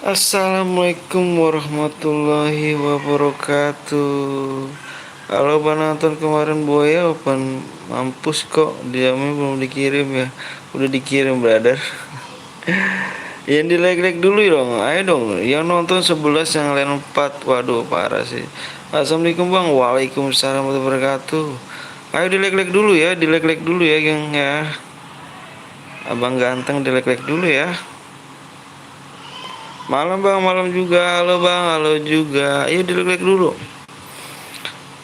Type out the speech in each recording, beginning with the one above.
Assalamualaikum warahmatullahi wabarakatuh. Halo Bang nonton kemarin Buaya Open, mampus kok diamnya belum dikirim ya. Udah dikirim brother. Yang di like dulu dong. Ayo dong. Yang nonton 11 yang lain 4. Waduh parah sih. Assalamualaikum Bang. Waalaikumsalam warahmatullahi wabarakatuh. Ayo di like dulu ya. Di like dulu ya geng ya. Abang ganteng di like dulu ya. Malam Bang, malam juga. Halo Bang, halo juga. Ayo di like dulu.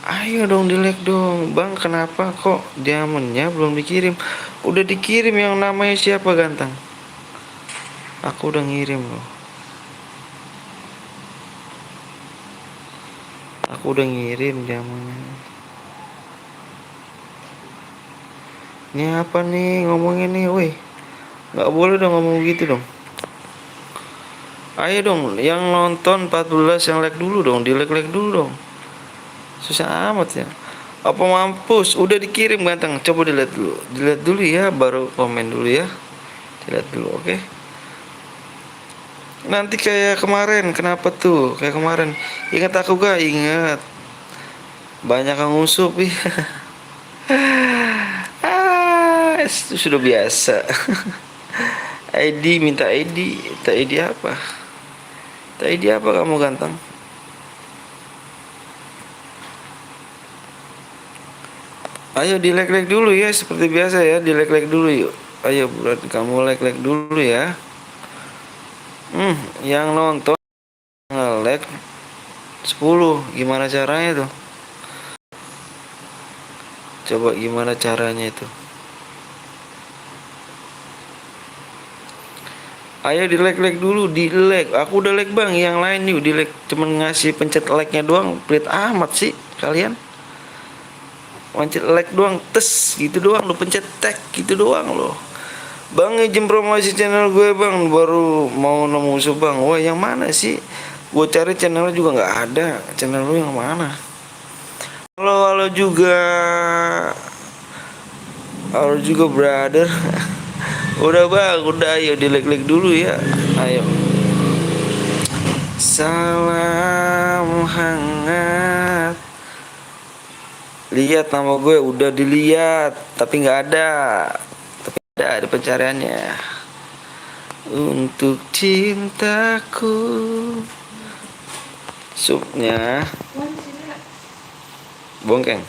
Ayo dong di like dong. Bang, kenapa kok diamondnya belum dikirim? Udah dikirim, yang namanya siapa ganteng? Aku udah ngirim loh. Aku udah ngirim diamondnya. Ini apa nih ngomongnya nih, woi? Gak boleh dong ngomong gitu dong. Ayo dong, yang nonton 14 yang like dulu dong, di like dulu dong. Susah amat ya. Apa mampus? Udah dikirim ganteng. Coba dilihat dulu. Dilihat dulu ya, baru komen dulu ya. Dilihat dulu, oke? Nanti kayak kemarin, kenapa tuh? Kayak kemarin. Ingat aku gak? Ingat. Banyak yang ngusup ya. Itu sudah biasa. ID minta ID, minta ID apa? Minta ID apa kamu ganteng? Ayo di like dulu ya, seperti biasa ya, di like dulu yuk. Ayo buat kamu like dulu ya. Yang nonton nge-like 10, gimana caranya tuh? Coba gimana caranya itu? Ayo di like dulu, di like. Aku udah like bang, yang lain yuk di like. Cuman ngasih pencet like-nya doang, pelit amat sih kalian. Pencet like doang, tes gitu doang, lu pencet tag gitu doang loh. Bang izin promosi channel gue bang, baru mau nemu musuh bang. Wah yang mana sih? Gue cari channelnya juga nggak ada. Channel lu yang mana? Halo halo juga, halo juga brother. Udah bang, udah ayo di like dulu ya. Ayo. Salam hangat. Lihat nama gue udah dilihat, tapi nggak ada. Tapi ada pencariannya. Untuk cintaku. Supnya bongkeng.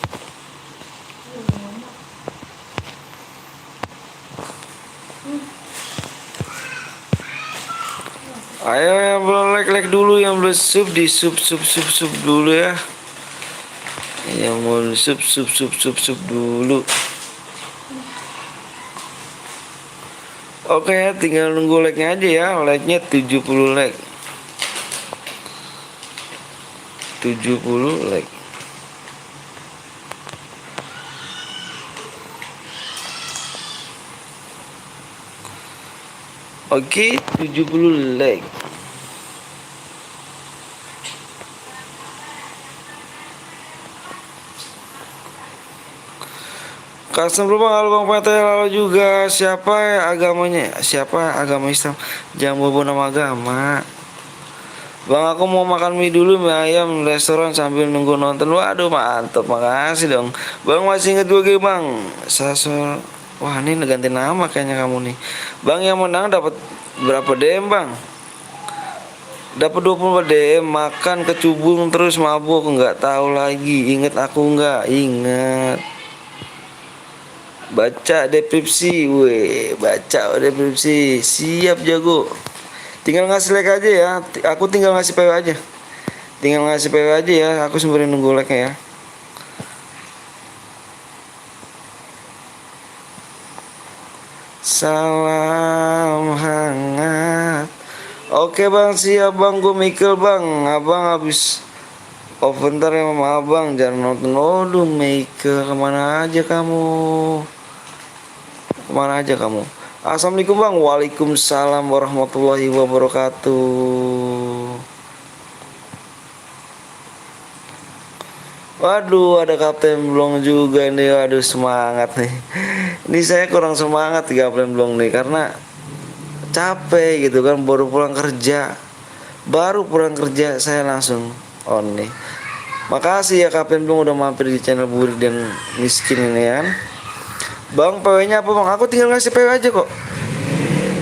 Ayo yang belum like dulu, yang belum sub di sub dulu ya. Yang mau sub dulu. Oke, tinggal nunggu like-nya aja ya. Like-nya 70 like. 70 like. Oke, 70 like. Custom rumah halo Bang Fatih, lalu juga siapa agamanya? Siapa agama Islam? Jangan bobo nama agama. Bang aku mau makan mie dulu, mie ayam restoran sambil nunggu nonton. Waduh mantap, makasih dong. Bang masih inget gue bang? Sasol. Wah ini ganti nama kayaknya kamu nih. Bang yang menang dapat berapa DM bang? Dapat 24 DM, makan kecubung terus mabuk nggak tahu lagi. Ingat aku nggak? Ingat. Baca deskripsi, weh, baca deskripsi, siap jago. Tinggal ngasih like aja ya, aku tinggal ngasih PW aja. Tinggal ngasih PW aja ya, aku sembari nunggu like ya. Salam hangat. Oke bang, siap bang, gue Michael bang. Abang habis off bentar ya sama abang, jangan nonton. Aduh Michael, kemana aja kamu? Kemana aja kamu? Assalamualaikum bang. Waalaikumsalam warahmatullahi wabarakatuh. Waduh ada Kapten Blong juga nih. Waduh semangat nih. Ini saya kurang semangat di Kapten Blong nih, karena capek gitu kan, baru pulang kerja. Baru pulang kerja saya langsung on nih. Makasih ya Kapten Blong udah mampir di channel Burik dan Miskin ini kan. Bang, PW-nya apa bang? Aku tinggal ngasih PW aja kok.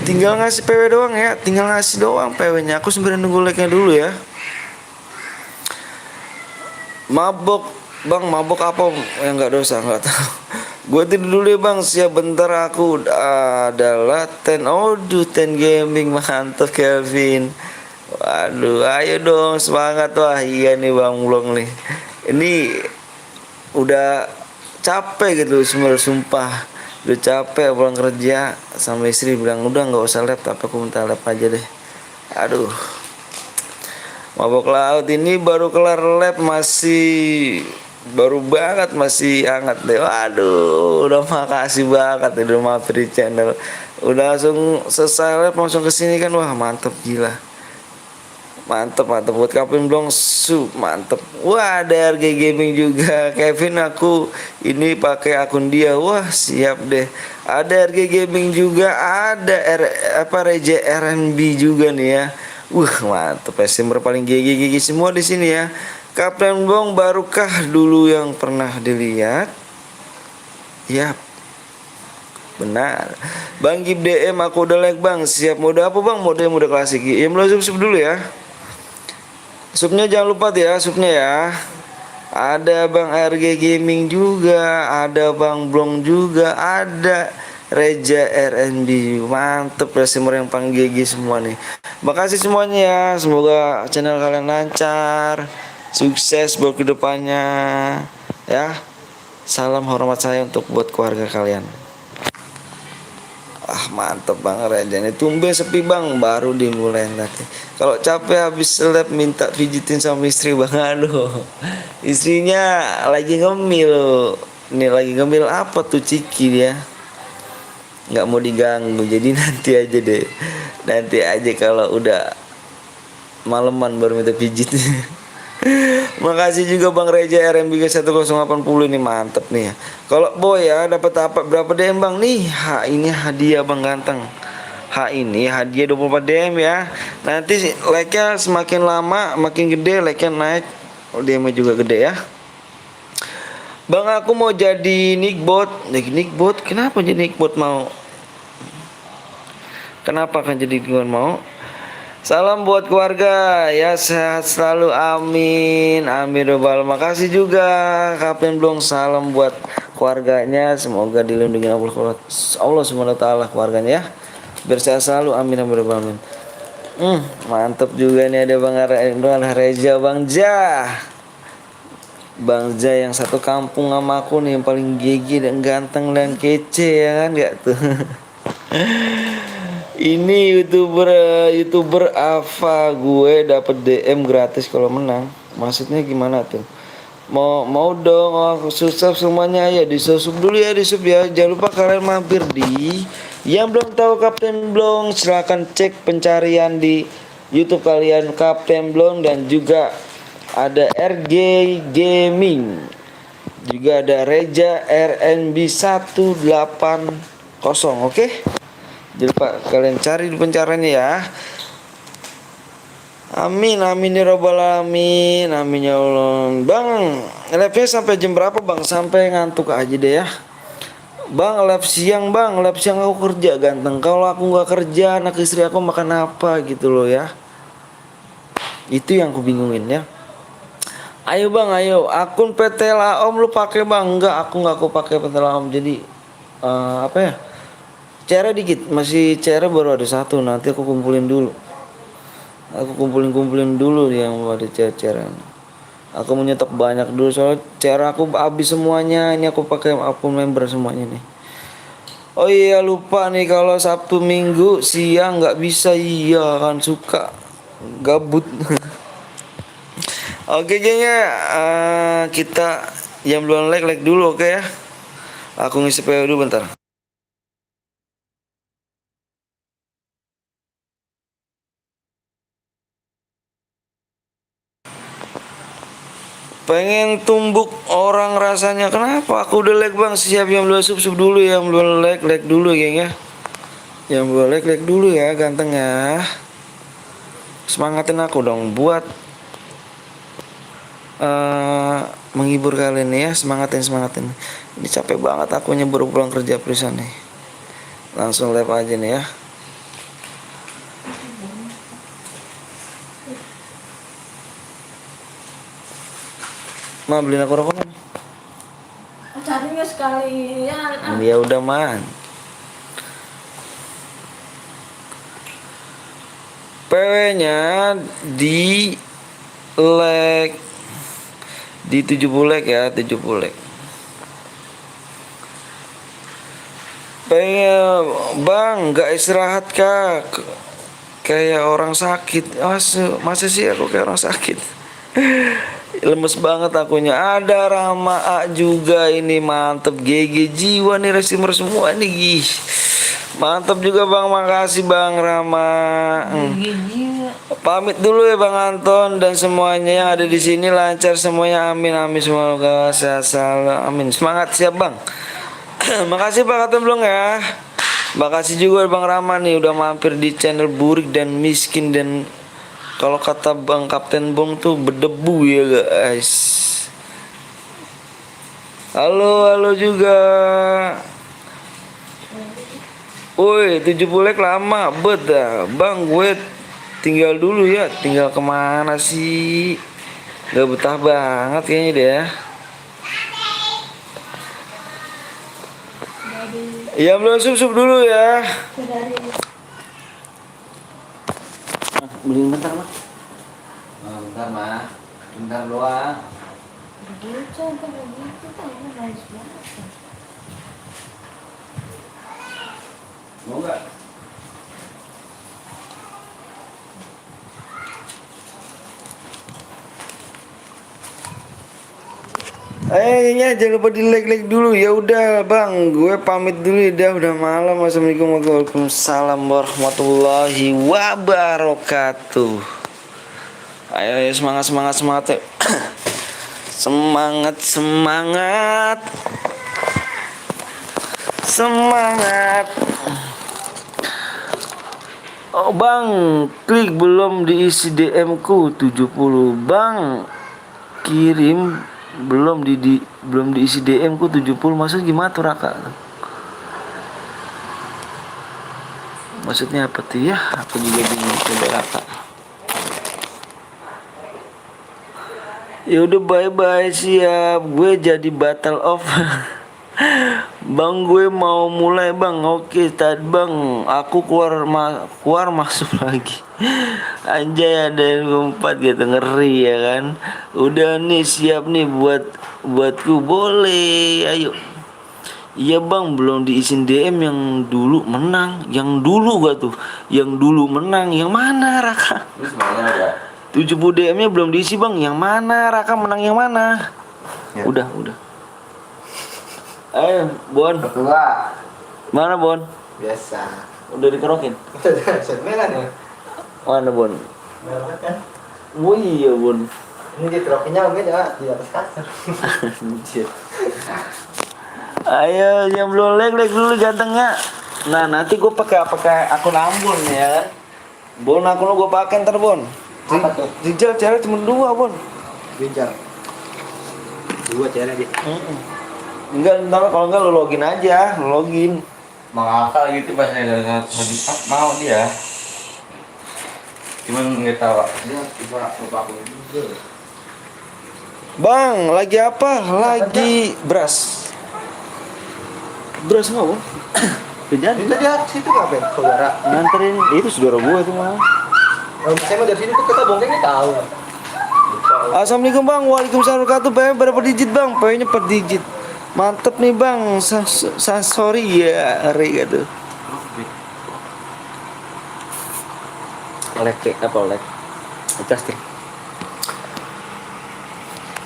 Tinggal ngasih PW doang ya. Tinggal ngasih doang PW-nya. Aku sebenarnya nunggu like-nya dulu ya. Mabok, bang, mabok apa? Yang nggak dosa, nggak tahu. Gue tidur dulu ya bang. Siap bentar aku adalah 10. Oh, 10 gaming mantap Kelvin. Waduh, ayo dong semangat. Wah iya nih bang Blong nih. Ini udah capek gitu sebenarnya, sumpah udah capek pulang kerja. Sama istri bilang udah nggak usah laptop, aku minta lap aja deh. Aduh, mabok laut ini baru kelar lab, masih baru banget, masih hangat deh. Waduh, udah makasih banget udah mampir di channel. Udah langsung selesai lab langsung kesini kan. Wah mantep gila. Mantep mantep buat Kapten Blong mantep. Wah ada RG Gaming juga Kevin, aku ini pakai akun dia. Wah siap deh. Ada RG Gaming juga, ada Reja RNB juga nih ya. Mantep, streamer paling GG semua di sini ya. Kapten Blong barukah dulu yang pernah dilihat? Yap, benar. Bang Gib DM aku udah like bang. Siap mode apa bang? Mode klasik. Ya mulai sub dulu ya. Subnya jangan lupa ya, subnya ya. Ada Bang RG Gaming juga, ada Bang Blong juga, ada Reja RNB. Mantep ya, semua yang paling GG semua nih. Makasih semuanya ya. Semoga channel kalian lancar, sukses buat kedepannya ya. Salam hormat saya untuk buat keluarga kalian. Mantep banget Reja ini. Tumben sepi bang, baru dimulai nanti. Kalau capek habis lab minta pijitin sama istri bang. Aduh, istrinya lagi ngemil. Ini lagi ngemil apa tuh Ciki dia. Nggak mau diganggu, jadi nanti aja deh. Nanti aja kalau udah maleman baru minta pijit. Makasih juga Bang Reja RMB 1080 ini mantep nih ya. Kalau boy ya dapat apa berapa DM Bang nih? Ini hadiah Bang ganteng. Ini hadiah 24 DM ya. Nanti like-nya semakin lama makin gede, like-nya naik. DM-nya juga gede ya. Bang aku mau jadi nickbot. Nickbot kenapa jadi nickbot mau? Kenapa kan jadi nickbot mau? Salam buat keluarga ya, sehat selalu amin amin robbal. Makasih juga Kapten Blong, salam buat keluarganya, semoga dilindungi Allah Subhanahu wa taala keluarganya ya, biar sehat selalu amin amin robbal amin. Mantep juga nih ada Bang Reja, Bang Ja yang satu kampung sama aku nih, yang paling gigi dan ganteng dan kece ya kan gak tuh. Ini youtuber apa gue dapet DM gratis kalau menang? Maksudnya gimana tuh? Mau dong aku subscribe semuanya ya, di subscribe dulu ya, di sub ya. Jangan lupa kalian mampir di, yang belum tahu Kapten Blong silahkan cek pencarian di YouTube kalian Kapten Blong, dan juga ada RG Gaming, juga ada Reja RNB 180. Oke? Jadi Pak kalian cari di pencariannya ya. Amin amin ya robbal alamin, amin ya Allah. Bang live-nya sampai jam berapa bang? Sampai ngantuk aja deh ya bang. Live siang bang, live siang aku kerja ganteng. Kalau aku nggak kerja, anak istri aku makan apa gitu loh ya. Itu yang aku bingungin ya. Ayo bang, ayo akun PT Laom lu pakai bang? Enggak, aku pakai PT Laom. Jadi apa ya, cara dikit, masih cara baru ada satu, nanti aku kumpulin dulu. Aku kumpulin dulu yang ada cara. Aku menyetok banyak dulu soalnya cara aku habis semuanya. Ini aku pakai akun member semuanya nih. Oh iya lupa nih, kalau Sabtu Minggu siang nggak bisa, iya kan suka gabut. Oke gengnya, kita yang belum like dulu oke ya. Aku ngisi PO dulu bentar. Pengen tumbuk orang rasanya. Kenapa? Aku udah like bang. Siap yang belum sub dulu, yang belum like dulu geng ya. Yang belum like dulu ya ganteng ya. semangatin aku dong buat menghibur kalian ya. Semangatin. Ini capek banget aku baru pulang kerja Prisa nih. Langsung live aja nih ya. Ma, beliin aku rokok. Carinya sekalian. Ya udah, Man. PW-nya di like di 70 like ya, 70 like. Pengen bang, nggak istirahat kak, kayak orang sakit. Masa sih aku kayak orang sakit? Lemes banget akunya. Ada Rama A juga ini, mantep. GG jiwa nih, resimer semua nih, gih. Mantap juga bang, makasih bang Rama. Pamit dulu ya bang Anton dan semuanya yang ada di sini, lancar semuanya, amin amin, semoga sehat selalu, amin. Semangat, siap bang. Makasih Pak Katem Blong ya. Makasih juga Bang Rama nih udah mampir di channel Burik dan Miskin, dan kalau kata Bang Kapten Bong tuh berdebu ya guys. Halo juga. Woi, 70 like lama bet dah. Bang, gue tinggal dulu ya. Tinggal kemana sih? Gak betah banget kayaknya deh ya. Ya belum sup dulu ya. Beliin bentar mah. Bentar mah. Bentar doang. Mau nggak? Jangan lupa di like dulu ya. Udah bang, gue pamit dulu ya. Udah malam. Assalamualaikum warahmatullahi wabarakatuh. Ayo semangat. Semangat. Oh bang, klik belum diisi DM ku 70 bang. Kirim belum diisi DM ku 70. Maksud gimana tuh Raka? Maksudnya apa tuh ya? Aku juga bingung coba Raka. Ya udah bye siap. Gue jadi battle of Bang, gue mau mulai bang. Oke tadi bang, aku keluar masuk lagi. Anjay, ada yang ngumpat gitu, ngeri ya kan. Udah nih, siap nih buatku, boleh. Ayo. Iya bang, belum diisin DM yang dulu menang. Yang dulu gak tuh? Yang dulu menang. Yang mana Raka? 70 DM-nya belum diisi bang. Yang mana Raka menang yang mana? Ya. Udah. Ayo, Bon. Ketua. Mana, Bon? Biasa. Udah dikerokin? Merah nih. Mana, Bon? Merah kan? Oh iya, Bon. Ini dikerokinnya mungkin ya di atas kasur. Anjir. Ayo, yang belum like dulu gantengnya. Nah, nanti gue pakai akun Ambon ya kan. Bon, akun lo gue pakai ntar, Bon. Apa tuh? Rijal cewek cuma 2, Bon. Rijal. 2 cewek dia. Enggak, ntar kalau enggak lo login aja, Mau ngakal gitu pas saya habis mau dia. Cuman nggak tahu. Dia coba aku dulu. Bang, lagi apa? Lagi beras mau, Bang. Jadi Itu dia situ ngapain? Saudara. nganterin itu saudara gue itu mah. Saya mau dari sini tuh kita bongkengnya tahu. Assalamualaikum bang, waalaikumsalam warahmatullahi wabarakatuh. Berapa digit bang? PW-nya per digit. Mantep nih bang, sorry ya, hari gitu. Lek. Adjusting.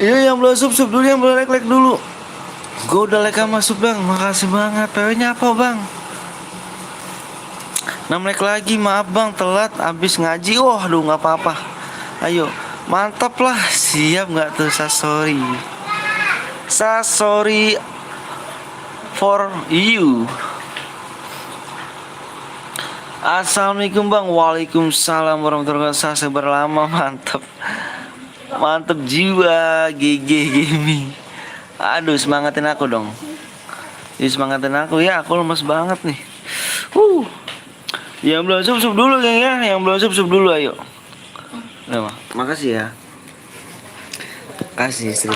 Iya yang belum sub dulu, yang belum like dulu. Gue udah like sama sub bang, makasih banget. PW-nya apa bang? 6 like lagi, maaf bang telat abis ngaji. Aduh nggak apa-apa. Ayo, mantap lah, siap nggak tuh sorry for you. Assalamualaikum bang. Waalaikumsalam warahmatullahi wabarakatuh. Saya berlama mantap. Mantap jiwa GG Gaming. Aduh semangatin aku dong. Semangatin aku ya. Aku lemas banget nih. Yang belum sub dulu geng ya. Yang belum sub dulu ayo. Nah, makasih ya. Kasih istri.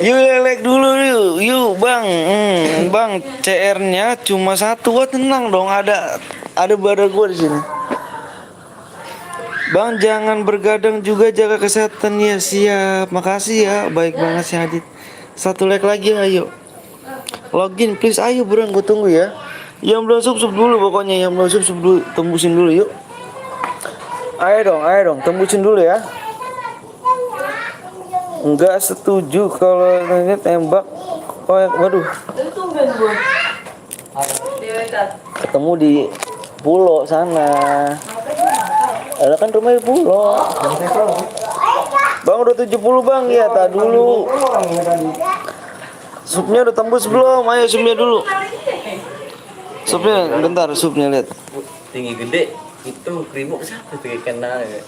Yuk like dulu yuk bang. Bang CR-nya cuma satu. Wah tenang dong, ada brother gue di sini. Bang jangan bergadang juga, jaga kesehatan ya. Siap, makasih ya, baik banget si Hadid. Satu like lagi ayo. Login please ayo bro, gue tunggu ya. Yang belum sub dulu pokoknya, yang belum sub dulu tembusin dulu yuk. Ayo dong tembusin dulu ya. Enggak setuju kalau ini tembak. Oh, waduh. Itu tumben gue. Ketemu di pulau sana. Ada kan rumah di pulau. Bang udah 70 bang ya, tak dulu. Supnya udah tembus belum? Ayo supnya dulu. Supnya bentar, supnya lihat. Tinggi gede itu keribuk siapa tuh kenal ya.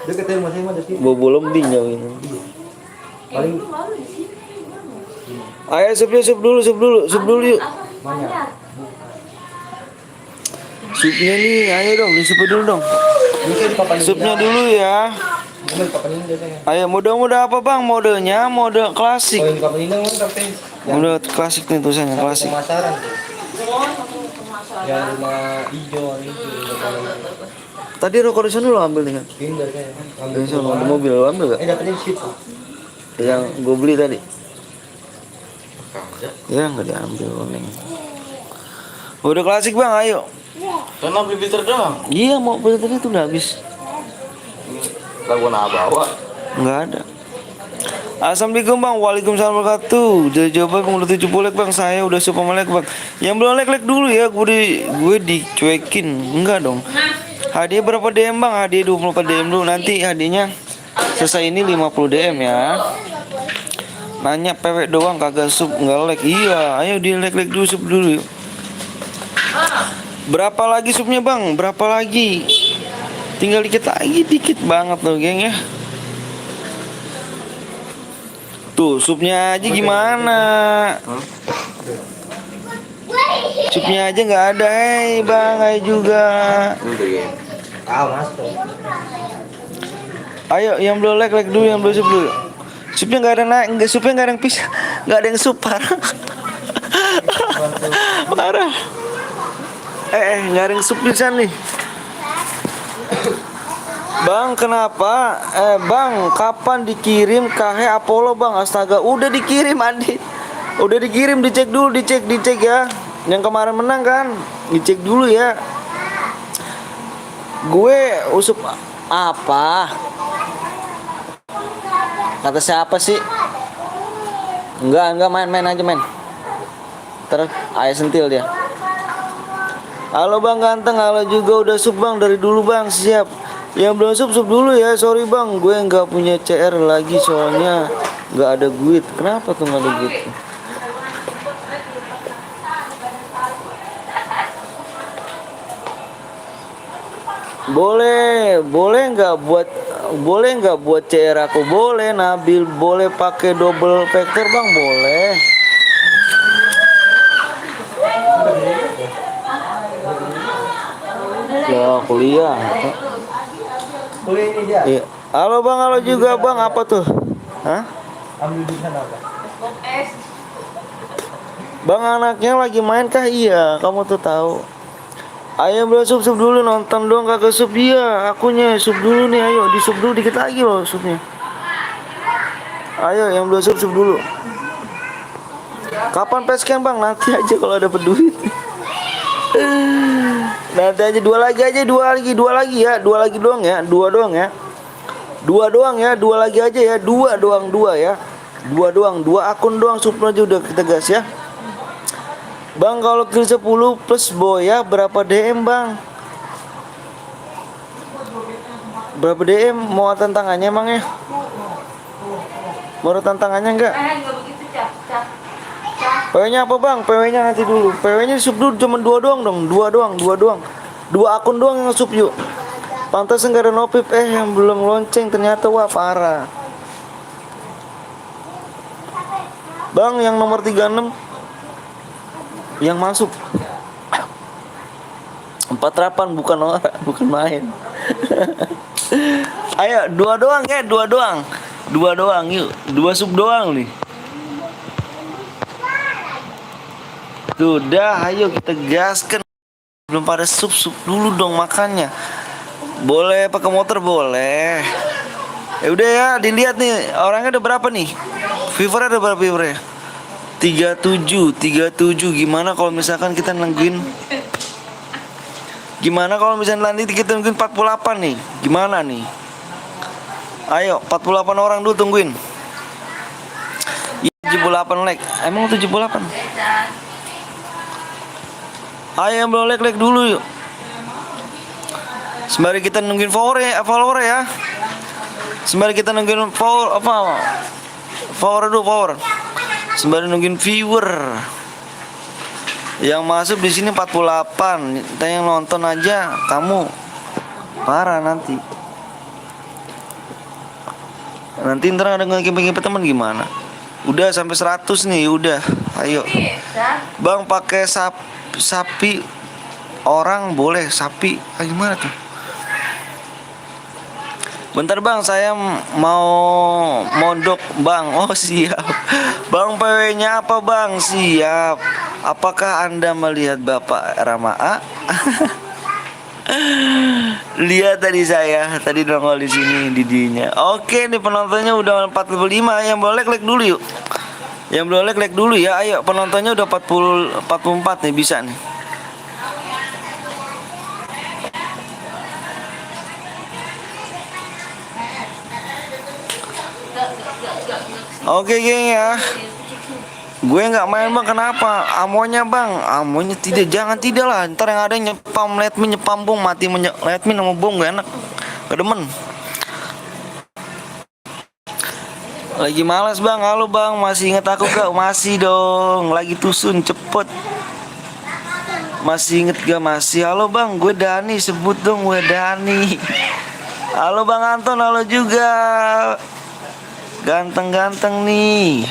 Deketin Mas Ima dari sini. Bobo lembing jauh ini. Paling Ayo supnya sup dulu yuk. banyak. Supnya nih, ayo dong, disup dulu dong. Mungkin di papan Supnya dulu ya. Mungkin di papan ini biasanya. Ayo mode apa bang? Modenya mode klasik. Oh, ini papan ini kan tapi Mode klasik nih tulisannya klasik. pemasaran. Yang rumah hijau ini. Tadi rokok di sana lo ambil nih kan? Pindah kayaknya. Ambil Di sana di mobil lo ambil gak? dapetnya di situ. Yang gue beli tadi. Ya nggak diambil nih. Udah klasik bang, ayo. Karena beli filter doang. Iya mau beli tadi tuh udah habis. Lagu bawa. Nggak ada. Assalamualaikum bang, waalaikumsalam warahmatullahi wabarakatuh. Jawab bang udah 70 like bang, saya udah super like bang. Yang belum like dulu ya, gue dicuekin, enggak dong. Hadiah berapa DM bang? Hadiah 24 DM dulu, nanti hadiahnya selesai ini 50 DM ya. Nanya pewek doang kagak sub nggak like. Iya, ayo di like dulu sub dulu yuk. Berapa lagi subnya bang? Berapa lagi? Tinggal dikit banget loh geng ya. Tuh supnya aja gimana? Supnya aja nggak ada, bang, ayo juga. Ah, Mas. Ayo yang belum like dulu, yang belum sub dulu. Supnya nggak ada naik, supnya nggak ada yang pisah, nggak ada yang sup parah. Parah. Nggak ada yang sup pisan nih. Bang kenapa? Bang kapan dikirim KH Apollo bang? Astaga udah dikirim Andi. Udah dikirim, dicek dulu, dicek ya. Yang kemarin menang kan? Dicek dulu ya. Gue usup apa? Kata siapa sih? Enggak main aja main. Terus ayah sentil dia. Halo bang ganteng, halo juga udah sub bang dari dulu bang, siap. Yang belum sub dulu ya, sorry bang, gue nggak punya CR lagi soalnya nggak ada duit. Kenapa tuh nggak ada duit? Boleh nggak buat CR aku? Boleh Nabil, boleh pakai double factor bang, boleh. Ya kuliah. Kuliah ini dia. Iya. Halo bang, halo juga bang, apa tuh? Hah? Ambil di sana apa? Bang anaknya lagi main kah? Iya, kamu tuh tahu. Ayo belum sub dulu, nonton dong kagak sub. Iya, akunya sub dulu nih, ayo di sub dulu dikit lagi loh subnya. Ayo yang belum sub dulu. Kapan pesken bang? Nanti aja kalau ada duit. Nanti aja dua lagi ya, dua lagi aja ya, dua doang, dua akun doang subnya aja udah kita gas ya. Bang kalau kill 10 plus boya berapa DM bang? Berapa DM? Mau tantangannya emang ya? Mau tantangannya enggak? Enggak begitu, Cak. PW-nya apa bang? PW-nya nanti dulu. PW-nya sub dulu cuma 2 doang dong. 2 doang, 2 doang. 2 akun doang yang sub yuk. Pantas enggak ada nopip. Yang belum lonceng ternyata wah parah. Bang yang nomor 36 yang masuk 48 bukan orang, bukan main. Ayo 2 doang ya, 2 doang. 2 doang yuk. 2 sub doang nih. Tuh dah, ayo kita gaskan. Belum pada sub dulu dong makannya. Boleh pakai motor boleh. Udah ya, dilihat nih orangnya ada berapa nih? Fever ada berapa fever ya? 37. Gimana kalau misalkan kita nungguin? Gimana kalau misalnya nanti kita nungguin 48 nih? Gimana nih? Ayo 48 orang dulu tungguin. 78 like. Emang 78? Ayo yang belum like dulu yuk. Sembari kita nungguin follower ya. Sembari kita nungguin follower. Sembari nungguin viewer. Yang masuk di sini 48. Kita yang nonton aja kamu parah nanti. Nanti ntar ada ngekip teman gimana? Udah sampai 100 nih, udah. Ayo. Bang pakai sapi orang boleh sapi. Gimana tuh? Bentar bang, saya mau mondok bang. Oh siap. Bang PW-nya apa bang? Siap. Apakah anda melihat Bapak Rama A? Lihat tadi saya tadi nongol di sini didinya. Oke nih penontonnya udah 45. Yang boleh like dulu yuk. Yang belum like dulu ya. Ayo penontonnya udah 44 nih bisa nih. Oke geng ya. Gue nggak main bang, kenapa? Amonya bang, amonya jangan lah. Ntar yang ada nyepam, nyepam bung, mati letmin sama bung gak enak, kedemen. Lagi malas bang, halo bang, masih inget aku gak? Masih dong, lagi tusun cepet. Masih inget gak? Masih. Halo bang, gue Dani, sebut dong gue Dani. Halo bang Anton, halo juga. Ganteng-ganteng nih.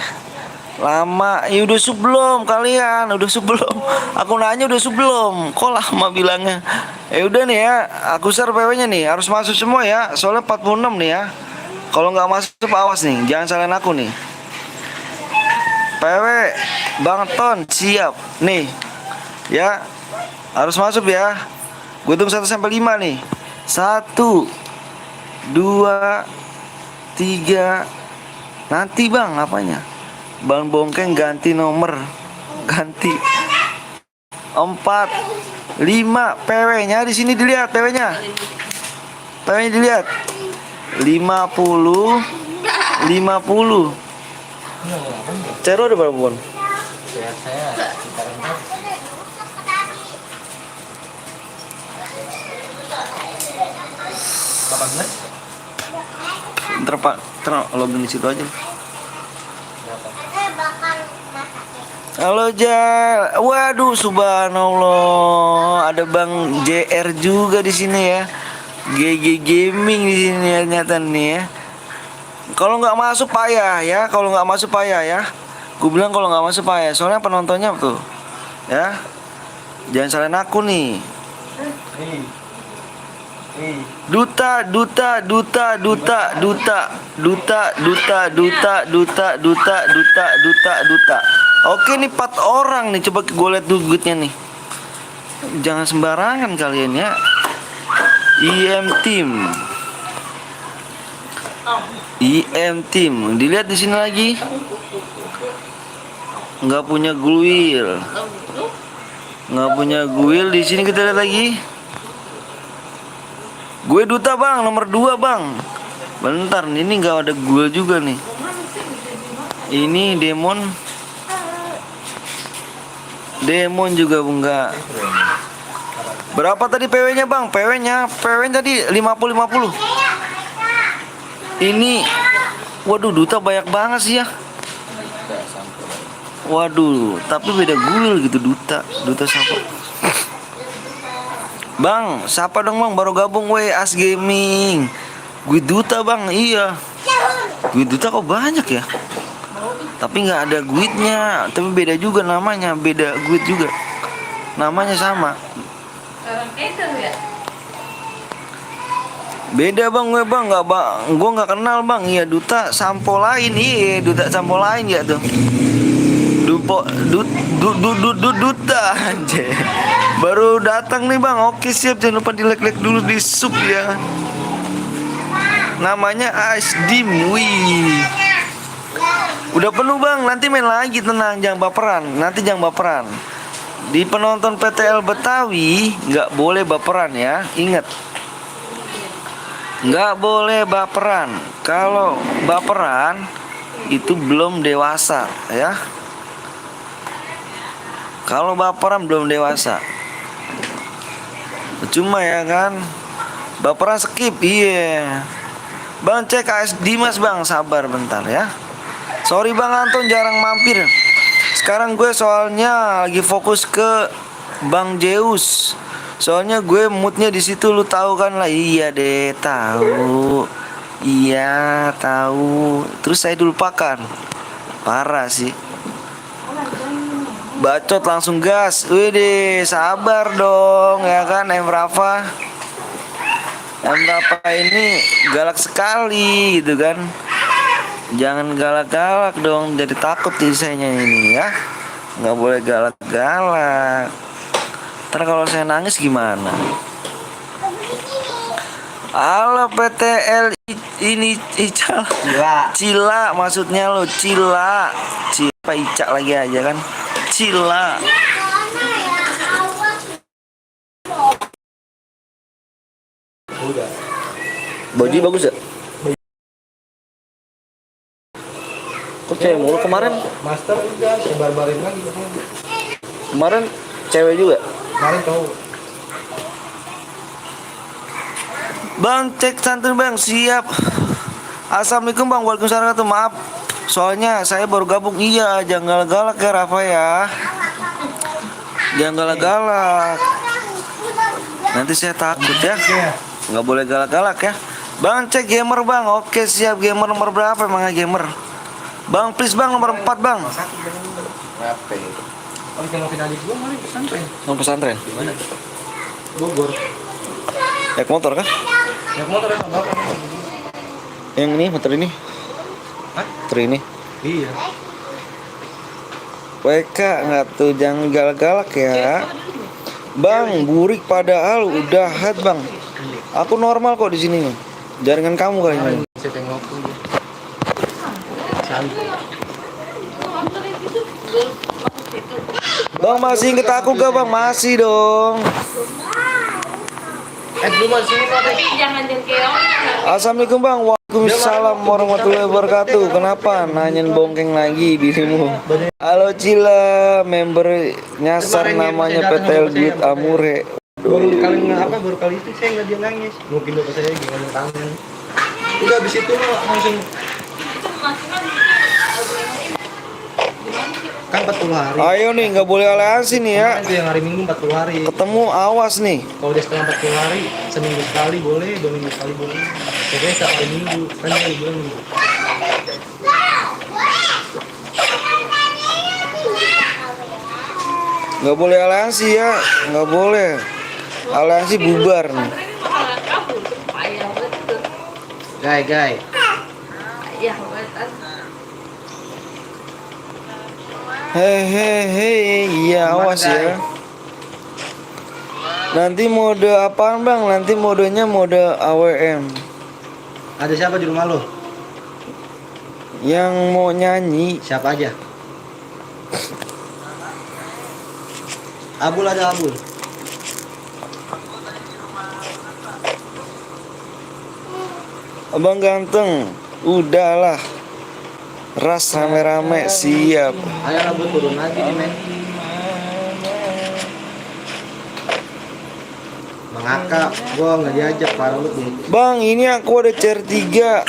Lama, ya udah sub belum kalian? Udah sub belum? Aku nanya udah sub belum? Kok lama bilangnya? Udah nih ya, aku share PW-nya nih, harus masuk semua ya. Soalnya 46 nih ya. Kalau nggak masuk awas nih, jangan salahin aku nih. PW Bang Ton siap nih. Ya, harus masuk ya. Gue tunggu 1 sampai 5 nih. 1 2 3. Nanti bang apanya? Bang Bongkeng ganti nomor. Ganti 4 5 PW-nya di sini dilihat PW-nya. PW-nya dilihat. 50 Cero ada berapa bon? Saya sekitar 18. Ntar pak, login di situ aja. Halo Jal, waduh subhanallah, ada Bang JR juga di sini ya, GG Gaming di sini ternyata nih ya. Kalau nggak masuk payah ya, kalau nggak masuk payah ya. Gue bilang kalau nggak masuk payah, soalnya penontonnya tuh, ya. Jangan salahin aku nih. Duta Oke nih 4 orang nih, coba gue lihat duitnya nih. Jangan sembarangan kalian ya. IM team dilihat di sini lagi. Nggak punya guil. Di sini kita lihat lagi. Gue duta bang, nomor 2 bang. Bentar, ini nggak ada guil juga nih. Ini Demon juga enggak. Berapa tadi PW-nya bang? PW-nya tadi 50. Ini waduh duta banyak banget sih ya. Waduh, tapi beda gul gitu Duta. Duta siapa? Bang, siapa dong bang? Baru gabung As Gaming. Gue Duta bang, iya. Gue Duta kok banyak ya? Tapi nggak ada guitnya. Tapi beda juga namanya, beda guit juga. Namanya sama. Orang itu ya. Beda bang, gue nggak kenal bang. Iya Duta sampo lain, iya Duta sampo lain ya tuh. Duta anjir. Baru datang nih bang. Oke siap, jangan lupa di-like dulu di sub ya. Namanya Asdim, wih. Udah penuh bang, nanti main lagi, tenang, jangan baperan. Nanti jangan baperan. Di penonton PTL Betawi nggak boleh baperan ya, ingat. Nggak boleh baperan. Kalau baperan itu belum dewasa ya. Kalau baperan belum dewasa. Cuma ya kan, baperan skip, iya. Bang cek AS Dimas bang, sabar bentar ya. Sorry bang Anton jarang mampir. Sekarang gue soalnya lagi fokus ke Bang Zeus. Soalnya gue moodnya di situ, lu tahu kan lah. Iya deh, tahu. Iya, tahu. Terus saya dilupakan. Parah sih. Bacot langsung gas. Wih sabar dong ya kan M Rafa. M Rafa ini galak sekali gitu kan. Jangan galak-galak dong, jadi takut desainnya ini ya. Nggak boleh galak-galak. Ntar kalau saya nangis gimana? Halo PTL ini Ica. Cila maksudnya lo, Cila. Cila Ica lagi aja kan. Cila. Baju bagus ya? Kok cewek mulu kemarin? Master udah sebar-barin lagi. Kemarin cewek juga? Kemarin tahu. Bang cek santuy bang, siap. Assalamualaikum bang, waalaikumsalam. Maaf, soalnya saya baru gabung. Iya, jangan galak ya Rafa ya. Jangan galak-galak. Nanti saya takut ya. Nggak boleh galak-galak ya. Bang cek gamer bang. Oke siap, gamer nomor berapa emangnya gamer? Bang please bang, nomor 4 bang. Berapa? Oh, kalau finalis gua kemarin pesantren. Nomor pesantren. Di mana? Bogor. Naik motor kan? Naik motor ya, bapak. Yang ini, motor ini. Hah? Motor ini. Iya. WK nggak tuh, jangan galak-galak ya. Bang, burik padahal udah hat bang. Aku normal kok di sini. Jaringan kamu kali ini. Saya tengok tuh. Santai. Bang masih inget aku gak bang? Masih dong. Belum masih ini Tapi jangan jengkeong. Assalamualaikum bang. Waalaikumsalam warahmatullahi wabarakatuh. Kenapa nanyain bongkeng lagi dirimu? Halo Cila, member nyasar namanya PTL Duit Amure. baru kali itu saya nggak dia nangis. Mungkin bapak saya lagi ngomong tangan. Udah habis itu lo langsung kan 40 hari. Ayo nih, nggak boleh aliansi nih ya. Itu yang hari Minggu 40 hari. Ketemu awas nih. Kalau dia setengah 40 hari, seminggu sekali boleh, 2 minggu sekali boleh. Pokoknya setiap hari Minggu, kan dia bilang Minggu. Nggak boleh aliansi ya, nggak boleh. Aliansi bubar nih. Gai. Ya, betul. Hehehe, iya awas ya. Nanti mode apaan bang? Nanti modenya mode AWM. Ada siapa di rumah lo? Yang mau nyanyi. Siapa aja? Abul ada Abul. Abang ganteng, udahlah. Ras rame-rame siap. Ayo Abul turun lagi di main. Bang Aka, gua nggak diajak parah lu. Bang, ini aku ada CR3.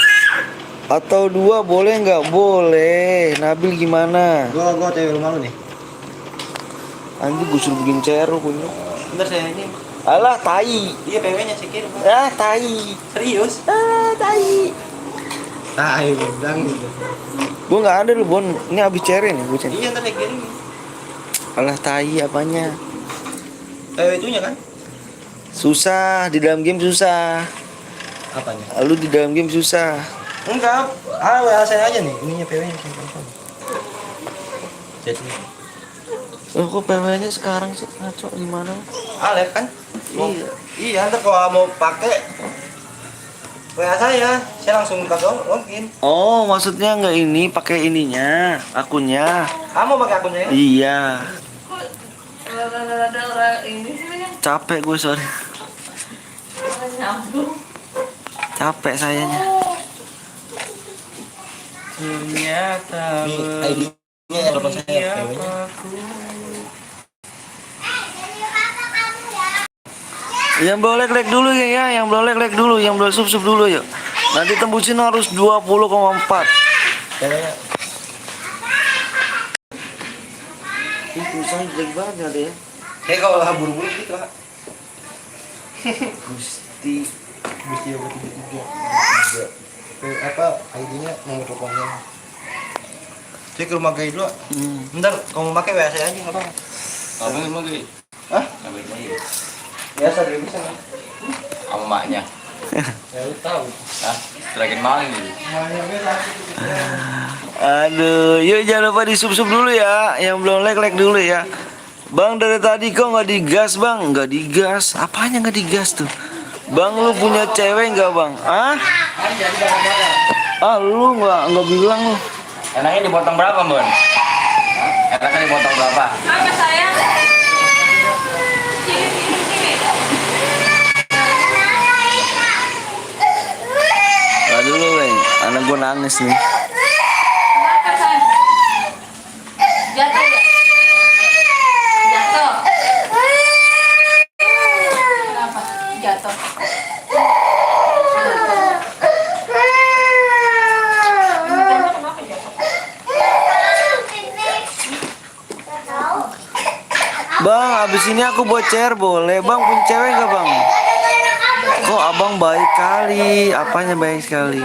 Atau 2 boleh nggak? Boleh. Nabil gimana? Gua cewek rumah lu nih. Anjing gue suruh bikin cero punya. Bentar saya ini. Alah tai. Iya PW-nya cekin. Ah tai. Serius? Ah tai. Tai bilang gitu. Gue nggak ada lu Bon. Ini abis cere nih gue cari. Iya ntar saya kirim. Alah tai apanya? Itunya kan? Susah di dalam game susah. Apanya? Lu di dalam game susah. Enggak. WA saya aja nih. Ininya PW-nya saya telepon. Jadi Loh kok PW-nya sekarang sih ngaco gimana? Alef kan? Iya. Iya, ntar kalau mau pakai WA saya langsung pakai login. Oh, maksudnya nggak ini pakai ininya, akunnya. Kamu pakai akunnya ya? Iya. Kok rada-rada ini sih ya? Capek gue sorry. Nyambung. Capek sayanya. Ternyata Nih, ID-nya telepon saya PW-nya. Yang boleh like dulu ya, yang boleh like dulu, yang boleh sub dulu yuk. Nanti tembusin harus 20,4. PW-nya. Ini tulisannya jelek banget ada ya. Kayak kalau lah buru-buru gitu lah. Gusti. Mesti ya berarti tiga. Apa ID-nya nomor teleponnya. Saya ke rumah Gai dulu. Bentar, kamu pakai WA saya aja nggak apa-apa. Kamu emang gini? Hah? Ngapain lagi? Biasa dia bisa kan? Sama maknya. Ya lu tahu. Hah? Serakin maling gitu. Aduh, yuk jangan lupa di sub dulu ya. Yang belum like dulu ya. Bang dari tadi kok nggak digas bang? Nggak digas. Apanya nggak digas tuh? Bang lu punya cewek nggak bang? Ah? Ah lu nggak bilang lu. Enaknya dipotong berapa, Bon? Enaknya dipotong berapa? Apa sayang? Sini. Nah dulu weng, anak gue nangis nih. Kenapa sayang? Jatuh ya? Jatuh. Kenapa? Jatuh. Kenapa jatuh? Bang, abis ini aku bocer boleh? Bang punya cewek nggak bang? Kok abang baik kali? Apanya baik sekali?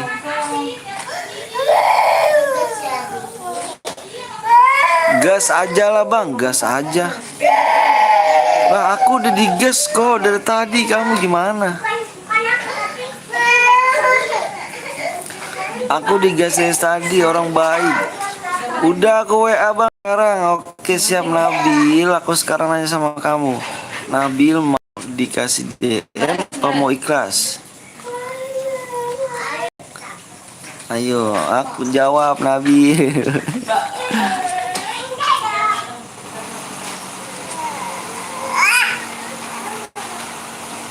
Gas aja lah bang, gas aja. Bang, aku udah digas kok dari tadi. Kamu gimana? Aku digas dari tadi, orang baik. Udah aku WA bang sekarang. Oke siap Nabil. Aku sekarang nanya sama kamu. Nabil mau dikasih DM apa mau ikhlas? Ayo aku jawab Nabil.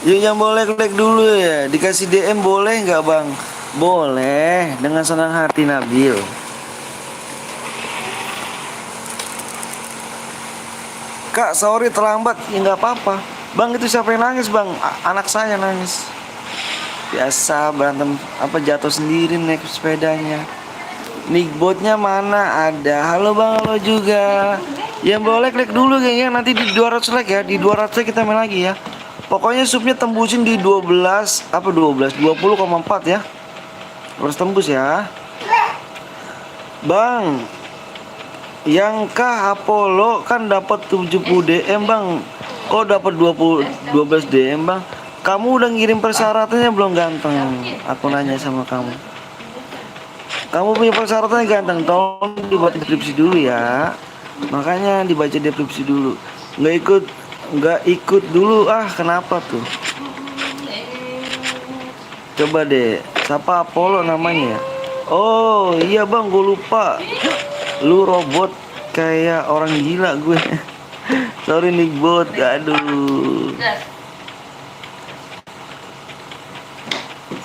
Yuk yang boleh like dulu ya. Dikasih DM boleh nggak bang? Boleh, dengan senang hati Nabil. Kak, sorry terlambat. Ya nggak apa-apa. Bang itu siapa yang nangis bang? Anak saya nangis. Biasa berantem apa jatuh sendiri naik sepedanya. Nickbotnya mana ada? Halo bang, halo juga. Yang boleh like dulu kayaknya nanti di 200 like ya. Di 200 like kita main lagi ya. Pokoknya subnya tembusin di 20,4 ya. Harus tembus ya. Bang, yang kah Apollo kan dapat 70 DM bang. Kok dapat 12 DM bang? Kamu udah ngirim persyaratannya belum ganteng? Aku nanya sama kamu. Kamu punya persyaratannya ganteng, tolong dibaca deskripsi dulu ya. Makanya dibaca deskripsi dulu. Nggak ikut dulu kenapa tuh? Coba deh, siapa Apollo namanya? Oh iya bang, gue lupa. Lu robot kayak orang gila gue. Sorry Nickbot, aduh.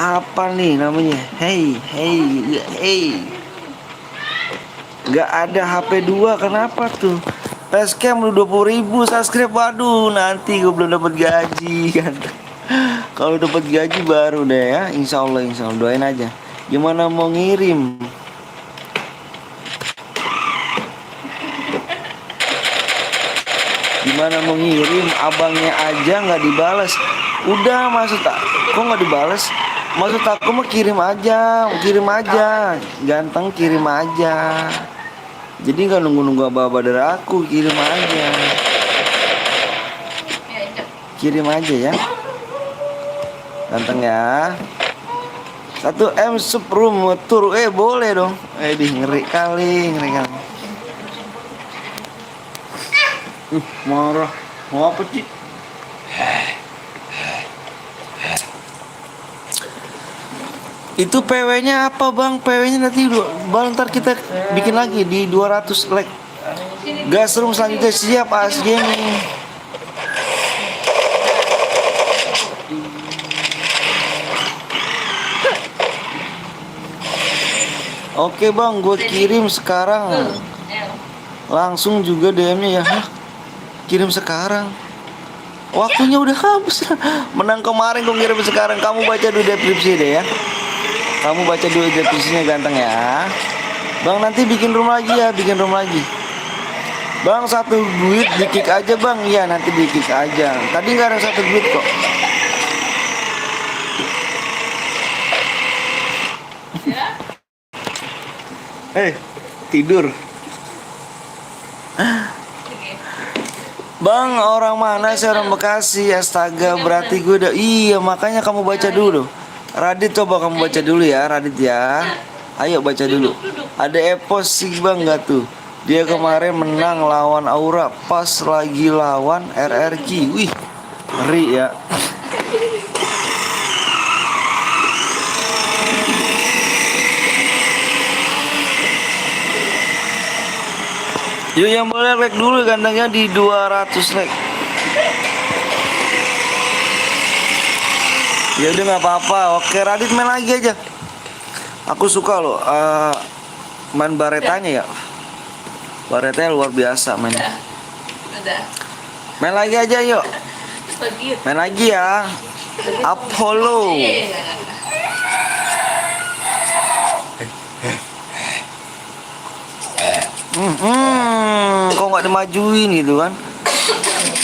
Apa nih namanya? Hey. Gak ada HP 2, kenapa tuh? Facecam lu 20.000 subscribe. Waduh, nanti gue belum dapat gaji kan. Kalau dapat gaji baru deh ya. Insya Allah doain aja. Gimana mau ngirim? Gimana mau ngirim? Abangnya aja nggak dibalas. Udah maksud tak? Kok nggak dibalas? Maksud aku mah kirim aja, ganteng kirim aja. Jadi nggak nunggu-nunggu apa-apa dari aku, kirim aja, Ya, injek. kirim aja ya, ganteng ya. 1M Suprum tur, boleh dong. Di ngeri kali. Marah, mau apa sih? Itu PW-nya apa bang? PW-nya nanti bang ntar kita bikin lagi di 200 like. Gas room selanjutnya siap AS Gaming. Oke bang, gue kirim sekarang. Langsung juga DM-nya ya. Hah? Kirim sekarang. Waktunya udah habis. Menang kemarin gue kirim sekarang. Kamu baca dulu deskripsi deh ya. Kamu baca dulu deskripsinya ganteng ya. Bang nanti bikin room lagi ya, Bang 1 duit di kick aja bang. Iya nanti di kick aja. Tadi nggak ada 1 duit kok. Tidur. Bang orang mana sih, orang Bekasi? Astaga berarti gue udah. Iya makanya kamu baca dulu. Radit coba kamu baca dulu ya Radit ya. Ayo baca dulu. Ada Epos sih bang nggak tuh? Dia kemarin menang lawan Aura pas lagi lawan RRQ. Wih ngeri ya. Yuk yang boleh like dulu gandangnya di 200 like. Ya udah nggak apa-apa. Oke Radit main lagi aja. Aku suka loh main baretanya ya. Baretanya luar biasa main. Udah. Main lagi aja yuk. Pergi. Main lagi ya. Apollo. Kok nggak dimajuin gitu kan?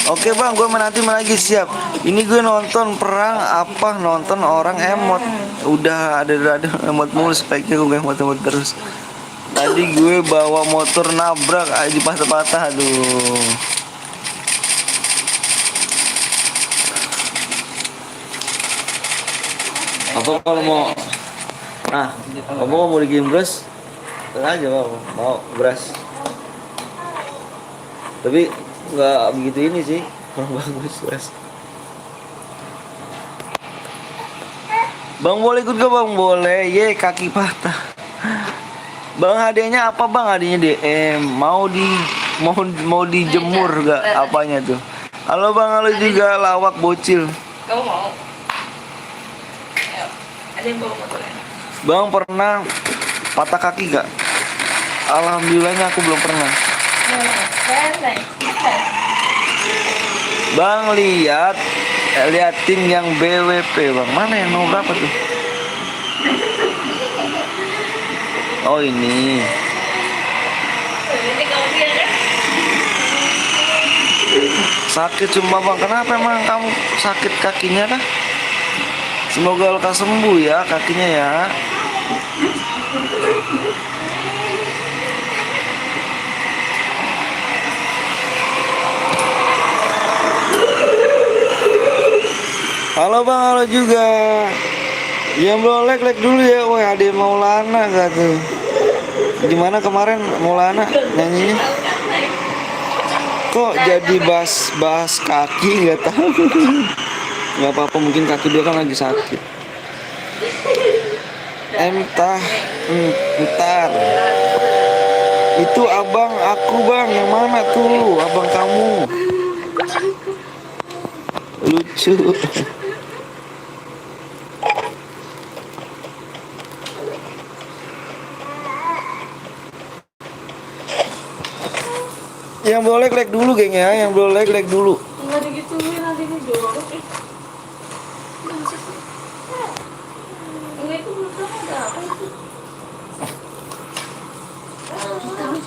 Oke bang, gue nanti lagi siap. Ini gue nonton perang apa? Nonton orang emot. Udah ada emot mulu, speknya gue emot terus. Tadi gue bawa motor nabrak, di patah-patah, aduh. Apa kalau mau? Nah, kamu mau di game beras? Tenang aja mau beras. Tapi nggak begitu ini sih, kurang bagus beras. Bang boleh ikut gak bang? Boleh. Ye kaki patah. Bang hadiahnya apa bang? Hadiahnya DM. Mau dijemur gak? Apanya tuh? Halo bang, halo juga lawak bocil. Kamu mau? Ayo. Ada yang bawa motornya. Bang pernah patah kaki gak? Alhamdulillahnya aku belum pernah. Bang liatin yang BWP bang. Mana yang nomor berapa tuh? Oh ini. Ini kamu dia kan? Sakit cuma bang. Kenapa emang kamu sakit kakinya kah? Semoga lekas sembuh ya kakinya ya. Halo bang, halo juga. Yang belum like dulu ya. Wah ada Maulana gak tuh? Gimana kemarin Maulana nyanyinya? Kok jadi bahas kaki nggak tahu. Nggak apa-apa, mungkin kaki dia kan lagi sakit. Ntar. Itu abang aku bang, yang mana tuh abang kamu? Lucu. Yang boleh like dulu geng ya, yang belum like dulu. Enggak digituin, nanti ini jorok. Enggak itu belum ada. Apa itu?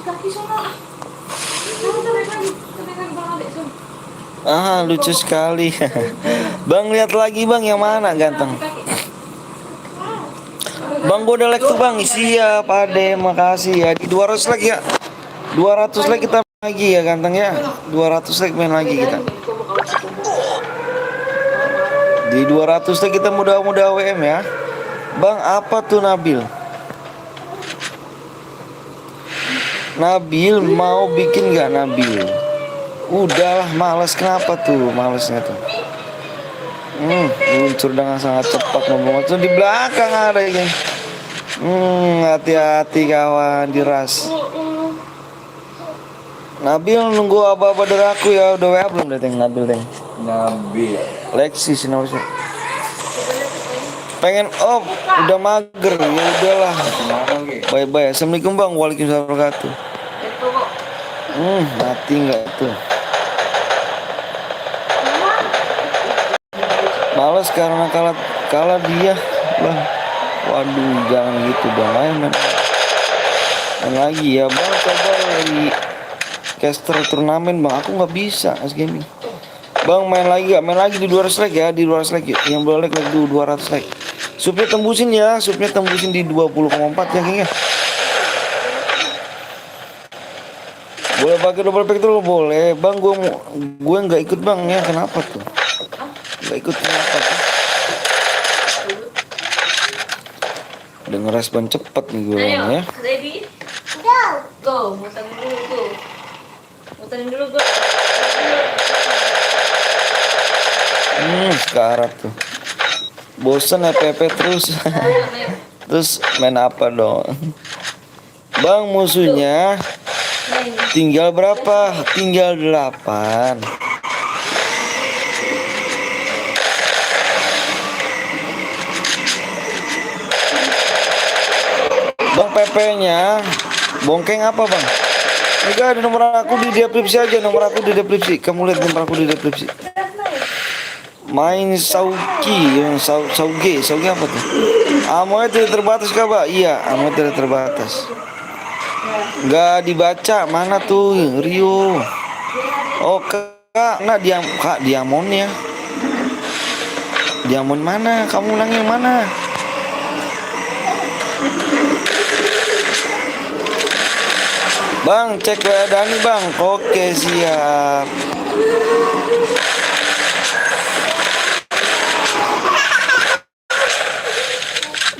Kaki sana. Kita balik lagi. Kita balik lagi Bang Adek, Sun. Lucu sekali. Bang, lihat lagi bang, yang mana ganteng? Bang, gue udah like tuh bang. Siap, Ade, makasih ya. Di 200 like ya. 200 like kita main lagi ya ganteng ya. 200 like main lagi kita. Di 200 like kita mudah-mudah WM ya. Bang, apa tuh Nabil? Nabil mau bikin gak Nabil? Udahlah, males. Kenapa tuh malesnya tuh? Luncur dengan sangat cepat ngomong tuh di belakang ada ini. Hati-hati kawan, diras. Nabil nunggu apa-apa dari aku ya. Udah WA belum deh Teng? Nabil Teng? Nabi. Lexi sih namanya. Pengen udah mager ya udahlah. Bye-bye. Assalamualaikum bang. Waalaikumsalam warahmatullahi wabarakatuh. Mati nggak tuh? Males karena kalah dia bang. Waduh, jangan gitu dong. Ayo main lagi ya bang. Coba lagi caster turnamen bang. Aku nggak bisa as gaming bang. Main lagi gak? Main lagi di 200 like ya. Di 200 like yang boleh like dulu 200 like. Supnya tembusin ya. Supnya tembusin di 20,4 ya kayaknya. Boleh pakai double pack dulu boleh bang. Gue nggak ikut bang ya. Kenapa tuh? Nggak ikut kenapa tuh? Udah ngerespon cepet nih gue ya. Ready? Go. Muterin dulu, go. Muterin dulu, go. Sekarat tuh. Bosen FPP terus. Terus main apa dong? Bang, musuhnya tinggal berapa? Tinggal 8. Bang, PP-nya bongkeng apa bang? Enggak, ada nomor aku di deskripsi aja. Nomor aku di deskripsi. Kamu lihat nomor aku di deskripsi. Main Sauki, yang Sauge apa tuh? Amoy tidak terbatas kah, Pak? Iya, Amoy tidak terbatas. Enggak dibaca, mana tuh Rio? Oh, Kak, nah Kak Diamond ya. Diamond mana? Kamu nang yang mana? Bang, cek WA Dani, Bang. Oke, siap.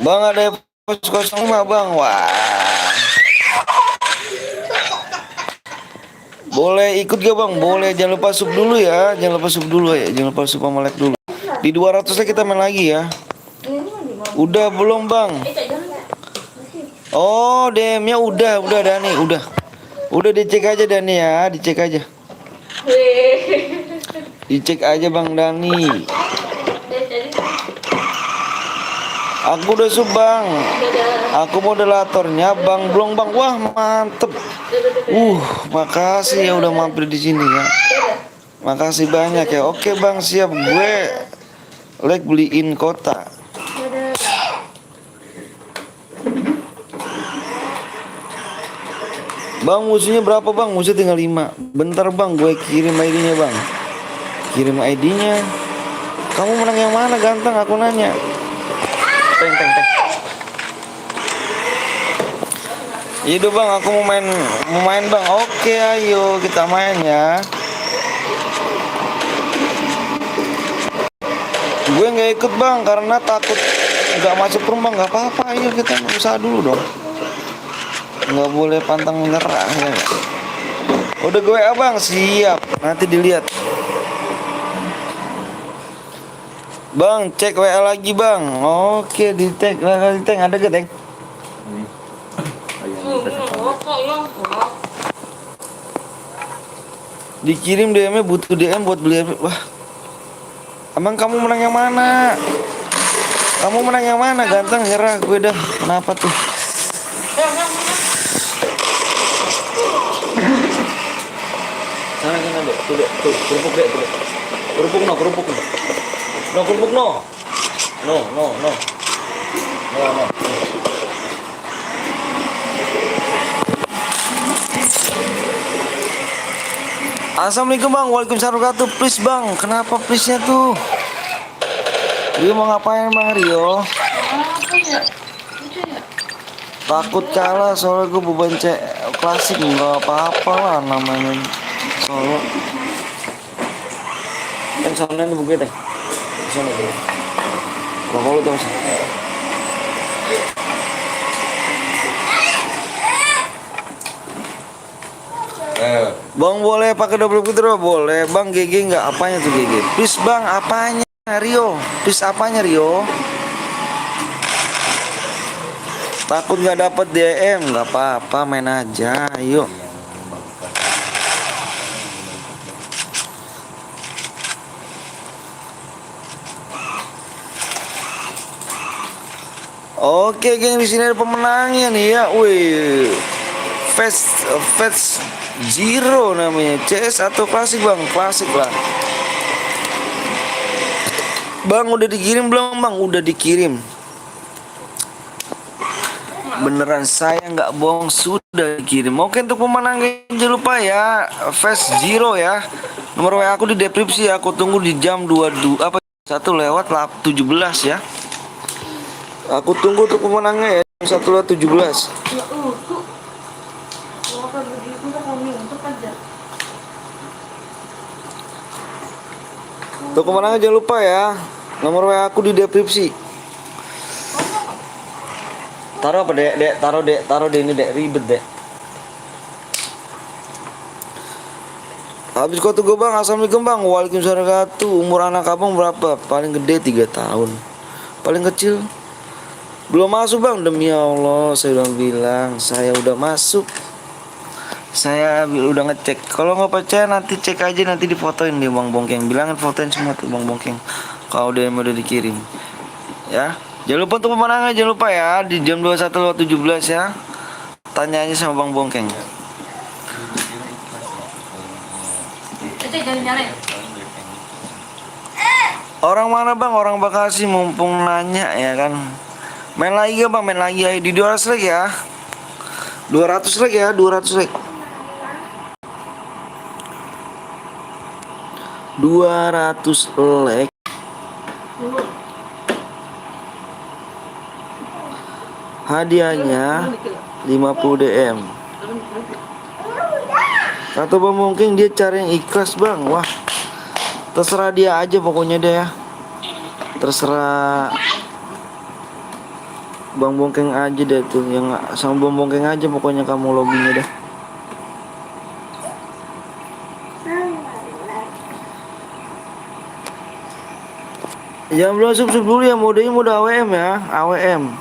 Bang, ada pos 05 bang. Wah, boleh ikut gak bang? Boleh, jangan lupa sub dulu ya. Jangan lupa sub dulu ya. Jangan lupa sub sama like dulu. Di 200 nya kita main lagi ya. Udah belum bang? Oh, DM-nya udah Dani, udah. Udah dicek aja Dani ya, dicek aja. Dicek aja Bang Dani. Aku udah sub bang. Aku moderatornya Bang Blong bang. Wah mantep. Makasih ya udah mampir di sini ya. Makasih banyak ya. Oke bang, siap. Gue like beliin kota. Bang, musuhnya berapa bang? Musuh tinggal 5. Bentar bang, gue kirim ID-nya bang. Kirim ID-nya. Kamu menang yang mana ganteng? Aku nanya. Teng. Iya bang, aku mau main bang. Oke, ayo kita main ya. Gue nggak ikut bang karena takut nggak masuk rumah. Nggak apa-apa, ayo kita usaha dulu dong. Nggak boleh pantang menyerah ya. Udah gue bang, siap. Nanti dilihat. Bang, cek WA lagi bang. Oke, di tag lagi tag. Ada gak tag? Dikirim DM-nya, butuh DM buat beli. Wah, emang kamu menang yang mana? Kamu menang yang mana? Ganteng, nyerah gue dah. Kenapa tuh? Sana dek. Tuh, kerupuk dek. Kerupuk no. No. Assalamualaikum bang, waalaikumsalam warahmatullahi. Please bang, kenapa please nya tuh? Rio mau ngapain bang Rio? Apa ya? Lucu ya? Takut kalah soalnya gue beban klasik, nggak apa-apa lah namanya solo. Yang sana ini bukit deh, sana deh. Kalau lu tuh mas. Bang boleh pakai double putra boleh. Bang GG nggak apanya tuh GG? Please bang apanya Rio? Please apanya Rio? Takut nggak dapet DM nggak apa-apa main aja yuk. Oke geng, di sini ada pemenangnya nih ya. Wih. Fast Zero namanya. CS atau klasik bang? Klasik lah. Bang udah dikirim belum bang? Udah dikirim. Beneran saya nggak bohong, sudah dikirim. Oke untuk pemenangnya jangan lupa ya Fast Zero ya. Nomor WA aku di deskripsi ya. Aku tunggu di jam 22 apa 1:17 ya. Aku tunggu untuk pemenangnya ya. 1:17. Ya tuh. Kalau apa begitu udah kami untuk aja. Untuk pemenangnya jangan lupa ya. Nomor WA aku di deskripsi. Taruh apa dek? Taruh dek ini dek, ribet dek. Habis kau tunggu bang. Assalamualaikum bang. Waalaikumsalam warahmatullahi. Umur anak abang berapa? Paling gede 3 tahun. Paling kecil belum masuk bang. Demi Allah saya udah bilang saya udah masuk. Saya udah ngecek. Kalau nggak percaya nanti cek aja, nanti difotoin deh bang Bongkeng. Bilangin fotoin semua tuh bang Bongkeng. Kalau udah dikirim ya. Jangan lupa untuk pemenangnya, jangan lupa ya di jam 21:17 ya. Tanya aja sama bang Bongkeng. Cek jangan nyalain. Orang mana bang? Orang Bekasi, mumpung nanya ya kan. Main lagi ya bang, main lagi ya. Di 200 lagi ya. 200 lagi ya, 200 lagi. 200 like. Hadiahnya 50 DM. Atau bang mungkin dia cari yang ikhlas bang. Wah, terserah dia aja pokoknya deh ya. Terserah bang Bongkeng aja deh tuh. Yang sama bang Bongkeng aja pokoknya kamu lobbynya deh. Jangan belum sub dulu ya, modenya mode AWM ya, AWM.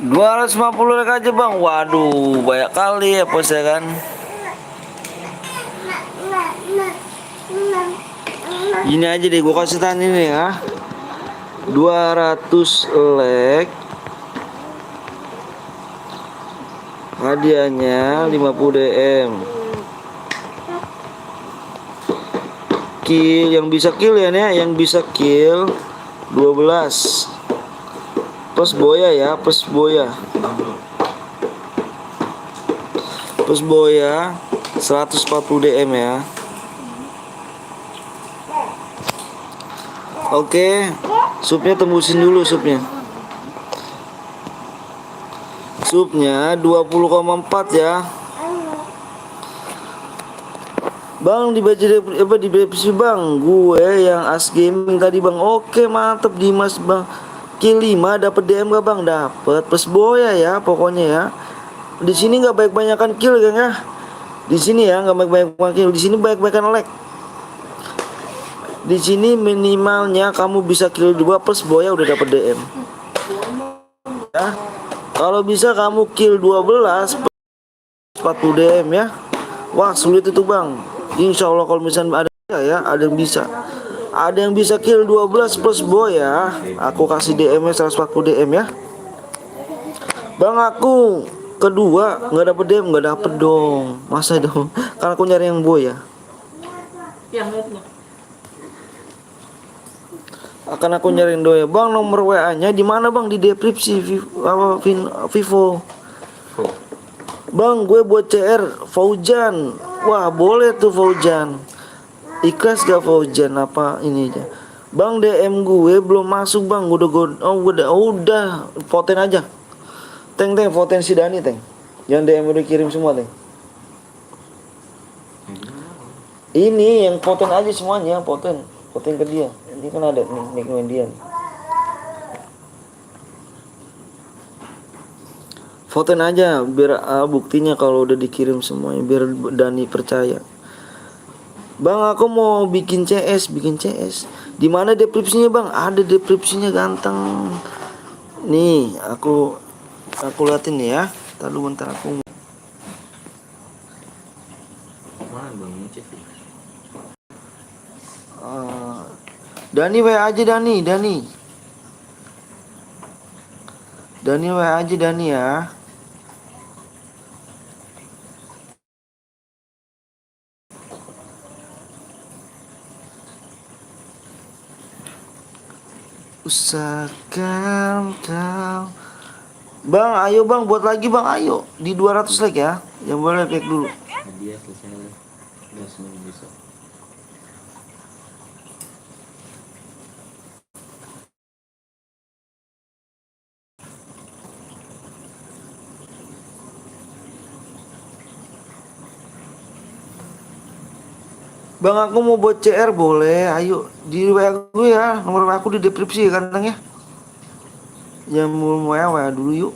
250 like aja bang. Waduh, banyak kali ya pos ya kan. Gini aja deh, gua kasih tahan ini ya. 200 like. Hadiahnya 50 DM. Kill yang bisa kill ya nih, yang bisa kill 12. Plus boya ya, plus boya. Plus boya 140 DM ya. Oke, supnya tembusin dulu supnya. Supnya 20,4 ya. Bang dibaca di deskripsi bang, gue yang as gaming tadi bang. Oke mantep Dimas bang. Kill 5 dapat DM gak bang? Dapat plus boya ya pokoknya ya. Di sini nggak banyak-banyakan kill kan ya. Di sini ya nggak banyak-banyakan kill. Di sini banyak-banyakan like. Di sini minimalnya kamu bisa kill 2 plus boya udah dapat DM. Ya. Kalau bisa kamu kill 12 plus 40 DM ya. Wah sulit itu bang. Insya Allah kalau misalnya ada ya, ada yang bisa. Ada yang bisa kill 12 plus boya, aku kasih DM nya 140 DM ya. Bang aku kedua nggak dapet DM, nggak dapet dong. Masa dong? Karena aku nyari yang boya. Yang itu. Akan aku nyariin doi. Bang, nomor WA-nya di mana bang? Di deskripsi Vivo. Bang, gue buat CR Fauzan. Wah, boleh tuh Fauzan. Ikhlas gak Fauzan apa ini aja? Bang, DM gue belum masuk bang. Udah. Foten aja. Teng, foten si Dani, Teng. Yang DM udah kirim semua, Teng. Ini yang foten aja semuanya, foten ke dia. Ini kan ada nih, dia. Foten aja biar buktinya kalau udah dikirim semuanya, biar Dani percaya. Bang, aku mau bikin CS. Di mana deskripsinya bang? Ada deskripsinya ganteng. Nih, aku liatin nih ya. Ntar dulu bentar aku. Mana bang ngecek? Dani WA aja Dani. Dani WA aja Dani ya. Usahakan kau. Bang, ayo bang, buat lagi bang, ayo. Di 200 like ya. Yang boleh like dulu. Dia selesai udah seminggu besok. Bang, aku mau buat CR boleh, ayo. Di WA gue ya, nomor WA aku di deskripsi ya kantang ya. Yang mau WA dulu yuk.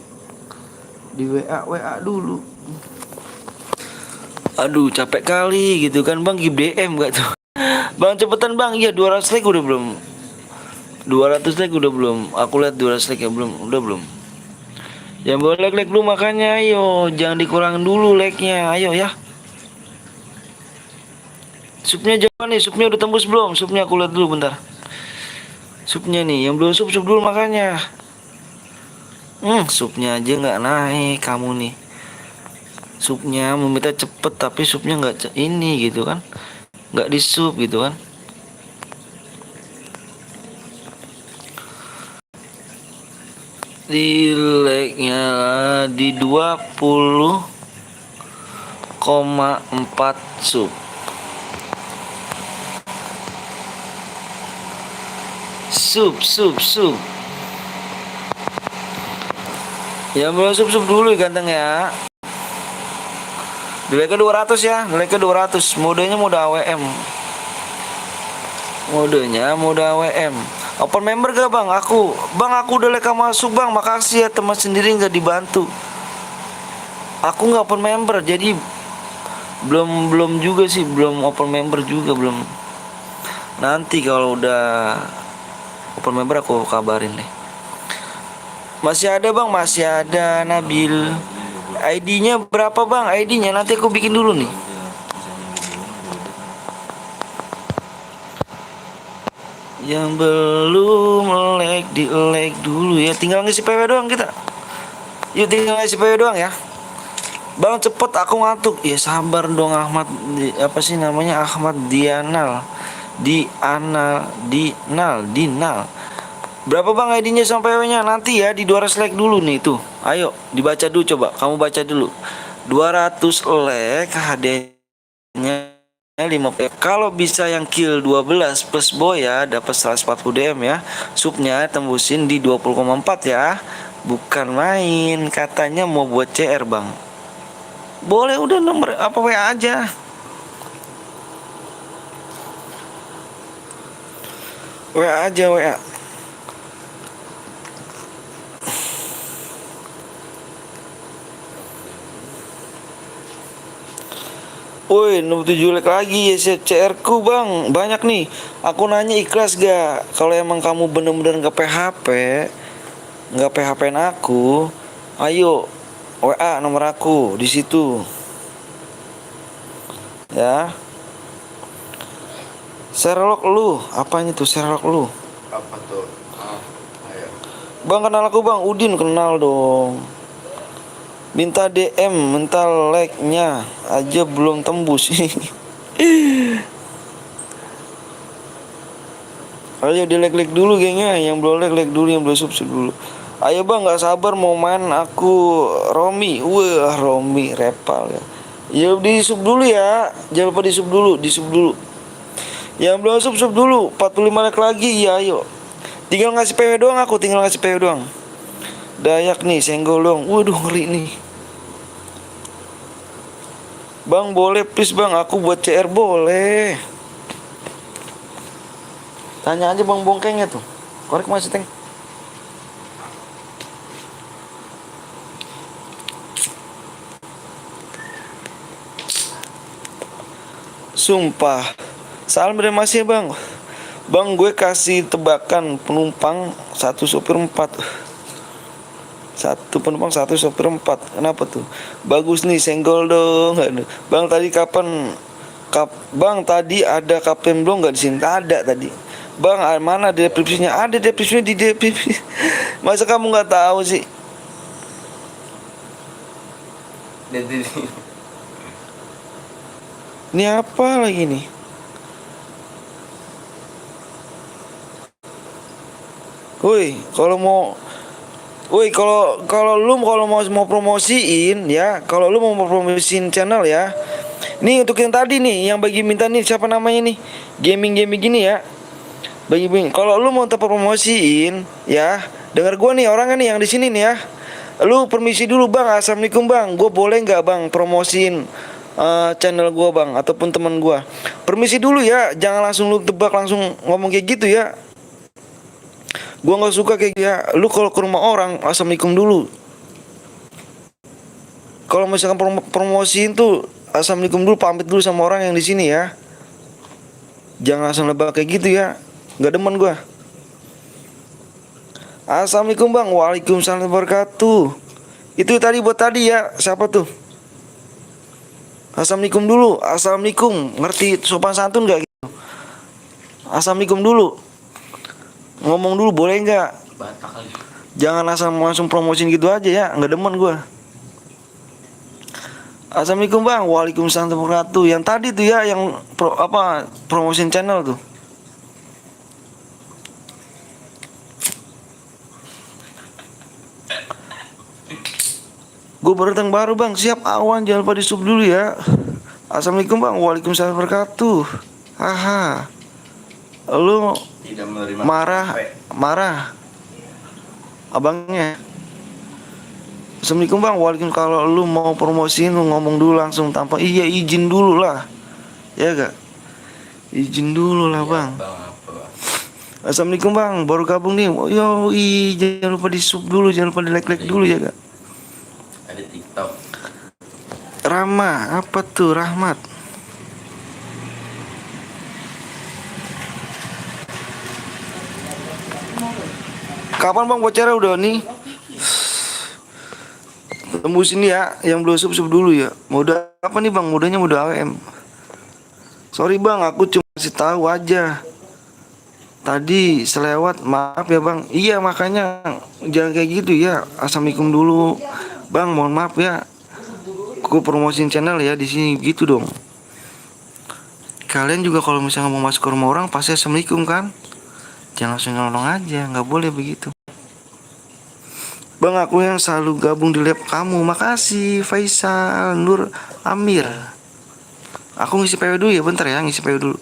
Di WA dulu. Aduh, capek kali gitu kan bang, GBM gak tuh. Bang cepetan bang, iya 200 like udah belum? 200 like udah belum? Aku lihat 200 like ya belum, udah belum? Yang boleh like dulu makanya ayo, jangan dikurangin dulu like-nya, ayo ya. Supnya jangan nih, supnya udah tembus belum? Supnya aku lihat dulu bentar. Supnya nih, yang belum sup dulu makanya. Supnya aja nggak naik kamu nih. Supnya meminta cepet tapi supnya nggak ini gitu kan, nggak di sup gitu kan. Di like-nya di 20,4 sub. Sub. Ya belum sub dulu ganteng ya. Di like 200 ya, di like 200. Modenya mode AWM. Open member gak bang? Aku udah like masuk bang. Makasih ya teman sendiri nggak dibantu. Aku nggak open member jadi belum juga sih, belum open member juga belum. Nanti kalau udah open member aku kabarin deh. Masih ada bang, masih ada Nabil. ID-nya berapa bang? ID-nya nanti aku bikin dulu nih. Yang belum like di like dulu ya. Tinggal ngisi PW doang kita. Yuk tinggal ngisi PW doang ya. Bang cepet aku ngantuk. Ya sabar dong Ahmad. Apa sih namanya, Ahmad Dinal. Berapa bang ID-nya sampai PW-nya? Nanti ya di 200 like dulu nih tuh. Ayo dibaca dulu coba. Kamu baca dulu. 200 like HD-nya 50. Kalau bisa yang kill 12 plus boy ya dapat 140 DM ya. Subnya tembusin di 20,4 ya. Bukan main. Katanya mau buat CR bang. Boleh udah nomor apa WA aja. WA aja WA. Woi, 7 like lagi ya CR ku bang. Banyak nih. Aku nanya ikhlas gak? Kalau emang kamu bener-bener gak PHP, gak PHP-in aku, ayo WA nomor aku di situ. Ya. Sherlock lu, apanya tuh Sherlock lu? Apa tuh? Ayo. Bang kenal aku bang, Udin kenal dong. Minta DM, minta like-nya aja belum tembus. Ayo di like dulu gengnya, yang belum like dulu, yang belum subscribe dulu. Ayo bang, nggak sabar mau main aku Romi. Wah Romi Repal ya. Ya di sub dulu ya, jangan lupa di sub dulu. Yang belum sub dulu, 45 like lagi ya ayo. Tinggal ngasih PW doang, aku tinggal ngasih PW doang. Dayak nih, senggol dong. Waduh ngeri nih. Bang boleh please bang, aku buat CR boleh. Tanya aja bang bongkengnya tuh. Korek masih teng. Sumpah. Salam dari masih bang. Bang gue kasih tebakan penumpang 1 sopir 4. 1 penumpang 1 sopir 4. Kenapa tuh? Bagus nih senggol dong. Aduh. Bang tadi kapan? Bang tadi ada kapten belum nggak di sini? Ada tadi. Bang mana deskripsinya? Ada deskripsinya di deskripsi. Masa kamu nggak tahu sih? Jadi Ini apa lagi nih? Woi, kalau lu mau promosiin ya, kalau lu mau promosiin channel ya. Nih untuk yang tadi nih, yang bagi minta nih siapa namanya nih? Gaming gini ya. Bagi kalau lu mau tempat promosiin ya, dengar gua nih orangnya nih yang di sini nih ya. Lu permisi dulu bang, assalamualaikum bang, gua boleh nggak bang promosiin channel gua bang ataupun teman gua. Permisi dulu ya, jangan langsung lu tebak langsung ngomong kayak gitu ya. Gua nggak suka kayak gitu ya. Lu kalau ke rumah orang assalamualaikum dulu. Kalau misalkan promosiin tuh assalamualaikum dulu, pamit dulu sama orang yang di sini ya. Jangan langsung nebak kayak gitu ya. Nggak demen gua. Assalamualaikum bang. Waalaikumsalam wabarakatuh. Itu tadi buat tadi ya. Siapa tuh? Assalamualaikum dulu. Assalamualaikum. Ngerti sopan santun gak gitu? Assalamualaikum dulu. Ngomong dulu boleh nggak? Batak kali. Jangan langsung promosiin gitu aja ya. Nggak demen gua. Assalamualaikum bang. Waalaikumsalam warahmatullahi wabarakatuh. Yang tadi tuh ya, yang promosiin channel tuh. Gue datang baru bang. Siap awan, jangan lupa di sub dulu ya. Assalamualaikum bang. Waalaikumsalam wabarakatuh. Haha. Lu Tidak menerima marah abangnya. Assalamualaikum bang. Waalaikumsalam. Kalau lu mau promosiin lu ngomong dulu langsung tanpa iya, izin dulu lah. Ya gak? Izin dulu lah bang. Bang apa? Assalamualaikum bang, baru gabung nih. Yo, jangan lupa di sub dulu, jangan lupa di like dulu ya gak? Ada TikTok. Rama, apa tuh Rahmat? Kapan bang bocahnya udah nih? Tembus ini ya, yang belum sub dulu ya. Mode apa nih bang? Modenya mode AWM. Sorry bang, aku cuma kasih tahu aja. Tadi selewat, maaf ya bang. Iya makanya jangan kayak gitu ya. Assalamualaikum dulu, bang. Mohon maaf ya. Aku promosiin channel ya di sini gitu dong. Kalian juga kalau misalnya mau masuk ke rumah orang pasti assalamualaikum kan? Jangan langsung nyolong aja, nggak boleh begitu. Bang, aku yang selalu gabung di lab kamu. Makasih Faisal Nur Amir. Aku ngisi PW dulu ya, bentar ya, ngisi PW dulu.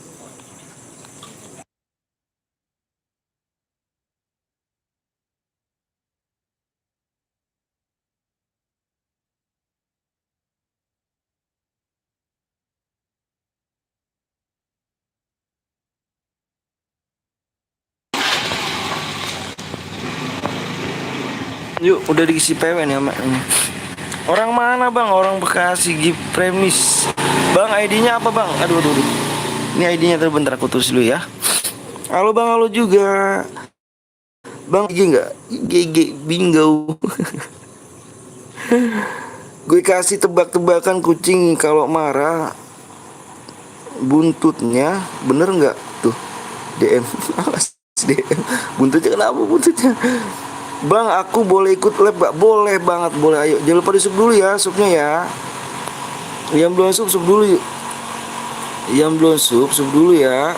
Yuk, udah diisi PW nih sama ini. Orang mana bang? Orang Bekasi, gift premis. Bang, ID-nya apa bang? Aduh. Ini ID-nya tuh, bentar aku tulis dulu ya. Halo bang, halo juga. Bang, IG nggak? GG bingo. Gue kasih tebak-tebakan kucing kalau marah buntutnya, bener nggak tuh? DM, awas DM. Buntutnya kenapa buntutnya? Bang, aku boleh ikut lab gak? Boleh banget, boleh. Ayo, jangan lupa di sub dulu ya, subnya ya. Yang belum sub dulu yuk. Yang belum sub dulu ya.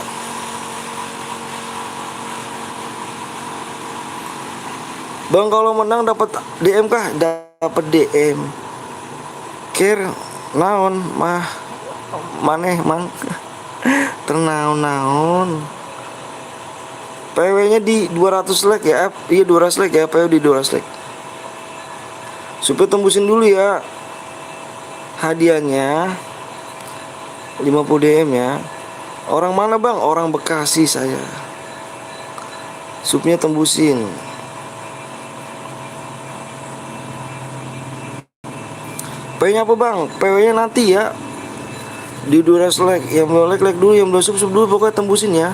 Bang kalau menang dapat DM kah? Dapat DM. Kir naon mah maneh mang ternaon-naon. PW-nya di 200 like ya. Iya 200 like ya, PW di 200 like. Supaya tembusin dulu ya. Hadiahnya 50 DM ya. Orang mana bang? Orang Bekasi saya. Supnya tembusin. PW-nya apa bang? PW-nya nanti ya. Di 200 like. Yang belum like dulu, yang belum sub dulu, pokoknya tembusin ya.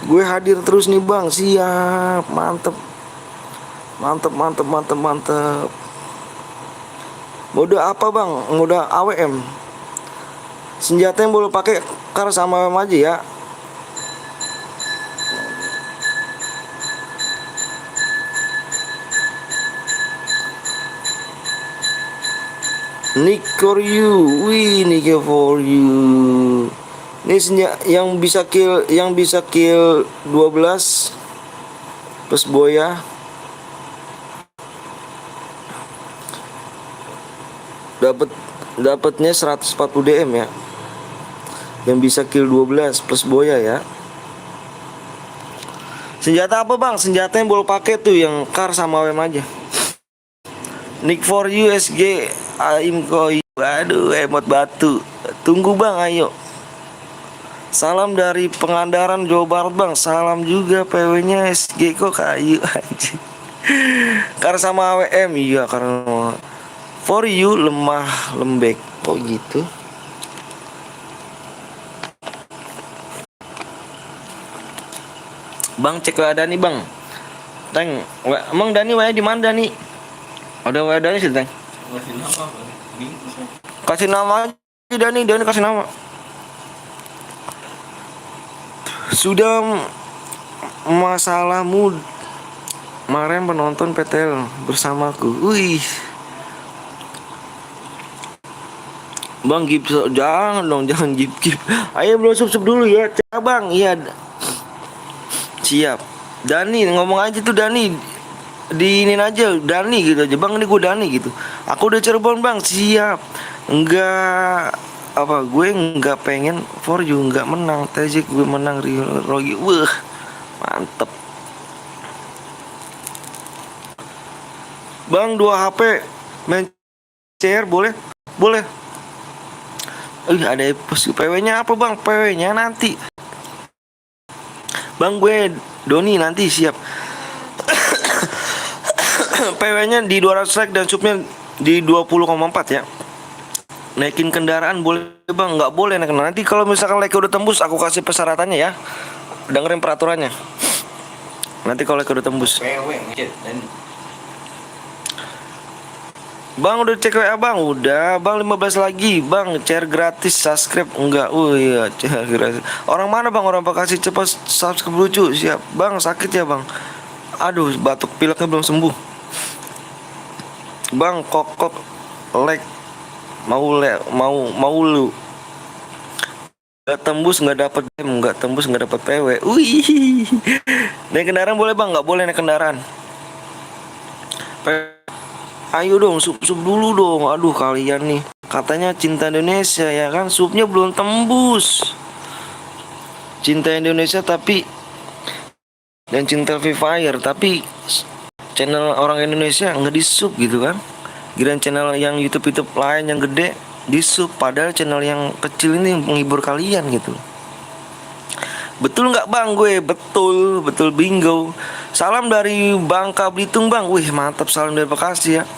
Gue hadir terus nih bang. Siap. Mantep. Mantep. Mode apa bang? Mode AWM. Senjata yang boleh pakai kar sama AWM aja ya. Nick for you. Wih, Nick for you. Ini senjata yang bisa kill 12 plus boya. Dapatnya 140 DM ya. Yang bisa kill 12 plus boya ya. Senjata apa bang? Senjata yang boleh pakai tuh yang kar sama AWM aja. Nick for you SG Aim koi. Aduh, emot batu. Tunggu bang, ayo. Salam dari Pangandaran Jawa Barat bang. Salam juga PW-nya SG kok kayu anjing. Kar sama AWM iya karena for you lemah lembek. Oh gitu. Bang cek WA Dani bang. Teng, emang Dani WA di mana Dani? Ada WA Dani sih Teng. Kasih nama aja Dani kasih nama. Sudah masalahmu kemarin penonton PTL bersamaku. Wih. Bang Gip, jangan dong, jangan Gip. Ayo belum sub dulu ya, cek bang. Iya. Siap. Dani ngomong aja tuh Dani. Diinin aja Dani gitu aja. Bang ini gue Dani gitu. Aku udah Cirebon bang, siap. Enggak apa gue nggak pengen for you nggak menang Tezik gue menang Rogi. Wah mantep bang. 2 HP main CR boleh ada PW nya apa bang? PW nya nanti bang. Gue Doni nanti siap. PW nya di 200 like dan subnya di 20,4 ya. Naikin kendaraan boleh bang? Nggak boleh naik kendaraan. Nanti kalau misalkan like udah tembus aku kasih persyaratannya ya. Dengerin peraturannya. Nanti kalau like udah tembus. Bang udah cek WA bang? Udah bang. 15 lagi bang. Share gratis, subscribe enggak? Oh iya share gratis. Orang mana bang? Orang Bekasi. Cepat subscribe lucu. Siap bang. Sakit ya bang? Aduh batuk pileknya belum sembuh bang. Kokok like mau lu nggak tembus nggak dapat game, nggak tembus nggak dapat PW. Wih, naik kendaraan boleh bang? Nggak boleh naik kendaraan. Ayo dong sub dulu dong. Aduh kalian nih katanya cinta Indonesia ya kan, subnya belum tembus. Cinta Indonesia tapi dan cinta Free Fire tapi channel orang Indonesia nggak di sub gitu kan. Giliran channel yang YouTube lain yang gede di sub, padahal channel yang kecil ini menghibur kalian gitu. Betul nggak bang? Gue betul bingo. Salam dari Bangka Belitung bang. Wih mantap, salam dari Bekasi ya.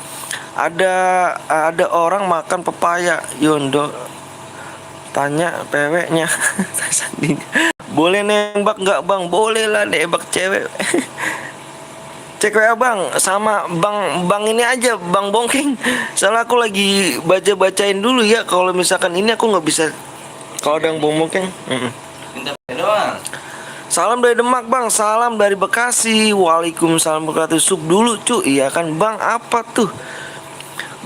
Ada orang makan pepaya Yondo. Tanya PW nya. Boleh nembak nggak bang? Boleh lah nembak cewek. Cek WA bang sama bang ini aja bang Bongking. Soalnya aku lagi bacain dulu ya. Kalau misalkan ini aku nggak bisa. Kalau ada yang Bongking. Salam dari Demak bang. Salam dari Bekasi. Waalaikumsalam warahmatullahi wabarakatuh. Sub dulu cu. Iya kan bang. Apa tuh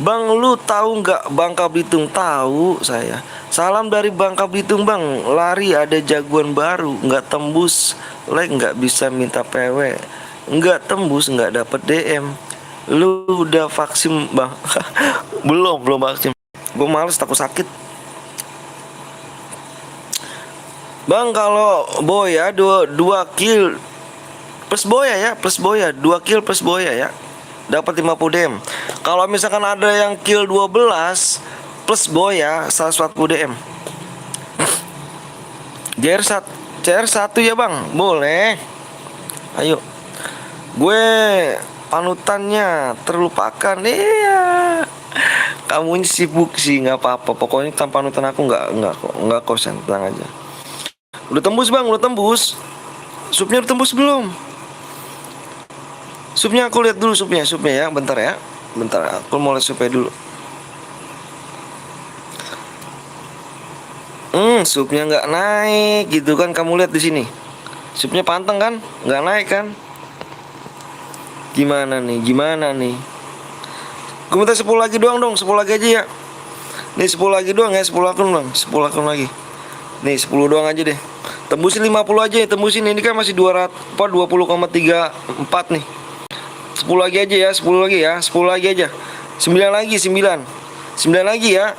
bang? Lu tahu nggak Bangka Belitung? Tahu saya. Salam dari Bangka Belitung bang. Lari ada jagoan baru. Nggak tembus like nggak bisa minta PW. nggak tembus, nggak dapet DM. Lu udah vaksin bang? belum vaksin. Gue males, takut sakit. Bang, kalau Boya dua kill plus Boya ya, plus Boya 2 kill plus Boya ya, dapat 50 DM. Kalau misalkan ada yang kill 12 plus Boya 140 DM. CR1 ya bang, boleh. Ayo. Gue panutannya terlupakan. Iya. Kamu ini sibuk sih, nggak apa-apa. Pokoknya tanpa panutan aku nggak kosen, tenang aja. Udah tembus bang, udah tembus. Supnya udah tembus belum? Supnya aku lihat dulu supnya ya, bentar ya. Bentar, aku mau lihat supnya dulu. Supnya nggak naik gitu kan, kamu lihat di sini. Supnya panteng kan, nggak naik kan? Gimana nih? Gue minta 10 lagi doang dong, 10 lagi aja ya. Nih 10 lagi doang ya, 10 akun bang, 10 akun lagi. Nih 10 doang aja deh. Tembusin 50 aja ya, tembusin. Ini kan masih 20,34 nih. 10 lagi aja ya, 10 lagi ya, 10 lagi aja. 9 lagi, 9 lagi ya.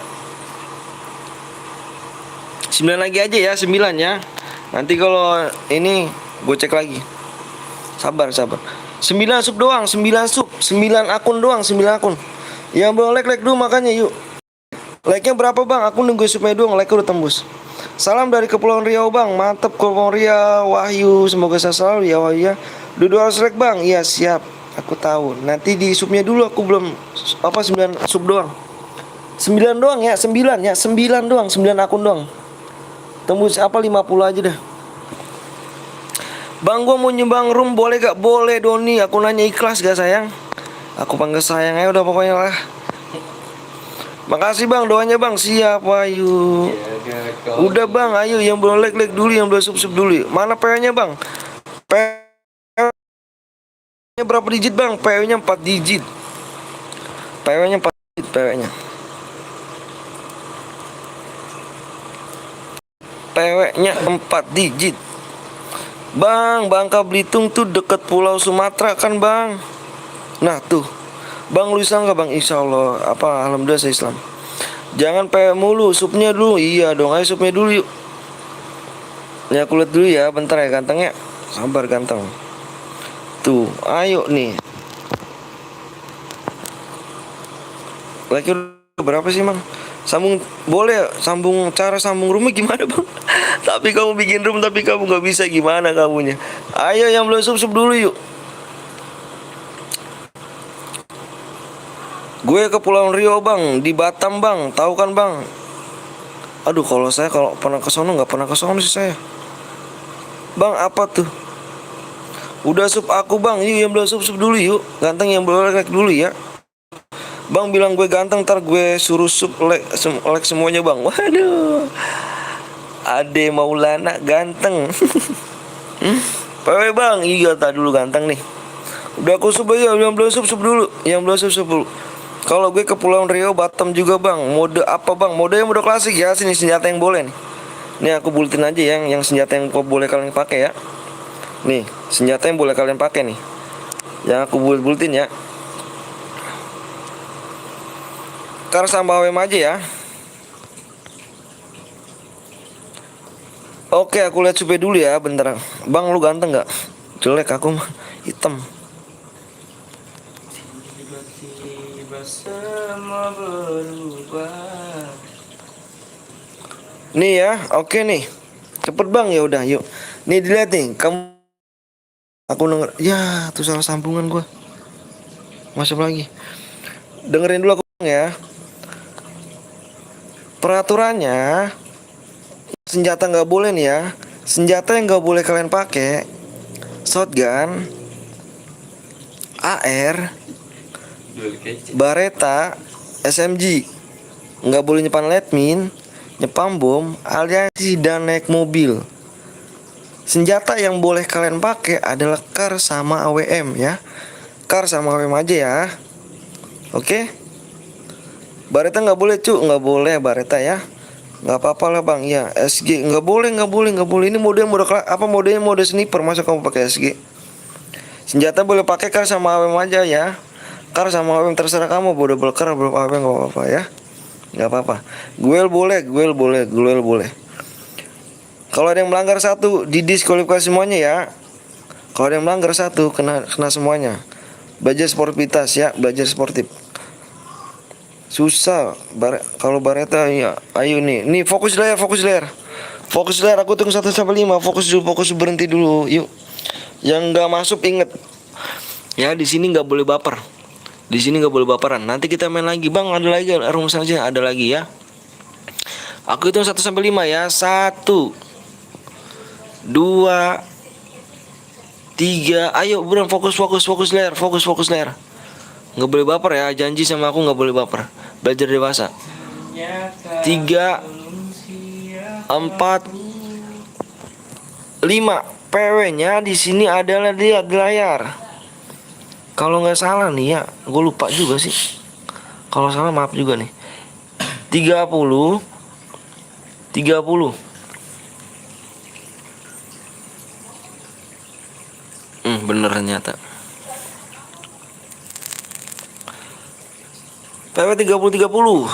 9 lagi aja ya, 9 ya. Nanti kalau ini gue cek lagi. Sabar 9 sub doang, 9 sub, 9 akun doang, 9 akun. Yang belum like dulu makanya yuk. Like-nya berapa bang? Aku nunggu supnya doang, like-nya udah tembus. Salam dari Kepulauan Riau bang, mantap Kepulauan Riau, Wahyu, semoga saya selalu ya Wahyu ya. Dua harus like bang, iya siap, aku tahu. Nanti di subnya dulu, aku belum 9 sub doang. 9 doang ya, 9 doang, 9 akun doang. Tembus 50 aja dah. Bang, gua mau nyumbang room, boleh gak? Boleh Doni, aku nanya ikhlas gak sayang? Aku panggil sayang ya udah pokoknya lah. Makasih bang, doanya bang, siap Wahyu. Udah bang, ayo yang belum like dulu, yang belum sub dulu. Mana PW-nya bang? PW-nya berapa digit bang? PW-nya 4 digit. PW-nya 4 digit, PW-nya 4 digit. Bang, Bangka Belitung tuh deket Pulau Sumatera kan bang? Nah tuh, bang lu Islam gak bang? Insya Allah, alhamdulillah saya Islam. Jangan PW mulu, supnya dulu. Iya dong, ayo supnya dulu yuk. Ya aku lihat dulu ya, bentar ya ganteng ya. Sabar ganteng. Tuh, ayo nih. Like berapa sih bang? Sambung boleh, cara sambung rumah gimana bang? Tapi kamu bikin room tapi kamu gak bisa, gimana kamunya? Ayo yang belum sub dulu yuk. Gue ke Pulau Riau bang, di Batam bang, tahu kan bang? Aduh kalau pernah ke sono nggak pernah ke sono sih saya. Bang apa tuh? Udah sub aku bang, yuk yang belum sub dulu yuk. Ganteng yang belum like dulu ya. Bang bilang gue ganteng, ntar gue suruh sub like semuanya bang. Waduh, Ade Maulana ganteng. PW bang, iya tak dulu ganteng nih. Udah aku sub aja, yang belum sub dulu, yang belum sub dulu. Kalau gue ke Pulau Riau, Batam juga bang. Mode apa bang? Mode yang mode klasik ya. Sini senjata yang boleh nih. Nih aku buletin aja yang senjata yang boleh kalian pakai ya. Nih senjata yang boleh kalian pakai nih. Yang aku buletin ya. Kar sama WM aja ya. Oke aku lihat supaya dulu ya, bentar. Bang lu ganteng nggak? Jelek aku mah hitam. Semua berubah. Nih ya, oke nih. Cepet bang, ya udah yuk. Nih dilihat nih, kamu. Aku denger, ya tuh salah sambungan gua. Masuk lagi. Dengerin dulu aku ya. Peraturannya, senjata nggak boleh nih ya. Senjata yang nggak boleh kalian pakai, shotgun, AR, Bareta, SMG. Nggak boleh nyepan leadmin, nyepam bom, aliansi dan naik mobil. Senjata yang boleh kalian pakai adalah kar sama AWM ya. Kar sama AWM aja ya. Oke. Bareta nggak boleh nggak boleh Bareta ya. Nggak apa-apa lah bang ya. SG nggak boleh. Ini modenya mode sniper, masa kamu pakai SG? Senjata boleh pakai kar sama AWM aja ya. Kar sama AWM terserah kamu, mau double kar double AWM nggak apa-apa ya. Nggak apa-apa. Guel boleh. Kalau ada yang melanggar satu didiskualifikasi semuanya ya. Kalau ada yang melanggar satu kena semuanya. Belajar sportivitas ya, belajar sportif. Susah kalau Bareta ya. Ayo nih fokus layar. Fokus layar, aku tunggu 1 sampai 5. Fokus berhenti dulu. Yuk. Yang nggak masuk inget. Ya, di sini nggak boleh baper. Di sini nggak boleh baperan. Nanti kita main lagi, Bang. Ada lagi rumus saja, ada lagi ya. Aku hitung 1 sampai 5 ya. 1 2 3. Ayo, buruan fokus layar. Nggak boleh baper ya. Janji sama aku nggak boleh baper. Belajar dewasa. 3 4 5. PW-nya di sini adalah lihat di layar. Kalau nggak salah nih ya, gue lupa juga sih. Kalau salah maaf juga nih. 30. Bener ternyata. PW 30.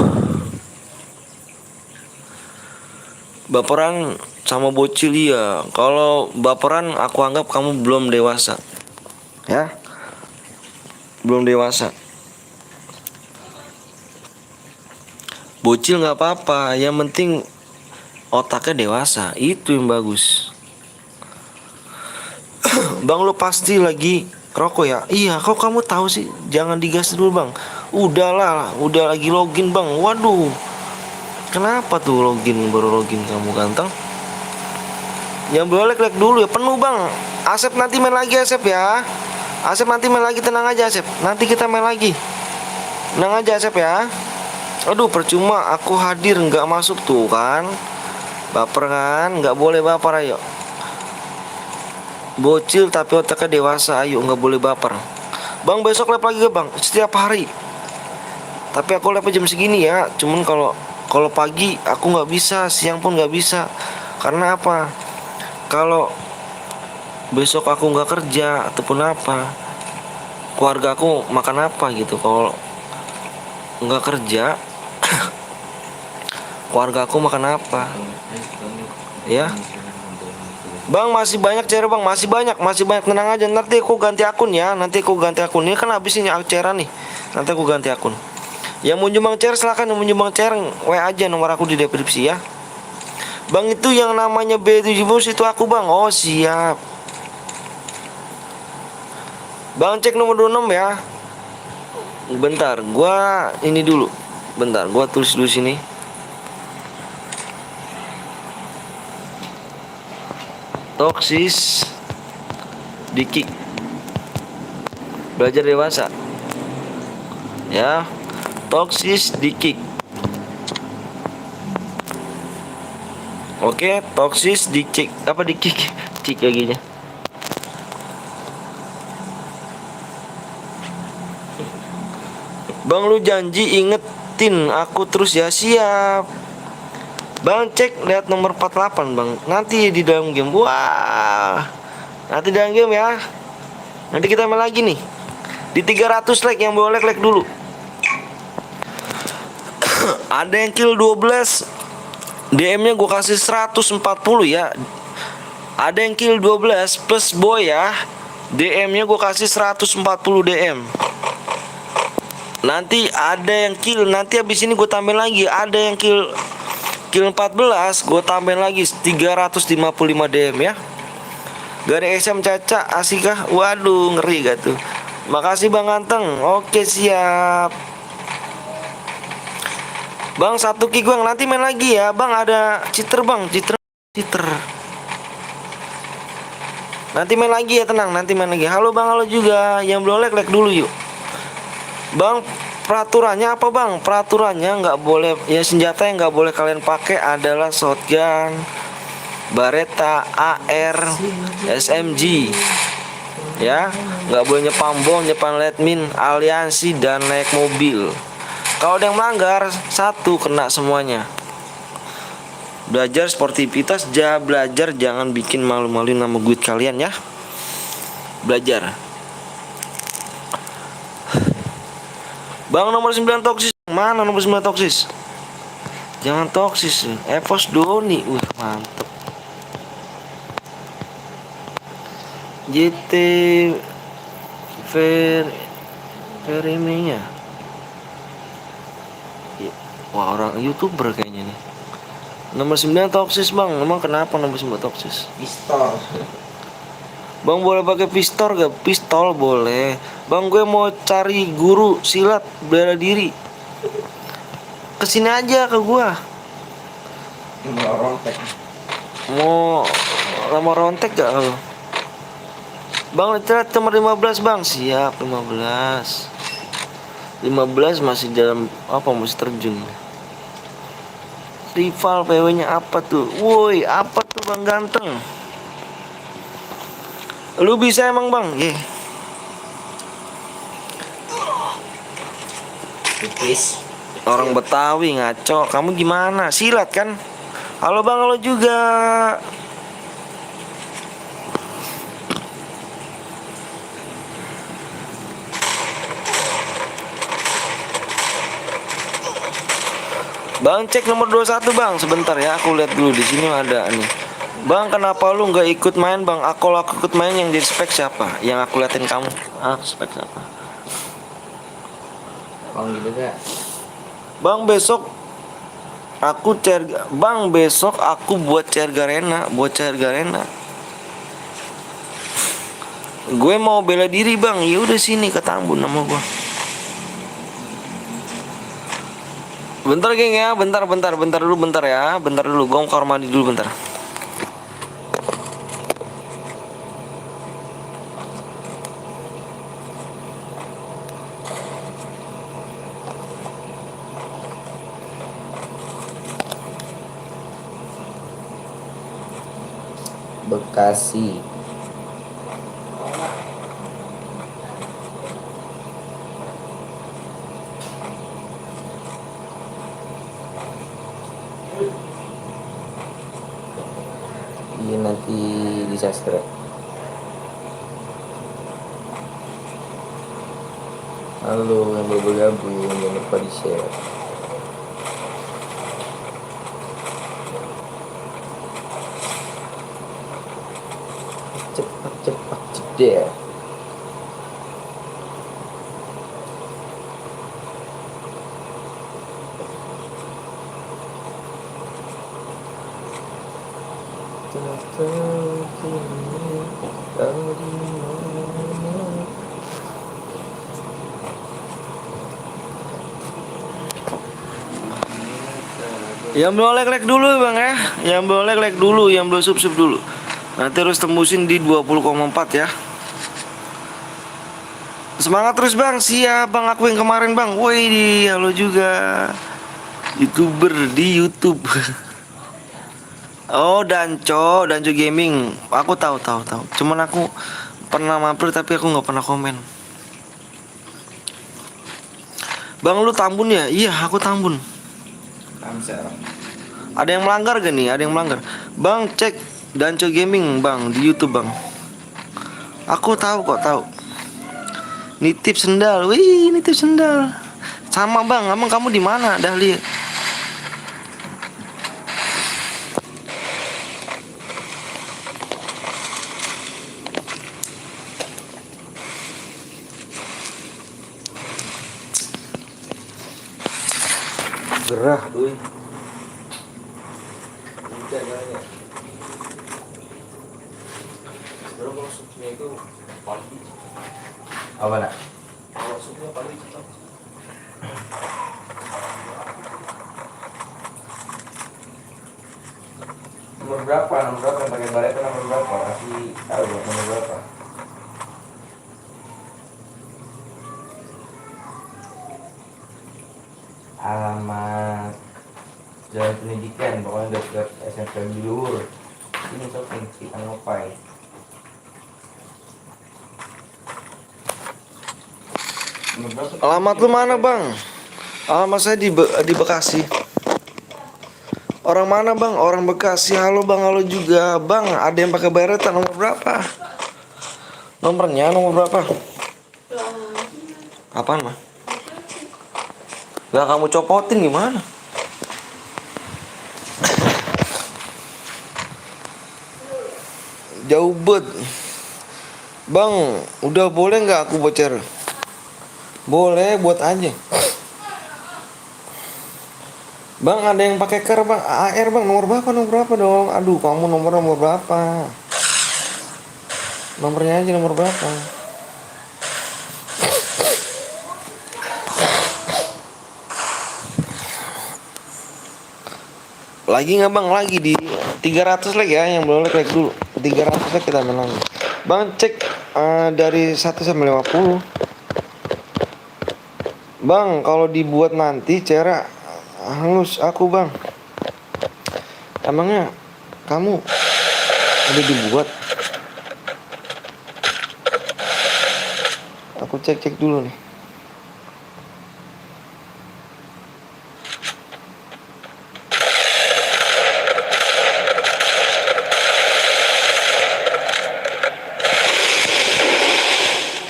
Baperan sama bocil ya. Kalau baperan aku anggap kamu belum dewasa. Ya. Belum dewasa. Bocil nggak apa-apa, yang penting otaknya dewasa, itu yang bagus. Bang, lu pasti lagi rokok ya? Iya, kok kamu tahu sih? Jangan digas dulu, Bang. Udahlah, udah lagi login, Bang. Waduh, kenapa tuh baru login kamu ganteng? Yang boleh klik dulu ya, penuh, Bang. Asep nanti main lagi, Asep ya. Asep nanti main lagi, tenang aja Asep. Nanti kita main lagi. Tenang aja Asep ya. Aduh, percuma aku hadir nggak masuk tuh kan. Baper kan, nggak boleh baper, ayo. Bocil tapi otaknya dewasa, ayo nggak boleh baper. Bang, besok live lagi gak, Bang? Setiap hari. Tapi aku live jam segini ya. Cuman kalau pagi aku nggak bisa, siang pun nggak bisa. Karena apa? Kalau besok aku nggak kerja ataupun apa, keluarga aku makan apa gitu. Kalau nggak kerja, keluarga aku makan apa ya. Bang, masih banyak cairan, Bang, masih banyak, tenang aja. Nanti aku ganti akun ya, ini kan habis ini cairan nih. Nanti aku ganti akun. Yang mau nyumbang cair silakan, yang mau nyumbang cair WA aja nomor aku di deskripsi ya. Bang, itu yang namanya B70 itu aku, Bang. Oh, siap. Bang, cek nomor 26 ya. Bentar, gua ini dulu. Bentar, gua tulis dulu sini. Toksis Diki. Belajar dewasa. Ya. Toksis Diki. Oke, toksis dicik. Apa dikik? Cik kayak Bang, lu janji ingetin aku terus ya. Siap. Bang, cek lihat nomor 48, Bang. Nanti di dalam game. Wah. Nanti dalam game ya. Nanti kita main lagi nih. Di 300 like, yang boleh like dulu. Ada yang kill 12. DM-nya gue kasih 140 ya. Ada yang kill 12 plus boy ya. DM-nya gue kasih 140 DM. Nanti ada yang kill, nanti habis ini gue tambahin lagi. Ada yang kill 14, gue tambahin lagi 355 DM ya. Dari SM Caca Asikah. Waduh, ngeri gak tuh. Makasih Bang Ganteng. Oke, siap. Bang, 1 kick Bang, nanti main lagi ya. Bang, ada cheater Bang, cheater. Nanti main lagi ya, tenang, nanti main lagi. Halo Bang, halo juga. Yang belum like dulu yuk. Bang, peraturannya apa Bang? Peraturannya nggak boleh, ya senjata yang nggak boleh kalian pakai adalah shotgun, Bareta, AR, SMG. Ya, nggak boleh nyepam bom, nyepam lead mine, aliansi dan naik mobil. Kalau ada yang melanggar, 1 kena semuanya. Belajar sportivitas, belajar jangan bikin malu-maluin nama guide kalian ya. Belajar. Bang nomor 9 toksis. Mana nomor 9 toksis? Jangan toksis. Epos Doni. Mantep. JT Veriminya. Wah, orang YouTuber kayaknya nih. Nomor 9 toksis, Bang. Emang kenapa nomor 9 toksis? Pistol. Bang boleh pakai pistol gak? Pistol boleh. Bang gue mau cari guru silat bela diri. Kesini aja ke gua. Rontek. Mau lama rontek gak lo? Bang lihat nomor 15 bang. Siap 15. 15 masih dalam apa, masih terjun. Rival PW nya apa tuh? Woi apa tuh bang ganteng? Lu bisa emang bang? Tipis. Orang Betawi ngaco. Kamu gimana? Silat kan? Halo bang, halo juga. Bang cek nomor 21 bang. Sebentar ya, aku lihat dulu di sini ada nih. Bang kenapa lu nggak ikut main bang? Aku ikut main, yang jadi spek siapa? Yang aku liatin kamu. Spek siapa? Bang gitu gak? Bang besok aku buat cair Garena, Gue mau bela diri bang. Ya udah sini ke Tambun nama gue. Bentar geng ya, bentar ya, bentar dulu. Gue mau kamar mandi dulu bentar. Bekasi. Iya nanti di subscribe. Halo yang baru bergabung, jangan lupa di share. Cepat jeder. Yang belum like dulu bang ya. Yang belum like dulu, yang belum sub dulu. Nanti harus tembusin di 20,4 ya. Semangat terus bang. Siap bang, aku yang kemarin bang. Woi, halo juga. YouTuber di YouTube. Oh Danco Gaming. Aku tahu. Cuman aku pernah mampir tapi aku nggak pernah komen. Bang lu Tambun ya? Iya aku Tambun. Ada yang melanggar gak nih? Ada yang melanggar. Bang cek Danco Gaming bang di YouTube bang. Aku tahu kok tahu. Nitip sendal. Wih, nitip sendal. Sama bang. Emang kamu di mana? Dah lihat. Gerah, duy. Apa nak? Nomor berapa yang pakai baret itu nomor berapa? Kasih tahu ya, nomor berapa? Alamat Jalan Pendidikan, pokoknya dekat SMP Bilur. Ini shopping kita ngopai. Alamat lu mana bang? Alamat saya di Bekasi. Orang mana bang? Orang Bekasi. Halo bang, halo juga bang. Ada yang pakai baretan nomor berapa? Nomornya nomor berapa? Apaan mah? Gak kamu copotin gimana? Jauh bet. Bang, udah boleh nggak aku bocor? Boleh, buat aja. Bang, ada yang pakai ker bang, AR bang, nomor berapa dong? Aduh, kamu nomor berapa? Nomornya aja nomor berapa? Lagi nggak bang? Lagi di 300 lagi ya, yang belum like dulu. 300 lagi kita main lagi. Bang cek dari 1 sampai 50. Bang, kalau dibuat nanti cara halus aku bang. Emangnya kamu udah dibuat? Aku cek dulu nih.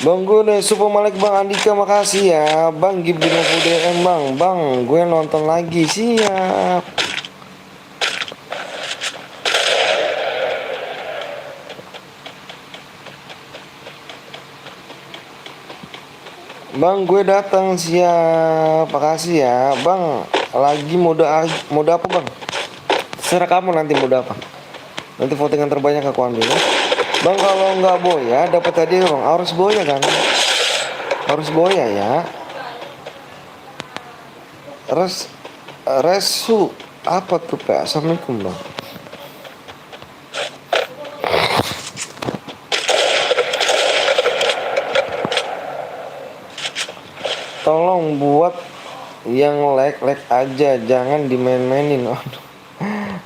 Bang, gue udah Super Malik Bang Andika, makasih ya. Bang Gib 50 DM bang. Bang, gue nonton lagi, siap. Bang, gue datang, siap. Makasih ya. Bang, lagi mode apa bang? Serah kamu nanti mode apa. Nanti voting yang terbanyak aku ambil ya. Bang, kalau nggak boya dapat hadiah bang. Harus boya kan? Harus boya ya. Resu apa tuh Pak? Assalamualaikum bang. Tolong buat yang like aja, jangan dimain-mainin. Aduh.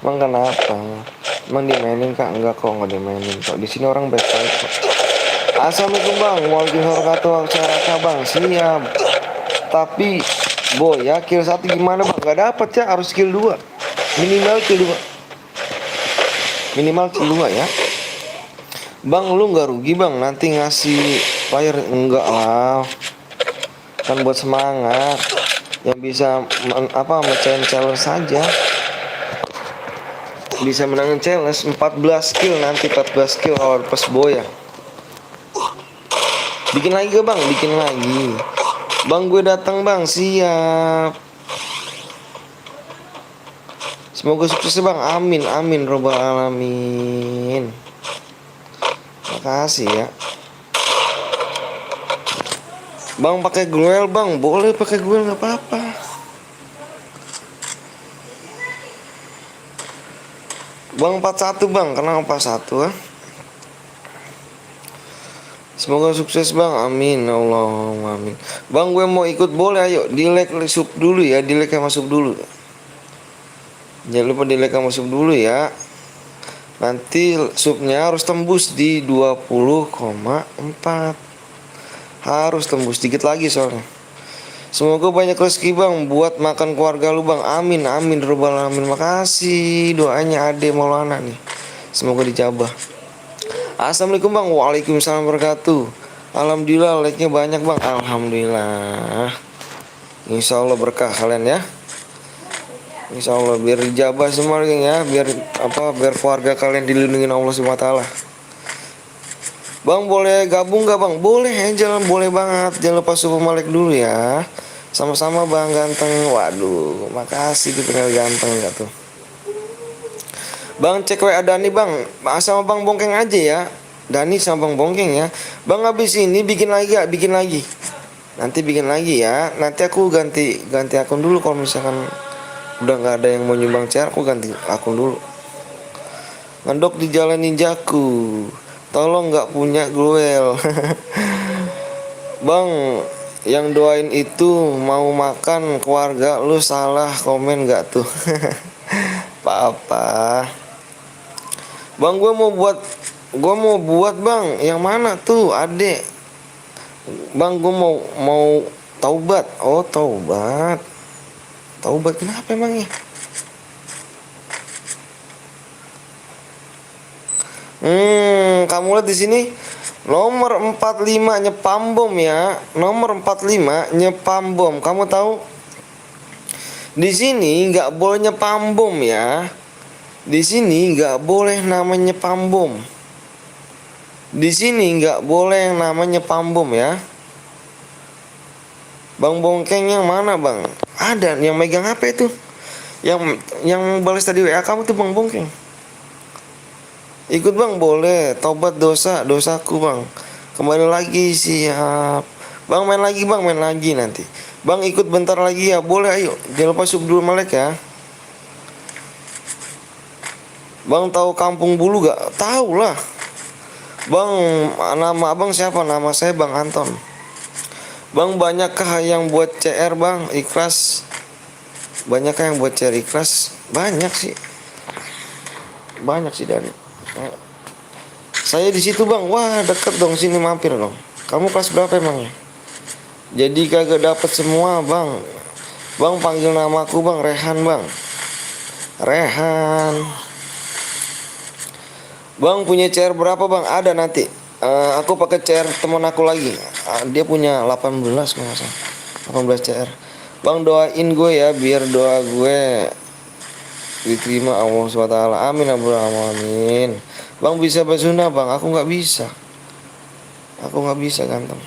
Bang kenapa? Emang dimainin kak? Enggak kok, nggak dimainin kok. Di sini orang baik-baik kok. Assalamualaikum bang. Waalaikumsalam warahmatullahi bang. Siap. Tapi boya kill 1 gimana bang? Gak dapet ya, harus kill 2. Minimal kill 2. Minimal kill 2 ya. Bang, lu nggak rugi bang nanti ngasih player? Enggak lah. Kan buat semangat. Yang bisa mecahin challenge saja. Bisa menangin challenge 14 kill nanti, 14 kill kalau pas boya. Bikin lagi ke bang? Bikin lagi. Bang, gue datang bang, siap. Semoga sukses bang, amin amin robbal alamin. Makasih ya. Bang pakai Gruel bang, boleh pakai Gruel nggak apa-apa. Bang 41 bang, kenapa 41 ah? Semoga sukses bang, amin Allahumma amin. Bang, gue mau ikut, boleh, ayo di like sub dulu ya, di like masuk dulu. Jangan lupa di like masuk dulu ya. Nanti subnya harus tembus di 20,4. Harus tembus dikit lagi soalnya. Semoga banyak rezeki bang buat makan keluarga lu bang, amin amin robbal alamin. Makasih doanya Ade Maulana nih, semoga dijabah. Assalamualaikum bang. Waalaikumsalam wabarakatuh. Alhamdulillah like-nya banyak bang. Alhamdulillah. Insya Allah berkah kalian ya. Insya Allah biar dijabah semua ya. Biar keluarga kalian dilindungi Allah Subhanahu wa taala. Bang, boleh gabung gak bang? Boleh, Angel, boleh banget. Jangan lupa Super Malik dulu ya. Sama-sama bang ganteng. Waduh, makasih tuh kenal ganteng gak tuh. Bang cek WA Dani bang, sama bang Bongkeng aja ya. Dani sama bang Bongkeng ya. Bang habis ini bikin lagi ya, bikin lagi. Nanti bikin lagi ya. Nanti aku ganti akun dulu kalau misalkan udah nggak ada yang mau nyumbang CR, aku ganti akun dulu. Ngendok di jalan ninjaku. Tolong nggak punya Gruel. Bang, yang doain itu mau makan keluarga lu, salah komen nggak tuh? Apa? Bang, gue mau buat bang. Yang mana tuh, Ade? Bang, gue mau taubat. Oh, taubat. Taubat kenapa emangnya? Kamu lihat di sini nomor 45 nyepam bom ya. Nomor 45 nyepam bom. Kamu tahu Di sini nggak boleh nyepam bom ya. Di sini nggak boleh namanya nyepam bom. Di sini nggak boleh yang namanya nyepam bom ya. Bang Bongkeng yang mana bang? Ada yang megang HP itu. Yang balas tadi WA kamu tuh Bang Bongkeng. Ikut bang boleh. Tobat dosaku bang. Kembali lagi siap. Bang main lagi nanti. Bang ikut bentar lagi ya, boleh ayo. Jangan lupa sub dulu Malek ya. Bang tahu Kampung Bulu gak? Tahu lah. Bang, nama abang siapa? Nama saya Bang Anton. Bang banyakkah yang buat CR bang? Ikhlas. Banyakkah yang buat CR ikhlas? Banyak sih. Banyak sih dari. Saya di situ bang. Wah deket dong, sini mampir dong. Kamu kelas berapa emangnya? Jadi kagak dapet semua bang. Bang panggil namaku bang, Rehan bang. Rehan. Bang punya CR berapa bang? Ada nanti. Aku pakai CR teman aku lagi. Dia punya 18 kalau nggak salah. 18 CR. Bang doain gue ya biar doa gue diterima Allah SWT. Amin amin. Bang bisa bersunah bang? Aku nggak bisa. Aku nggak bisa ganteng.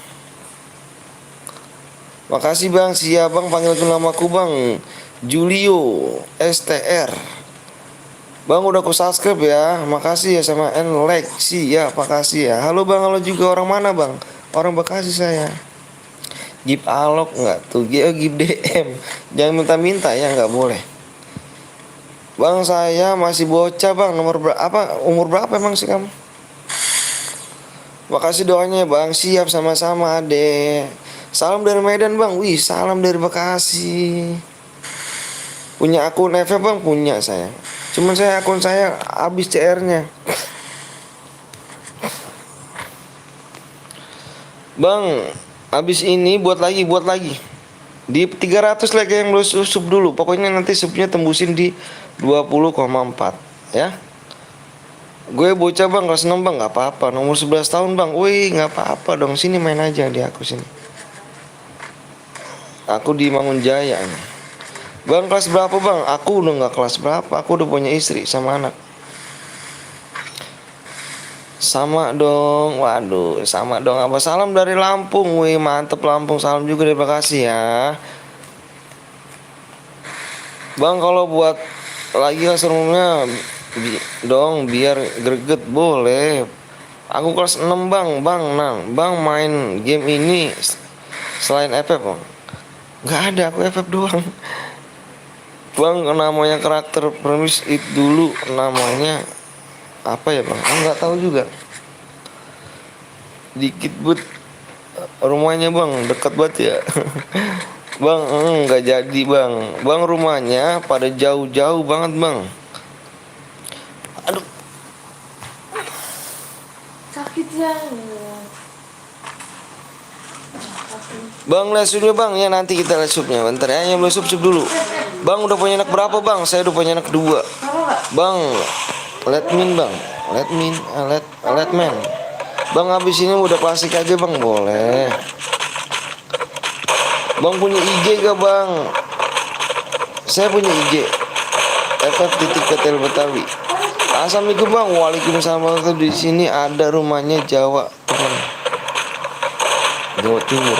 Makasih bang, siap bang, panggil ke namaku bang Julio STR. Bang udah aku subscribe ya, makasih ya sama Lexi ya, makasih ya. Halo bang, halo juga, orang mana bang? Orang Bekasi saya. Gip alok nggak tuh? Gip DM. Jangan minta-minta ya, nggak boleh. Bang saya masih bocah bang, umur berapa emang sih kamu? Makasih doanya bang, siap sama-sama adek. Salam dari Medan bang. Wih salam dari Bekasi. Punya akun FF bang? Punya saya. Cuman akun saya habis CR-nya. Bang, habis ini buat lagi. Di 300 lagi yang belum sub dulu. Pokoknya nanti subnya tembusin di 20,4 ya. Gue bocah bang, kelas 6 bang, gak apa-apa. Nomor 11 tahun bang. Wih gak apa-apa dong. Sini main aja di aku sini. Aku di Mangunjaya nih. Bang kelas berapa bang? Aku udah gak kelas berapa. Aku udah punya istri sama anak. Sama dong. Waduh sama dong. Apa salam dari Lampung. Wih mantep Lampung. Salam juga dari Bekasi ya. Bang kalau buat lagi kelas dong biar greget boleh. Aku kelas 6 bang. Bang main game ini selain FF bang? Gak ada, aku FF doang. Bang namanya karakter premis itu dulu namanya apa ya bang? Aku nggak tahu juga. Dikit but rumahnya bang, dekat banget ya. Bang nggak jadi bang. Bang rumahnya pada jauh-jauh banget bang. Aduh. Sakit ya. Bang lihat subnya bang ya, nanti kita lihat subnya. Bentar ya, yang belum sub dulu. Bang udah punya anak berapa bang? Saya udah punya anak 2. Bang let man. Bang habis ini udah klasik aja bang, boleh. Bang punya IG gak bang? Saya punya IG FF.Ketel Betawi. Assalamualaikum bang. Waalaikumsalam. Di sini ada rumahnya Jawa Timur.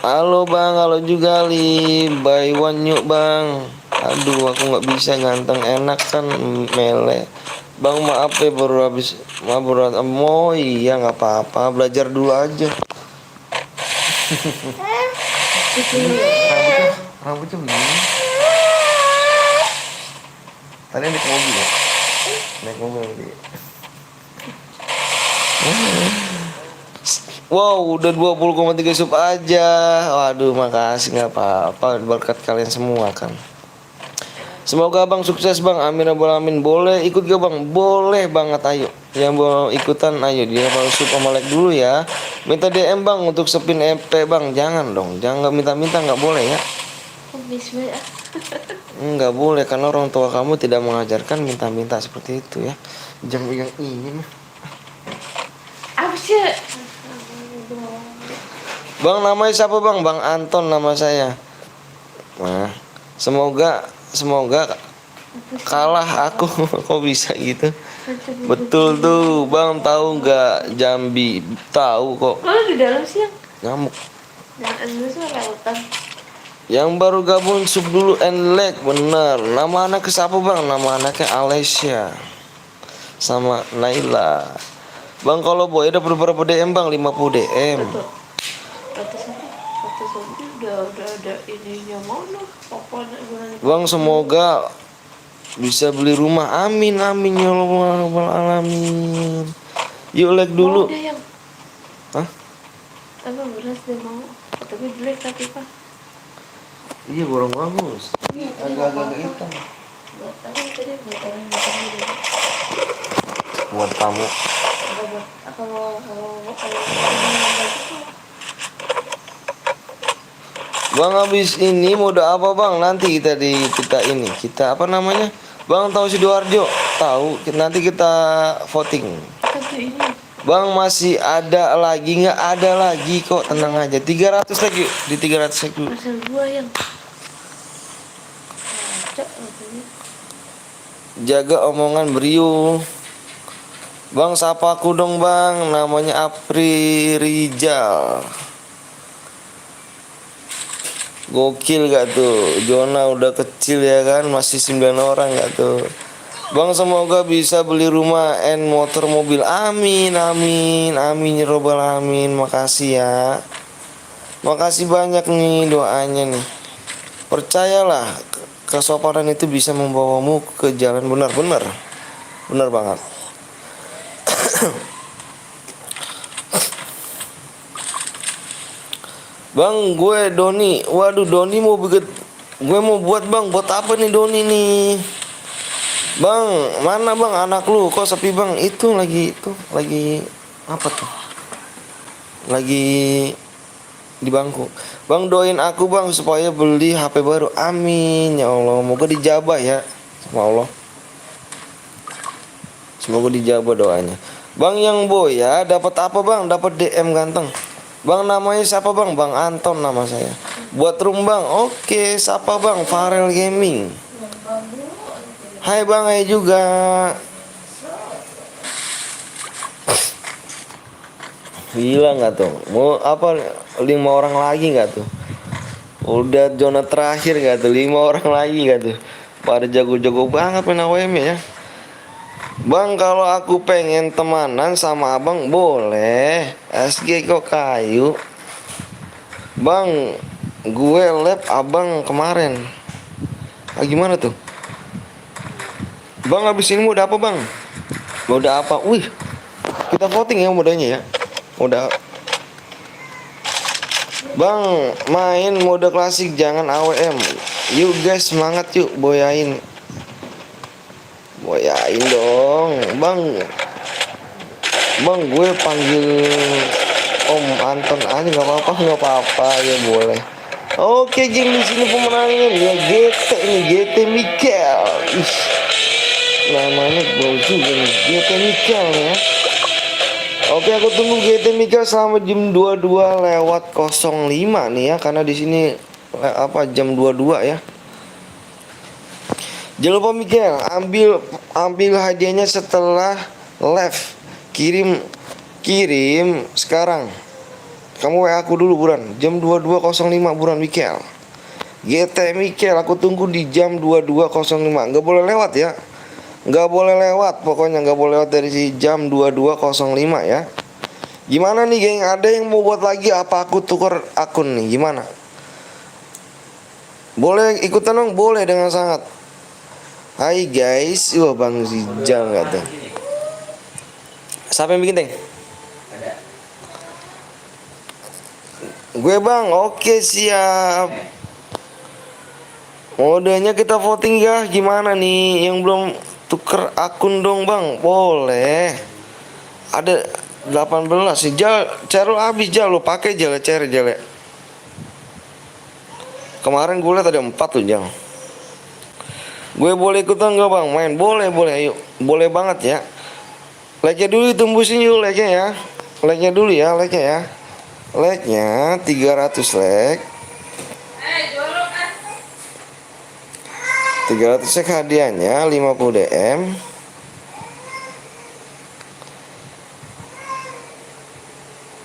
Halo bang, halo juga li. Buy one yuk bang. Aduh aku nggak bisa ganteng, enak kan mele. Bang maaf ya baru habis. Oh iya nggak apa-apa, belajar dulu aja. Rambutnya begini. Tadi naik mobil ya? Naik mobil tadi. Wow, udah 20,3 sub aja. Waduh, makasih, nggak apa-apa. Berkat kalian semua kan. Semoga abang sukses bang. Amin amin. Boleh ikut gak bang? Boleh banget, ayo. Yang mau ikutan ayo. Dia mau sub sama like dulu ya. Minta DM bang untuk spin MP bang. Jangan dong. Jangan minta-minta, nggak boleh ya. Nggak boleh karena orang tua kamu tidak mengajarkan minta-minta seperti itu ya. Jangan yang ini mah. Apa sih? Bang namanya siapa bang? Bang Anton nama saya. Nah, semoga kalah aku. Kok bisa gitu? Betul tuh bang, tahu nggak Jambi? Tahu kok. Kalau di dalam sih yang Nyamuk Indonesia lautan. yang baru gabung sub dulu Enlek, bener. Nama anaknya siapa bang? Nama anaknya Alessia sama Naila. Bang kalau boy ada berapa DM bang? 50 DM. Betul. Kata Sofi udah ada ininya mana? Papa nak gimana? Bang semoga bisa beli rumah. Amin amin ya Allah rabbal alamin. Yuk like dulu. Mau dia yang Hah? apa beras dia mau. Tapi jelek tapi pak. Iya borong bagus. Agak-agak hitam. Buat apa tadi buat orang yang Buat tamu. kalau Bang habis ini mode apa bang? Nanti kita apa namanya? Bang tahu Sidoarjo? Tahu. Nanti kita voting. satu ini Bang masih ada lagi nggak? Ada lagi kok, tenang aja. 300 lagi yuk. Di 300 lagi. pasal dua yang cak katanya. Jaga omongan beriu. Bang sapa aku dong bang. Namanya Apri Rijal. Gokil gak tuh? Jona udah kecil ya kan, masih 9 orang gak tuh? Bang semoga bisa beli rumah and motor mobil. Amin amin amin ya robbal alamin. Makasih ya. Makasih banyak nih doanya nih. Percayalah, kesopanan itu bisa membawamu ke jalan benar-benar. Benar banget. Bang, gue Doni. Waduh, Doni mau bikin. Gue mau buat bang. Buat apa nih Doni nih? Bang, mana bang anak lu? Kok sepi bang? Itu lagi apa tuh? Lagi di bangku. Bang doain aku bang supaya beli HP baru. Amin ya Allah. Moga dijabah ya sama Allah. Semoga dijabah doanya. Bang yang boy ya, dapat apa bang? Dapat DM ganteng. Bang namanya siapa bang? Bang Anton nama saya. Buat room bang. Oke, siapa bang? Farel Gaming. Hai bang, hai juga. Gila nggak tuh? Mau apa? 5 orang lagi nggak tuh? Udah zona terakhir nggak tuh? 5 orang lagi nggak tuh? Pada jago-jago banget main AWM ya. Bang kalau aku pengen temanan sama abang boleh. SG kok kayu. Bang gue lab abang kemarin. Gimana tuh? Bang habis ini mode apa bang? Mode apa? Wih, kita voting ya modenya ya. Mode Bang main mode klasik jangan AWM. Yuk guys semangat yuk boyain. Boyain dong, bang. Bang, gue panggil Om Anton aja nggak apa-apa ya boleh. Oke, geng di sini pemenangnya ya GT ini GT Mikel. Ih, namanya gue juga nih GT Mikel ya. Oke, aku tunggu GT Mikel selama jam 22:05 nih ya, karena di sini jam 22 ya. Jangan lupa Miguel, ambil hadiahnya setelah live. Kirim sekarang. Kamu WA aku dulu buran. Jam 22:05 buran Miguel. GT Miguel, aku tunggu di jam 22:05. Nggak boleh lewat ya. Nggak boleh lewat, pokoknya nggak boleh lewat dari si jam 22:05 ya. Gimana nih geng? Ada yang mau buat lagi apa aku tukar akun nih? Gimana? Boleh ikutan dong? Boleh dengan sangat. Hai guys, wah Bang Rijal nggak tuh? Siapa yang bikin teng? Gue bang, oke siap. Modenya kita voting ya, gimana nih? Yang belum tuker akun dong bang, boleh. Ada 18 sih, Cerul habis lo pakai jale. Kemarin gue liat ada 4 tuh jang. Gue boleh ikutan gak bang main? Boleh ayo. Boleh banget ya. Like-nya dulu tembusin yuk like-nya ya. Like-nya dulu ya, like-nya ya. Like-nya 300 like. 300 cek hadiahnya 50 DM.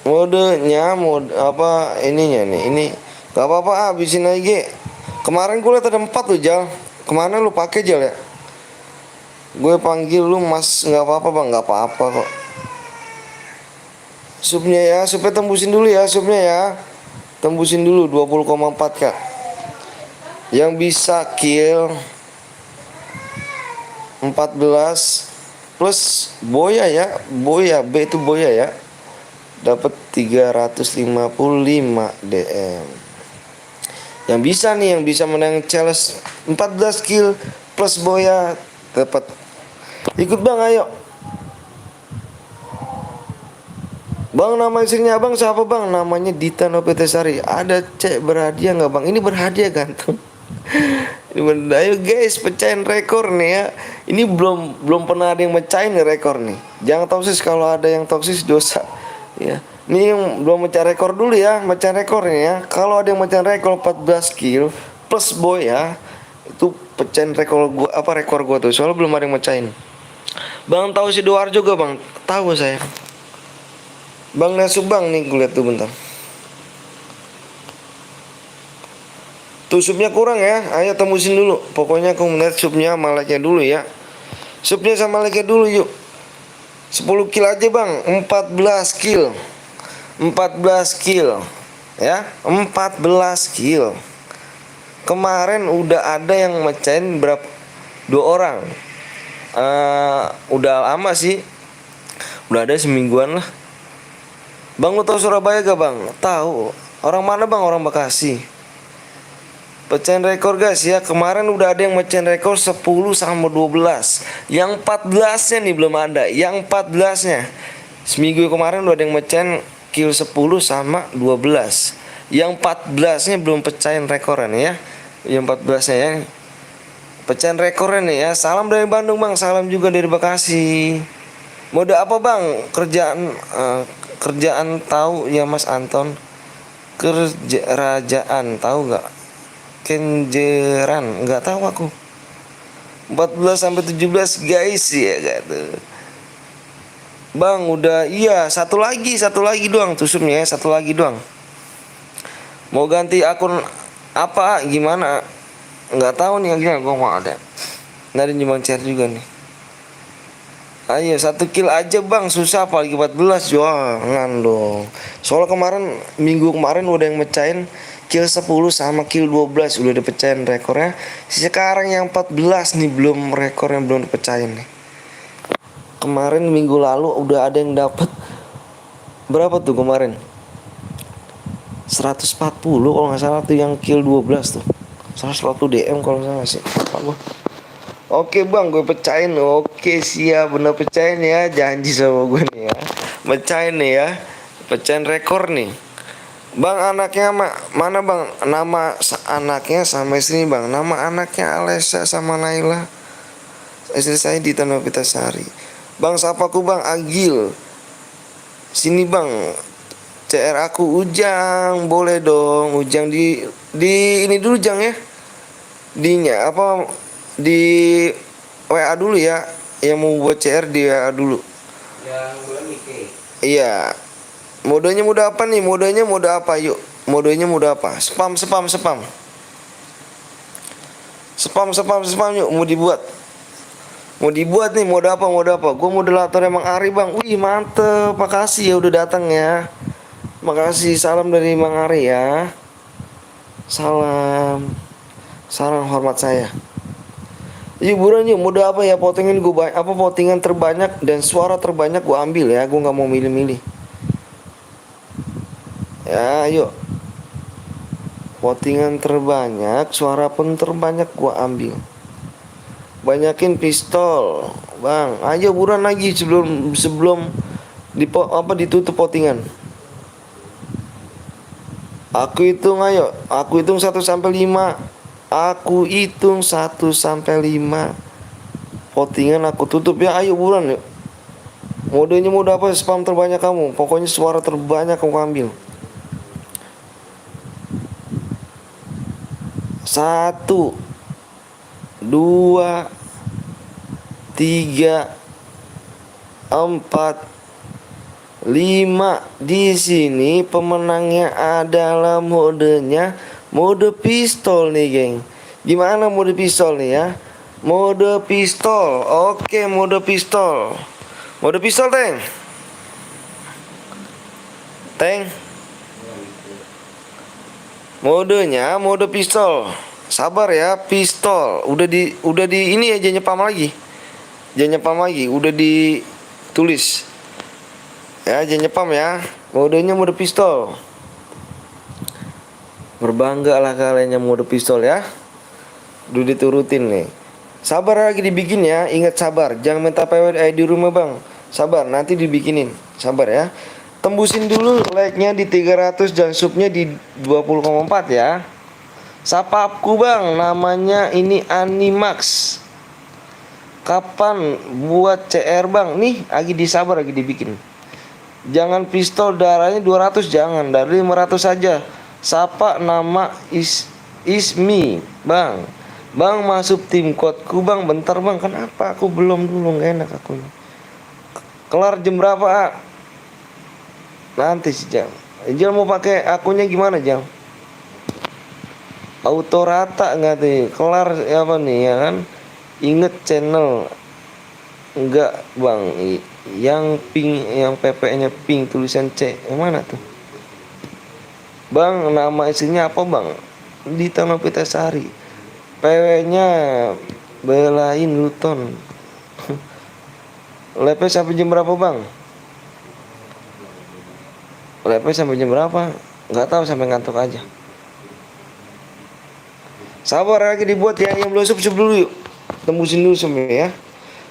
Mode apa ininya nih? Ini gak apa-apa, habisin aja. Kemarin gue liat ada 4 tuh, Jal. Kemana lu pakai, Jal ya? Gue panggil lu Mas, nggak apa-apa bang, nggak apa-apa kok. Supnya ya, supnya tembusin dulu ya, supnya ya. Tembusin dulu 20,4 kak. Yang bisa kill 14 plus boya ya, boya B itu boya ya. Dapat 355 DM. Yang bisa nih, yang bisa menang challenge 14 kill plus boya dapat. Ikut bang, ayo. Bang, nama istrinya abang siapa bang? Namanya Dita Nopetasari. Ada cek berhadiah nggak bang? Ini berhadiah ganteng. Ayo guys, pecahin rekor nih ya. Ini belum pernah ada yang mecahin nih rekor nih. Jangan toksis, kalau ada yang toksis dosa. Ya, ini yang belum mecahin rekor dulu ya, mecahin rekor nih ya. Kalau ada yang mecahin rekor 14 kill plus boy ya, itu pecahin rekor gua, apa rekor gua tuh. Soalnya belum ada yang mecahin. Bang tahu si Doar juga bang? Tahu saya. Bang Nasu bang nih, gue lihat tuh bentar. Tuh supnya kurang ya, ayo tembusin dulu. Pokoknya aku melihat supnya sama like-nya dulu ya. Supnya sama like-nya dulu yuk. 10 kill aja bang, 14 kill. 14 kill ya, 14 kill. Kemarin udah ada yang mecahin berapa? 2 orang. Udah lama sih. Udah ada semingguan lah. Bang, lu tahu Surabaya gak bang? Tahu. Orang mana bang? Orang Bekasi. Pecahin rekor guys ya. Kemarin udah ada yang mecahin rekor 10 sama 12. Yang 14-nya nih belum ada. Yang 14-nya seminggu kemarin udah ada yang mecahin kill 10 sama 12. Yang 14-nya belum pecahin rekoran ya. Yang 14-nya ya. Pecahin rekornya nih ya. Salam dari Bandung bang. Salam juga dari Bekasi. Mode apa bang? Kerjaan tahu ya Mas Anton. Kerajaan tahu nggak? Kenjeran nggak tahu aku. 14 sampai 17 guys ya gitu. Bang udah, iya satu lagi doang tusuknya ya, satu lagi doang. Mau ganti akun apa gimana? Nggak tahu nih akhirnya gue mau ada. Nggak ada nyumbang share juga nih. Ayo 1 kill aja bang, susah apalagi 14, jangan dong. Soalnya minggu kemarin udah yang mecahin kill 10 sama kill 12, udah dipecahin rekornya. Sekarang yang 14 nih belum, rekor yang belum dipecahin nih. Kemarin minggu lalu udah ada yang dapat berapa tuh kemarin? 140 kalau nggak salah tuh yang kill 12 tuh. 140 DM kalau nggak salah sih. Apa gua? Oke bang, gue pecahin. Oke siap, bener pecahin ya. Janji sama gue nih ya. Pecahin nih ya. Pecahin rekor nih. Bang anaknya mana bang? Nama anaknya sama istri bang. Nama anaknya Alessia sama Naila. Istri saya di Tanah Pitasari. Bang sapaku bang Agil. Sini bang. CR aku Ujang. Boleh dong Ujang di ini dulu Jang ya. Dinya apa? Di WA dulu ya. Yang mau buat CR di WA dulu. Yang bulan Nike. Iya. Modenya mode apa nih? Modenya mode apa yuk? Modenya mode apa? Spam yuk, mau dibuat. Mau dibuat nih mode apa? Gue moderator emang Ari bang. Wih mantep, makasih ya udah datang ya. Makasih, salam dari Mang Ari ya. Salam hormat saya. Yuk buruan yuk, mode apa ya? Votingan gue votingan terbanyak dan suara terbanyak gue ambil ya. Gue nggak mau milih-milih. Ya yuk. Votingan terbanyak, suara pun terbanyak gue ambil. Banyakin pistol, bang. Ayo buruan lagi sebelum ditutup votingan. Aku hitung ayo. Aku hitung 1 sampai 5. Aku hitung 1 sampai 5. Votingan aku tutup ya. Ayo buruan yuk. Modenya mode apa? Spam terbanyak kamu. Pokoknya suara terbanyak kamu ambil. 1, 2, 2, 3, 4, 5. Di sini pemenangnya adalah mode pistol nih, geng. Gimana mode pistol nih ya? Mode pistol. Oke, mode pistol. Mode pistol, Teng. Teng. Modenya mode pistol. Sabar ya, pistol. Udah di ini aja nyepam lagi. Jangan nyepam lagi, udah ditulis. Ya, jangan nyepam ya. Modenya mode pistol. Berbanggalah kalian yang mode pistol ya. Udah diturutin nih. Sabar lagi dibikin ya. Ingat sabar. Jangan minta PW di rumah, Bang. Sabar, nanti dibikinin. Sabar ya. Tembusin dulu like-nya di 300 dan subnya di 20,4 ya. Sapapku, Bang. Namanya ini Animax. Kapan buat CR, Bang? Nih, lagi disabar, lagi dibikin. Jangan pistol darahnya 200, jangan. Dari 500 saja. Sapa nama Ismi, Bang. Bang masuk tim codeku, Bang. Bentar, Bang. Kenapa aku belum dulu, gak enak aku. Kelar jam berapa, A? Nanti sih, Jam. Jam mau pakai akunnya gimana, Jam? Auto rata nggak tuh? Kelar apa nih ya kan? Inget channel. Enggak, Bang. Yang pink, yang PP-nya pink tulisan C. Yang mana tuh? Bang, nama istrinya apa, Bang? Di Tanah Pitasari. PW-nya Belain Luton. Lepe sampai jam berapa, Bang? Lepe sampai jam berapa? Nggak tahu, sampai ngantuk aja. Sabar lagi dibuat ya. Yang belum sub dulu yuk. Tembusin dulu semua ya.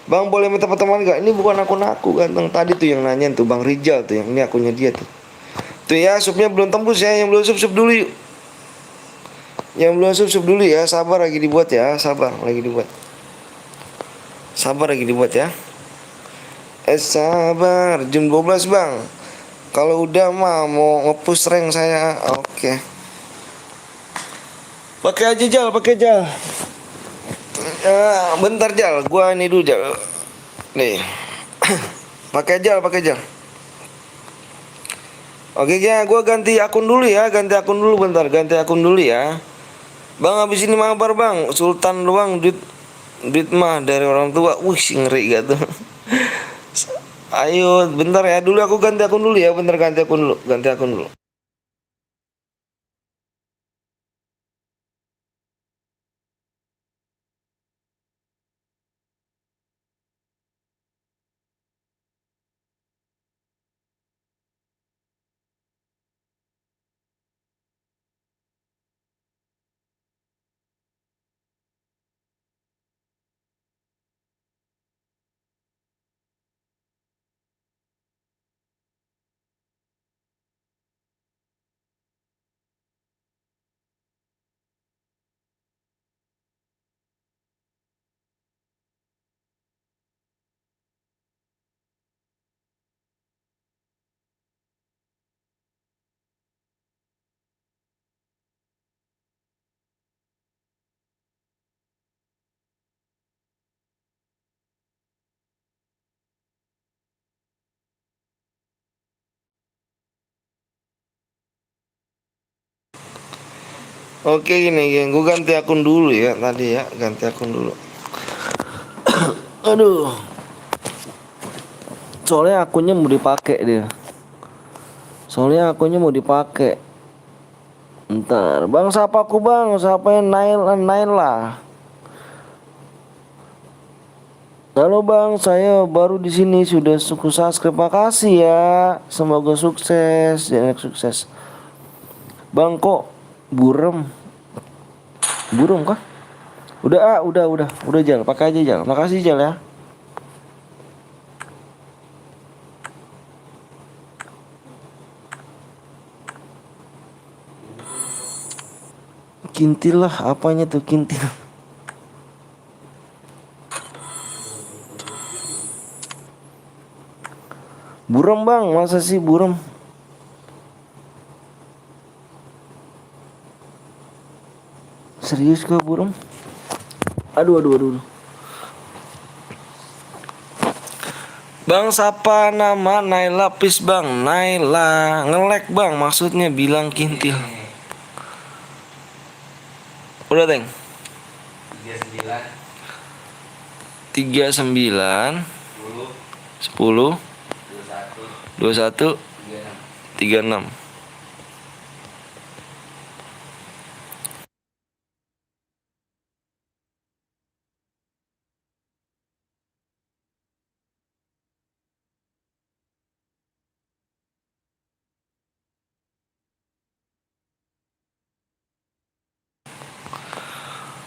Bang boleh minta pertemuan gak? Ini bukan akun aku ganteng. Tadi tuh yang nanyain tuh Bang Rijal tuh. Yang ini akunnya dia tuh. Tuh ya, subnya belum tembus ya. Yang belum sub dulu yuk. Yang belum sub dulu ya. Sabar lagi dibuat ya. Sabar lagi dibuat. Sabar lagi dibuat ya. Sabar. Jam 12, Bang. Kalau udah mah mau nge-push rank saya. Oke. Pakai aja, Jal, pakai, Jal. Bentar, Jal. Gua ini dulu, Jal. Nih. Pakai, Jal, pakai, Jal. Oke ya, gua ganti akun dulu ya. Ganti akun dulu bentar. Ganti akun dulu ya. Bang, habis ini mabar, Bang. Sultan doang duit mah dari orang tua. Wih, ngeri gak tuh. Ayo, bentar ya. Dulu aku ganti akun dulu ya. Bentar, ganti akun dulu. Ganti akun dulu. Oke, gini, geng. Gue ganti akun dulu ya. Tadi ya, ganti akun dulu. Aduh. Soalnya akunnya mau dipakai dia. Soalnya akunnya mau dipakai. Ntar, Bang, siapa aku, Bang? Siapa yang Nail lah. Halo, Bang, saya baru di sini sudah subscribe. Makasih ya. Semoga sukses, jangan sukses. Bang, kok buram? Buram kah? Udah, Jal. Pakai aja, Jal. Makasih, Jal ya. Kintil lah, apanya tuh kintil? Buram, Bang, masa sih buram? Serius kok buram? Aduh. Bang, siapa nama Naila, please bang. Naila ngelek bang, maksudnya bilang kintil. Udah Teng. 39 10 21 36.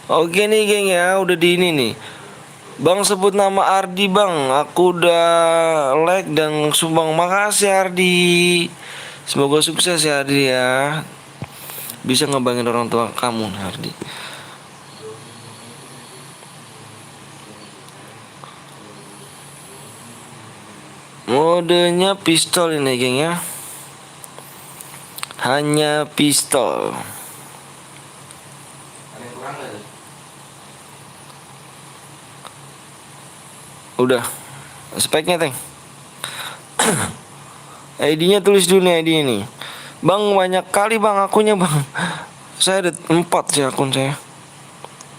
Oke nih geng ya, udah di ini nih. Bang sebut nama Ardi bang, aku udah like dan sumbang, makasih Ardi. Semoga sukses ya Ardi ya. Bisa ngebangin orang tua kamu nih Ardi. Modenya pistol ini geng ya. Hanya pistol. Udah speknya Teng. ID-nya tulis dulu nih, ID ini. Bang banyak kali bang akunnya bang. Saya ada 4 sih akun saya.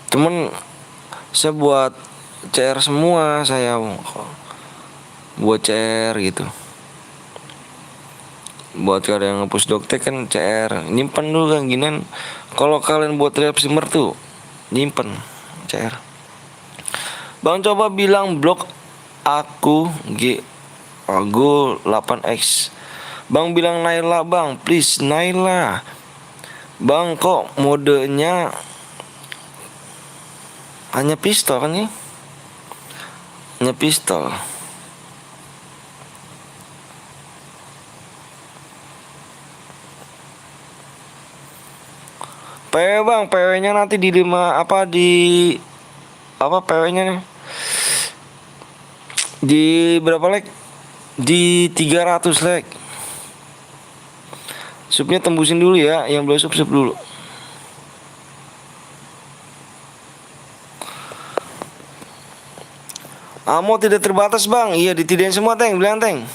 Cuman saya buat CR semua, saya buat CR gitu. Buat kalian ngepush doktek kan CR, nyimpen dulu kan ginian. Kalau kalian buat real simmer tuh nyimpen CR. Bang coba bilang blok aku Go 8X. Bang bilang Naila bang, please Naila. Bang kok modenya hanya pistol kan ya? Hanya pistol. PW bang, PW-nya nanti di 5 apa di apa PW-nya nih? Di berapa leg? Di 300 leg. Subnya tembusin dulu ya, yang belum sub dulu. Amo tidak terbatas bang, iya ditidain semua Teng, bilang Teng.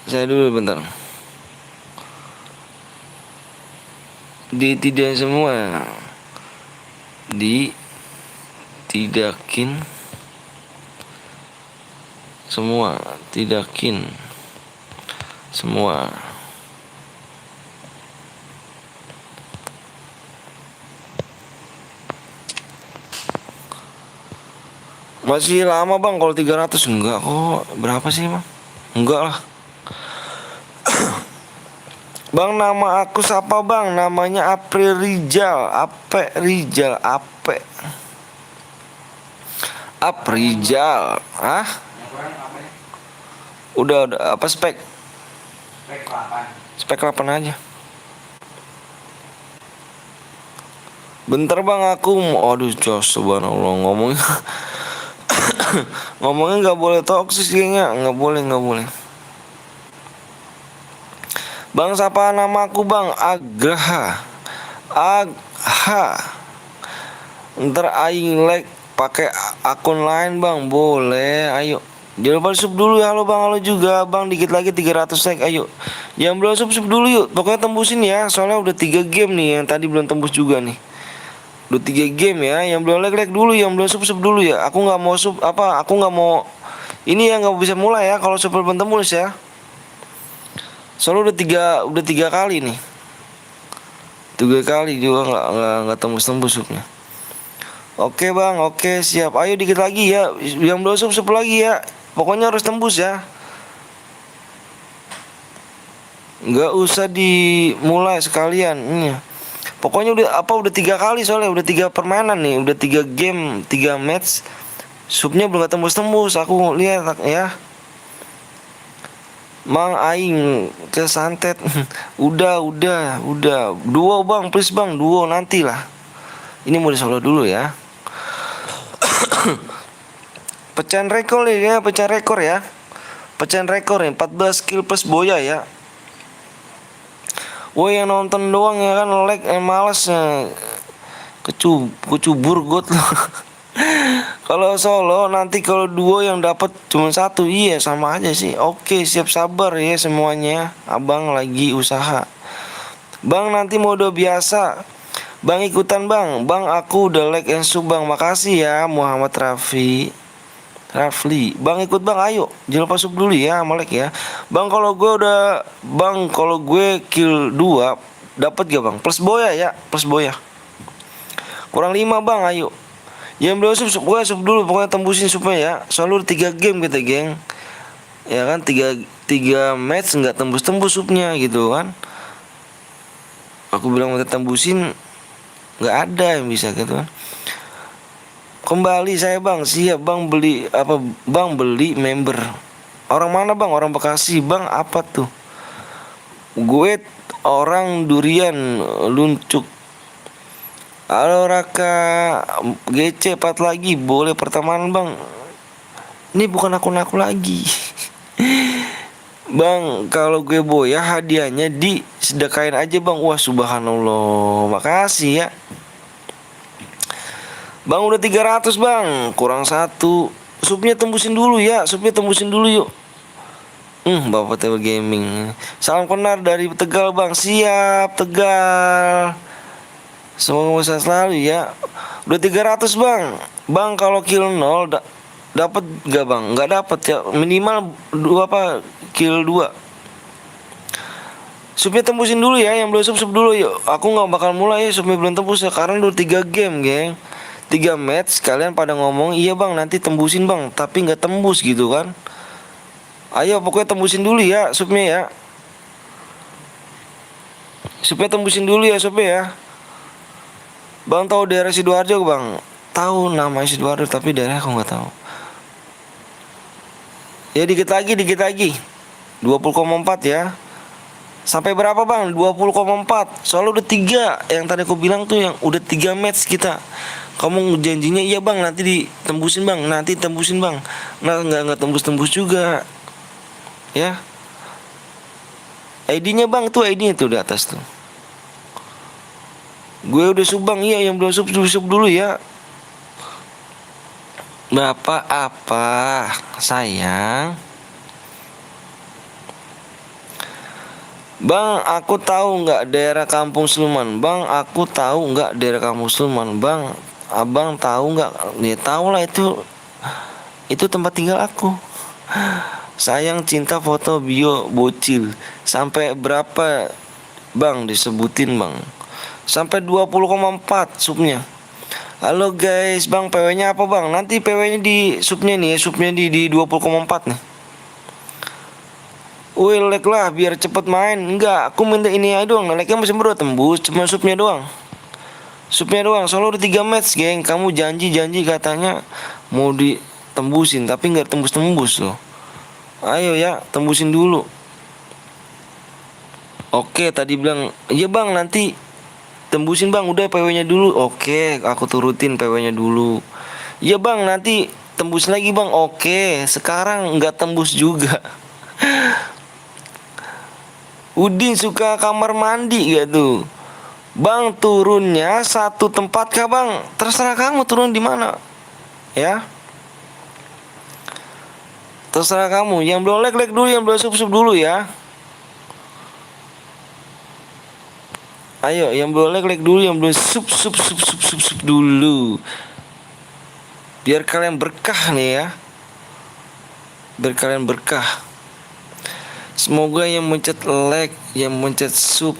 Saya dulu bentar. Ditidain semua. Ditidakin semua, tidakin semua. Masih lama bang kalau 300. Enggak kok, berapa sih bang? Enggak lah. Bang nama aku siapa bang? Namanya April Rijal. Ape Rijal, Ape Rijal. Hah? Udah apa spek? Spek 8 aja. Bentar bang aku aduh jos subhanallah ngomongnya. Ngomongnya nggak boleh toksis kayaknya, nggak boleh. Bang siapa nama aku bang? Agha. Ntar aing like pakai akun lain bang, boleh. Ayo jangan lupa sub dulu ya. Halo bang, halo juga bang, dikit lagi 300 like. Ayo yang belum sub dulu yuk, pokoknya tembusin ya. Soalnya udah 3 game nih, yang tadi belum tembus juga nih. Udah 3 game ya, yang belum like dulu, yang belum sub dulu ya. Aku nggak mau sub apa, aku nggak mau ini ya, nggak bisa mulai ya kalau sub belum tembus ya. Soalnya udah tiga kali nih. 3 kali juga nggak tembus subnya. Oke bang, oke siap. Ayo dikit lagi ya, yang belum sub lagi ya. Pokoknya harus tembus ya. Nggak usah dimulai sekalian ini. Pokoknya udah 3 kali, soalnya udah 3 permainan nih, udah 3 game, 3 match. Subnya belum tembus. Aku lihat ya. Mang aing kesantet. udah. Duo bang, please bang, duo nanti lah. Ini mau di solo dulu ya. Pecahan rekor ya, pecahan rekor ya. Pecahan rekor nih, 14 kill plus boya ya. Woi yang nonton doang ya kan like males ya. Kecubur got lo. Kalau solo nanti kalau duo yang dapat cuma satu, iya sama aja sih. Oke, siap sabar ya semuanya. Abang lagi usaha. Bang nanti mode biasa. Bang ikutan bang. Bang aku udah like and sub bang. Makasih ya Muhammad Rafli. Bang ikut bang ayo. Jangan lupa sub dulu ya sama like ya. Bang kalau gue kill 2 dapat gak bang? Plus boya ya, plus boya. Kurang 5 bang ayo. Yang belum sub gue sub dulu pokoknya tembusin subnya ya. Soalnya udah 3 game kita geng. Ya kan 3 match nggak tembus subnya gitu kan. Aku bilang minta tembusin nggak ada yang bisa gitu kan. Kembali saya bang, siap bang beli apa bang beli member. Orang mana bang? Orang Bekasi bang apa tuh? Gue orang Durian Luncuk. Halo Raka GC 4 lagi boleh pertemanan bang. Ini bukan akun aku lagi. Bang kalau gue boya hadiahnya disedekain aja bang. Wah subhanallah. Makasih ya. Bang udah 300 bang. Kurang 1. Subnya tembusin dulu ya. Subnya tembusin dulu yuk. Bapak Tewa Gaming. Salam kenar dari Tegal bang. Siap Tegal. Semoga bisa selalu ya. Udah 300 bang. Bang kalau kill 0 dapat gak bang? Gak dapat ya. Minimal 2 kill 2. Subnya tembusin dulu ya. Yang belum sub dulu yuk. Aku gak bakal mulai ya. Subnya belum tembus ya. Karena udah 3 game geng. 3 match kalian pada ngomong iya bang nanti tembusin bang. Tapi gak tembus gitu kan. Ayo pokoknya tembusin dulu ya subnya ya. Subnya tembusin dulu ya subnya ya. Bang tahu daerah Sidoarjo bang? Tahu nama Sidoarjo tapi daerah aku nggak tahu. Ya dikit lagi 20,4 ya. Sampai berapa bang? 20,4. Soalnya udah 3. Yang tadi aku bilang tuh yang udah 3 match kita. Kamu janjinya iya bang nanti ditembusin bang. Nanti tembusin bang. Nah nggak tembus juga. Ya. ID-nya bang tuh ID-nya tuh di atas tuh. Gue udah sub bang, iya yang belum sub dulu ya. Bapak apa sayang? Bang aku tahu nggak daerah Kampung Suleman. Bang aku tahu nggak daerah Kampung Suleman. Bang abang tahu nggak? Ya tahu lah itu tempat tinggal aku. Sayang cinta foto bio bocil. Sampai berapa bang disebutin bang? Sampai 20,4 subnya. Halo guys, bang PW-nya apa bang? Nanti PW-nya di subnya nih, subnya di 20,4 nih. Wih like lah biar cepet main. Enggak, aku minta ini aja doang. Like-nya masih berdua tembus, cuma subnya doang. Subnya doang, soalnya udah 3 match geng. Kamu janji katanya mau ditembusin, tapi nggak tembus loh. Ayo ya, tembusin dulu. Oke, tadi bilang, iya bang nanti tembusin bang, udah PW-nya dulu. Oke, aku turutin PW-nya dulu. Iya bang, nanti tembus lagi bang. Oke, sekarang nggak tembus juga. Udin suka kamar mandi gak tuh? Bang turunnya satu tempat kah bang? Terserah kamu turun di mana. Ya. Terserah kamu. Yang belum like dulu, yang belum sub dulu ya. Ayo, yang belum like dulu, yang belum sub dulu. Biar kalian berkah nih ya. Biar kalian berkah. Semoga yang mencet like, yang mencet sub,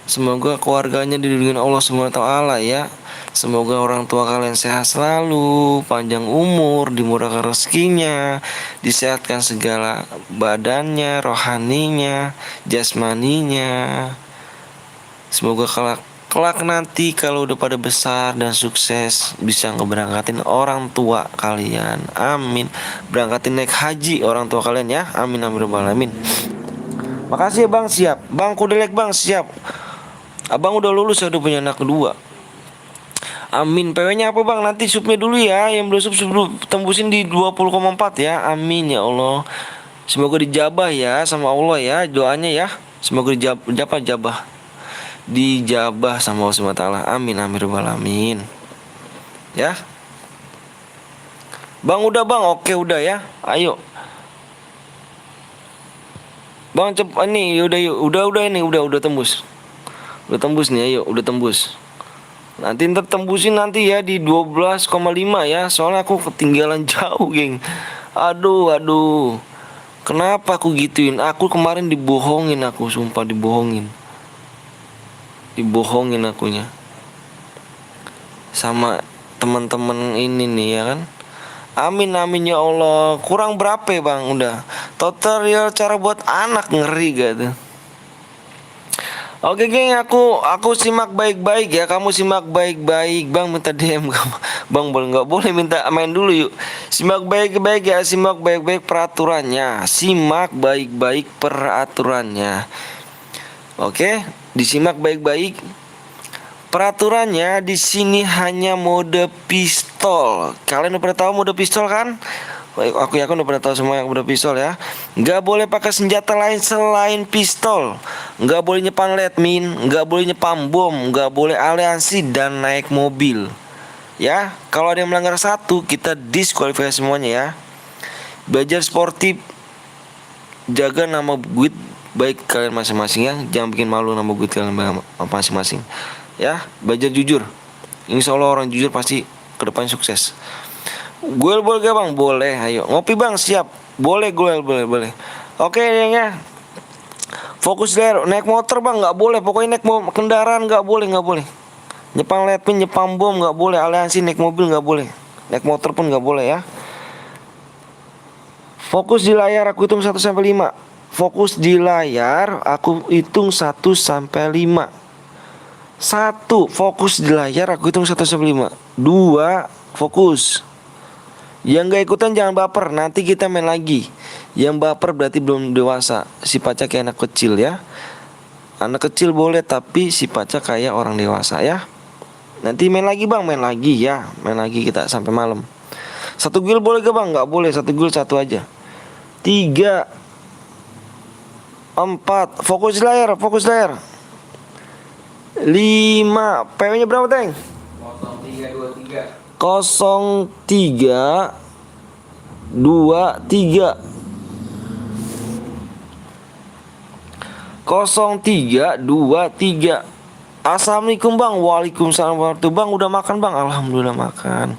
semoga keluarganya dilindungi Allah SWT ya. Semoga orang tua kalian sehat selalu, panjang umur, dimurahkan rezekinya, disehatkan segala badannya, rohaninya, jasmaninya. Semoga kelak nanti kalau udah pada besar dan sukses bisa ngeberangkatin orang tua kalian. Amin. Berangkatin naik haji orang tua kalian ya. Amin amin rabbal alamin. Makasih ya bang, siap. Bang kudu like bang, siap. Abang udah lulus ya, udah punya anak kedua. Amin. PW-nya apa bang? Nanti subnya dulu ya. Yang belum sub dulu tembusin di 20,4 ya. Amin ya Allah. Semoga dijabah ya sama Allah ya doanya ya. Semoga dijabah sama Allah SWT. Amin amin rabbal alamin. Ya. Bang udah bang, oke udah ya. Ayo. Bang cepat nih, udah yuk, udah ini, udah tembus. Udah tembus nih, ayo, udah tembus. Nanti ntar tembusin nanti ya di 12,5 ya. Soalnya aku ketinggalan jauh, geng. Aduh. Kenapa aku gituin? Aku kemarin dibohongin, aku sumpah dibohongin. Dibohongin akunya. Sama teman-teman ini nih ya kan. Amin amin ya Allah. Kurang berapa ya bang? Udah. Tutorial cara buat anak, ngeri gak tuh? Oke geng, aku simak baik-baik ya. Kamu simak baik-baik. Bang minta DM kamu. Bang boleh nggak boleh minta main dulu yuk. Simak baik-baik ya. Simak baik-baik peraturannya. Simak baik-baik peraturannya. Oke, disimak baik-baik. Peraturannya di sini hanya mode pistol. Kalian udah pernah tahu mode pistol kan? Aku yakin udah pernah tahu semua yang mode pistol ya. Nggak boleh pakai senjata lain selain pistol. Nggak boleh nyepam lead mine, nggak boleh nyepam bom, nggak boleh aliansi dan naik mobil. Ya, kalau ada yang melanggar satu, kita diskualifikasi semuanya ya. Belajar sportif, jaga nama guide baik kalian masing-masing ya. Jangan bikin malu nama guide kalian masing-masing. Ya, belajar jujur. Insya Allah orang jujur pasti kedepannya sukses. Gue boleh gak bang? Boleh, ayo. Ngopi bang, siap. Boleh, gue boleh. Oke ya. Fokus der, naik motor bang, nggak boleh. Pokoknya naik kendaraan nggak boleh. Nyepang lepin, nyepang bom nggak boleh. Aliansi naik mobil nggak boleh. Naik motor pun nggak boleh ya. Fokus di layar, aku hitung 1 sampai 5. Fokus di layar, aku hitung 1 sampai 5. 1, fokus di layar, aku hitung 1 sampai 5. 2, fokus. Yang gak ikutan jangan baper, nanti kita main lagi. Yang baper berarti belum dewasa. Sifatnya kayak anak kecil ya. Anak kecil boleh, tapi sifatnya kayak orang dewasa ya. Nanti main lagi bang, main lagi ya. Main lagi kita sampai malam. 1 guild boleh gak bang? Gak boleh, 1 guild 1 aja. 3, 4, fokus layar. 5, PW nya berapa Teng? 0323. 0323. Assalamualaikum bang. Waalaikumsalam warahmatullahi. Bang udah makan bang? Alhamdulillah makan.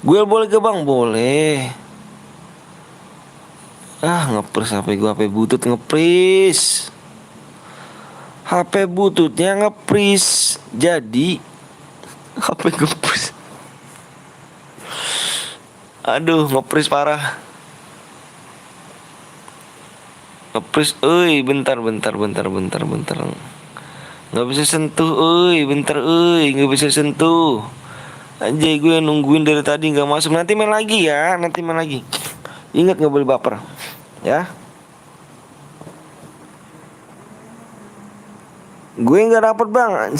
Gue boleh ke bang? Boleh. Ngepres HP gue, HP butut ngepres. HP bututnya ngepres. Jadi HP ngepres. Aduh, ngepres parah. Ngepres, bentar. Nggak bisa sentuh, bentar, nggak bisa sentuh. Anjay, gue nungguin dari tadi nggak masuk. Nanti main lagi ya, Ingat nggak boleh baper, ya. Gue nggak dapet bang.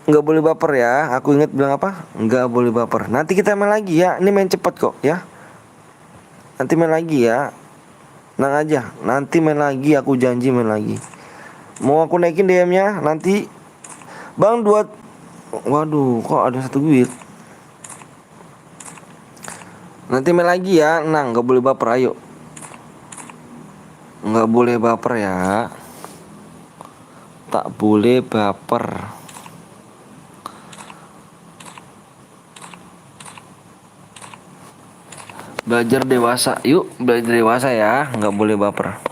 Nggak boleh baper ya. Aku ingat bilang apa? Nggak boleh baper. Nanti kita main lagi ya. Ini main cepat kok ya. Nanti main lagi ya. Tenang aja. Nanti main lagi. Aku janji main lagi. Mau aku naikin DM-nya nanti. Bang 2. Waduh, kok ada 1 guild. Nanti main lagi ya. Nang, nggak boleh baper. Ayo. Nggak boleh baper ya. Tak boleh baper. Belajar dewasa, yuk belajar dewasa ya, nggak boleh baper.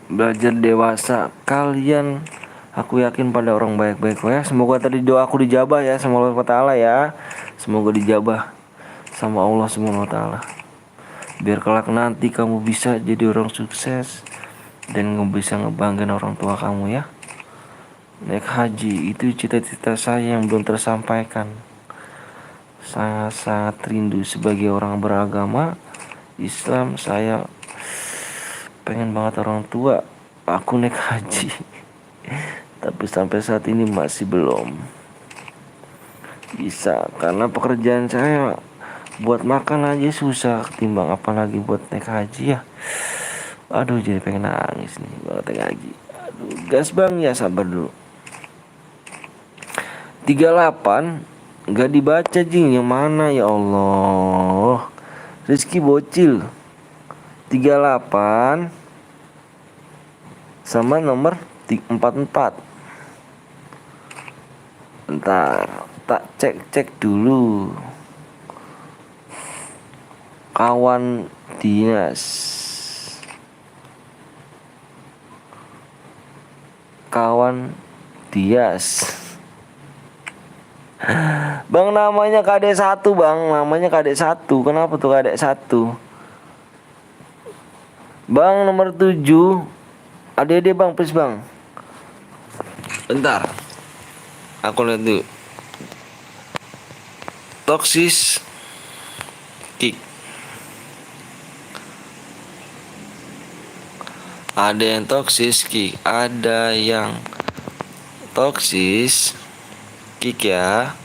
Belajar dewasa, kalian, aku yakin pada orang baik-baik ya. Semoga tadi doa aku dijabah ya sama Allah Taala ya. Semoga dijabah sama Allah Subhanahu wa Taala. Biar kelak nanti kamu bisa jadi orang sukses dan kamu bisa ngebanggain orang tua kamu ya. Naik haji itu cita-cita saya yang belum tersampaikan. Sangat-sangat rindu sebagai orang beragama Islam. Saya pengen banget orang tua aku naik haji. Tapi sampai saat ini masih belum bisa. Karena pekerjaan saya buat makan aja susah, ketimbang apalagi buat naik haji ya. Aduh jadi pengen nangis nih Bang Teh Ngaji. Aduh gas bang ya, sabar dulu. 38 gak dibaca jing, yang mana ya Allah. Rizky bocil 38 sama nomor 44. Bentar, tak cek dulu. Kawan dinas. Kawan Dias. Bang namanya KD 1 bang, namanya KD 1. Kenapa tuh KD 1? Bang nomor 7. Ade bang, please bang. Bentar. Aku lihat dulu. Toksis kick. Ada yang toksis kick, ada yang toksis kick ya.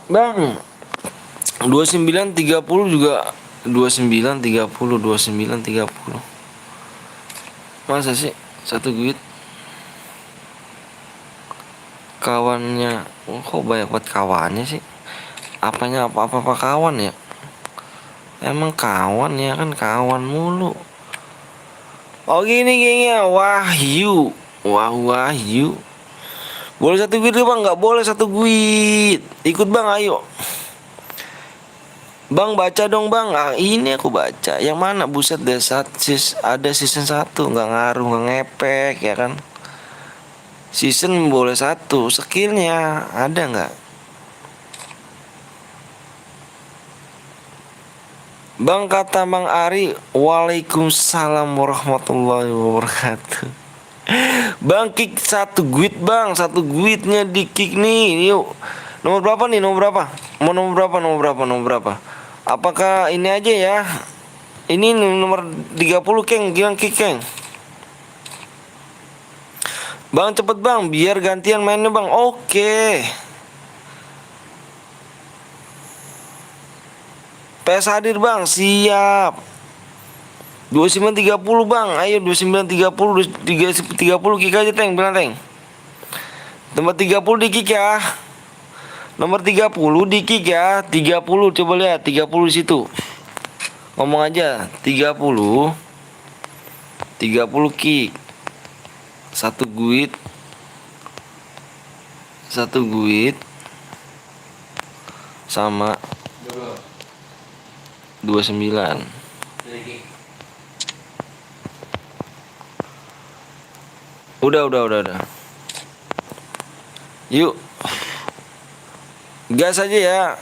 Bang 29 30 juga 29 30. Masa sih satu duit kawannya, kok banyak banget kawannya sih? Apanya apa kawan ya? Emang kawan ya, kan kawan mulu. Oh gini gengnya, Wahyu. Wahyu. Boleh satu guit bang? Nggak boleh satu guit. Ikut bang, ayo. Bang baca dong bang. Ah, ini aku baca. Yang mana? Buset deh, ada season 1. Nggak ngaruh, nggak ngepek ya kan. Season boleh 1. Skillnya ada nggak? Bang kata Bang Ari, Waalaikumsalam warahmatullahi wabarakatuh. Bang kick satu guit bang, satu guitnya di kick nih. Yuk. Nomor berapa nih? Nomor berapa? Mau nomor berapa? Apakah ini aja ya? Ini nomor 30 Keng, bilang kick Keng. Bang cepet bang, biar gantian mainnya bang. Oke. PS hadir bang, siap. 29.30 bang, ayo 29.30 30 kick aja Teng, bilang Teng. Nomor 30 di kick ya. Nomor 30 di kick ya. 30 coba lihat, 30 di situ. Ngomong aja, 30 kick. Satu guit sama 29. Udah. Yuk. Gas aja ya.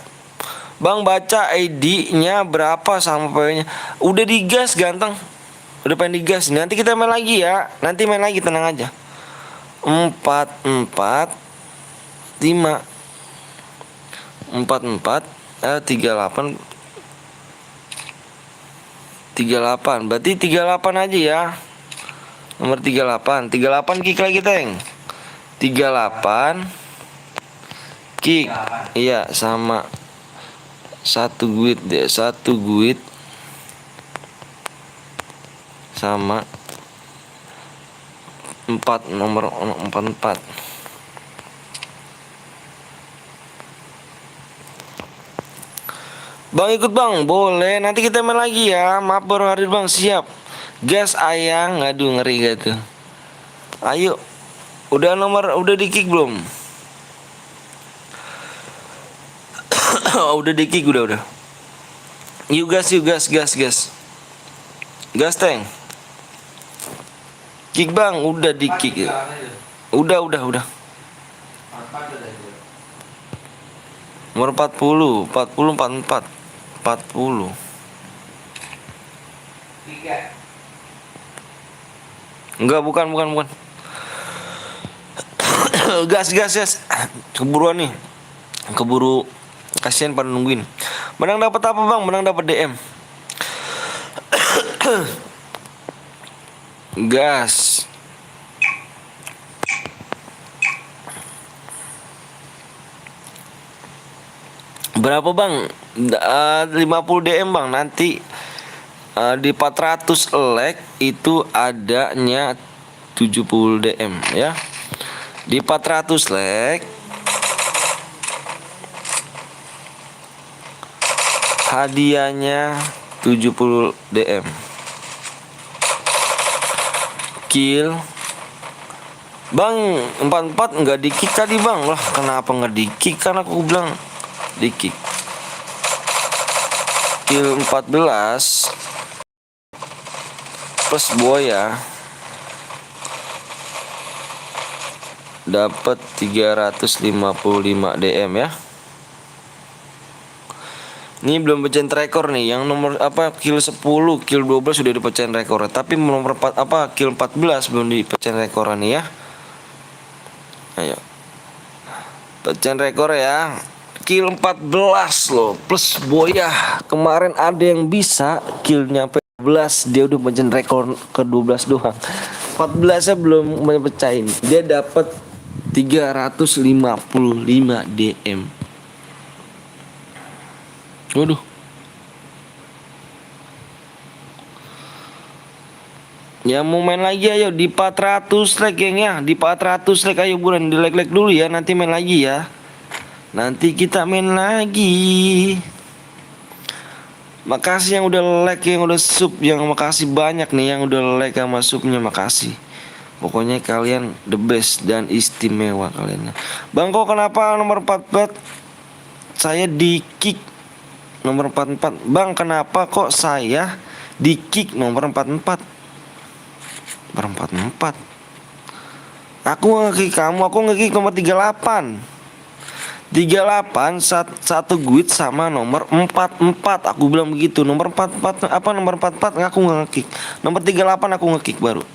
Bang baca ID-nya berapa sama PW-nya. Udah digas ganteng. Udah pengen digas. Nanti kita main lagi ya. Nanti main lagi, tenang aja. 4 4 5 4 38 berarti 38 aja ya. Nomor 38 kick lagi Teng. 38 kick. Iya sama satu guit deh, satu guit sama 4 nomor 44. Bang ikut bang, boleh. Nanti kita main lagi ya. Maaf baru hadir bang, siap. Gas ayang, aduh ngeri gak tuh. Ayo, udah di kick belum? Udah di kick, udah. Yuk gas. Gas Teng. Kick bang, udah di kick. Udah. Nomor 40 44 40. Enggak, bukan. Gas. Keburuan nih. Keburu, kasihan pada nungguin. Menang dapat apa bang? Menang dapat DM. Gas. Berapa bang? 50 DM bang. Nanti di 400 like itu adanya 70 DM ya. Di 400 like hadiahnya 70 DM. Kill Bang 44 nggak di-kick tadi bang. Lah kenapa nggak di-kick? Kan aku bilang di-kick. Kill 14 plus buaya dapat 355 DM ya. Ini belum pecahin rekor nih. Yang nomor kill 10, kill 12 sudah dipecahin rekor. Tapi nomor 4 kill 14 belum dipecahin rekor nih ya. Ayo. Pecahin rekor ya. Kill 14 loh plus boya. Kemarin ada yang bisa killnya 14, dia udah pecahin rekor ke 12 doang. 14 nya belum mepecahin. Dia dapat 355 DM. Waduh. Ya mau main lagi ayo di 400 like geng ya. Di 400 like ayo buruan di like dulu ya. Nanti main lagi ya. Nanti kita main lagi. Makasih yang udah like, yang udah sub, yang makasih banyak nih yang udah like sama subnya, makasih. Pokoknya kalian the best dan istimewa kalian. Bang kok kenapa nomor 44 saya di kick nomor 44? Bang kenapa kok saya di kick nomor 44? Nomor 44. Aku nge-kick kamu, aku nge-kick nomor 38. 38 satu guide sama nomor 44. Aku bilang begitu. Nomor 44 nomor 44 aku nge-kick. Nomor 38 aku nge-kick baru.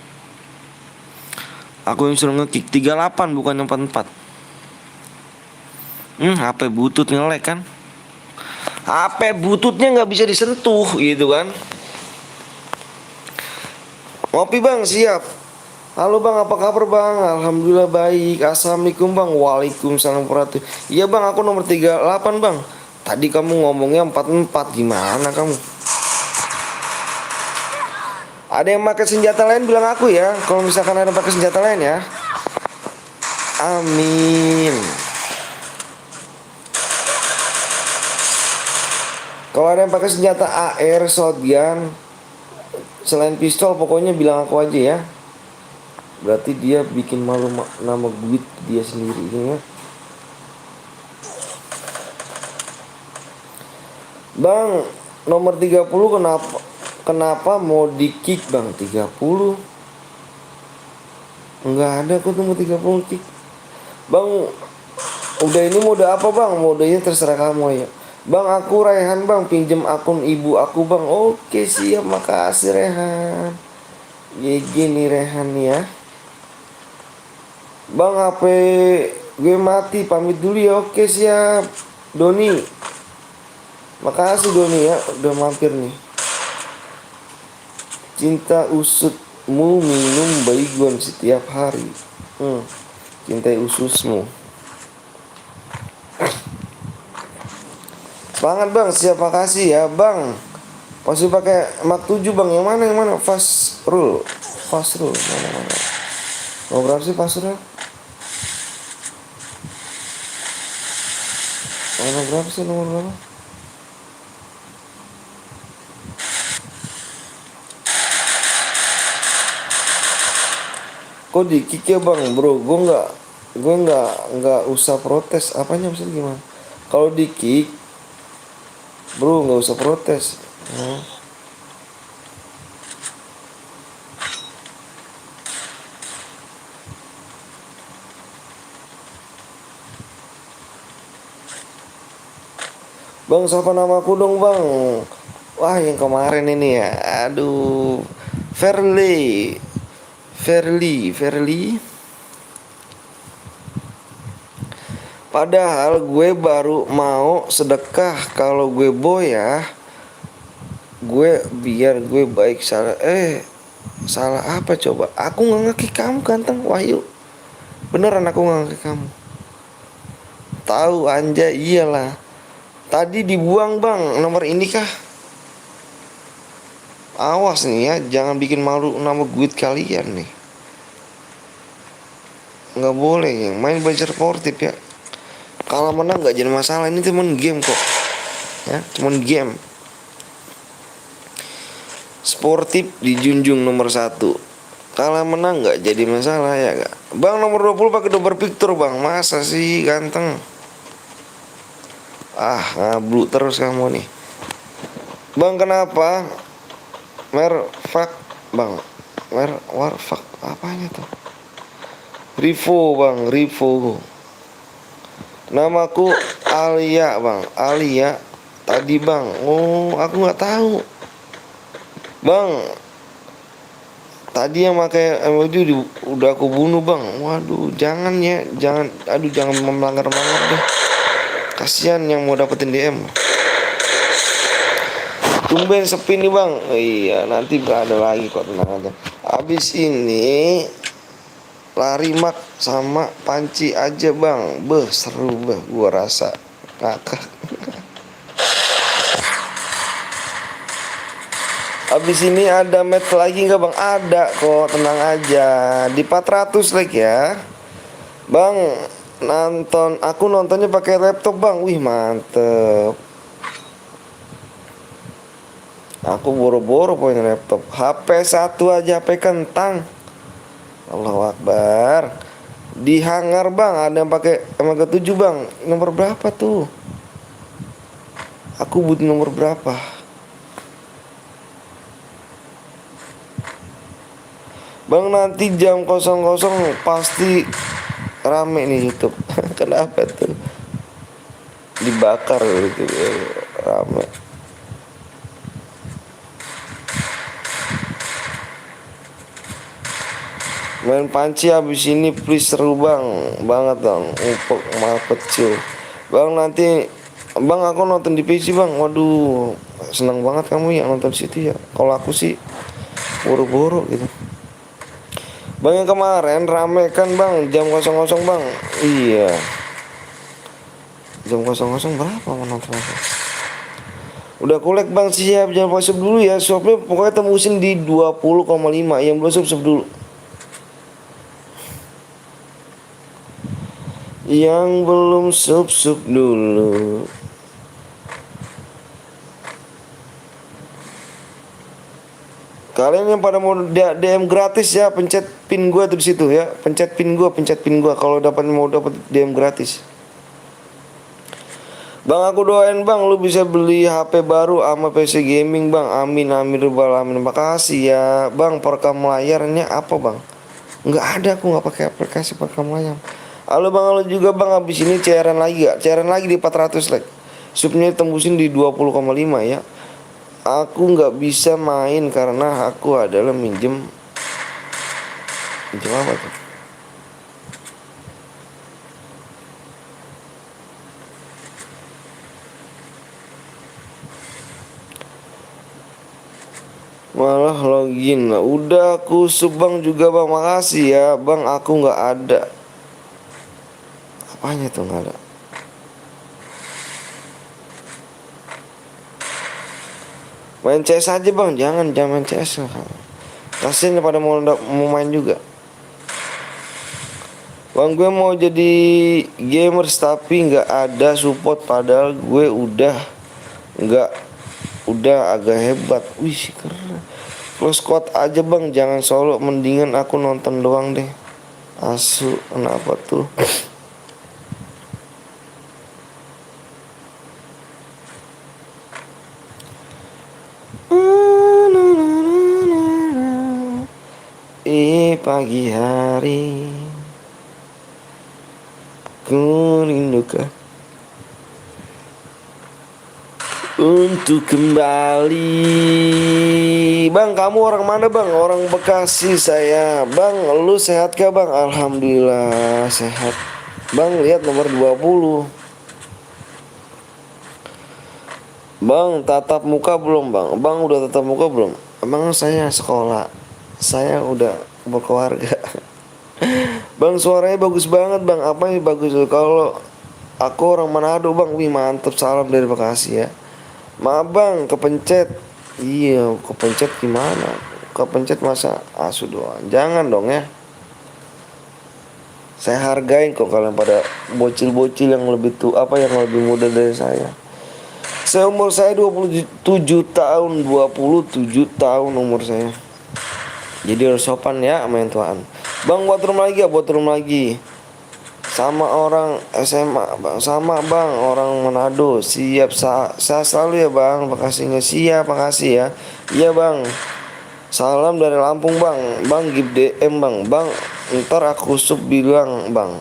Aku yang suruh nge-kick 38 bukan 44. HP butut nge-lag kan. HP bututnya nggak bisa disentuh gitu kan. Ngopi bang, siap. Halo bang, apa kabar bang? Alhamdulillah baik. Assalamualaikum bang. Waalaikumsalam warahmatullahi. Iya bang, aku nomor 38 bang. Tadi kamu ngomongnya 44. Gimana kamu? Ada yang pakai senjata lain bilang aku ya. Kalau misalkan ada yang pakai senjata lain ya. Amin. Kalau ada yang pakai senjata AR, shotgun, selain pistol pokoknya bilang aku aja ya. Berarti dia bikin malu nama duit dia sendiri ya. Bang, nomor 30 kenapa mau di-kick bang? 30 enggak ada kok nomor 30 kick. Bang, udah ini mode apa bang? Modenya terserah kamu ya. Bang aku Rehan bang, pinjem akun ibu aku bang. Oke siap, makasih Rehan. Gini Rehan ya. Bang HP gue mati, pamit dulu ya. Oke siap Doni. Makasih Doni ya, udah mampir nih. Cinta usutmu minum baygon setiap hari. Cintai ususmu. Semangat bang, siap, makasih ya bang. Pasti pakai Mark 7 bang. Yang mana fast rule mana. Mau berapa sih fast rule? Nomor berapa sih, nomor berapa? Kok di kick ya bang bro? Gue nggak usah protes. Apanya maksudnya gimana? Kalau di kick bro nggak usah protes. Bang siapa namaku dong bang? Wah yang kemarin ini ya. Aduh, Fairly. Padahal gue baru mau sedekah. Kalau gue boya, gue biar gue baik. Salah apa coba? Aku nggak nge-kick kamu ganteng Wahyu. Beneran aku nggak nge-kick kamu. Tahu anjay, iyalah. Tadi dibuang bang, nomor ini kah? Awas nih ya, jangan bikin malu nama guide kalian nih. Nggak boleh ya, main belajar sportif ya. Kalau menang nggak jadi masalah, ini cuman game kok. Ya, cuman game. Sportif dijunjung nomor 1. Kalau menang nggak jadi masalah ya gak? Bang nomor 20 pakai double picture bang, masa sih ganteng? Ah, ngablu terus kamu nih. Bang kenapa? Merfak bang. Warfak apanya tuh? Rivo bang, Rivo. Namaku Alia bang, Alia. Tadi bang, oh aku nggak tahu. Bang, tadi yang pakai emoji udah aku bunuh bang. Waduh, jangan ya, jangan. Aduh, jangan melanggar deh. Kasihan yang mau dapetin DM. Tumben sepi nih bang. Oh, iya, nanti gak ada lagi kok, tenang aja. Abis ini lari mak sama panci aja bang. Beh, seru beh, gua rasa ngakak. Abis ini ada match lagi nggak bang? Ada kok, tenang aja. Di 400 like ya. Bang, aku nontonnya pakai laptop bang. Wih mantep. Aku boro-boro punya laptop. HP 1 aja, HP kentang. Allahu Akbar. Di hangar bang, ada yang pakai Omega 7 bang. Nomor berapa tuh? Aku butuh nomor berapa? Bang nanti jam 00 pasti rame nih YouTube. Kenapa tuh? Dibakar gitu, rame. Main panci habis ini please, seru bang, banget bang. Upuk mal kecil. Bang nanti bang aku nonton di PC bang. Waduh, senang banget kamu yang nonton situ ya. Kalau aku sih buru-buru gitu. Bang yang kemarin rame kan bang, jam 00 bang. Iya, jam 00 berapa mau nonton aku? Udah kolek bang, siap, jangan sub dulu ya. Subnya pokoknya tembusin di 20,5. Yang belum sub dulu. Yang belum sub dulu. Kalian yang pada mau DM gratis ya, pencet pin gua tuh di situ ya. Pencet pin gua kalau mau dapat DM gratis. Bang aku doain bang lu bisa beli HP baru sama PC gaming bang. Amin amin rabbal alamin. Makasih ya bang. Perekam layarnya apa bang? Nggak ada, aku nggak pakai aplikasi perekam layar. Halo bang, halo juga bang. Habis ini cairan lagi gak? Cairan lagi di 400 like. Subnya tembusin di 20,5 ya. Aku nggak bisa main karena aku adalah minjem apa tuh? Malah login lah. Udah aku sub bang juga bang. Makasih ya bang. Aku nggak ada. Apanya tuh nggak ada? Main CS aja bang. Jangan main CS lah. Kasian pada mau main juga. Bang gue mau jadi gamers tapi nggak ada support, padahal gue udah agak hebat. Wih keren. Close squad aja bang, jangan solo. Mendingan aku nonton doang deh. Asu, kenapa tuh? Pagi hari ku rindukan untuk kembali. Bang kamu orang mana bang? Orang Bekasi saya. Bang lu sehat kah bang? Alhamdulillah sehat. Bang lihat nomor 20. Bang tatap muka belum bang? Bang udah tatap muka belum? Emang saya sekolah. Saya udah berkeluarga. Bang suaranya bagus banget bang. Apa yang bagus? Kalau Aku orang Manado bang. Wih mantep, salam dari Bekasi ya. Maaf bang, kepencet. Iya, kepencet gimana? Kepencet masa asu doang. Jangan dong ya. Saya hargain kok kalian pada bocil-bocil yang lebih tua, apa yang lebih muda dari saya. Umur saya 27 tahun, 27 tahun umur saya. Jadi harus sopan ya sama yang tuaan. Bang buat room lagi ya, buat room lagi. Sama orang SMA bang, sama bang orang Manado. Siap, saya selalu ya bang. Makasihnya siap, makasih ya. Iya bang. Salam dari Lampung bang. Bang give DM bang. Bang ntar aku sup bilang bang.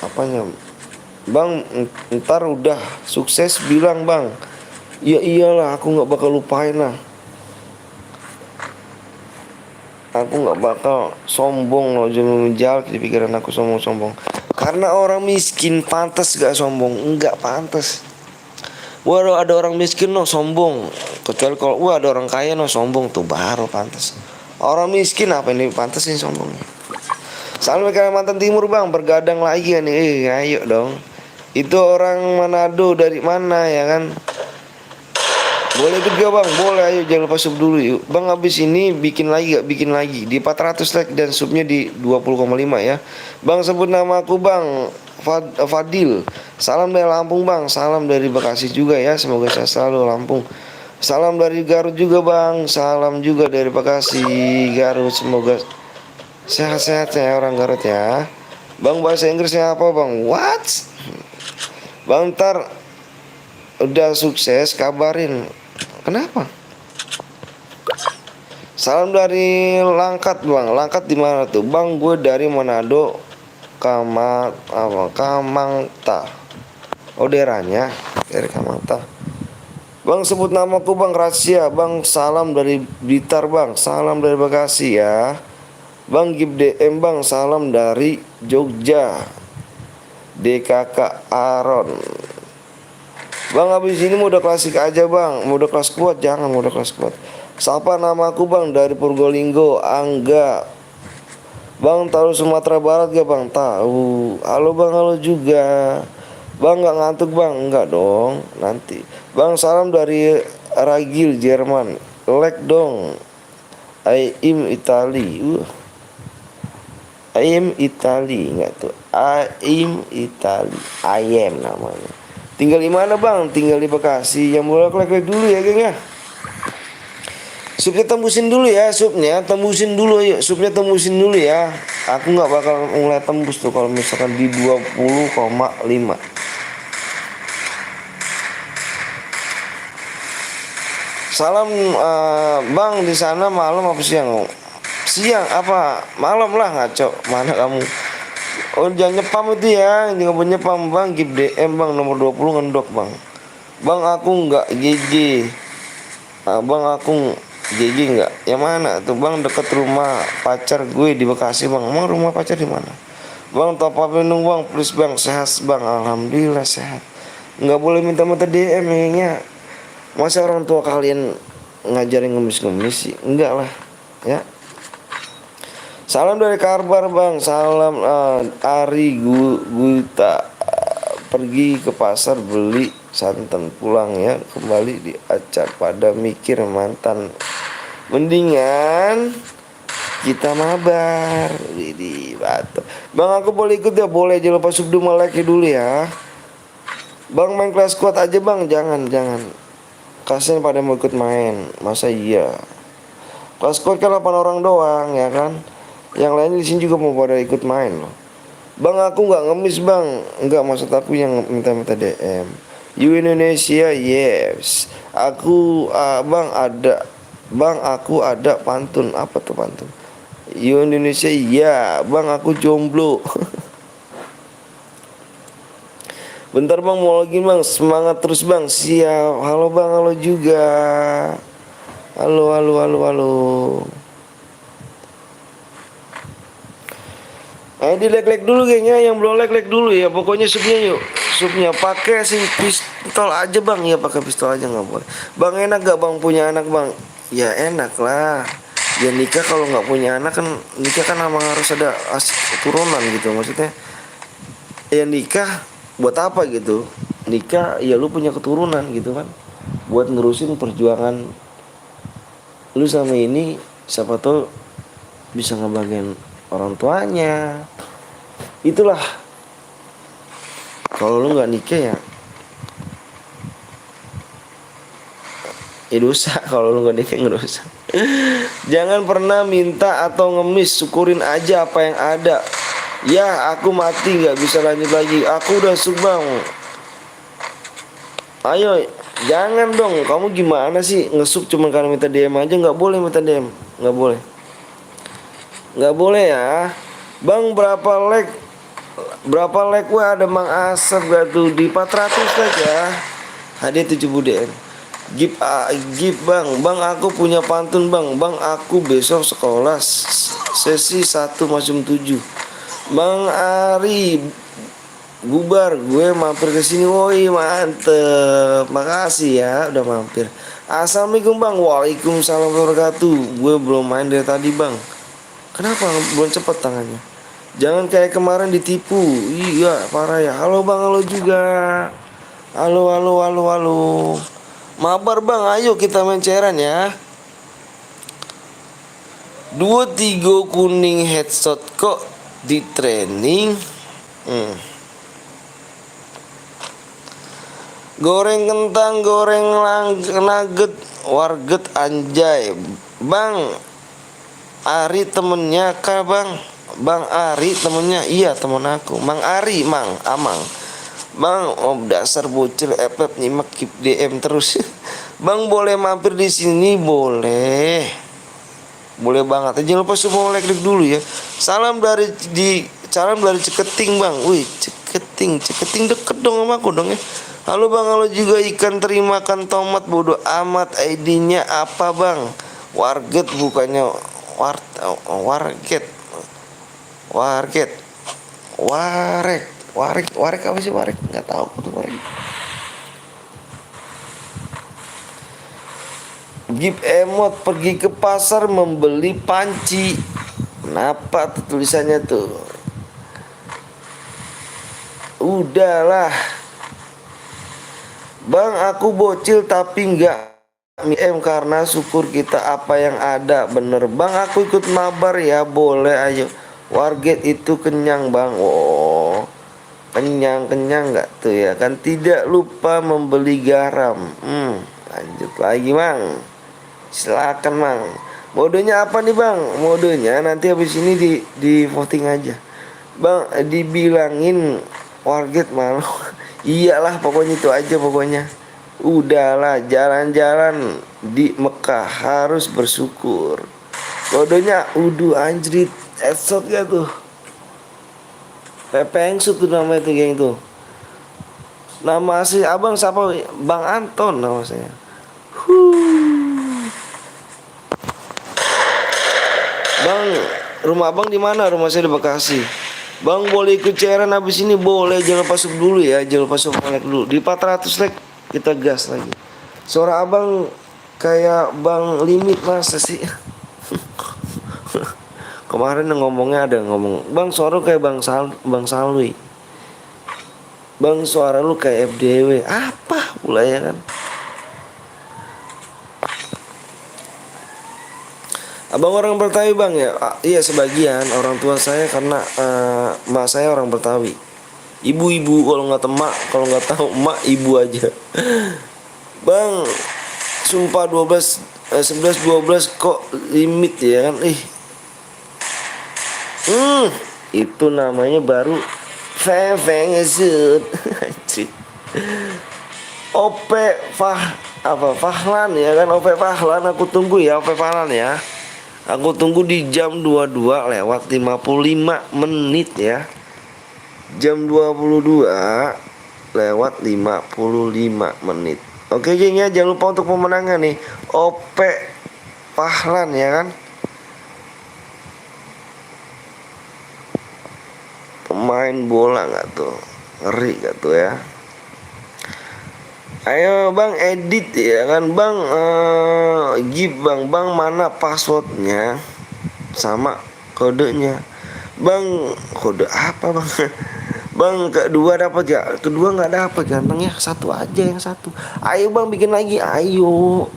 Apanya? Bang ntar udah sukses bilang bang. Ya iyalah, aku nggak bakal lupain lah. Aku nggak bakal sombong loh, jangan menjal di pikiran aku sombong-sombong. Karena orang miskin pantas gak sombong, enggak pantas. Waduh ada orang miskin no sombong. Kecuali kalau ada orang kaya no sombong tuh baru pantas. Orang miskin apa ini pantas sih sombongnya. Salam Kalimantan Timur bang, bergadang lagi ya nih. Ayo dong. Itu orang Manado dari mana ya kan? Boleh ikut gak bang? Boleh, ayo jangan lupa sub dulu yuk. Bang habis ini bikin lagi gak? Bikin lagi di 400 like dan subnya di 20,5 ya. Bang sebut nama aku bang Fadil. Salam dari Lampung bang. Salam dari Bekasi juga ya. Semoga saya selalu Lampung. Salam dari Garut juga bang. Salam juga dari Bekasi Garut. Semoga sehat-sehat ya orang Garut ya. Bang bahasa Inggrisnya apa bang? What? Bang ntar udah sukses kabarin. Kenapa? Salam dari Langkat bang. Langkat di mana tuh bang? Gue dari Manado, Kamangta. Oh daerahnya dari Kamangta. Bang sebut namaku bang rahasia bang. Salam dari Blitar bang. Salam dari Bekasi ya. Bang give DM bang. Salam dari Jogja. DKK Aron. Bang habis ini mode klasik aja bang. Mode kelas kuat jangan mode kelas kuat. Siapa namaku bang dari Purbolinggo, Angga. Bang tahu Sumatera Barat gak bang? Tahu. Halo bang, halo juga. Bang nggak ngantuk bang? Enggak dong. Nanti. Bang salam dari Ragil Jerman. Like dong. I am Itali. I am Itali enggak tuh. I am Itali. I am namanya. Tinggal di mana bang? Tinggal di Bekasi. Yang boleh like dulu ya geng ya. Supnya tembusin dulu ya, supnya tembusin dulu yuk, supnya tembusin dulu ya. Aku nggak bakal mulai tembus tuh kalau misalkan di 20,5. Salam bang di sana malam apa siang? Siang apa? Malam lah ngaco. Mana kamu? Oh jangan nyepam itu ya, jangan boleh nyepam bang. Give DM bang nomor 20 ngendok bang. Bang aku nggak GG. Bang aku GG nggak? Yang mana tuh bang? Deket rumah pacar gue di Bekasi bang. Emang rumah pacar di mana? Bang top up minum bang, please bang. Sehat bang, alhamdulillah sehat. Nggak boleh minta-minta DM ya. Masa orang tua kalian ngajarin ngemis-ngemis sih? Enggak lah ya. Salam dari Karbar bang. Salam Ari Guta. Pergi ke pasar beli santan pulang ya. Kembali di acak pada mikir mantan. Mendingan kita mabar di batu. Bang aku boleh ikut ya? Boleh, jangan lupa subdu like dulu ya. Bang main kelas kuat aja bang. Jangan. Kasian pada mau ikut main. Masa iya? Kelas kuat kan 8 orang doang ya kan. Yang lain di sini juga mau pada ikut main loh. Bang aku nggak ngemis bang. Nggak, maksud aku yang minta-minta DM. You Indonesia yes. Aku bang aku ada pantun. Apa tuh pantun? You Indonesia ya. Bang aku jomblo. Bentar bang mau login bang. Semangat terus bang. Siap. Halo bang, halo juga. Halo. Di like dulu gengnya. Yang belum like dulu ya. Pokoknya supnya yuk. Supnya pakai si pistol aja bang. Ya pakai pistol aja nggak boleh. Bang enak gak bang punya anak bang? Ya enak lah. Ya nikah kalau nggak punya anak kan, nikah kan emang harus ada turunan gitu maksudnya. Ya nikah buat apa gitu nikah? Ya lu punya keturunan gitu kan, buat nerusin perjuangan lu sama ini, siapa tuh bisa ngebagian orang tuanya. Itulah, kalau lu nggak nikah ya dosa. Kalau lu nggak nikah ngedosa. Jangan pernah minta atau ngemis, syukurin aja apa yang ada. Ya aku mati nggak bisa lanjut lagi, aku udah subang. Ayo, jangan dong, kamu gimana sih ngesuk cuma karena minta DM aja? Nggak boleh minta DM, nggak boleh, nggak boleh ya. Bang berapa like wah ada Mang Asep gak tuh di 400 like ya. Hadiah 70 DM. Gip bang aku punya pantun bang. Bang aku besok sekolah sesi 1 masuk 7. Bang Ari bubar, gue mampir ke sini. Woi mantep, makasih ya udah mampir. Assalamualaikum bang. Waalaikumsalam warahmatullahi wabarakatuh. Gue belum main dari tadi bang. Kenapa belum cepet tangannya? Jangan kayak kemarin ditipu. Iya parah ya. Halo bang, halo juga. Halo. Mabar bang, ayo kita main cairan ya. 2-3 kuning headshot kok di training. Goreng kentang, goreng nugget, warget anjay. Bang Ari temennya kah bang? Bang Ari temennya? Iya temen aku. Bang Ari, Amang. Bang, dasar bocil FF nyimak keep DM terus. Bang boleh mampir di sini? Boleh. Boleh banget. Jangan lupa semua like dulu ya. Salam dari Ceketing bang. Wih, Ceketing deket dong sama aku dong ya. Halo bang, halo juga ikan teri makan tomat bodoh amat. ID-nya apa bang? Warget bukannya warget. Warek apa sih warek? Nggak tahu tuh warek. Gip emot pergi ke pasar membeli panci. Kenapa tuh tulisannya tuh? Udahlah. Bang aku bocil tapi nggak M karena syukur kita apa yang ada. Bener bang, aku ikut mabar ya. Boleh ayo. Warget itu kenyang bang. Oh kenyang nggak tuh ya kan. Tidak lupa membeli garam. Lanjut lagi bang. Silakan bang. Modenya apa nih bang? Modenya nanti habis ini di voting aja bang. Dibilangin warget malu. Iyalah pokoknya itu aja pokoknya. Udahlah jalan-jalan di Mekah harus bersyukur. Kodenya udu anjrit. Esot gak tuh? Pepengsut tuh namanya tuh geng tuh. Nama asli abang siapa? Bang Anton nama saya. Bang, rumah abang di mana? Rumah saya di Bekasi. Bang boleh ikut cairan habis ini? Boleh, jangan masuk dulu ya. Jangan masuk like dulu. Di 400 like kita gas lagi. Suara abang kayak Bang Limit masa sih? Kemarin ngomongnya ada ngomong, Bang suara lu kayak Bang Salwi. Bang suara lu kayak FDW. Apa pula ya kan? Abang orang Betawi bang ya? Iya sebagian orang tua saya karena emak saya orang Betawi. Ibu-ibu kalau nggak emak, kalau nggak tahu emak ibu aja. Bang, sumpah 11 12 kok limit ya kan? Itu namanya baru fengesut. Fahlan ya kan? Ope Fahlan aku tunggu ya. Ope Fahlan ya. Aku tunggu di jam 22 lewat 55 menit ya. Jam 22 lewat 55 menit. Oke geng ya, jangan lupa untuk pemenangnya nih. Ope Fahlan ya kan. Pemain bola gak tuh? Ngeri gak tuh ya? Ayo bang edit ya kan bang. Bang mana passwordnya sama kodenya bang? Kode apa bang? Bang, kedua dapat ya? Kedua nggak dapat ganteng ya. Satu aja yang satu. Ayo bang, bikin lagi. Ayo.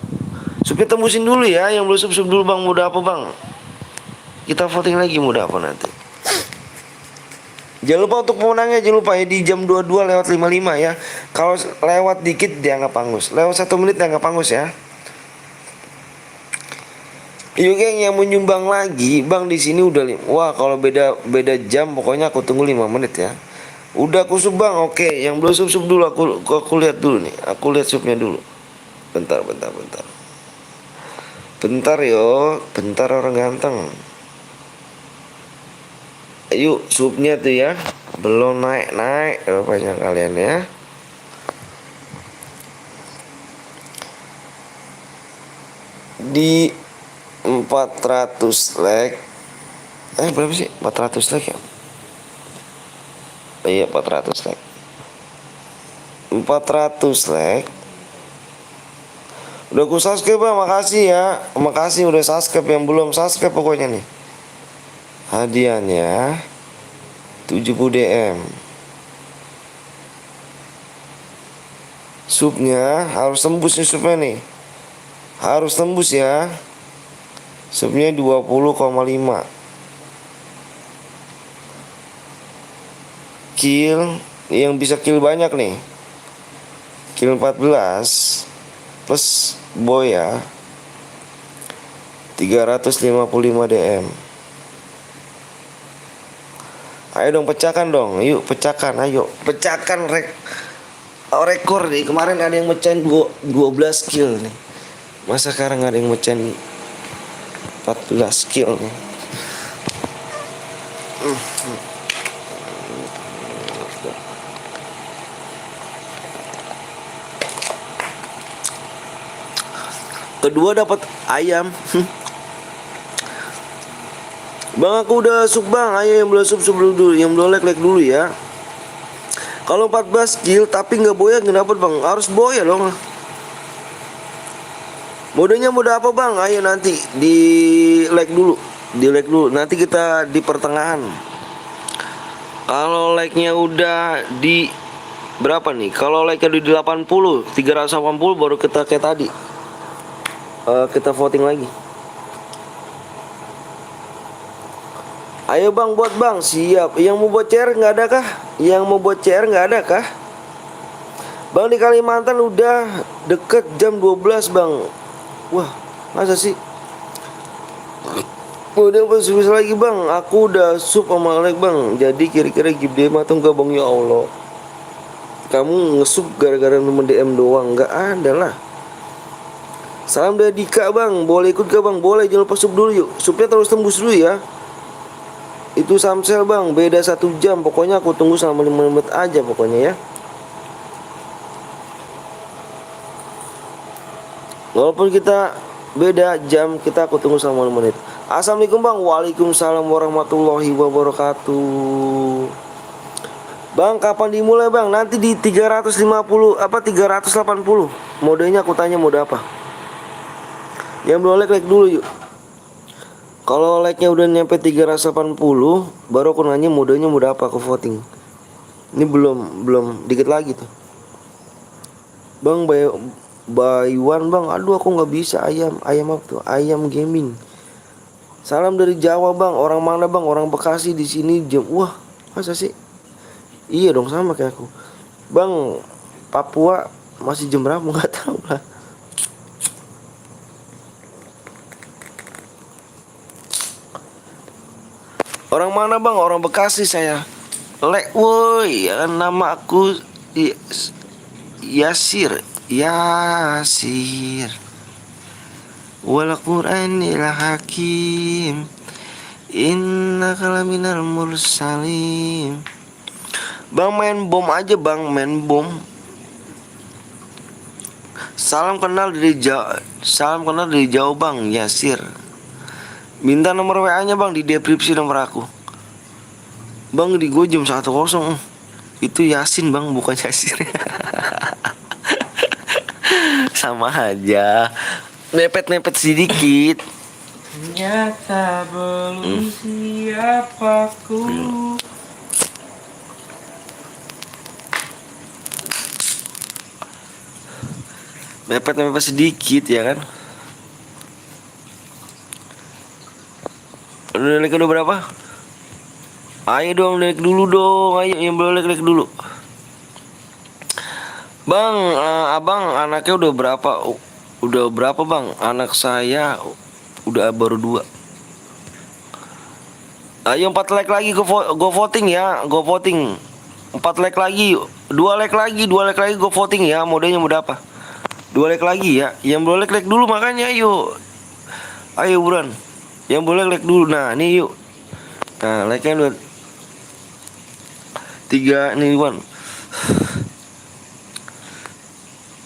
Supnya tembusin dulu ya. Yang belum sub dulu bang. Mudah apa bang? Kita voting lagi mudah apa nanti. Jangan lupa untuk pemenangnya. Jangan lupa ya di jam 22 lewat 55 ya. Kalau lewat dikit dianggap hangus. Lewat 1 menit dianggap hangus ya. Yuk geng yang menyumbang lagi. Bang di sini udah wah kalau beda jam pokoknya aku tunggu 5 menit ya. Udah aku sub bang, oke. Yang belum sub dulu aku lihat dulu nih. Aku lihat subnya dulu. Bentar. Bentar yo, bentar orang ganteng. Ayo subnya tuh ya. Belum naik rupanya kalian ya. Di 400 like. Berapa sih? 400 like ya? Iya 400 like. 400 like. Udah aku subscribe bang, makasih ya. Makasih udah subscribe, yang belum subscribe pokoknya nih. Hadiahnya 70 DM. Subnya harus tembus nih subnya nih. Harus tembus ya. Subnya 20,5. Kill yang bisa kill banyak nih. Kill 14 plus boy ya 355 DM. Ayo dong pecahkan dong. Yuk pecahkan, ayo. Pecahkan rekor nih. Kemarin ada yang mecahin 12 kill nih. Masa sekarang ada yang mecahin 14 kill nih. Kedua dapat ayam. Bang aku udah sub bang. Ayo yang belum sub dulu. Yang belum like dulu ya. Kalau 14 kill tapi nggak boya nggak dapat bang. Harus boya dong. Modenya mode apa bang? Ayo nanti di like dulu. Nanti kita di pertengahan. Kalau like-nya udah di berapa nih? Kalau like-nya udah di 80, 380 baru kita kayak tadi. Kita voting lagi. Ayo bang buat bang, siap. Yang mau buat CR nggak ada kah? Yang mau buat CR nggak ada kah? Bang di Kalimantan udah deket jam 12 bang. Wah masa sih? Udah bisa lagi bang. Aku udah sub sama like bang. Jadi kira-kira give DM atau enggak bang? Ya Allah. Kamu ngesub gara-gara nomor DM doang? Nggak ada lah. Salam dari Dika bang, boleh ikut gak bang? Boleh, jangan lupa sub dulu yuk. Subnya terus tembus dulu ya. Itu Samsel bang, beda 1 jam. Pokoknya aku tunggu selama 5 menit aja pokoknya ya. Walaupun kita beda jam, aku tunggu selama 5 menit. Assalamualaikum bang. Waalaikumsalam warahmatullahi wabarakatuh. Bang kapan dimulai bang? Nanti di 350 apa 380. Modenya aku tanya mode apa. Yang belum like dulu yuk. Kalau like-nya udah nyampe 380, baru aku nanya modenya mode apa, aku voting. Ini belum dikit lagi tuh. Bang Bayuan bang, aduh aku nggak bisa ayam apa tuh? Ayam gaming. Salam dari Jawa bang, orang mana bang? Orang Bekasi di sini jam. Wah masa sih? Iya dong sama kayak aku. Bang Papua masih jam berapa nggak tahu lah. Orang mana bang? Orang Bekasi saya. Lek woi, ya, nama aku Yasir. Wal Qur'anil Hakim. Innaka laminal mursalin. Bang main bom aja bang, main bom. Salam kenal dari Jauh bang, Yasir. Minta nomor WA-nya bang di deskripsi nomor aku. Bang di gue jam 1.00. Itu Yasin bang, bukan Yasir. Sama aja. Nepet sedikit. Ternyata belum siap aku. Mepet sedikit ya kan. Udah like udah berapa? Ayo dong like dulu dong. Ayo yang belum like dulu. Bang, abang anaknya udah berapa? Udah berapa bang? Anak saya udah baru 2. Ayo 4 like lagi, go voting ya, go voting. 4 like lagi, 2 like lagi, 2 like lagi, go voting ya. Modenya mode apa? 2 like lagi ya. Yang belum like dulu makanya ayo. Ayo buruan. Yang boleh like dulu. Nah, nih yuk. Nah, like-nya dulu. 3 nih, Wan.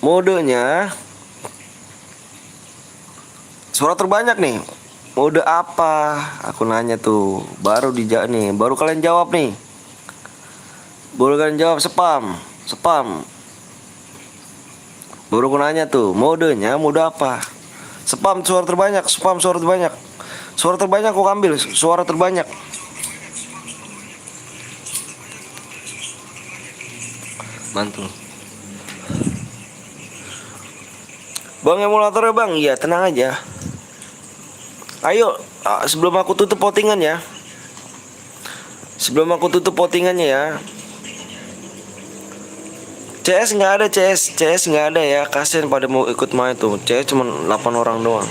Modenya suara terbanyak nih. Mode apa? Aku nanya tuh. Baru dijawab nih. Baru kalian jawab nih. Baru kalian jawab spam. Spam. Baru aku nanya tuh. Modenya mode apa? Spam suara terbanyak. Spam suara terbanyak. Suara terbanyak aku ambil. Suara terbanyak. Mantul. Bang emulatornya bang. Iya tenang aja. Ayo sebelum aku tutup votingan ya. Sebelum aku tutup votingannya ya. CS nggak ada, CS nggak ada ya. Kasian pada mau ikut main tuh. CS cuma 8 orang doang.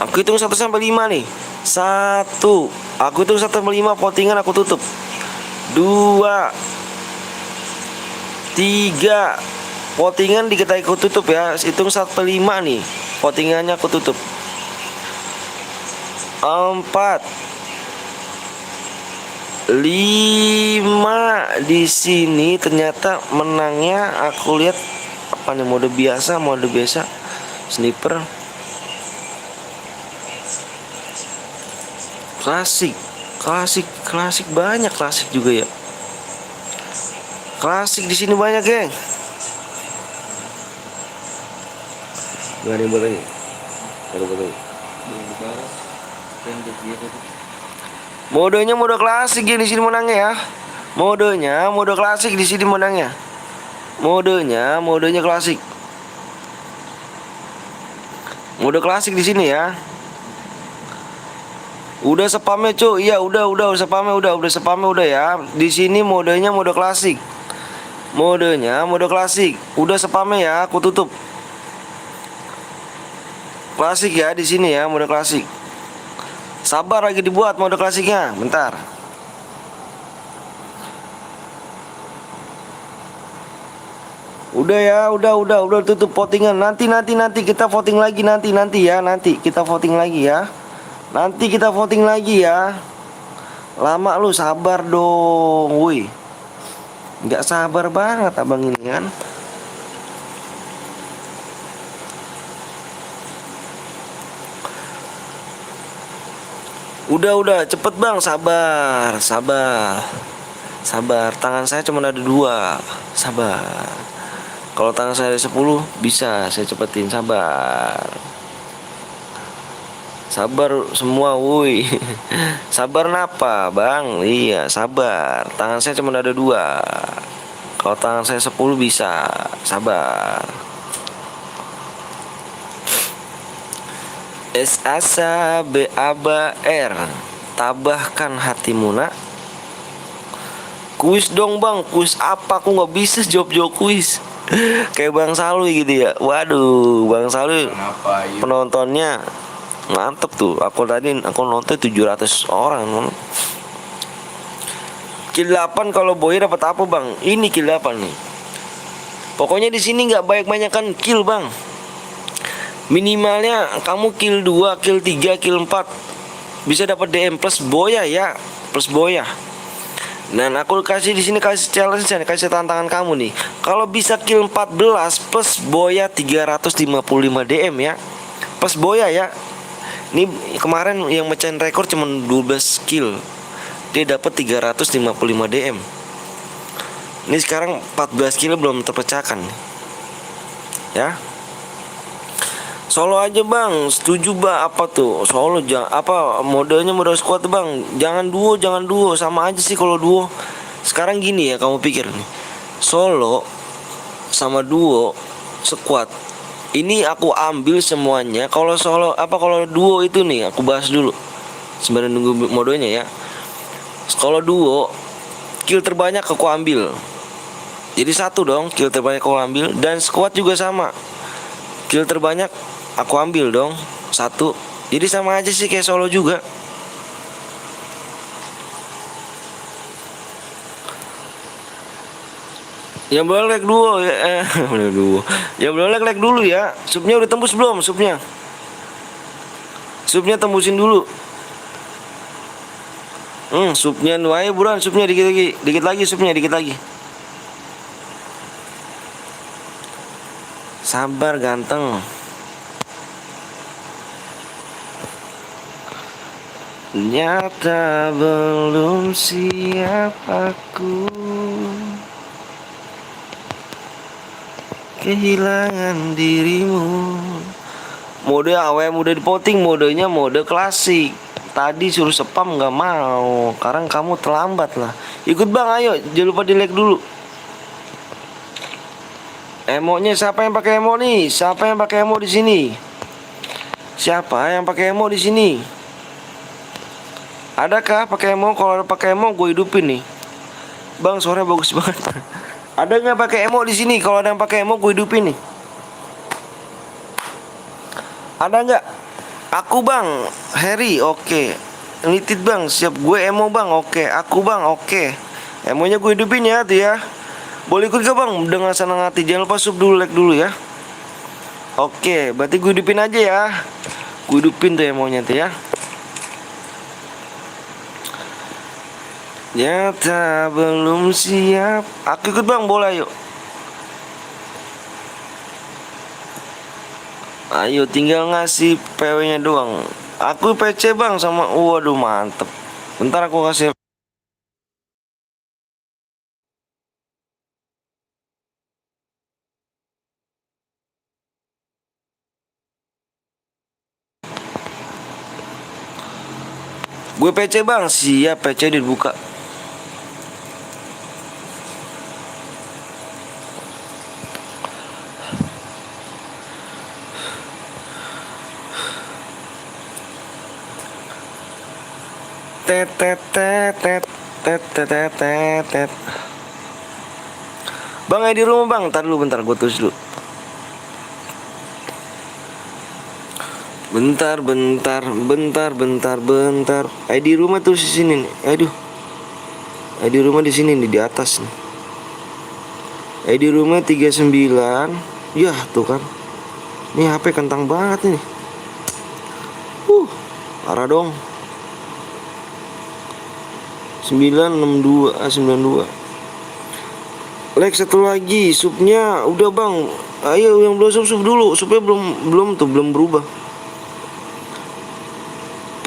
Aku hitung 1 sampai 5 nih. 1. Aku hitung 1 sampai 5 votingan aku tutup. 2 3 votingan diketahui aku tutup ya. Hitung 1 sampai 5 nih. Votingannya aku tutup. 4 5 di sini ternyata menangnya aku lihat apa nih, mode biasa, sniper, klasik banyak, klasik juga ya. Klasik di sini banyak, geng. Gak ada yang boleh. Modenya mode klasik ya di sini menangnya ya. Modenya mode klasik di sini menangnya. Modenya klasik. Mode klasik di sini ya. Udah spamnya cuy. Iya, udah spamnya udah ya. Di sini modenya mode klasik. Modenya mode klasik. Udah spamnya ya, aku tutup. Klasik ya di sini ya, mode klasik. Sabar lagi dibuat mode klasiknya, bentar. Udah ya, udah tutup votingan. Nanti kita voting lagi nanti ya, nanti kita voting lagi ya. Nanti kita voting lagi ya. Lama lu, sabar dong, woi. Nggak sabar banget abang ini kan. Udah cepet bang, sabar. Tangan saya cuma ada 2. Sabar. Kalau tangan saya ada 10 bisa saya cepetin. Sabar semua, woi. Sabar napa bang? Iya sabar. Tangan saya cuma ada 2. Kalau tangan saya 10 bisa. Sabar. SASABABAR, tabahkan hatimu nak. Kuis dong bang. Kuis apa? Aku nggak bisa jawab kuis. Kayak Bang Salwi gitu ya. Waduh, Bang Salwi penontonnya mantep tuh. Aku nonton 700 orang. Kill 8 kalau boy dapat apa bang? Ini kill 8 nih. Pokoknya di sini nggak banyak-banyakan kill bang. Minimalnya kamu kill 2, kill 3, kill 4 bisa dapat DM plus boya ya, plus boya. Dan aku kasih di sini, kasih challenge, kasih tantangan kamu nih. Kalau bisa kill 14 plus boya 355 DM ya. Plus boya ya. Ini kemarin yang mecahin rekor cuma 12 kill. Dia dapat 355 DM. Ini sekarang 14 kill belum terpecahkan. Ya. Solo aja bang, setuju bang. Apa tuh solo? Apa modenya mode squad bang? Jangan duo, sama aja sih kalau duo. Sekarang gini ya, kamu pikir nih, solo sama duo squad ini aku ambil semuanya. Kalau kalau duo itu nih aku bahas dulu sembari nunggu modenya ya. Kalau duo kill terbanyak aku ambil. Jadi satu dong kill terbanyak aku ambil. Dan squad juga sama, kill terbanyak aku ambil dong satu. Jadi sama aja sih kayak solo juga. Yang boleh like duo ya, boleh duo. Yang boleh like dulu ya. Supnya udah tembus belum? Supnya tembusin dulu. Supnya ayo buruan, supnya dikit lagi supnya dikit lagi. Sabar ganteng. Nyata belum siap aku kehilangan dirimu. Mode AWM udah dipoting, modenya mode klasik. Tadi suruh spam nggak mau. Sekarang kamu terlambat lah. Ikut bang, ayo. Jangan lupa di like dulu. Emonya siapa yang pakai emo nih? Siapa yang pakai emo di sini? Siapa yang pakai emo di sini? Adakah pakai emo? Kalau ada pakai emo gue hidupin nih. Bang, suaranya bagus banget. Ada nggak pakai emo di sini? Kalau ada yang pakai emo gue hidupin nih. Ada nggak? Aku bang, Harry, oke. Nitid bang, siap gue emo bang, oke. Aku bang, oke. Emonya gue hidupin ya tuh ya. Boleh ikut gak bang? Dengan senang hati. Jangan lupa sub dulu, like dulu ya. Oke, berarti gue hidupin aja ya. Gue hidupin tuh emonya tuh ya. Nyata belum siap. Aku ikut bang, boleh yuk. Ayo tinggal ngasih PW-nya doang. Aku PC bang sama. Waduh mantep. Bentar aku kasih. Gue PC bang, siap PC dibuka. Tet. Bang di rumah bang, ntar dulu bentar gue tulis dulu. Bentar. ID rumah tuh di sini nih. Aduh. ID rumah di sini nih di atas nih. ID rumah 39. Yah tuh kan. Ini HP kentang banget nih. Parah dong. 962. Like satu lagi, supnya udah bang. Ayo yang belum sub dulu, supnya belum berubah.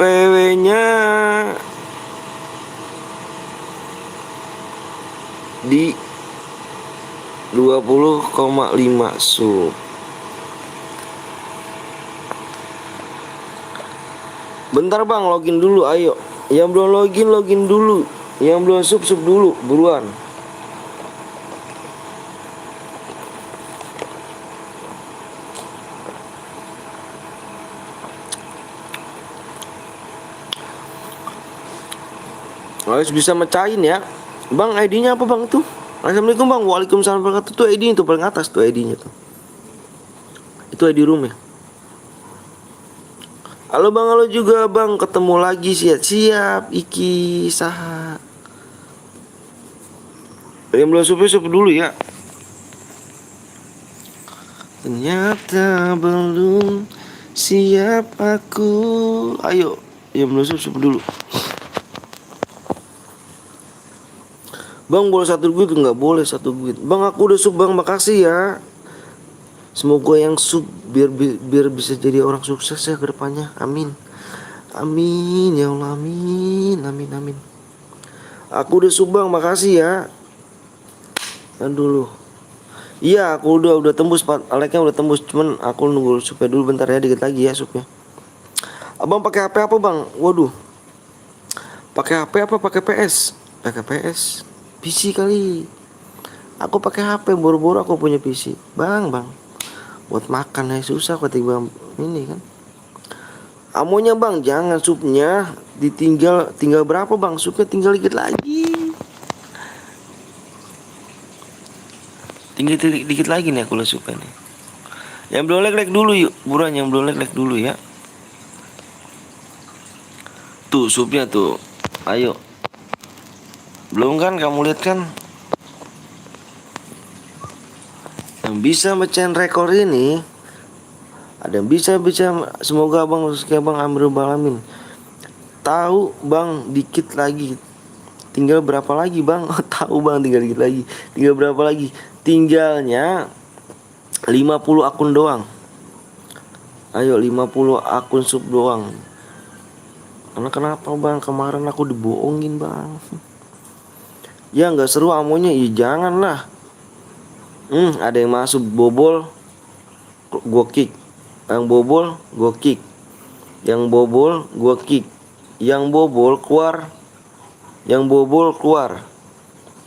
PW-nya di 20,5 sub. Bentar bang, login dulu ayo. Yang belum login dulu. Yang belum sub dulu, buruan. Harus bisa mecahin ya. Bang, ID-nya apa bang tuh? Assalamualaikum bang. Waalaikumsalam warahmatullahi wabarakatuh. Tuh ID-nya tuh paling atas tuh ID-nya tuh. Itu ID room ya. Halo bang, halo juga bang. Ketemu lagi, siap. Iki saha. Yang belum sub dulu ya. Ternyata belum siap aku. Ayo, yang belum sub dulu. Bang boleh satu duit? Nggak boleh satu duit. Bang aku udah sub bang, makasih ya. Semoga yang sub biar bisa jadi orang sukses ya ke depannya. Amin. Amin ya Allah, amin. Aku udah sub bang, makasih ya. Dulu. Iya aku udah tembus, like-nya udah tembus. Cuman aku nunggu subnya dulu bentar ya, dikit lagi ya subnya. Abang pakai HP apa bang? Waduh. Pakai HP apa pakai PS? Pakai PS. PC kali. Aku pakai HP, buru-buru aku punya PC. Bang, buat makan aja susah ketimbang ini kan. Amonya bang, jangan supnya tinggal berapa bang? Supnya tinggal dikit lagi. Tinggal dikit lagi nih aku supnya nih. Yang belum like dulu yuk, buruan yang belum like dulu ya. Tuh supnya tuh, ayo. Belum kan kamu lihat kan? Yang bisa mecahin rekor ini, ada yang bisa semoga abang kayak bang Amrul Balamin. Tahu bang, dikit lagi. Tinggal berapa lagi bang? Oh, tahu bang, tinggal dikit lagi. Tinggal berapa lagi? Tinggalnya 50 akun doang. Ayo 50 akun sub doang. Karena kenapa bang? Kemarin aku dibohongin bang. Ya nggak seru amonya, ya jangan lah. Ada yang masuk bobol, gua kick. Yang bobol, gua kick. Yang bobol, gua kick. Yang bobol keluar. Yang bobol keluar.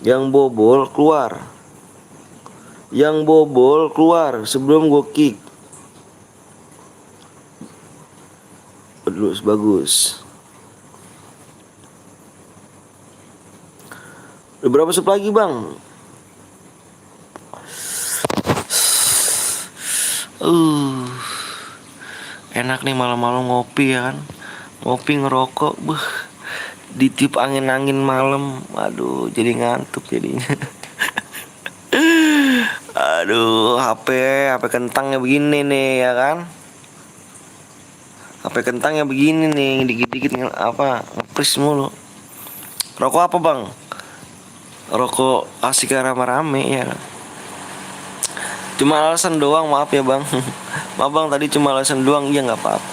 Yang bobol keluar. Yang bobol keluar sebelum gua kick. Bagus. Udah berapa sub lagi bang? Enak nih malam-malam ngopi ya kan. Ngopi ngerokok, ditiup angin-angin malam. Aduh, jadi ngantuk jadinya. Aduh, HP kentangnya begini nih ya kan. HP kentangnya begini nih, dikit-dikit ngepris mulu. Rokok apa bang? Rokok asik rame-rame ya kan. Cuma alasan doang, maaf ya bang. Maaf bang, tadi cuma alasan doang. Iya nggak apa-apa.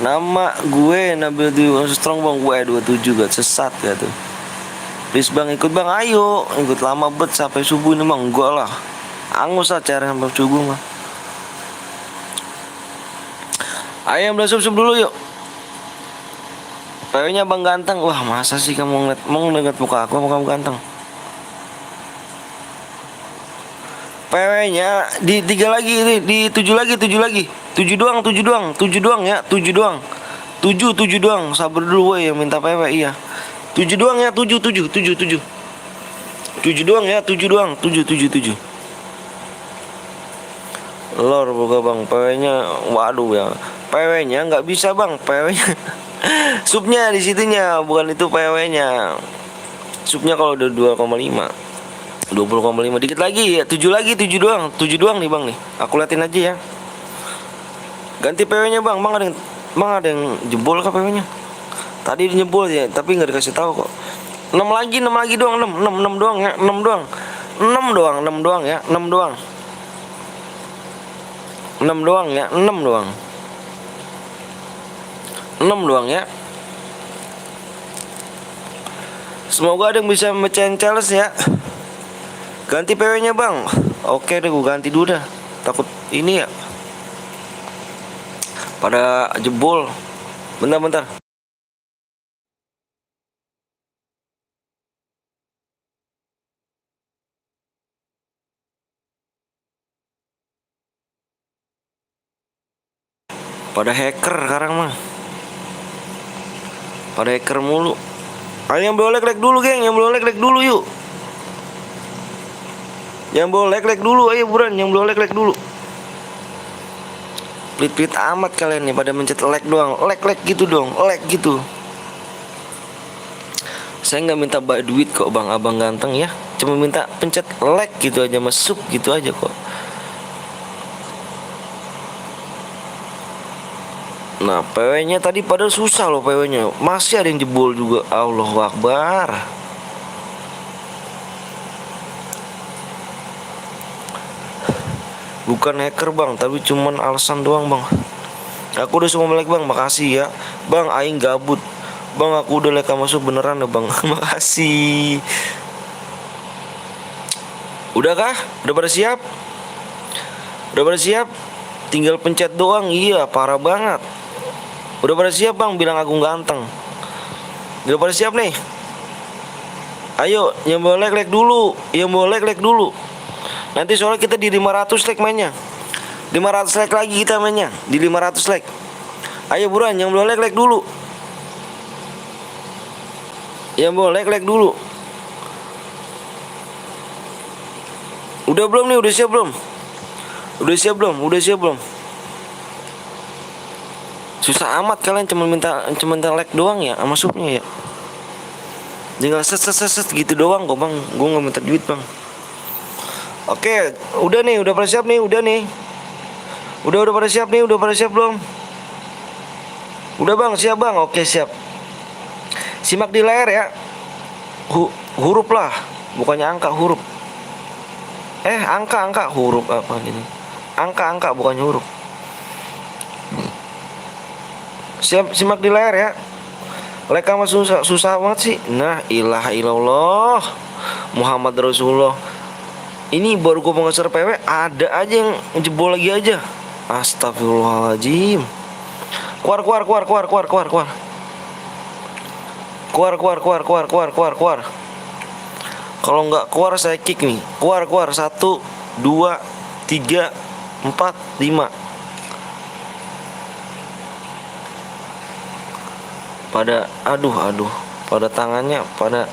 Nama gue Nabil Dwi Strong bang, gue 27 gak sesat ya tuh. Please bang, ikut bang, ayo. Ikut lama bet sampai subuh ini bang. Enggak lah, angus lah cara sampai subuh mah. Ayo yang belum sub dulu yuk. PW-nya bang ganteng. Wah masa sih kamu ngeliat muka aku kamu ganteng. PW-nya di 3 lagi, di 7 lagi. 7 doang ya, 7 doang. 7 doang. Sabar dulu woy yang minta PW iya. 7 doang ya, 7 doang ya, 7 doang. 7. Lor buka bang, PW-nya waduh ya. PW-nya nggak bisa bang, PW-nya. Subnya di situnya, bukan itu PW-nya. Subnya kalau udah 2,5. 20,5 dikit lagi ya, 7 doang nih bang nih. Aku liatin aja ya. Ganti PW-nya bang, ada yang jebol kah PW-nya? Tadi jebol ya, tapi nggak dikasih tahu kok. 6 lagi doang, 6 doang ya, 6 doang. 6 doang ya, 6 doang. 6 doang ya, 6 doang. 6 doang ya. Semoga ada yang bisa mecahin challenge ya. Ganti PW-nya bang. Oke deh, gue ganti dulu dah. Takut ini ya pada jebol. Bentar. Pada hacker sekarang mah. Pada hacker mulu. Ayo yang belum like dulu geng, yang belum like dulu yuk. Yang belum like dulu, ayo buruan, yang belum like dulu. Pelit-pelit amat kalian nih pada mencet like doang. Like gitu dong, like gitu. Saya nggak minta duit kok bang, abang ganteng ya. Cuma minta pencet like gitu aja, masuk gitu aja kok. Nah PW-nya tadi pada susah loh PW-nya. Masih ada yang jebol juga. Allahu Akbar. Bukan hacker bang, tapi cuman alasan doang bang. Aku udah semua like bang, makasih ya. Bang, aing gabut. Bang, aku udah like masuk beneran ya bang. Makasih. Udah kah? Udah pada siap? Tinggal pencet doang. Iya, parah banget. Udah pada siap bang, bilang aku ganteng. Udah pada siap nih? Ayo, yang boleh like dulu. Yang boleh like dulu. Nanti soalnya kita di 500 like mainnya. 500 like lagi kita mainnya. Di 500 like. Ayo buruan, yang boleh like dulu. Yang boleh like dulu. Udah belum nih? Udah siap belum? Udah siap belum? Udah siap belum? Susah amat kalian cuma minta like doang ya sama supnya ya. Tinggal set gitu doang kok bang. Gue nggak minta duit bang. Oke, udah nih, udah pada siap nih, udah nih. Udah pada siap nih, udah pada siap belum? Udah bang, siap bang. Oke siap. Simak di layar ya. Huruf lah, bukannya angka, huruf. Angka huruf apa gini? Angka bukannya huruf. Siap, simak di layar ya. Like sama susah banget sih. Nah, ilaha illallah Muhammad Rasulullah. Ini baru gue mau ngeser PW, ada aja yang jebol lagi aja. Astagfirullahaladzim. Keluar. Keluar. Kalau nggak keluar saya kick nih. Keluar. 1, 2, 3, 4, 5. Pada aduh pada tangannya pada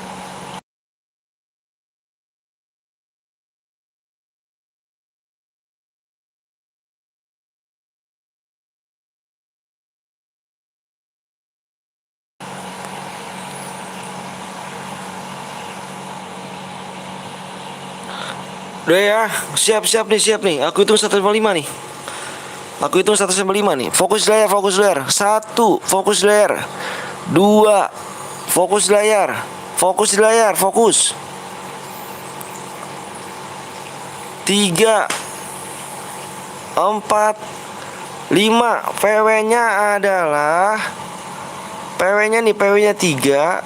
udah ya, siap nih. Aku hitung 1 sampai 5 nih. Aku hitung 1 sampai 5 nih. Fokus layar. 1, fokus layar. 2, fokus layar. Fokus. 3, 4, 5. PW-nya adalah PW-nya 3.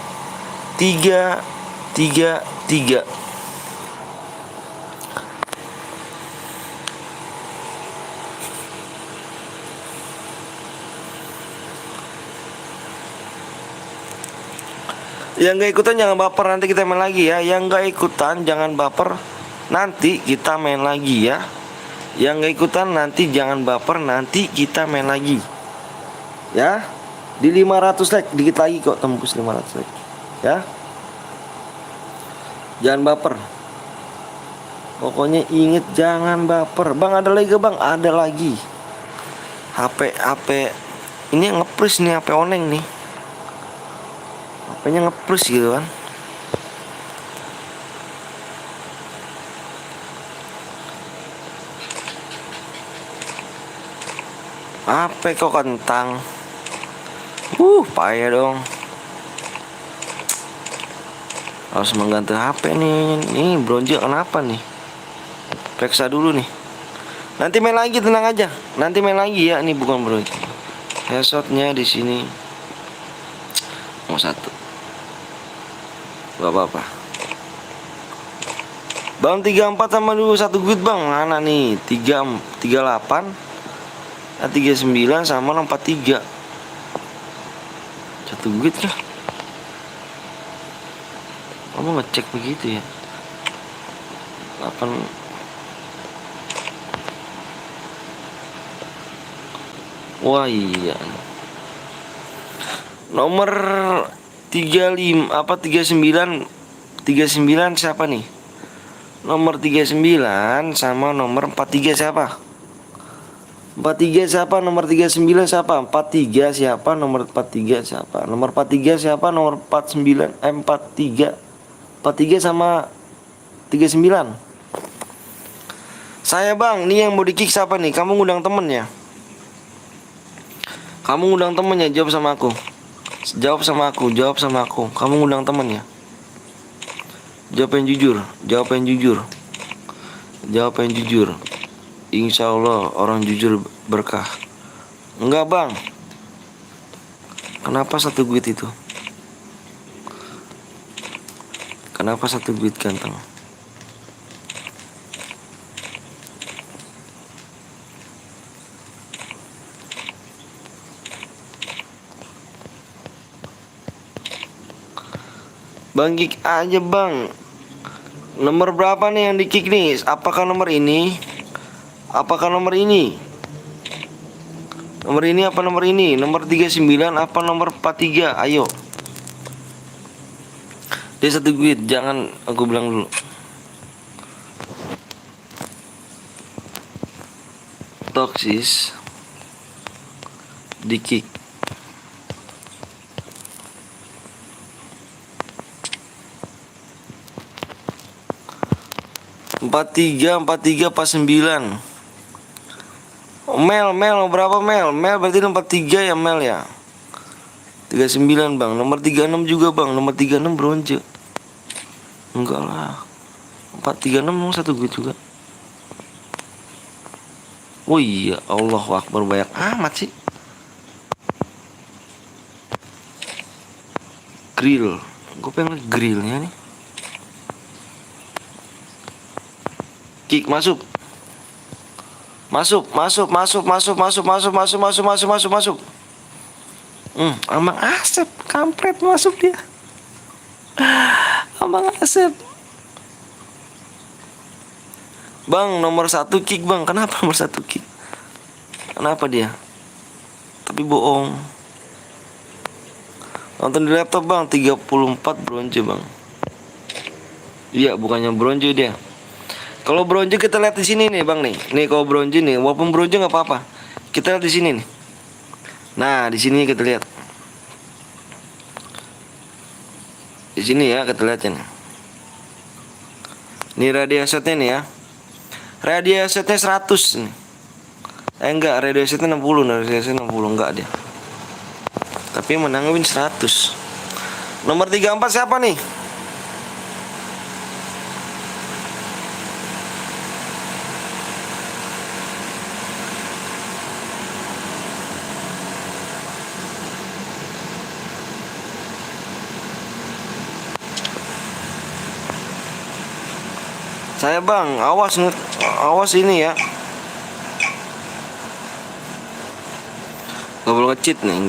Yang gak ikutan jangan baper, nanti kita main lagi ya. Yang gak ikutan jangan baper, nanti kita main lagi ya. Yang gak ikutan nanti jangan baper, nanti kita main lagi ya. Di 500 like, dikit lagi kok tembus 500 like ya. Jangan baper. Pokoknya inget jangan baper. Bang ada lagi bang? Ada lagi. HP ini ngepris nih, HP oneng nih. HP-nya ngepris gitu kan. HP kok kentang. Payah dong. Harus mengganti HP nih. Nih bronjil kenapa nih? Periksa dulu nih. Nanti main lagi, tenang aja. Nanti main lagi ya. Ini bukan bronjil. Headshotnya di sini. Mau 1. Gak apa-apa. Bang 34 sama dulu 1 guit bang. Mana nih? 38. 39 sama 43. 1 guit kah? Kamu ngecek begitu ya? 8. Wah iya. Nomor 39 siapa nih? Nomor 39 sama nomor 43 siapa? 43 siapa? Nomor 39 siapa? 43 siapa? Nomor 43 siapa? Nomor 43 siapa? Nomor 43 sama 39. Saya bang, nih yang mau di kick siapa nih? Kamu ngundang temen ya? Jawab sama aku. Jawab sama aku. Kamu ngundang temen ya? Jawab yang jujur. Insya Allah orang jujur berkah. Enggak bang. Kenapa 1 guit itu? Kenapa 1 guit ganteng? Bang kick aja bang. Nomor berapa nih yang di kick nih? Apakah nomor ini? Apakah nomor ini? Nomor ini apa nomor ini? Nomor 39 apa nomor 43? Ayo. Dia satu duit, jangan aku bilang dulu. Toksis di kick. Empat tiga pas 9. Mel berapa Mel? Mel berarti nomor 3 ya Mel ya. 39 bang. Nomor 36 juga bang. Nomor 36 bronze. Enggak lah. 436 memang satu gue juga. Oh iya, Allahu Akbar, banyak amat sih. Grill. Gue pengen grillnya nih. Kick masuk. Masuk. Amang Asep, kampret masuk dia. Amang Asep. Bang, nomor 1 kick bang. Kenapa nomor 1 kick? Kenapa dia? Tapi bohong. Nonton di laptop bang, 34 bronze bang. Iya, bukannya bronze dia. Kalau bronze kita lihat di sini nih bang nih. Nih kalau bronze nih, walaupun bronze nggak apa-apa. Kita lihat di sini nih. Nah di sini kita lihat. Di sini ya kita lihat nih. Ini radiasetnya nih ya. Radiasetnya 100 nih. Enggak, radiasetnya 60, radiasetnya 60 enggak dia. Tapi menangin 100. Nomor 34 siapa nih? Saya bang, awas ini ya. Gak boleh nge-cheat nih,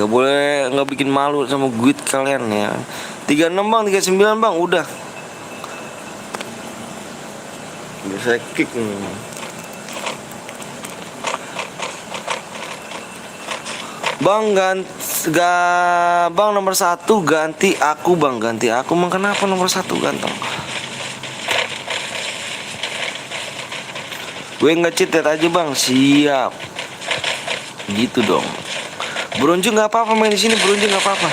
gak bikin malu sama guit kalian ya. 36 bang, 39 bang, udah. Biar saya kick nih. Bang bang nomor 1 ganti aku bang, ganti aku bang. Kenapa nomor 1 ganteng? Gue nge-cheat aja bang, siap. Gitu dong. Bronze nggak apa-apa main di sini, bronze nggak apa-apa.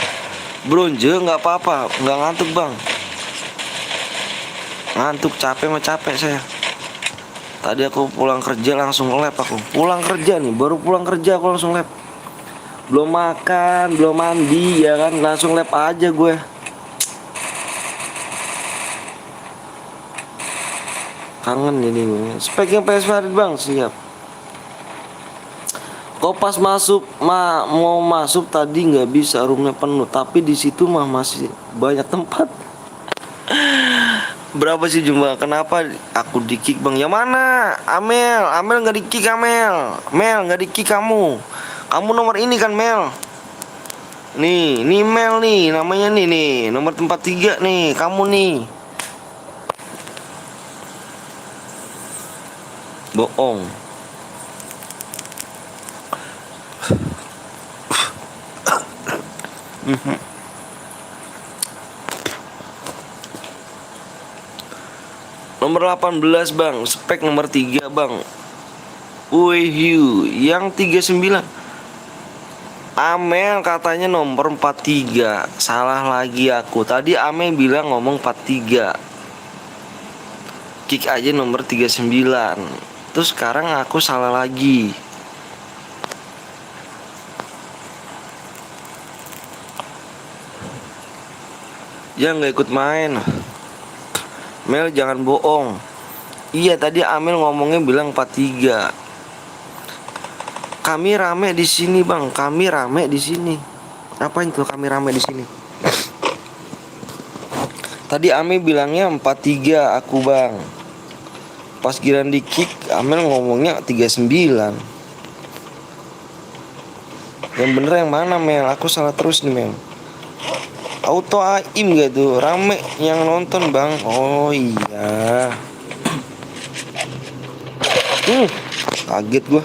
Bronze nggak apa-apa, nggak ngantuk bang. Ngantuk capek mah capek saya. Tadi aku pulang kerja langsung nge-lab aku. Pulang kerja nih, baru pulang kerja aku langsung lab. Belum makan, belum mandi ya kan, langsung lab aja gue. Kangen ini gue. Speknya PS Farid bang, siap. Kok pas masuk mau masuk tadi nggak bisa, roomnya penuh. Tapi di situ mah masih banyak tempat. Berapa sih jumlah? Kenapa aku di kick bang? Yang mana? Amel nggak di kick Amel nggak di kick kamu. Kamu nomor ini kan Mel. Nih Mel nih namanya nih nomor tempat 3 nih kamu nih. Bohong. Nomor 18 bang, spek nomor 3 bang. Wihyu, yang 39. Amel katanya nomor 43. Salah lagi aku. Tadi Amel bilang ngomong 43. Kick aja nomor 39. Terus sekarang aku salah lagi. Dia nggak ikut main. Mel jangan bohong. Iya tadi Amel ngomongnya bilang 43. Kami rame di sini bang. Kami rame di sini. Apain tuh kami rame di sini? Tadi Amel bilangnya 43 aku bang. Pas giran di kick Amel ngomongnya 39. Yang bener yang mana Mel? Aku salah terus nih Mel. Auto aim gak tuh? Rame yang nonton bang. Oh iya. Kaget gua.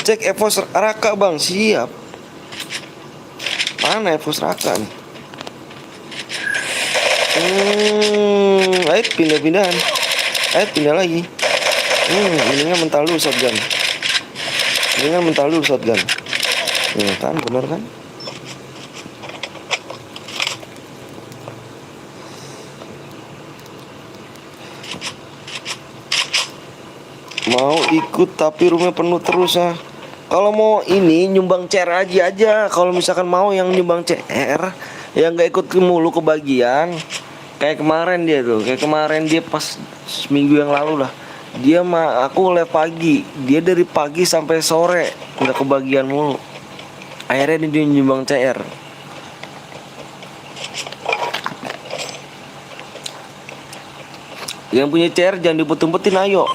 Cek Evos Raka bang. Siap. Mana Evos Raka nih? Ayo pindah-pindahan. Ayo pindah lagi. Ininya mental dulu shotgun. Ininya mental dulu shotgun. Kan bener kan? Mau ikut tapi roomnya penuh terus ah. Kalau mau ini nyumbang CR aja. Kalau misalkan mau yang nyumbang CR, yang nggak ikut mulu kebagian. Kayak kemarin dia tuh, pas seminggu yang lalu lah. Dia aku live pagi, dia dari pagi sampai sore nggak kebagian mulu. Akhirnya dia nyumbang CR. Yang punya CR jangan diput-putin ayo.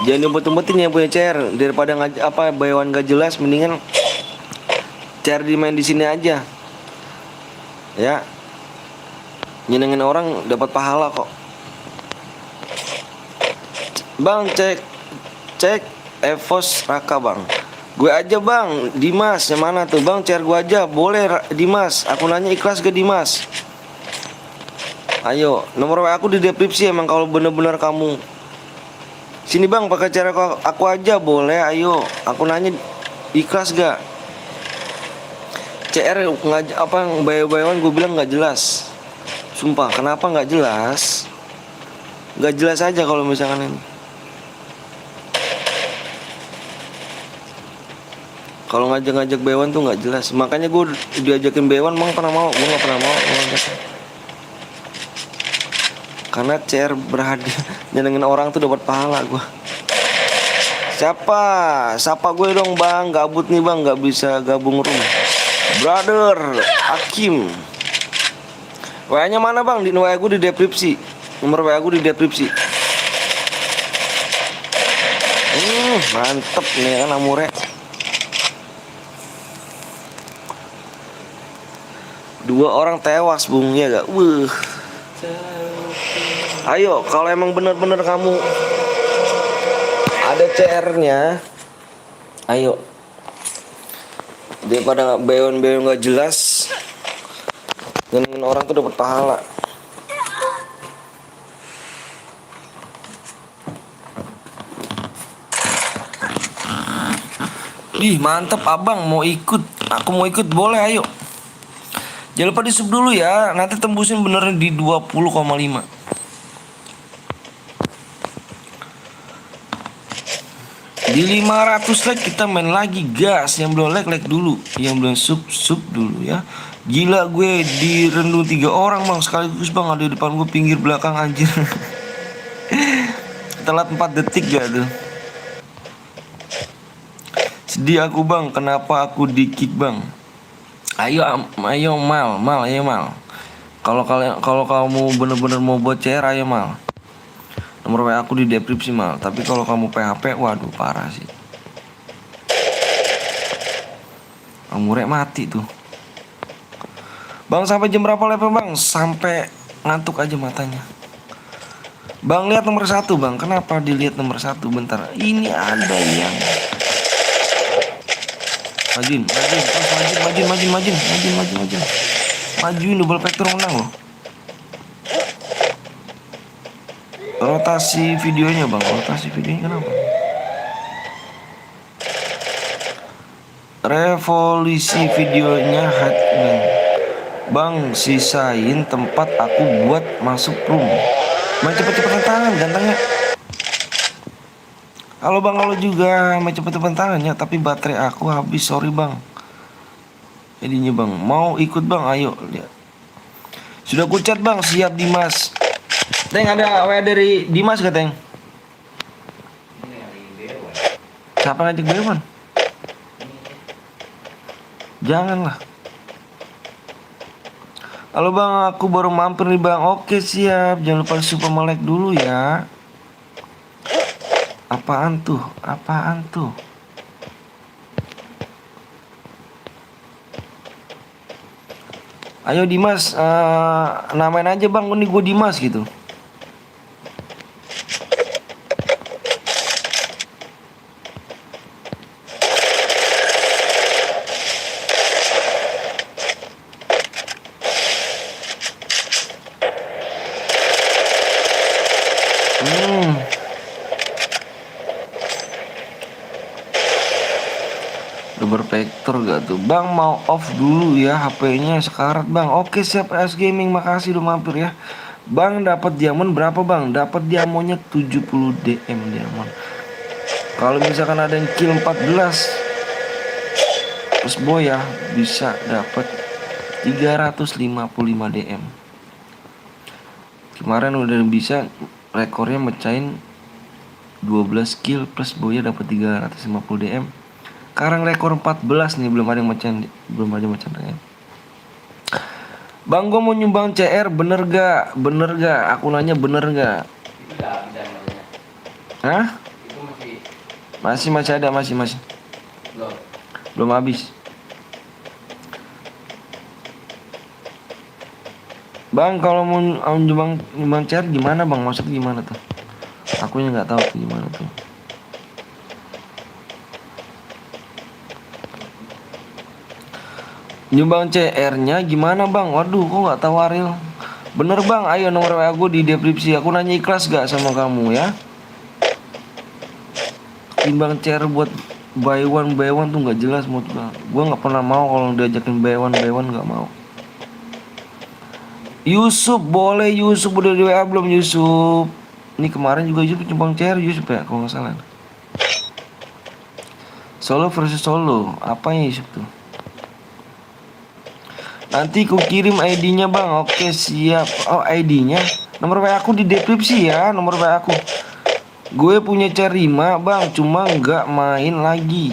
Jangan diput-putin yang punya CR daripada buy one gak jelas, mendingan CR dimain di sini aja. Ya. Nyenengin orang dapat pahala kok. Bang cek Evos Raka bang. Gue aja bang. Dimas yang mana tuh bang? CR gue aja. Boleh Dimas. Aku nanya ikhlas ke Dimas. Ayo nomor WA aku di deskripsi emang kalau bener-bener kamu. Sini bang pakai CR aku aja boleh. Ayo aku nanya ikhlas gak? CR nggak bayawan gue bilang nggak jelas. Sumpah, kenapa nggak jelas? Nggak jelas aja kalau misalkan ini. Kalau ngajak-ngajak bewan tuh nggak jelas. Makanya gue diajakin bewan, bang pernah mau, gue nggak pernah mau. Karena CR berhadiah, nyenengin orang tuh dapat pahala gue. Siapa gue dong bang? Gabut nih bang, nggak bisa gabung room. Brother Hakim. WA-nya mana bang? Di WA gue di deskripsi. Nomor WA gue di deskripsi. Mantep nih kan Amure. 2 orang tewas bung ya gak? Ayo kalau emang bener-bener kamu ada CR-nya, ayo. Daripada beon-beon gak jelas, nyenengin orang tuh dapat pahala. Ih mantep abang mau ikut. Aku mau ikut boleh ayo. Jangan lupa di sub dulu ya. Nanti tembusin beneran di 20,5. Di 500 like kita main lagi gas. Yang belum like dulu. Yang belum sub dulu ya. Gila gue direndung 3 orang bang sekaligus bang. Ada di depan gue pinggir belakang anjir. Telat 4 detik gak tuh. Sedih aku bang. Kenapa aku di kick bang? Ayo mal. Kalau kamu bener-bener mau buat CR ayo mal. Nomor WA aku di deskripsi mal. Tapi kalau kamu PHP waduh parah sih. Amure mati tuh. Bang sampai jam berapa level bang? Sampai ngantuk aja matanya. Bang lihat nomor 1 bang. Kenapa dilihat nomor 1? Bentar. Ini ada yang Majin. Majuin double vector menang loh. Rotasi videonya bang. Kenapa? Revolusi videonya bang sisain tempat aku buat masuk room. Main cepet-cepetan tangan gantengnya. Halo bang, halo juga. Main cepet-cepetan tangannya. Tapi baterai aku habis, sorry bang. Jadinya bang, mau ikut bang, ayo lihat. Sudah ku chat bang, siap Dimas. Teng ada WA dari Dimas gak Teng? Siapa ngajak Bewan? Janganlah. Halo bang, aku baru mampir nih bang. Oke siap, jangan lupa super melek dulu ya. Apaan tuh? Ayo Dimas, namain aja bang, ini gue Dimas gitu. Udah bervektor gak tuh bang, mau off dulu ya HP-nya sekarat bang. Oke siap S Gaming, makasih udah mampir ya bang. Dapat diamond berapa bang? Dapat diamondnya 70 DM diamond. Kalau misalkan ada yang kill 14 terus boy ya, bisa dapat 355 DM. Kemarin udah bisa rekornya mecahin 12 kill plus boya dapat 350 DM. Sekarang rekor 14 nih, belum ada yang mecahin, DM. Bang, gue mau nyumbang CR, bener gak? Bener gak? Aku nanya bener gak? Itu udah habis namanya. Hah? Itu Masih ada, masih. belum. Belum habis. Bang, kalau mau nyumbang CR gimana bang? Maksudnya gimana tuh? Akunya nggak tahu tuh gimana tuh. Nyumbang CR-nya gimana bang? Waduh, kok nggak tahu Ariel. Bener bang, ayo nomor WA gue di deskripsi. Aku nanya ikhlas gak sama kamu ya? Timbang CR buat buy one tuh nggak jelas mood bang. Gue nggak pernah mau kalau diajakin buy one nggak mau. Yusuf boleh, Yusuf udah di WA belum Yusuf? Ini kemarin juga Yusuf nyumbang CR Yusuf ya kalau nggak salah. Solo versus solo, apanya Yusuf tuh? Nanti ku kirim ID-nya bang. Oke siap. Oh ID-nya, nomor WA aku di deskripsi ya. Nomor WA aku. Gue punya Cerima bang, cuma nggak main lagi.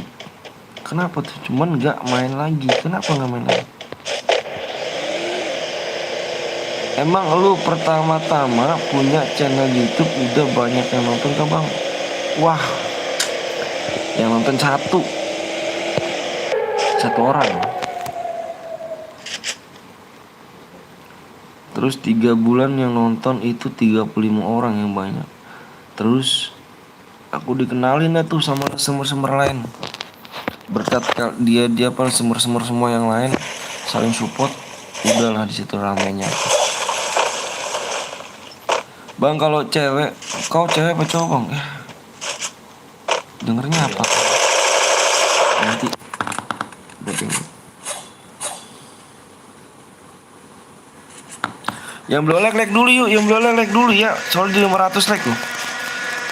Kenapa tuh? Cuman nggak main lagi. Kenapa nggak main lagi? Emang lu pertama-tama punya channel YouTube udah banyak yang nonton kan bang? Wah, yang nonton satu orang. Terus 3 bulan yang nonton itu 35 orang yang banyak. Terus aku dikenalin dah tuh sama sumber-sumber lain. Berkat dia apa sumber-sumber semua yang lain saling support, udahlah di situ ramenya. Bang kalau cewek, kau cewek apa cowok bang? Dengernya apa? Nanti udah pengen. Yang belum like dulu yuk, yang belum like dulu ya. Soalnya di 500 like tuh.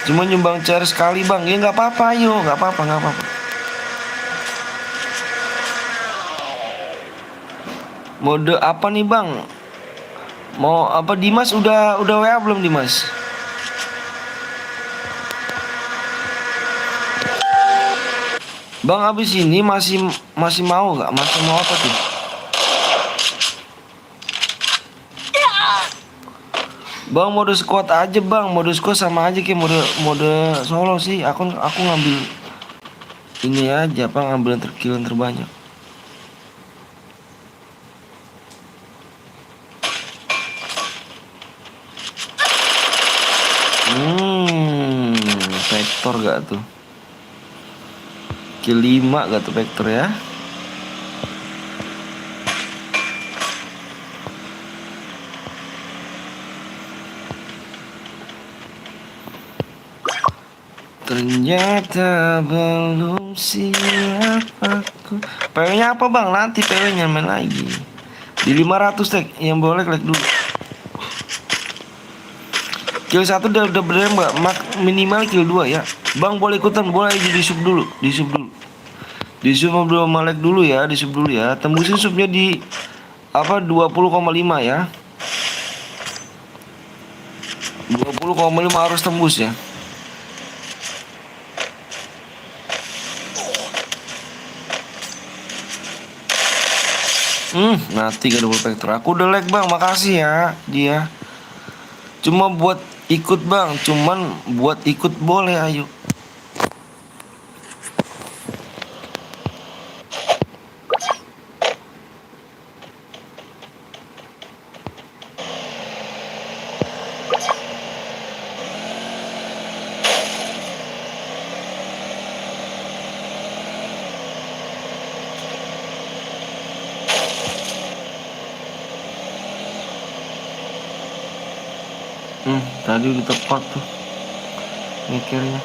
Cuma nyumbang CR sekali bang, ya nggak apa-apa yuk, nggak apa-apa. Mode apa nih bang? Mau apa Dimas udah WA belum Dimas? Bang abis ini masih mau nggak? Masih mau apa tuh? Bang mode squad aja bang, mode squad sama aja kayak mode solo sih. Aku ngambil ini aja bang, ngambil yang terbanyak. Vektor gak tuh? Kill 5 gak tuh vektor ya? Ternyata belum siap aku. PW-nya apa bang? Nanti PW-nya main lagi. Di 500 tag, yang boleh like dulu. Kill 1 udah berem gak? Minimal kill 2 ya. Bang boleh ikutan, boleh di sub dulu. Di sub belum like dulu ya, di sub dulu ya. Tembusin subnya di apa 20,5 ya. 20,5 harus tembus ya. Nanti gak double vector. Aku udah like bang, makasih ya dia. Cuma buat ikut bang, cuman buat ikut boleh ayo. Tadi udah tepat tuh mikirnya.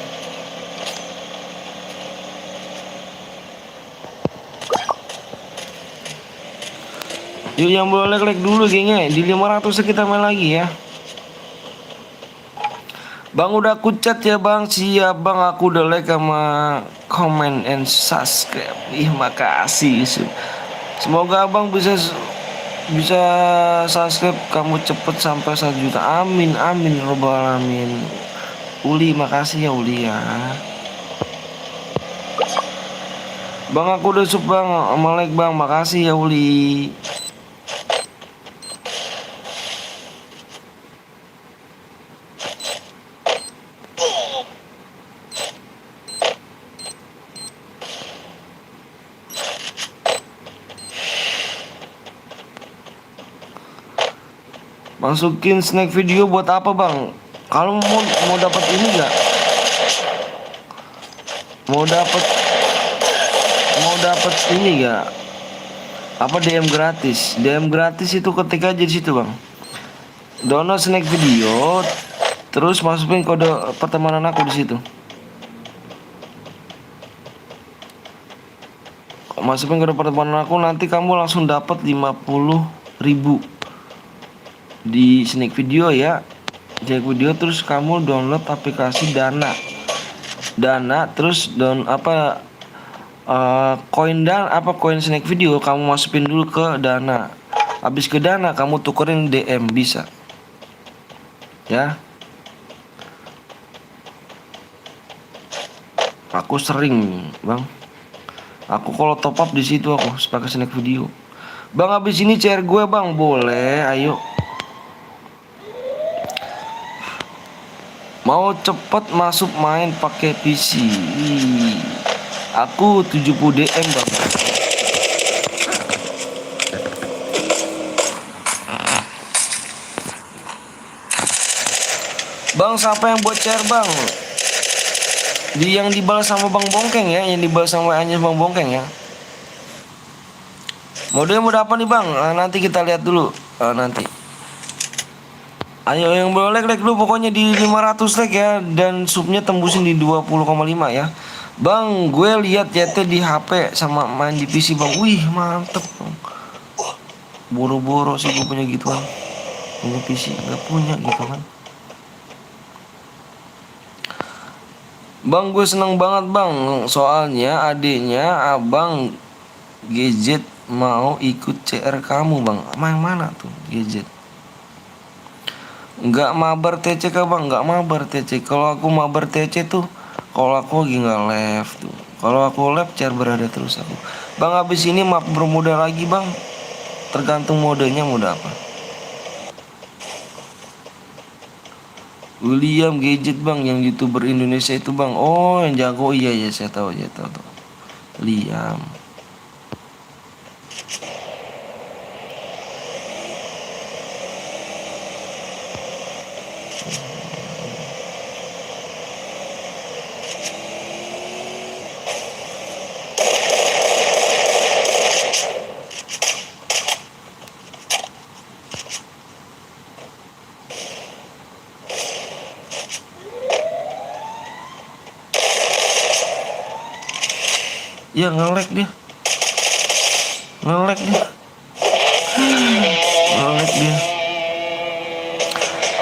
Yuk yang boleh like dulu gengnya. Di 500 kita main lagi ya. Bang udah aku chat ya bang. Siap bang, aku udah like sama comment and subscribe. Ih makasih. Semoga abang bisa subscribe kamu cepet sampai 1 juta. Amin amin robbal alamin. Uli makasih ya Uli ya. Bang aku udah sub bang. Sama like bang, makasih ya Uli. Masukin snack video buat apa bang? Kalau mau dapat ini gak? Mau dapat ini gak? Apa DM gratis? DM gratis itu ketik aja di situ bang. Download snack video, terus masukin kode pertemanan aku di situ. Masukin kode pertemanan aku, nanti kamu langsung dapat 50.000 di snack video ya. Snack video terus kamu download aplikasi Dana terus koin snack video kamu masukin dulu ke Dana. Habis ke Dana kamu tukerin DM bisa ya. Aku sering bang, aku kalau top up di situ aku pakai snack video. Bang habis ini share gue bang, boleh ayo. Mau cepet masuk main pakai PC. Aku 70 DM bang. Bang siapa yang buat share bang? Yang dibalas sama Bang Bongkeng ya, yang dibalas sama WA-nya Bang Bongkeng ya. Modenya mode apa nih bang? Nanti kita lihat dulu nanti. Ayo yang boleh like dulu pokoknya di 500 like ya. Dan subnya tembusin di 20,5 ya. Bang gue lihat YT di HP sama main di PC bang. Wih mantep bang. Boro-boro sih gue punya gituan. Punya PC gak punya gitu kan. Bang gue seneng banget bang. Soalnya adiknya abang gadget mau ikut CR kamu bang. Yang mana tuh gadget? Nggak mabar TC kah bang? Nggak mabar TC. Kalau aku mabar TC tuh kalau aku lagi nggak live tuh. Kalau aku live share berada terus aku. Bang habis ini map bermode lagi bang. Tergantung modenya mode apa. William Gadget bang, yang YouTuber Indonesia itu bang. Oh yang jago, iya ya saya tahu tuh. Liam. Ya nge-lag dia.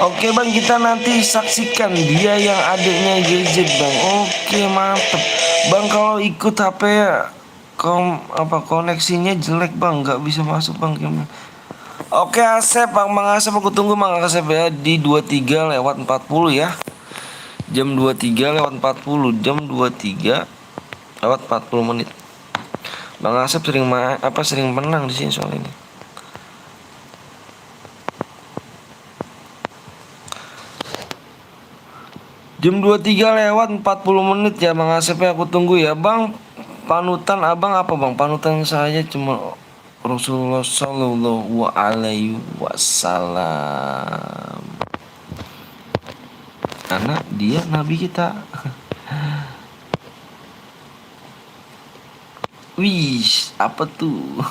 Oke bang, kita nanti saksikan dia yang adiknya gadget bang. Oke mantep bang. Kalau ikut HP koneksinya jelek bang, nggak bisa masuk bang. Oke Asep bang Asep, aku tunggu bang Asep ya di 23:40 ya. Jam 23:40, jam 23:40 menit. Bang Asep sering menang di sini soal ini. Jam 23:40 menit ya Bang Asep ya, aku tunggu ya Bang. Panutan abang apa bang? Panutan saya cuma Rasulullah Shallallahu Alaihi Wasallam, karena dia nabi kita. Wis apa tuh?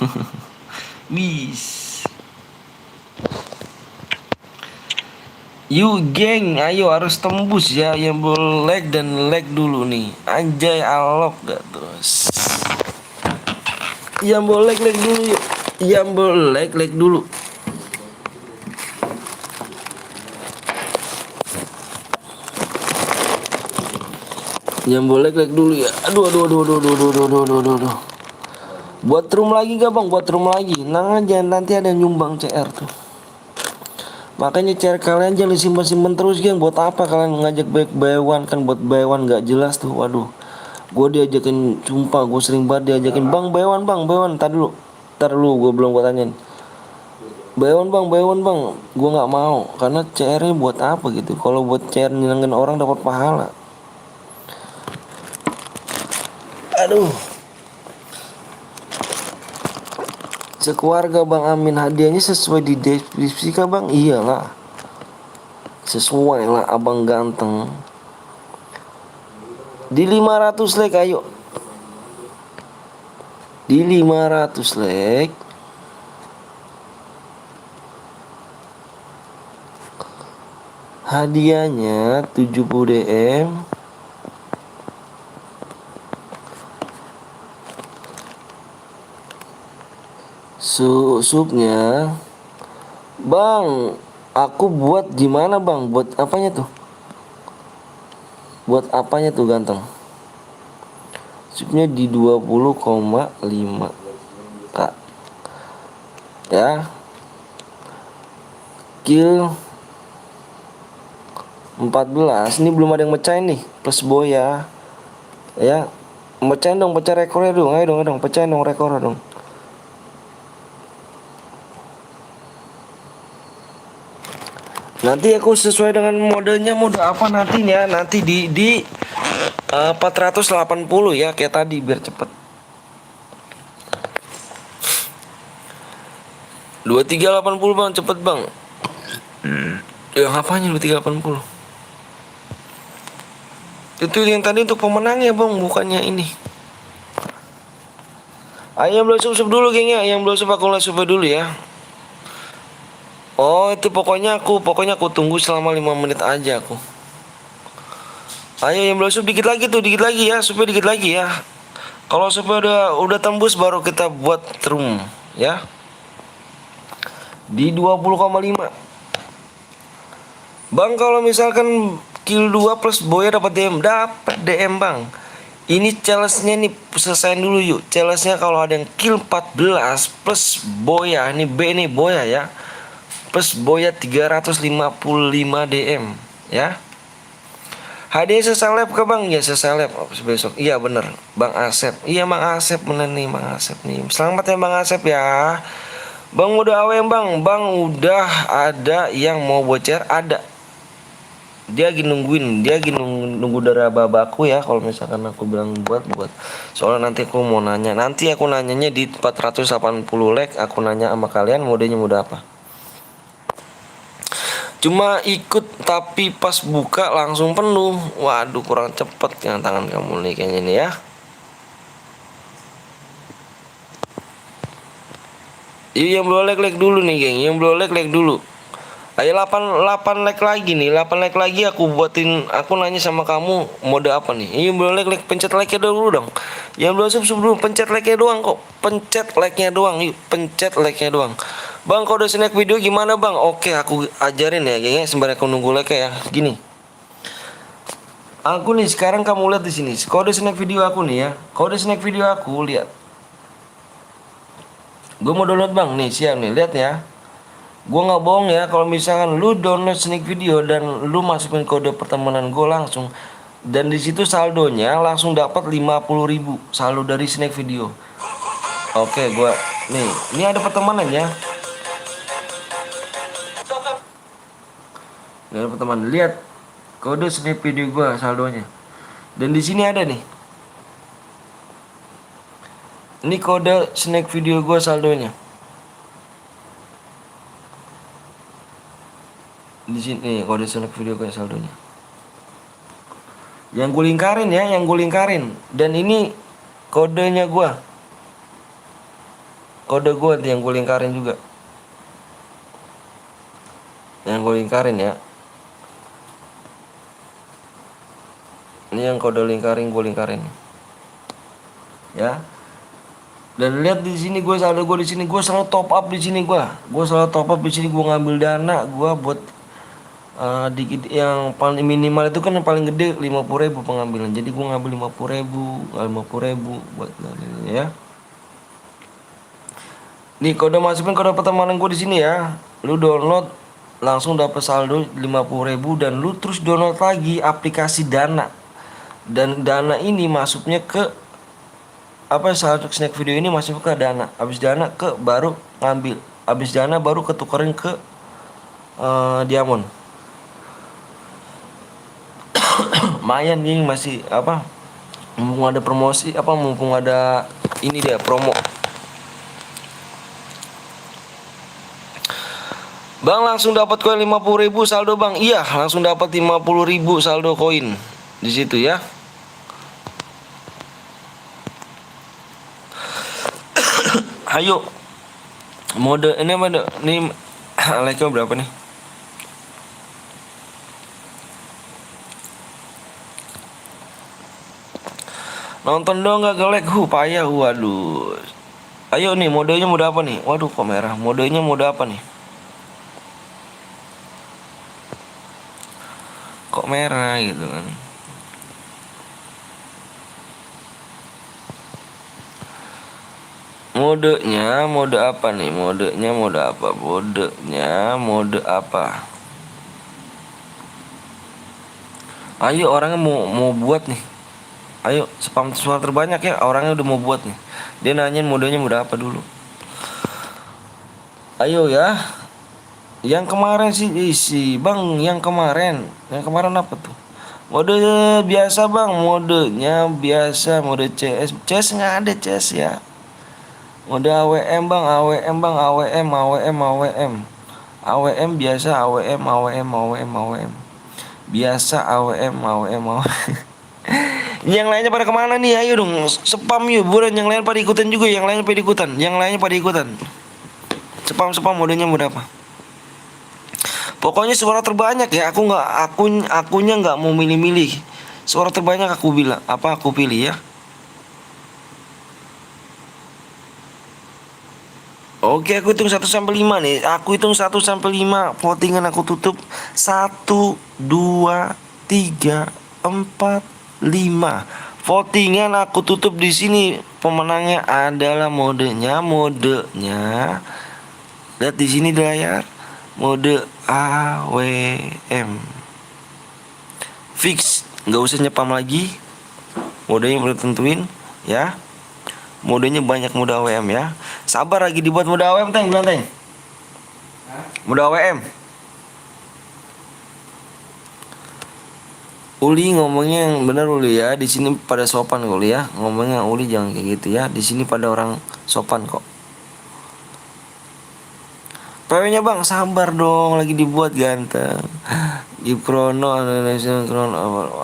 Wis Yuk geng, ayo harus tembus ya. Yang boleh like dan like dulu nih. Anjay alok gak terus. Yang boleh like dulu yuk. Yang boleh like dulu. Yang boleh like dulu ya. Aduh. Buat room lagi gak bang? Buat room lagi. Nah aja nanti ada yang nyumbang CR tuh. Makanya CR kalian jangan disimpan-simpan terus geng. Buat apa kalian ngajak buy one kan? Buat buy one gak jelas tuh. Waduh. Gue diajakin, sumpah gue sering banget diajakin, bang buy one, tar dulu gue belum gue tanyain. Buy one bang, gue nggak mau karena CR-nya buat apa gitu. Kalau buat CR nyenengin orang dapat pahala. Aduh. Sekeluarga Bang Amin, hadiahnya sesuai di deskripsi kah bang? Iyalah. Sesuai lah abang ganteng. Di 500 like ayo. Di 500 like. Hadiahnya 70 DM. Subnya bang, aku buat gimana bang? Buat apanya tuh? Buat apanya tuh ganteng? Subnya di 20,5 Kak. Ya. Kill 14. Ini belum ada yang mecahin nih. Plus boya. Ya. Mecahin dong, pecah rekornya dong. Ayo dong, pecahin dong rekornya dong. Nanti aku sesuai dengan modenya, mode apa nanti ya. Nanti di 480 ya kayak tadi biar cepet. 2380 bang, cepet bang. Ya apanya 2380? Itu yang tadi untuk pemenangnya bang, bukannya ini. Ayo yang belum sub dulu gengnya, yang belum sub aku langsung dulu ya. Oh itu pokoknya aku tunggu selama 5 menit aja aku. Ayo yang belum sub dikit lagi ya, supaya dikit lagi ya. Kalau supaya udah tembus baru kita buat room ya. Di 20,5. Bang kalau misalkan kill 2 plus boya dapat DM bang. Ini challenge-nya nih selesaiin dulu yuk. Challenge-nya kalau ada yang kill 14 plus boya, ini B nih boya ya. Plus boya 355 DM ya. Hadiah seseleb ke bang? Ya seseleb besok. Iya bener Bang Asep. Iya Bang Asep bener nih Bang Asep nih. Selamat ya Bang Asep ya. Bang udah awem bang. Bang udah ada yang mau bocor ada. Dia lagi nunggu dari babaku ya. Kalau misalkan aku bilang buat. Soalnya nanti aku mau nanya. Nanti aku nanyanya di 480 like. Aku nanya sama kalian modenya mode apa. Cuma ikut tapi pas buka langsung penuh. Waduh kurang cepet dengan tangan kamu nih kayaknya nih ya. Iya yang belum like dulu nih geng. Yang belum like dulu. Ayo 8 like lagi nih. 8 like lagi aku nanya sama kamu mode apa nih. Iya belum like pencet like-nya dulu dong. Yang belum sub dulu pencet like-nya doang kok. Pencet like-nya doang. Yuk pencet like-nya doang. Bang kode snack video gimana bang? Oke aku ajarin ya gengnya sembari aku nunggu like ya. Gini. Aku nih sekarang kamu lihat di sini. Kode snack video aku nih ya. Kode snack video aku lihat. Gue mau download bang nih siap nih lihat ya. Gue nggak bohong ya kalau misalkan lu download snack video dan lu masukin kode pertemanan gue langsung dan di situ saldonya langsung dapat 50.000 saldo dari snack video. Oke gue nih ini ada pertemanan ya. Ini ada pertemanan lihat kode snack video gue saldonya dan di sini ada nih. Ini kode snack video gue saldonya. Di sini kode snack video gue saldonya. Yang gue lingkarin dan ini kodenya gue. Kode gue yang gue lingkarin juga. Yang gue lingkarin ya. Ini yang kode lingkarin, gue lingkarin. Ya. Dan lihat di sini gue saldo gue di sini, gue selalu top up di sini gue. Gue selalu top up di sini, gue ngambil dana gue buat dikit yang paling minimal itu kan yang paling gede 50.000 pengambilan. Jadi gue ngambil 50.000 buat ya. Nih kode masukin kode pertemanan gue di sini ya. Lu download langsung dapat saldo 50.000 dan lu terus download lagi aplikasi Dana. Dan Dana ini masuknya ke saldo snack video ini masuk ke Dana. Habis Dana ke baru ngambil. Habis Dana baru ketukerin ke Diamond. Lumayan nih masih mumpung ada promosi mumpung ada ini dia promo. Bang langsung dapat koin 50.000 saldo bang. Iya langsung dapat 50.000 saldo koin di situ ya. Ayo mode ini like-nya berapa nih? Nonton dong gak gelek, payah, waduh. Ayo nih modenya mode apa nih? Waduh kok merah, modenya mode apa nih? Kok merah gitu kan? Modenya mode apa nih? Modenya mode apa? Modenya mode apa? Ayo orangnya mau buat nih. Ayo spam suara terbanyak ya, orangnya udah mau buat nih. Dia nanyain modenya mode apa dulu. Ayo ya. Yang kemarin sih bang, yang kemarin apa tuh? Mode biasa bang, modenya biasa, mode CS nggak ada CS ya. Mode AWM bang, AWM biasa, AWM biasa, AWM. Yang lainnya pada kemana nih? Ayo dong spam yuk, buruan yang lain pada ikutan juga, yang lainnya pada ikutan. Spam modenya mode apa? Pokoknya suara terbanyak ya, akunya nggak mau milih-milih. Suara terbanyak aku pilih ya. Oke, aku hitung 1 sampai 5 nih. Aku hitung 1 sampai 5. Votingan aku tutup 1 2 3 4 5. Votingan aku tutup di sini. Pemenangnya adalah modenya. Lihat di sini di layar. Mode AWM. Fix, nggak usah nyepam lagi. Modenya udah tentuin ya. Modenya banyak mode AWM ya. Sabar lagi dibuat mode AWM Teng, bilang Teng. Mode AWM. Uli ngomongnya yang benar Uli ya. Di sini pada sopan kok Uli ya. Ngomongnya Uli jangan kayak gitu ya. Di sini pada orang sopan kok. PW-nya bang, sabar dong, lagi dibuat ganteng. Gipkrono,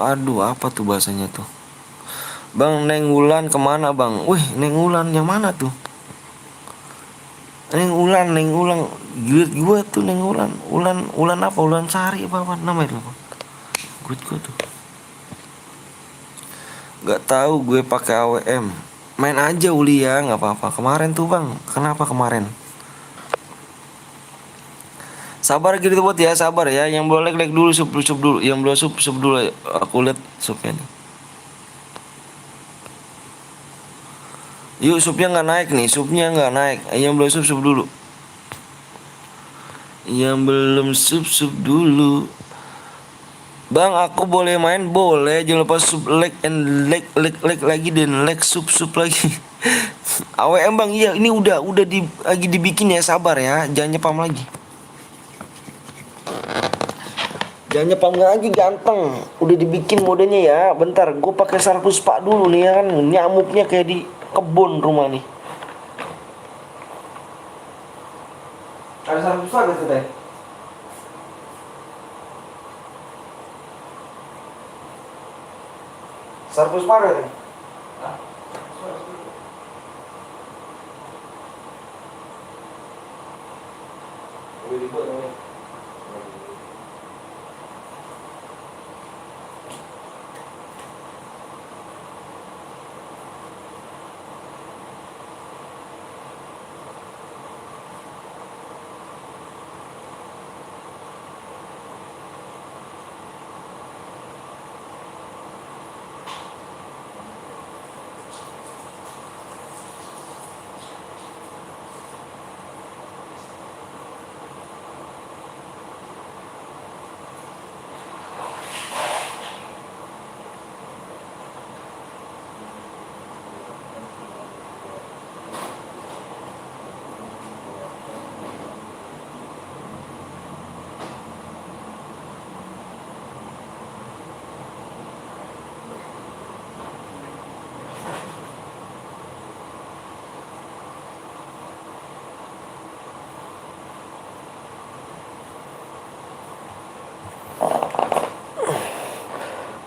aduh apa tuh bahasanya tuh? Bang Neng Wulan kemana bang? Wih Neng Wulan yang mana tuh? Neng Wulan, gue tuh Neng Wulan. Wulan apa? Wulan Sari apa namanya tuh? Gue tuh. Gak tahu gue pakai AWM. Main aja Uli ya, nggak apa-apa. Kemarin tuh bang, kenapa kemarin? Sabar gitu buat ya, sabar ya. Yang boleh like dulu, sub dulu. Yang belum sub dulu. Aku lihat subnya nih. Yuk subnya nggak naik nih, Yang belum sub dulu. Yang belum sub dulu. Bang, aku boleh main? Boleh. Jangan lupa sub, like lagi dan like sub lagi. AWM bang, iya ini udah lagi dibikin ya, sabar ya. Jangan nyepam lagi. Jangan nyepam lagi ganteng. Udah dibikin modenya ya. Bentar, gue pakai sarpus pak dulu nih ya kan. Nyamuknya kayak di kebun rumah nih. Ada sarpus pak gitu deh. Sarpus pak ya? Udah dibuat namanya.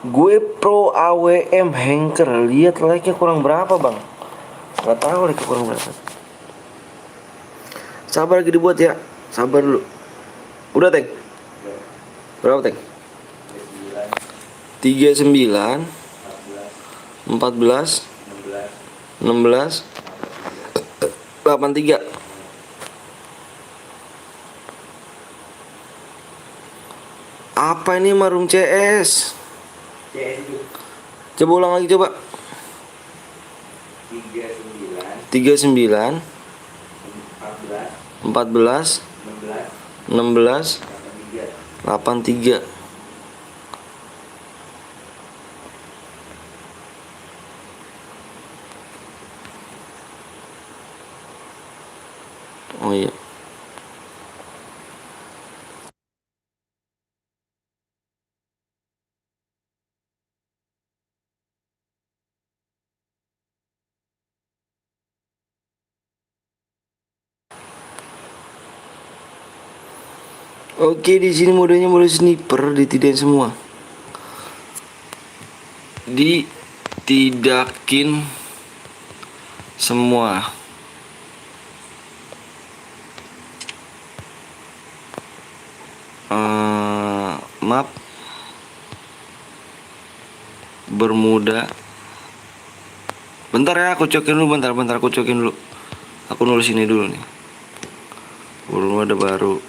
Gue pro AWM Hanker. Lihat like-nya kurang berapa bang? Gak tahu like kurang berapa. Sabar lagi dibuat ya. Sabar dulu. Udah Teng? Berapa Teng? 39 14 16 83. Apa ini Marum CS? CS itu Coba ulang lagi coba. 39 39 14 16 16 83. 83. Oh iya. Oke, di sini modenya mode sniper, ditidain semua. Ditidakin semua. Map Bermuda. Bentar ya, aku cokin dulu, bentar aku cokin dulu. Aku nulis ini dulu nih. Bermuda baru.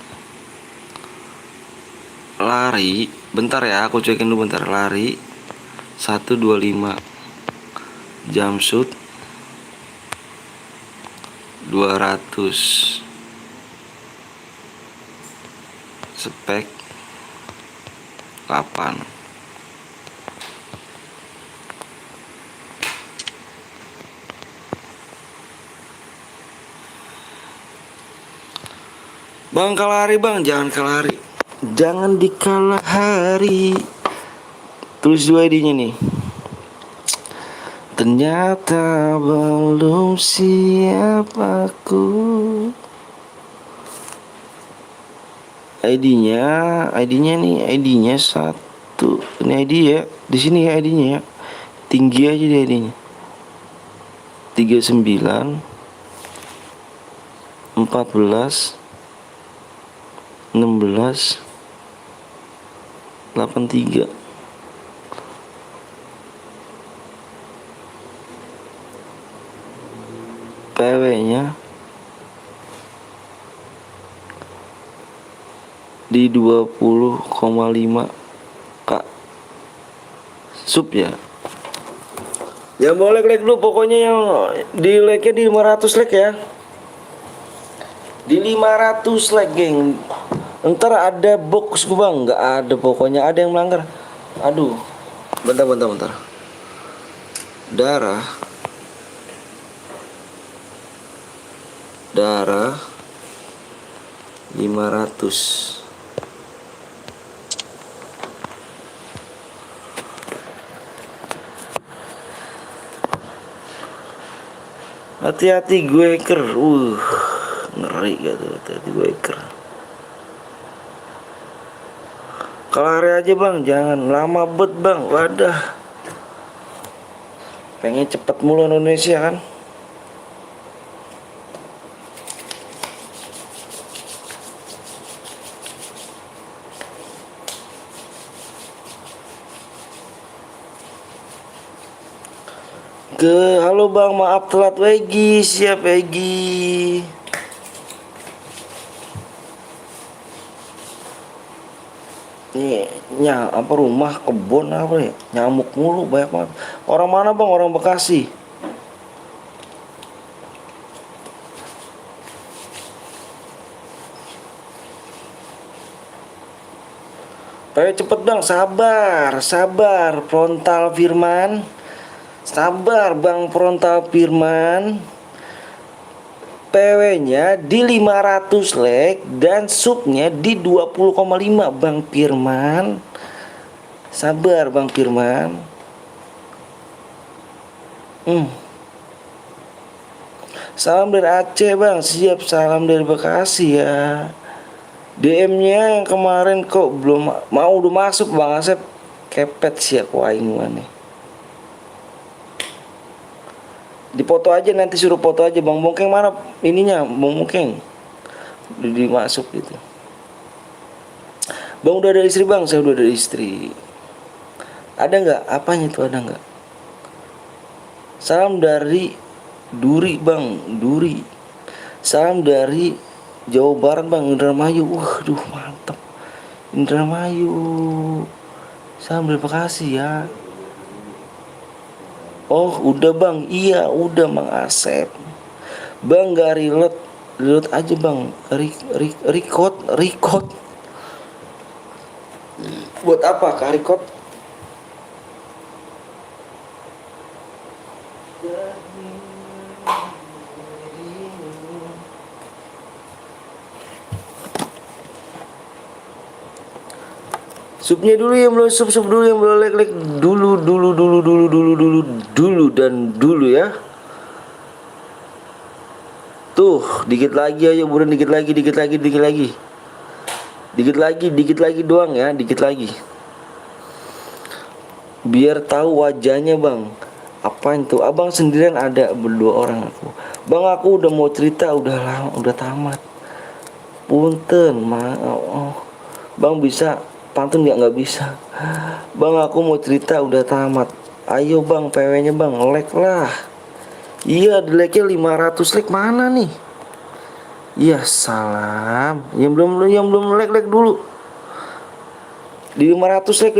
Lari, bentar ya, aku cekin dulu bentar. Lari 125. Jumpsuit 200. Spek 8. Bang kalahari bang, jangan kalahari. Jangan dikalah hari. Tulis dua ID-nya nih. Ternyata belum siap aku. ID-nya nih, ID-nya 1. Ini ID ya. Di sini ya ID-nya ya. Tinggi aja deh ID-nya. 39 14 16 83. PW-nya di 20,5 Kak. Sub ya. Ya boleh like dulu, pokoknya yang di like-nya di 500 like ya. Di 500 like geng. Ntar ada box gue bang, nggak ada, pokoknya ada yang melanggar. Aduh, bentar. Darah 500. Hati-hati gue hacker. Ngeri gitu, hati-hati gue hacker. Kelari aja bang, jangan lama bet bang. Wadah, pengen cepet mulu Indonesia kan. Halo bang, maaf telat Wegi. Siap Wegi. Nih, apa rumah kebun apa ya? Nyamuk mulu banyak banget. Orang mana bang? Orang Bekasi. Ayo cepet bang, sabar Frontal Firman. Sabar bang Frontal Firman. PW-nya di 500 like dan subnya di 20,5 Bang Firman. Sabar Bang Firman. Salam dari Aceh bang. Siap, salam dari Bekasi ya. DM-nya yang kemarin kok belum mau, udah masuk Bang Asep. Kepet sih aku aing maneh. Dipoto aja nanti, suruh foto aja Bang Bongkeng, mana ininya Bang Bongkeng. Dimasuk gitu. Bang udah ada istri Bang, saya udah ada istri. Ada nggak? Apanya itu ada nggak? Salam dari Duri Bang, Duri. Salam dari Jawa Barat Bang, Indramayu. Waduh mantap. Indramayu. Salam dari Bekasi ya. Oh udah Bang, iya udah Bang Asep. Bang gak relate, relate aja Bang. Record. Buat apa kak record? Supnya dulu yang belum sup dulu yang belum lek dulu dan dulu ya. Tuh, dikit lagi aja buruan, dikit lagi doang ya, dikit lagi. Biar tahu wajahnya Bang. Apaan tuh? Abang sendirian ada berdua orang aku. Bang aku udah mau cerita udah lama, udah tamat. Punten, Bang bisa pantun nggak bisa. Bang aku mau cerita udah tamat. Ayo Bang PW-nya Bang, like lah. Iya, di like-nya 500 like mana nih? Iya, salam. Yang belum like dulu. Di 500 like.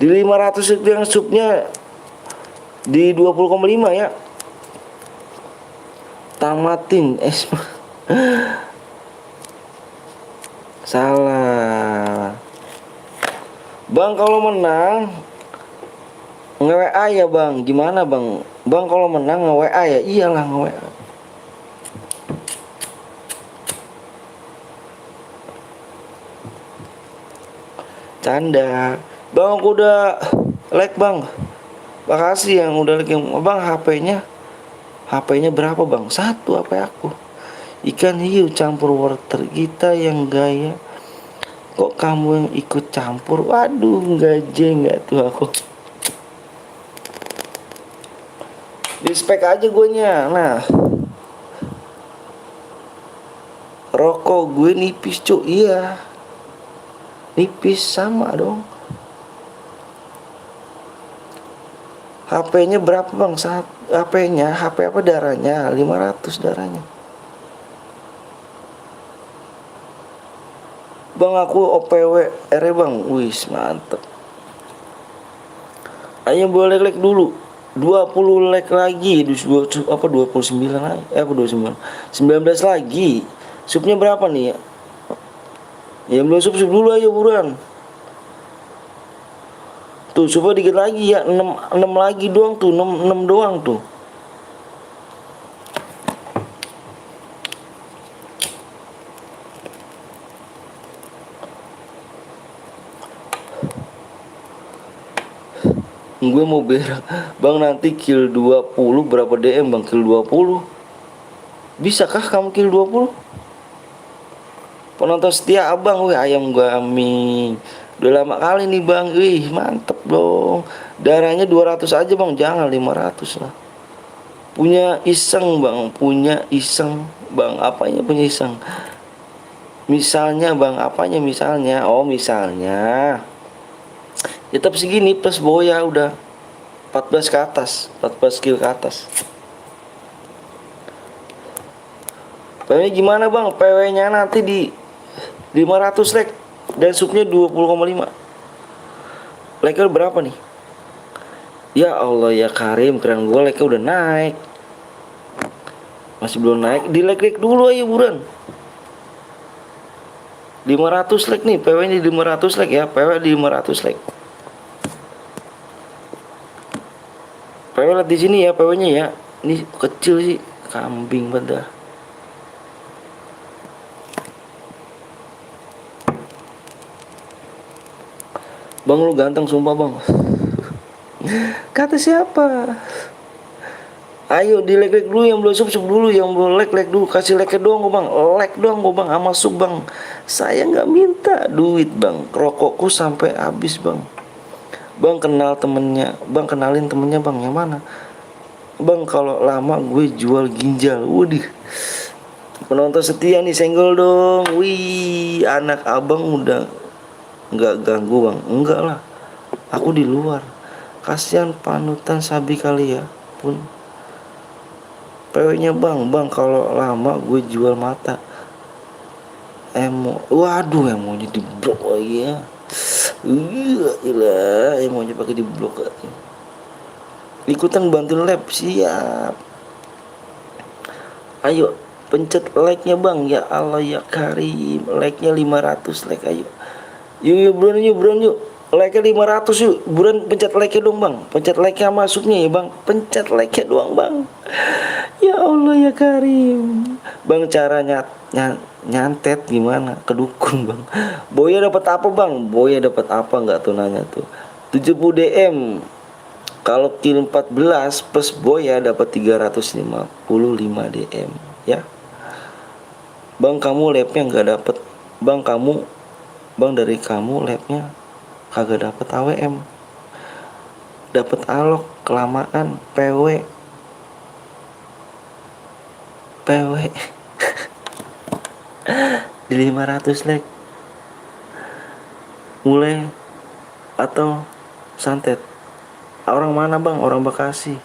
Di 500 like yang subnya di 20,5 ya. Tamatin salah. Bang kalau menang nge-WA ya Bang. Gimana Bang? Bang kalau menang nge-WA ya? Iyalah nge-WA. Canda. Bang aku udah like Bang. Makasih yang udah like. Bang HP-nya berapa Bang? 1 HP aku. Ikan hiu campur wortel, kita yang gaya. Kok kamu yang ikut campur? Waduh, nggak tuh aku. Di spek aja guenya. Nah, rokok gue nipis cuk. Iya, nipis sama dong. HP-nya berapa Bang? HP-nya, HP apa darahnya? 500 darahnya. Bang aku OPW R Bang. Wis mantep. Ayo boleh like dulu. 20 like lagi. 29 lagi. Apa 29? 19 lagi. Subnya berapa nih ya? Ya belum sub dulu ayo buruan. Tuh subnya dikit lagi ya. 6 lagi doang tuh. 6 doang tuh. Gue mau berak Bang, nanti kill 20 berapa DM Bang? Kill 20 bisakah kamu kill 20? Penonton setia abang, wih ayam gaming. Udah lama kali nih Bang, wih mantep dong. Darahnya 200 aja Bang, jangan 500 lah. Punya iseng Bang, apanya punya iseng? Misalnya Bang, apanya misalnya? Oh misalnya tetap segini plus boya udah 14 ke atas, 14 skill ke atas. PW gimana Bang? PW-nya nanti di 500 like dan subnya 20,5. Like-nya berapa nih? Ya Allah ya Karim, keren gue like-nya udah naik. Masih belum naik, di like dulu aja buruan. 500 like nih, PW-nya di 500 like ya, PW di 500 like. PW lihat di sini ya PW-nya ya. Ini kecil sih, kambing pada. Bang lu ganteng sumpah Bang. Kata siapa? Ayo di like dulu, yang belum sub dulu, yang belum like dulu, kasih like doang gua bang, like doang gua bang, sama sub bang. Saya nggak minta duit bang, rokokku sampai habis bang. Bang kenal temennya, bang kenalin temennya bang, yang mana? Bang kalau lama gue jual ginjal, waduh. Penonton setia nih, senggol dong. Wih, anak abang udah nggak ganggu bang, enggak lah. Aku di luar. Kasihan panutan sabi kali ya pun. PW-nya bang kalau lama gue jual mata. Waduh, emonya di blok lagi ya. Gila, emonya pakai di blok aja. Ikutan bantuin lab, siap. Ayo pencet like-nya bang, ya Allah ya Karim. Like-nya 500 like, ayo. Yuk buruan yuk. Like-nya 500 yuk. Buruan pencet like-nya dong bang. Pencet like-nya masuknya ya bang. Pencet like-nya doang bang. Ya Allah ya Karim. Bang cara nyantet gimana? Kedukun bang. Boya dapat apa bang? Boya dapat apa nggak tuh nanya tuh. 70 DM. Kalau kill 14 plus boya dapat 355 DM ya. Bang kamu labnya nggak dapat. Bang dari kamu labnya kagak dapat AWM. Dapat alok kelamaan PW. Di 500 like. Mulai atau santet. Orang mana bang? Orang Bekasi.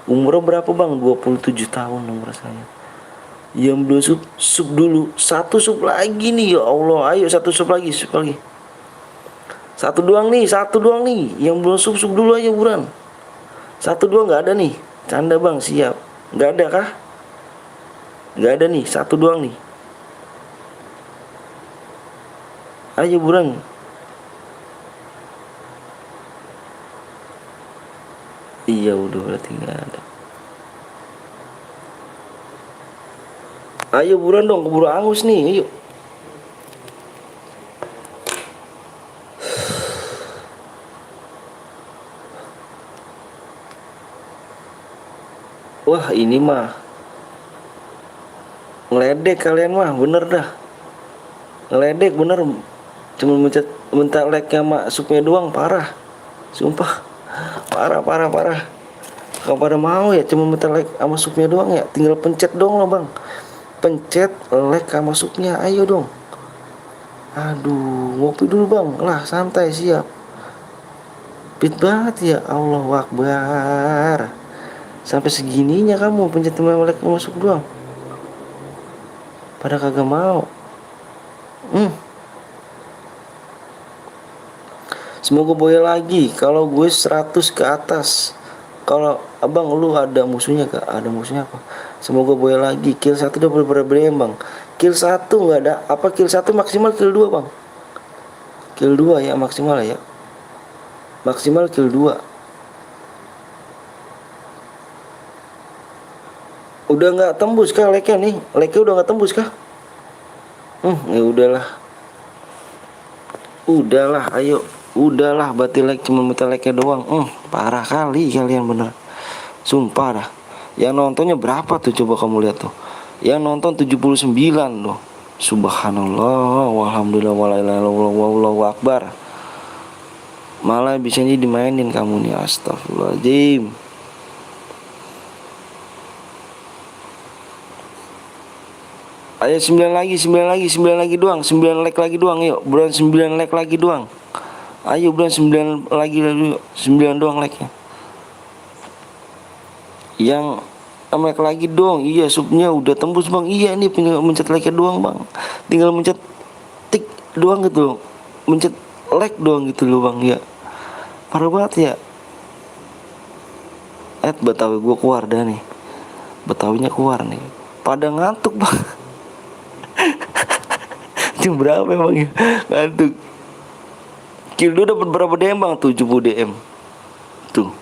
Umurnya berapa bang? 27 tahun umur saya. Yang belum sub dulu. Satu sub lagi nih, ya Allah. Ayo satu sub lagi. Satu doang nih. Yang belum sub dulu aja buruan. Satu doang nggak ada nih. Canda bang, siap. Nggak ada kah? Nggak ada nih. Satu doang nih. Ayo buruan. Iya udah berarti nggak ada. Ayo buruan dong, keburu angus nih, ayo. Wah ini mah ngeledek kalian mah, bener dah. Ngeledek bener. Cuma minta like-nya masuknya doang, parah. Sumpah. Parah. Kalau pada mau ya cuma minta like sama supnya doang ya. Tinggal pencet dong lo bang. Pencet like sama supnya, ayo dong. Aduh, ngopi dulu bang. Lah santai, siap. Pit banget ya, Allahu Akbar. Sampai segininya kamu pencet like masuk doang. Pada kagak mau. Semoga boya lagi. Kalau gue 100 ke atas. Kalau abang lu ada musuhnya gak? Ada musuhnya apa? Semoga boya lagi. Kill 1 udah berapa BM bang? Kill 1 gak ada. Apa kill 1 maksimal kill 2 bang? Kill 2 ya maksimal ya. Maksimal kill 2. Udah gak tembus kah like-nya nih? Like-nya udah gak tembus kah? Ya udahlah ayo. Udahlah batil like, cuma minta like-nya doang. Parah kali kalian bener. Sumpah dah. Yang nontonnya berapa tuh, coba kamu lihat tuh. Yang nonton 79 loh. Subhanallah, walhamdulillah, wallahu akbar. Malah bisa dimainin kamu nih, astagfirullahaladzim. Ayo 9 lagi doang. 9 like lagi doang, yuk. Buruan 9 like lagi doang. Ayo bulan 9 lagi 9 doang like-nya. Yang like lagi dong. Iya subnya udah tembus bang. Iya nih tinggal mencet like-nya doang bang. Tinggal mencet tik doang gitu. Mencet like doang gitu loh bang ya. Parah banget ya. Betawi gue keluar dah nih. Betawinya keluar nih. Pada ngantuk bang. Jam berapa emang ya? Ngantuk. Kill dulu dapat berapa DM bang? 70 DM. Tuh.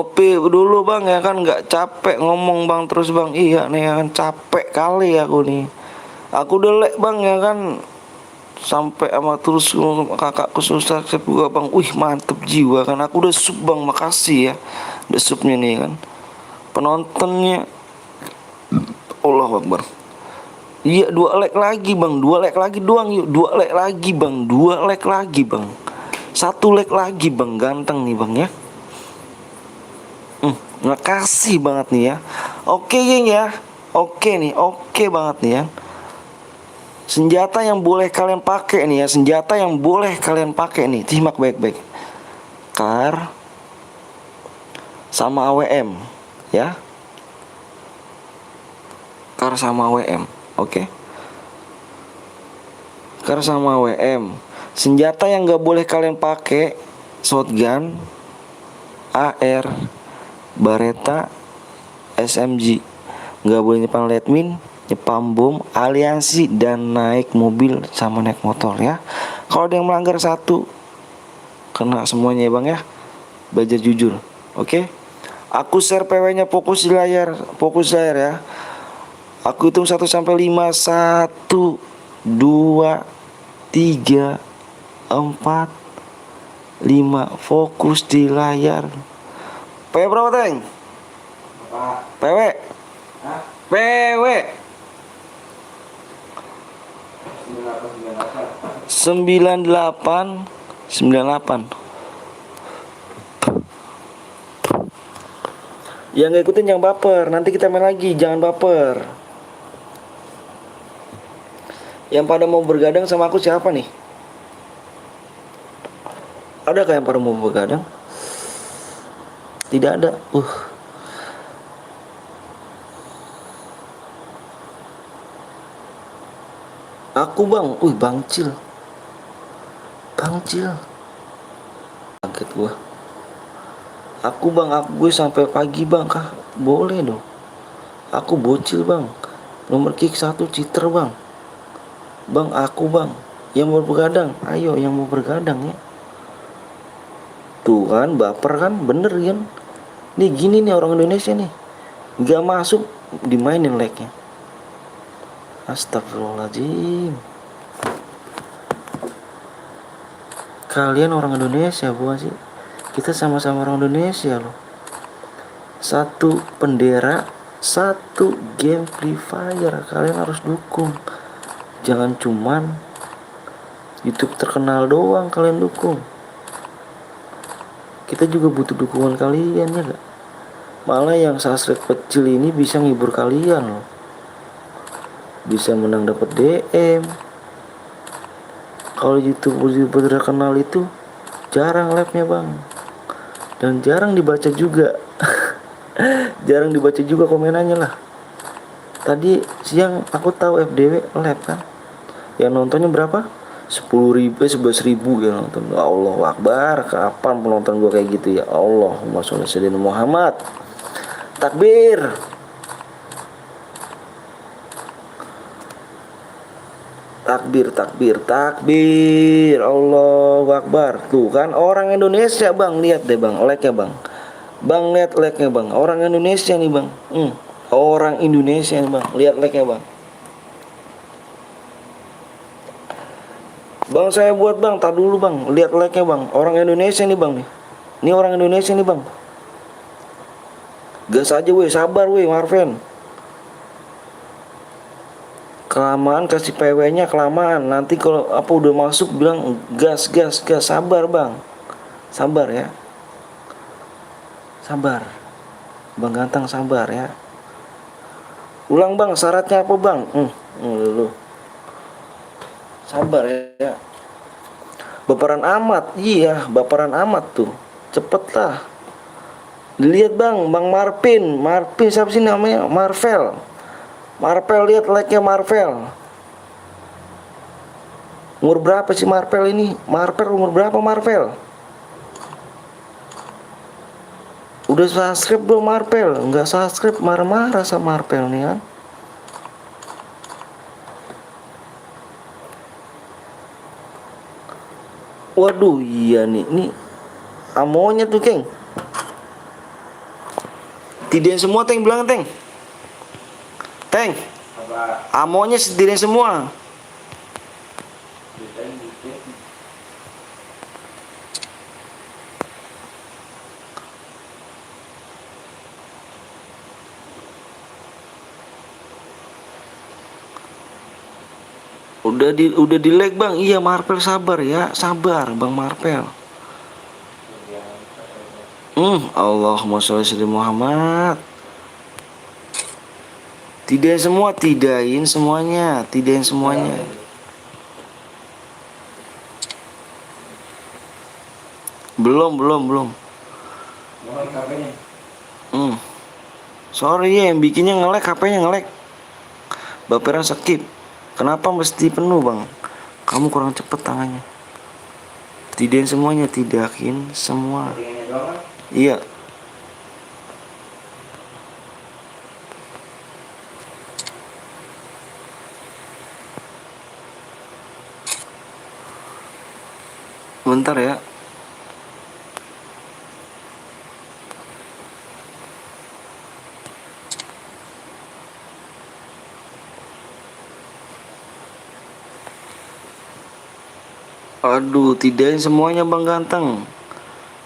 Ngopi dulu bang ya kan, nggak capek ngomong bang terus bang. Iya nih ya kan, capek kali aku nih. Aku udah lek bang ya kan, sampai sama terus kakakku susah juga bang. Wih mantep jiwa kan, aku udah sup bang, makasih ya. Udah supnya nih kan. Penontonnya Allah Akbar. Iya 2 like lagi bang, 2 like lagi doang yuk. 2 like lagi bang, 2 like lagi bang. 1 like lagi bang, ganteng nih bang ya. Makasih banget nih ya. Oke geng ya. Oke nih, oke banget nih ya. Senjata yang boleh kalian pakai nih ya, senjata yang boleh kalian pakai nih. Simak baik-baik. Kar sama AWM ya. Kar sama AWM. Oke. Kar sama AWM. Senjata yang gak boleh kalian pakai shotgun, AR, Beretta, SMG. Nggak boleh nyepam Letmin, nyepam bom, aliansi, dan naik mobil sama naik motor ya. Kalau ada yang melanggar satu, kena semuanya ya bang ya. Belajar jujur, oke? Aku share PW-nya, fokus di layar, fokus layar ya. Aku hitung 1 sampai 5. 1, 2, 3, 4, 5. Fokus di layar. PW berapa teng? PW PW 98 98. Yang gak ikutin jangan baper, nanti kita main lagi, jangan baper. Yang pada mau bergadang sama aku siapa nih? Adakah yang pada mau bergadang? Tidak ada. Aku bang, Bangcil. Kaget gua. Aku bang, gue sampai pagi bang kah? Boleh dong. Aku bocil bang. Nomor kick 1 Citer bang. Bang aku bang. Yang mau bergadang, ayo yang mau bergadang ya. Tuh kan baper kan, bener kan? Nih gini nih orang Indonesia nih, gak masuk dimainin like-nya. Astagfirullahaladzim. Kalian orang Indonesia bukan sih? Kita sama-sama orang Indonesia loh. 1 bendera, 1 game Free Fire. Kalian harus dukung. Jangan cuman YouTube terkenal doang kalian dukung. Kita juga butuh dukungan kalian ya gak? Malah yang subscribe kecil ini bisa ngibur kalian loh. Bisa menang dapat DM. Kalau YouTuber terkenal itu jarang live-nya bang. Dan jarang dibaca juga. Jarang dibaca juga komenannya lah. Tadi siang aku tahu FDW live kan. Yang nontonnya berapa? 10.000, 11.000 ya nonton. Allahu Akbar. Kapan penonton gua kayak gitu ya Allah. Allahumma sholli Muhammad. Takbir. Takbir, takbir, takbir. Allahu Akbar. Tuh kan orang Indonesia bang. Lihat deh bang, like-nya bang. Bang lihat like-nya bang. Orang Indonesia nih bang. Orang Indonesia nih bang. Lihat like-nya bang. Bang saya buat bang, tar dulu bang. Lihat like-nya bang. Orang Indonesia nih bang nih. Ini orang Indonesia nih bang. Gas aja weh, sabar weh Marvin. Kelamaan kasih PW-nya kelamaan. Nanti kalau apa udah masuk bilang gas. Sabar bang. Sabar ya. Sabar. Bang ganteng sabar ya. Ulang bang, syaratnya apa bang? Dulu. Sabar ya. Baperan amat. Iya, baperan amat tuh. Cepet lah. Lihat bang, Bang Marvin siapa sih namanya? Marvel, lihat like-nya Marvel. Umur berapa sih Marvel ini? Marvel umur berapa Marvel? Udah subscribe belum Marvel? Enggak subscribe marah-marah sama Marvel nih kan. Waduh iya nih amonya tuh geng. Tidain semua Teng, bilang Teng. Teng, Apa? amonya tidain semua. Kita gitu. Udah di lag Bang. Iya Marvel sabar ya, sabar Bang Marvel. Allahumma sholli ala Muhammad. Tidain semua, tidain semuanya, tidain semuanya. Belum. Mohon kabelnya. Sorry ya, yang bikinnya nge-lag, HP-nya nge-lag. Baperan skip. Kenapa mesti penuh Bang? Kamu kurang cepet tangannya. Tidain semuanya, tidakin semua. Tinggalnya doang kan? Iya. Bentar ya. Aduh, tidain semuanya Bang Ganteng.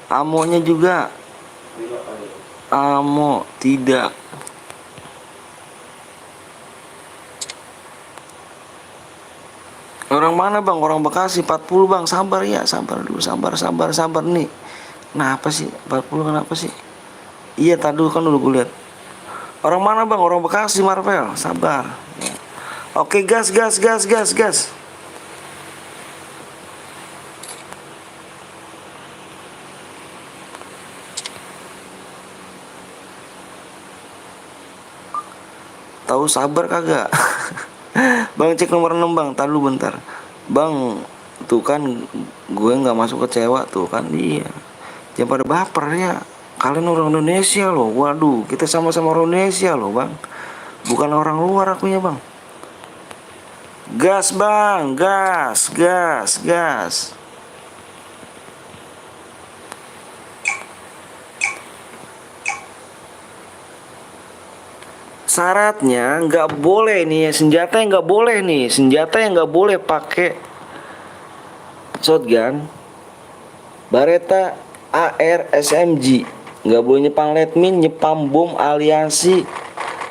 Amonya juga. Belok kali. Amo tidak. Orang mana Bang? Orang Bekasi 40 Bang. Sabar ya, sabar dulu, sabar nih. Kenapa sih 40, kenapa sih? Iya tadi kan dulu gue lihat. Orang mana Bang? Orang Bekasi Marvel. Sabar. Ya. Oke, gas. Tahu sabar kagak? Bang cek nomor 6 Bang, tar dulu bentar. Bang, tuh kan gue nggak masuk kecewa tuh kan. Iya. Jangan pada baper ya. Kalian orang Indonesia loh. Waduh, kita sama-sama orang Indonesia loh Bang. Bukan orang luar akunya Bang. Gas Bang, gas. Syaratnya nggak boleh nih ya, senjata yang nggak boleh pakai shotgun, Beretta, AR, SMG, nggak boleh nyepang letmin, nyepam bom, aliansi,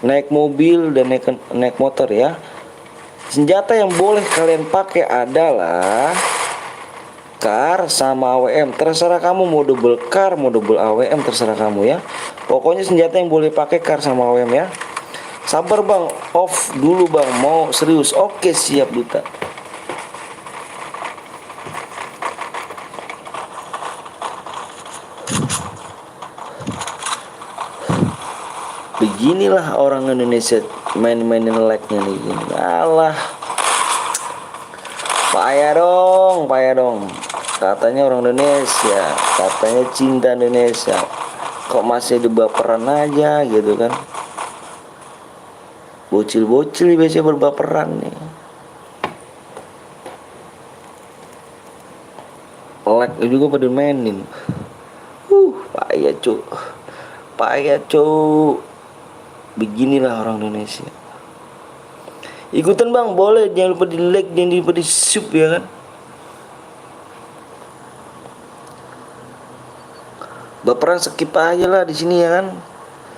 naik mobil dan naik motor ya. Senjata yang boleh kalian pakai adalah kar sama AWM. Terserah kamu mau double kar, mau double AWM, terserah kamu ya. Pokoknya senjata yang boleh pakai kar sama AWM ya. Sabar Bang, off dulu Bang, mau serius. Oke siap Duta. Beginilah orang Indonesia main-mainin like-nya nih gini. Alah. Payah dong. Katanya orang Indonesia, katanya cinta Indonesia. Kok masih dibaperan aja gitu kan. Bocil-bocil biasanya berbaperan nih. Like juga pada mainin. Payah cu. Beginilah orang Indonesia. Ikutan Bang, boleh, jangan lupa di like, jangan lupa di sub ya kan. Baperan skip aja lah di sini ya kan.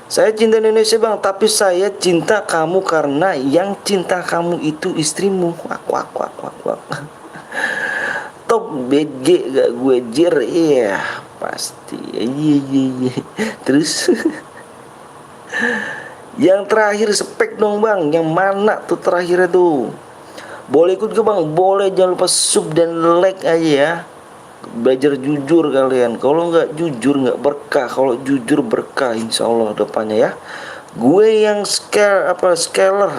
Saya cinta Indonesia Bang, tapi saya cinta kamu karena yang cinta kamu itu istrimu. Wak. Top BG gak gue jer, iya pasti. Iya. Terus yang terakhir spek dong Bang, yang mana tuh terakhirnya tuh? Boleh ikut ke Bang, boleh, jangan lupa sub dan like aja ya. Belajar jujur kalian. Kalau nggak jujur nggak berkah. Kalau jujur berkah insya Allah depannya ya. Gue yang scaler.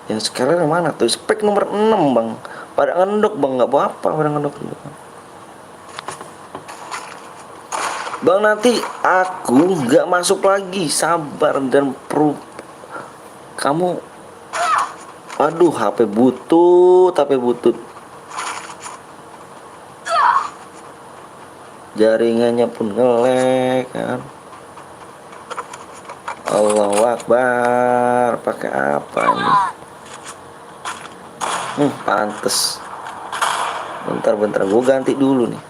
Yang scaler yang mana tuh? Spek nomor 6 Bang. Pada ngendok Bang, nggak apa-apa pada ngendok. Bang nanti aku nggak masuk lagi. Sabar dan kamu. Aduh HP butut. Jaringannya pun nge-lag kan. Allahu Akbar. Pakai apa ini? Pantes. Bentar, gue ganti dulu nih.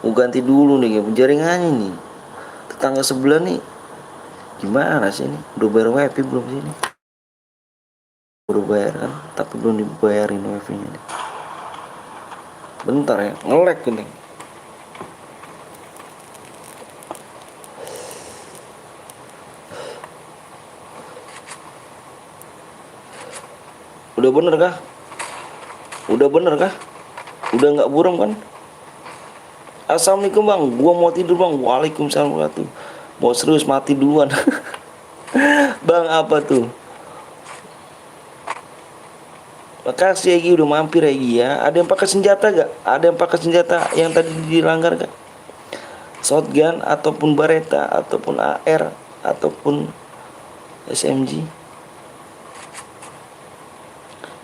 Gue ganti dulu nih jaringannya nih. Tetangga sebelah nih gimana sih ini? Udah bayar wifi belum sih ini? Udah bayar kan, tapi belum dibayarin wifi nya nih. Bentar ya, nge-lag ini. Udah bener kah? Udah bener kah? Udah nggak buram kan? Assalamualaikum bang, gua mau tidur bang. Waalaikumsalam warahmatullahi wabarakatuh. Mau serius mati duluan. Bang apa tuh? Makasih Egi udah mampir Egi ya. Ada yang pakai senjata gak? Ada yang pakai senjata yang tadi dilanggar gak? Shotgun ataupun Beretta ataupun AR ataupun SMG.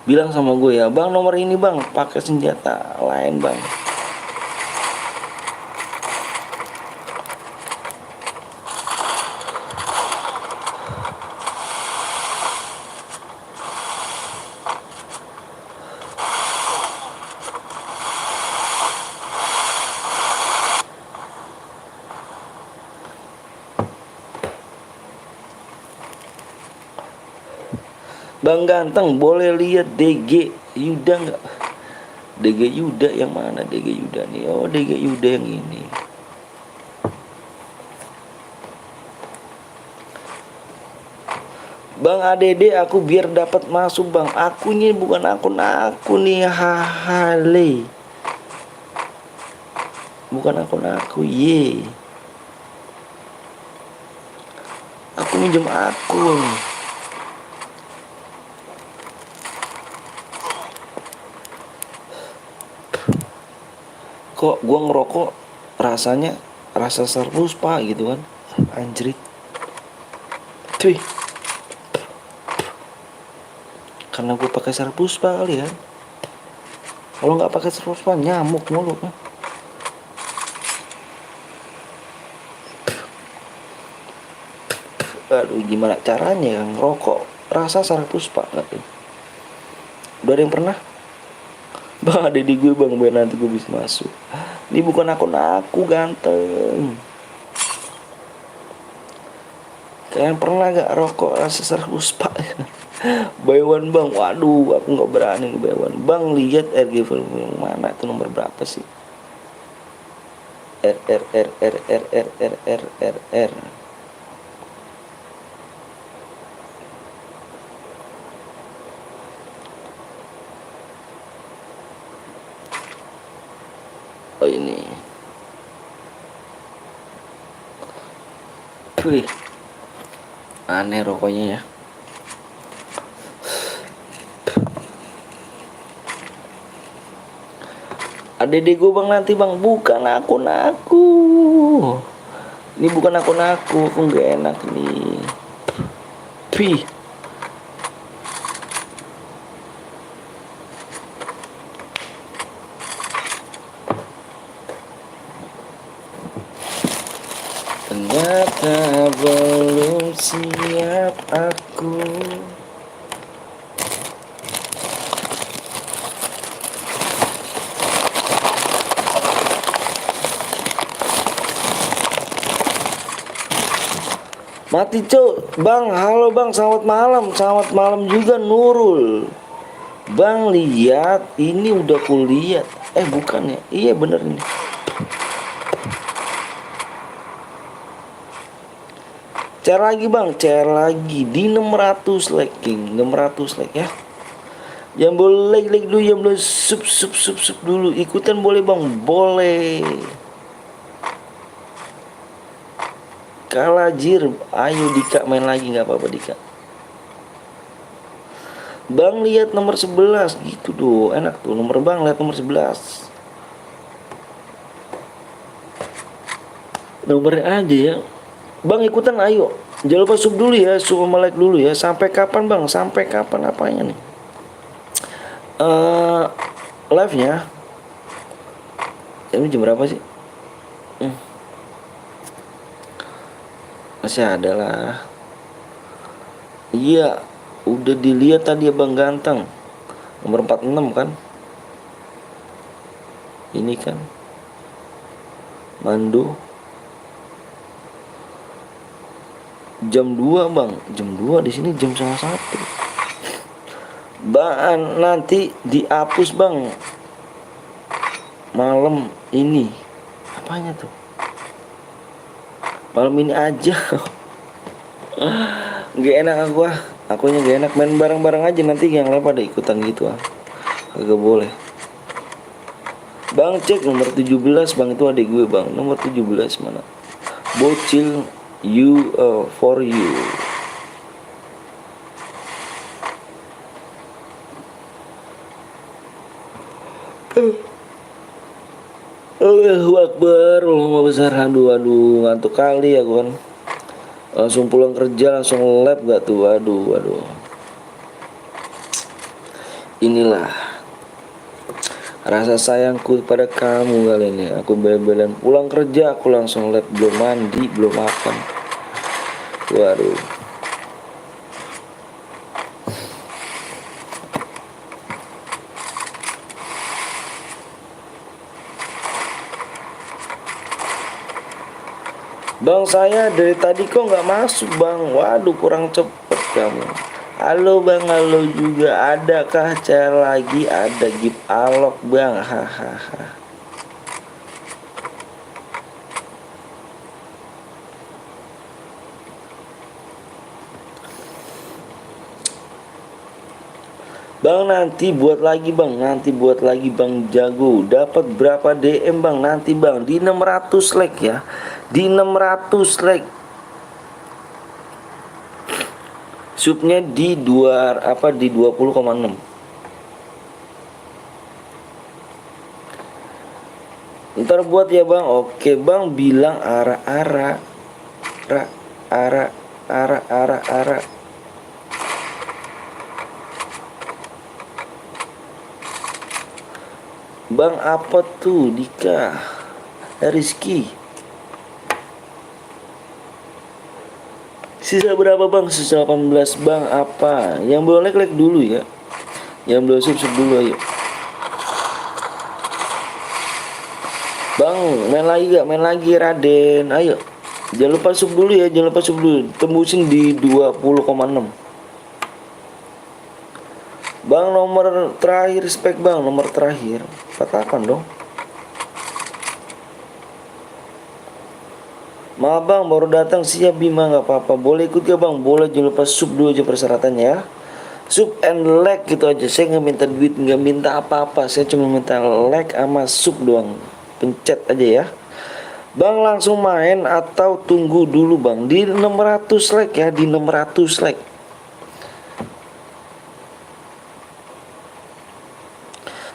Bilang sama gue ya, bang nomor ini bang pakai senjata lain bang. Bang ganteng boleh lihat DG Yuda nggak? DG Yuda yang mana? DG Yuda nih. Oh DG Yuda yang ini. Bang ADD aku biar dapat masuk bang. Akunya bukan akun aku nih hahale. Bukan akun aku ye. Aku minjem akun. Kok gua ngerokok rasanya rasa Sarpuspa gitu kan, anjrit. Cuy, karena gua pakai Sarpuspa kali ya. Kalau nggak pakai Sarpuspa nyamuk mulu kan. Aduh gimana caranya ngerokok rasa Sarpuspa nggak tuh? Udah ada yang pernah? Bang ada di gue bang biar nanti gue bisa masuk. Ini bukan akun aku ganteng. Kalian pernah gak rokok rasa Sarpuspa? Buy one bang. Waduh aku gak berani buy one. Bang lihat RG film yang mana itu nomor berapa sih? R. Oh ini. Wih. Aneh rokoknya ya. Adek gue bang nanti bang. Bukan akun aku. Ini bukan akun aku. Aku gak enak nih. Pih. Ternyata belum siap aku. Mati cok. Bang halo bang, selamat malam. Selamat malam juga Nurul. Bang lihat ini udah kulihat. Bukan ya. Iya bener ini. Share lagi bang, share lagi di 600 like king, 600 like ya. Yang boleh like dulu, yang boleh sub dulu. Ikutan boleh bang, boleh. Kalah jir, ayo Dika main lagi nggak apa-apa Dika. Bang lihat nomor 11 gitu doh, enak tuh nomor bang lihat nomor 11. Nomornya aja ya. Bang ikutan ayo. Jangan lupa sub dulu ya, sub sama like dulu ya. Sampai kapan bang? Sampai kapan apanya nih? Live nya ini jam berapa sih? Masih ada lah. Iya, udah dilihat tadi Abang ganteng. Nomor 46 kan. Ini kan Mando. Jam 2 Bang. Jam 2 di sini jam 1. Bang, nanti dihapus Bang. Malam ini. Apanya tuh? Malam ini aja. Gak enak akunya gak enak. Main bareng-bareng aja, nanti yang lain pada ikutan gitu ah. Kagak boleh. Bang cek nomor 17 Bang, itu adik gue Bang. Nomor 17 mana? Bocil you for you. Allahu Akbar, Allahu besar. Aduh, ngantuk kali ya kan. Langsung pulang kerja, langsung lab gak tuh. Aduh. Inilah rasa sayangku pada kamu kali ini. Aku bel-belan pulang kerja, aku langsung lab, belum mandi, belum makan. Waduh. Bang, saya dari tadi kok nggak masuk Bang. Waduh, kurang cepet kamu. Halo Bang, halo juga. Adakah cara lagi? Ada gift alok Bang. Hahaha. Bang, nanti buat lagi Bang. Nanti buat lagi Bang Jago. Dapat berapa DM Bang? Nanti Bang di 600 like ya. Di 600 like. Subnya di 20,6. Ntar buat ya Bang. Oke Bang, bilang ara. Bang, apa tuh Dika Rizky? Sisa berapa Bang? Sisa 18 Bang. Apa? Yang belum like dulu ya. Yang belum subscribe dulu ayo. Bang, main lagi gak? Main lagi Raden. Ayo. Jangan lupa sub dulu ya. Jangan lupa sub dulu. Tembusin di 20,6. Bang, nomor terakhir spek Bang. Nomor terakhir. Katakan dong. Maaf Bang, baru datang. Siap Bima, gak apa-apa. Boleh ikut ya Bang? Boleh, jangan lupa sub dulu aja persyaratannya ya. Sub and like gitu aja. Saya gak minta duit, gak minta apa-apa. Saya cuma minta like sama sub doang. Pencet aja ya Bang. Langsung main atau tunggu dulu Bang? Di 600 like ya. Di 600 like.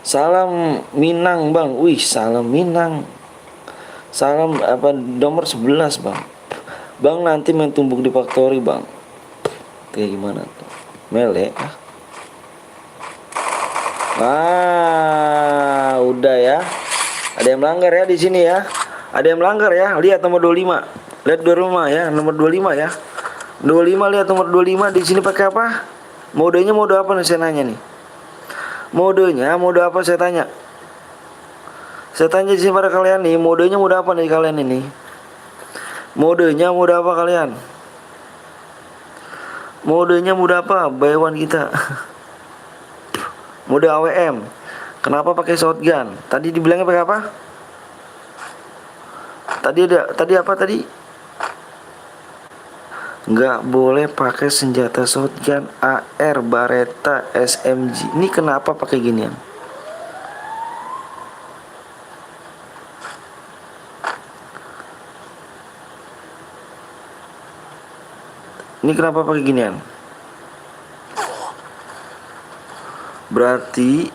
Salam Minang Bang. Wih, salam Minang. Salam apa nomor 11 Bang. Bang, nanti main tumbuk di factory Bang. Kayak gimana tuh? Mele udah ya. Ada yang melanggar ya di sini ya. Ada yang melanggar ya. Lihat nomor 25. Lihat 25 ya, nomor 25 ya. 25, lihat nomor 25 di sini pakai apa? Modenya mode apa nih saya nanya nih? Modenya mode apa saya tanya? Saya tanya di sini pada kalian nih, modenya mode apa nih kalian ini? Modenya mode apa kalian? Modenya mode apa? Buy one kita. Mode AWM. Kenapa pakai shotgun? Tadi dibilangnya pakai apa? Tadi apa tadi? Nggak boleh pakai senjata shotgun, AR, Baretta, SMG. Ini kenapa pakai ginian? Ini kenapa pakai ginian? Berarti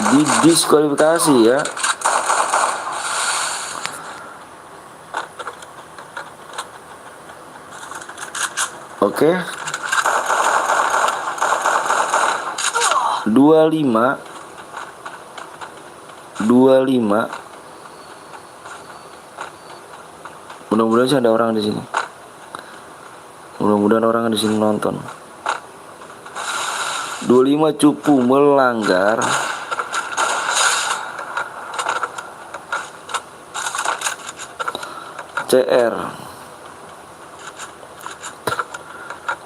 didiskualifikasi ya. Oke. 25 Mudah-mudahan sih ada orang di sini. Mudah-mudahan orang di sini nonton. 25 cupu melanggar. CR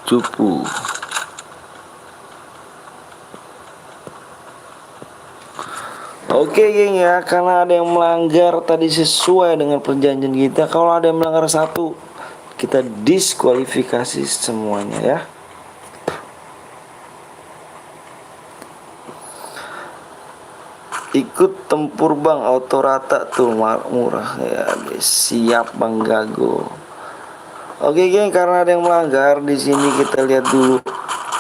cupu. Oke geng ya, karena ada yang melanggar tadi sesuai dengan perjanjian kita. Kalau ada yang melanggar satu, kita diskualifikasi semuanya ya. Ikut tempur bang, auto rata tuh murah ya guys. Siap bang Gago. Oke geng, karena ada yang melanggar di sini kita lihat dulu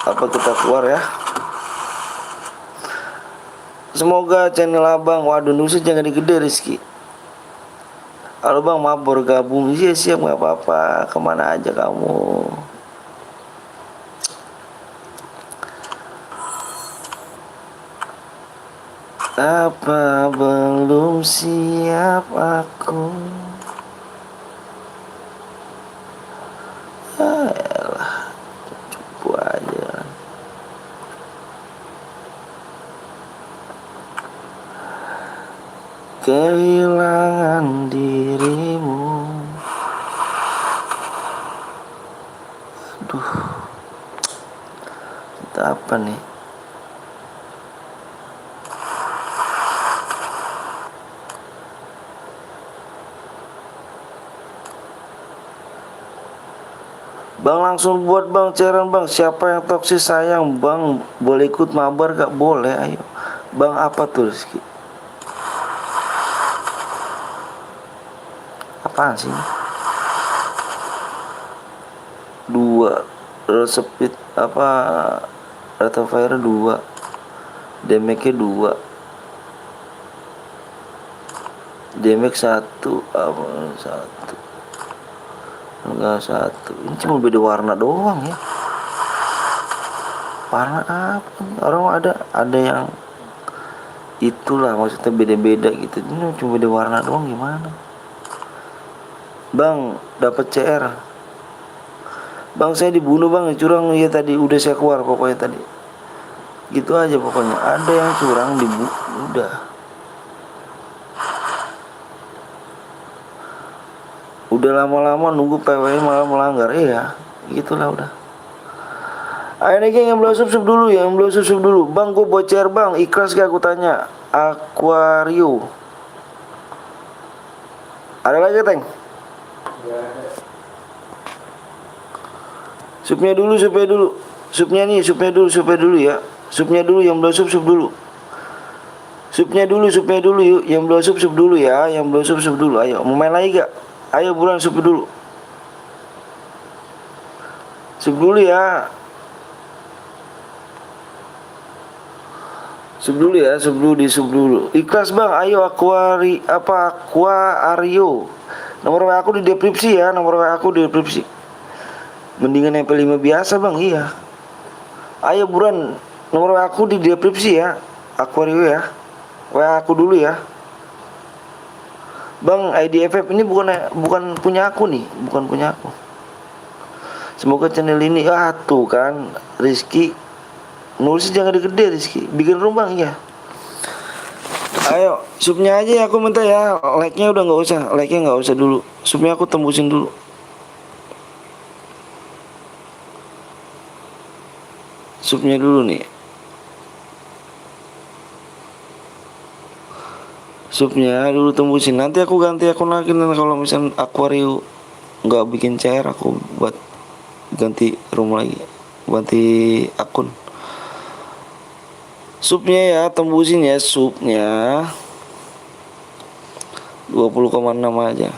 apa kita keluar ya. Semoga channel abang, waduh nusa jangan digede Rizky. Halo bang, maaf baru gabung. Iya siap nggak apa-apa. Kemana aja kamu? Apa belum siap aku? Ayolah, cukup aja. Kehilangan dirimu. Aduh, kita apa nih? Bang langsung buat bang cairan bang. Siapa yang toksis sayang bang? Boleh ikut mabar gak? Boleh, ayo. Bang apa tuh Rizky? Apaan sih? 2 speed apa? Rate of fire 2, damage 2, damage 1 apa 1. Enggak 1. Ini cuma beda warna doang ya. Warna apa? Orang ada yang itulah maksudnya beda-beda gitu. Ini cuma beda warna doang gimana? Bang, dapat CR. Bang saya dibunuh bang, curang ya tadi udah saya keluar pokoknya tadi. Gitu aja pokoknya. Ada yang curang udah. Udah lama-lama nunggu PW malah melanggar. Iya, gitulah udah. Ayo nih geng, yang belum subscribe dulu ya, yang belum subscribe dulu. Bang, gue bocor bang, ikhlas gak aku tanya. Aquario. Ada lagi Teng? Supnya dulu. Supnya dulu ya. Supnya dulu yang belum sub dulu. Supnya dulu yuk, yang belum sub dulu ya, yang belum sub dulu. Ayo, mau main lagi gak? Ayo buruan sub dulu. Sub dulu ya. Sub dulu. Ikhlas bang, ayo Aquario. Nomor WA aku di deskripsi ya, Mendingan MP5 biasa bang, iya. Ayo buruan, nomor WA aku di deskripsi ya, Aquario ya. WA aku dulu ya. Bang, ID FF ini bukan punya aku nih, bukan punya aku. Semoga channel ini tuh kan Rizky nulis jangan gede Rizky, bikin rumah ya. Ayo, subnya aja ya aku minta ya. Like-nya udah nggak usah dulu. Subnya aku tembusin dulu. Subnya dulu nih. Subnya dulu tembusin. Nanti aku ganti akun lagi kalau misalnya Aquario nggak bikin cair, aku buat ganti room lagi, ganti akun. Subnya ya, tembusin ya subnya 20,6 aja.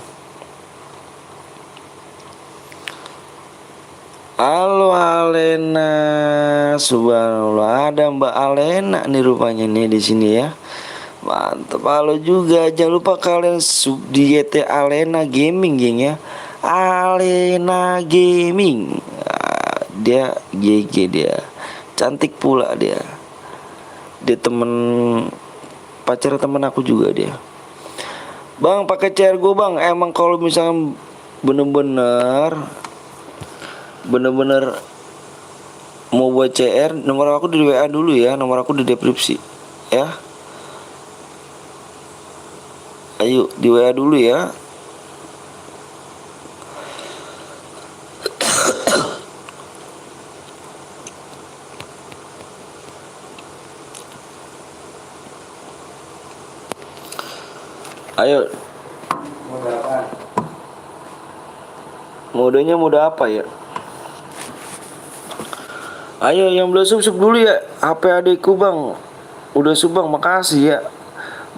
Halo Alena, subhanallah ada Mbak Alena nih rupanya nih di sini ya. Mantap, halo juga. Jangan lupa kalian sub di YT Alena Gaming geng ya. Alena Gaming. Dia GG dia. Cantik pula dia. Dia pacar temen aku juga dia. Bang pakai CR gue bang. Emang kalau misalnya bener-bener mau buat CR, nomor aku di WA dulu ya, nomor aku di deskripsi ya. Ayo di WA dulu ya. Ayo, Modal apa? modenya mode apa ya? Ayo yang belum sub dulu ya. HP adekku bang, udah sub bang, makasih ya.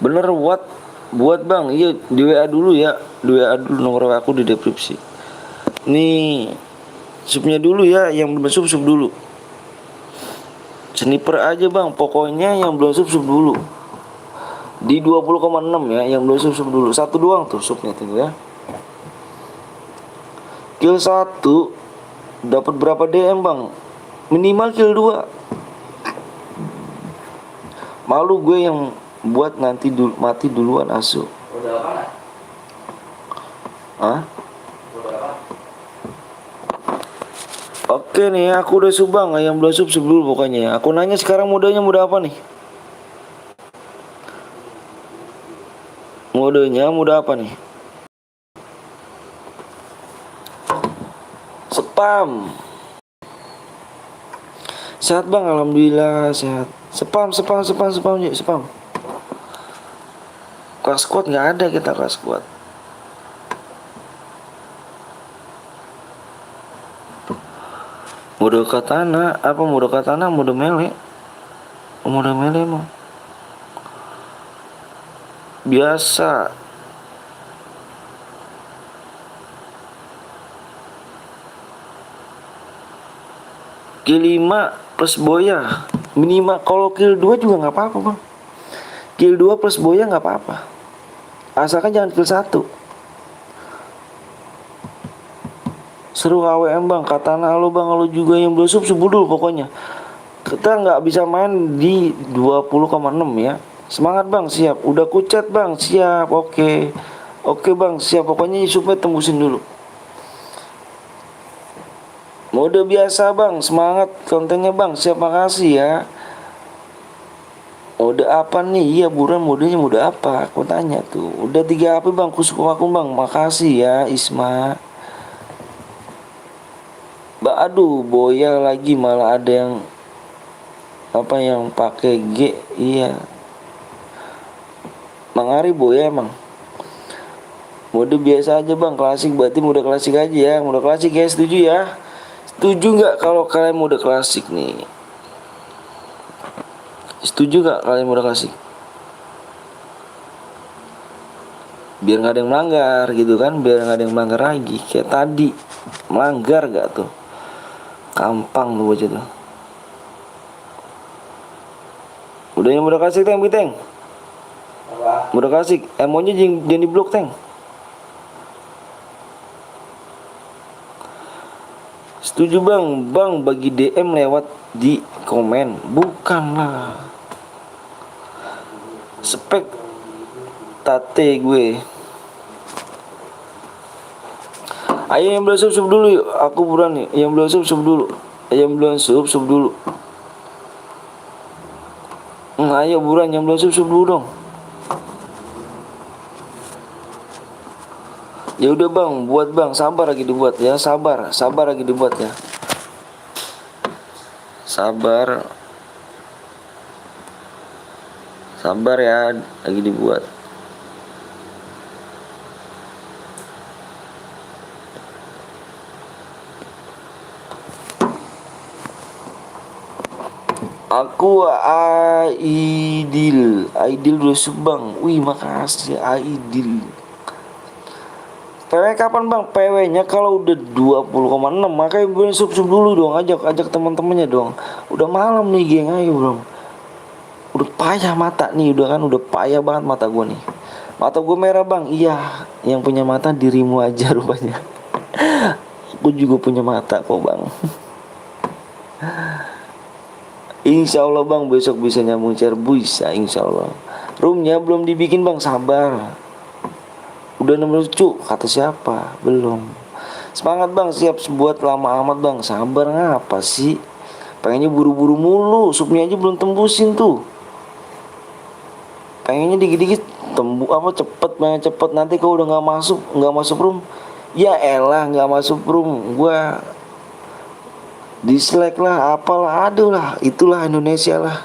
Bener buat bang, iya di WA dulu ya, di WA dulu, nomor WA aku di deskripsi. Nih subnya dulu ya, yang belum sub dulu. Sniper aja bang, pokoknya yang belum sub dulu. Di 20,6 ya, yang belum sub dulu. Satu doang tuh subnya tuh ya. Kill 1 dapat berapa DM bang? Minimal kill 2. Malu gue yang buat nanti mati duluan asu. Modal apa nak? Hah? Modal apa? Oke nih, aku udah subang, yang belum sub dulu pokoknya. Aku nanya sekarang modenya mode apa nih? Modenya mode apa nih? Spam. Sehat bang, alhamdulillah sehat. Spam yuk spam. Kelas squad nggak ada kita kelas squad. Mode katana apa? Mode katana, mode melee. Mode melee emang biasa. Kill 5 plus boya minimal. Kalau kill 2 juga nggak apa-apa bang. Kill 2 plus boya nggak apa-apa, asalkan jangan kill 1. Seru AWM bang, katana lo bang, lo juga yang belum sub dulu pokoknya. Kita nggak bisa main di 20,6 ya. Semangat bang, siap. Udah kucet bang, siap. Oke bang, siap. Pokoknya subnya tembusin dulu. Mode biasa bang, semangat kontennya bang, siap, makasih ya. Mode apa nih? Iya buruan, modenya mode apa? Aku tanya tuh. Udah 3 HP bang, kusuk aku bang, makasih ya Isma. Aduh, boya lagi, malah ada yang apa yang pakai G. Iya. Mangari boya emang. Mode biasa aja bang, klasik, berarti mode klasik aja ya. Mode klasik ya, setuju ya? Setuju nggak kalau kalian mode klasik nih? Setuju nggak kalian mode klasik? Biar nggak ada yang melanggar gitu kan, biar nggak ada yang melanggar lagi. Kayak tadi, melanggar gak tuh? Gampang tuh bocah tuh. Udah yang mode klasik teng, biteng. Apa? Mode klasik, emonya jangan di blok teng. Setuju bang, bagi DM lewat di komen. Bukanlah spek tate gue. Ayo yang belum sub dulu yuk. Aku buruan nih. Yang belum sub dulu. Yang belum sub dulu. Ayo buruan yang belum sub dulu dong. Ya udah bang, buat bang, sabar lagi dibuat ya, sabar lagi dibuat ya. Sabar ya, lagi dibuat. Aku Aidil dulu subang. Wih makasih Aidil. PW kapan bang? PW nya kalau udah 20,6 makanya gue sub dulu dong. Ajak teman-temannya dong. Udah malam nih geng, ayo bro. Udah payah mata nih, udah payah banget mata gue nih. Mata gue merah bang. Iya, yang punya mata dirimu aja rupanya. Aku juga punya mata kok bang. Insya Allah bang, besok bisa nyambung share, bisa insya Allah. Roomnya belum dibikin bang, sabar. Udah 16 cu, kata siapa? Belum. Semangat bang, siap buat lama amat bang. Sabar ngapa sih? Pengennya buru-buru mulu, supnya aja belum tembusin tuh. Pengennya dikit-dikit cepet banget cepet, nanti kau udah nggak masuk room. Ya elah nggak masuk room, gua dislike lah, apalah, aduh lah, itulah Indonesia lah.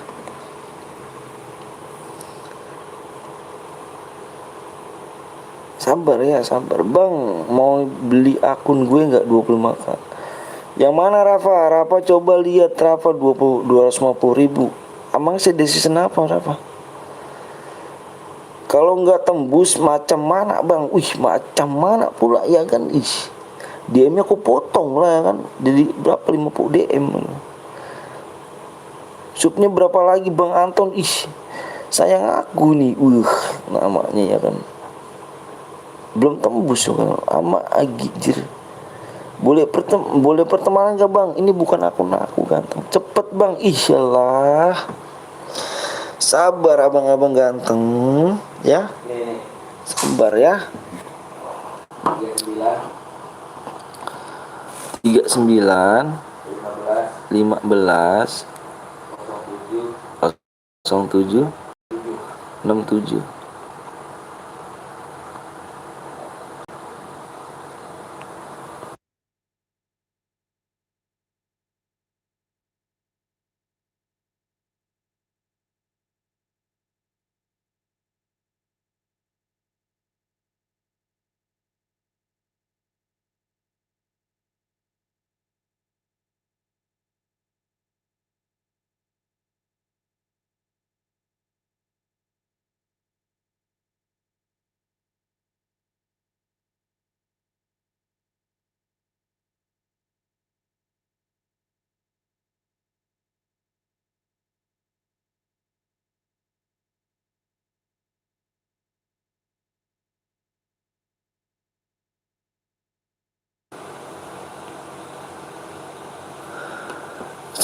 Sabar ya, sabar bang. Mau beli akun gue nggak 25k? Yang mana Rafa? Rafa coba lihat Rafa 250.000. Emang sedesi apa Rafa? Kalau nggak tembus macam mana bang? Wih macam mana pula ya kan? Ih, DM-nya aku potong lah ya kan. Jadi berapa 50 DM? Subnya berapa lagi bang Anton? Ih, sayang aku nih. Namanya ya kan. Belum tembus kan sama Agijir. Boleh pertemanan gak bang? Ini bukan akun aku ganteng. Cepet bang. Iyalah. Sabar abang-abang ganteng ya. Nih, Sabar ya. 39 15 07 67.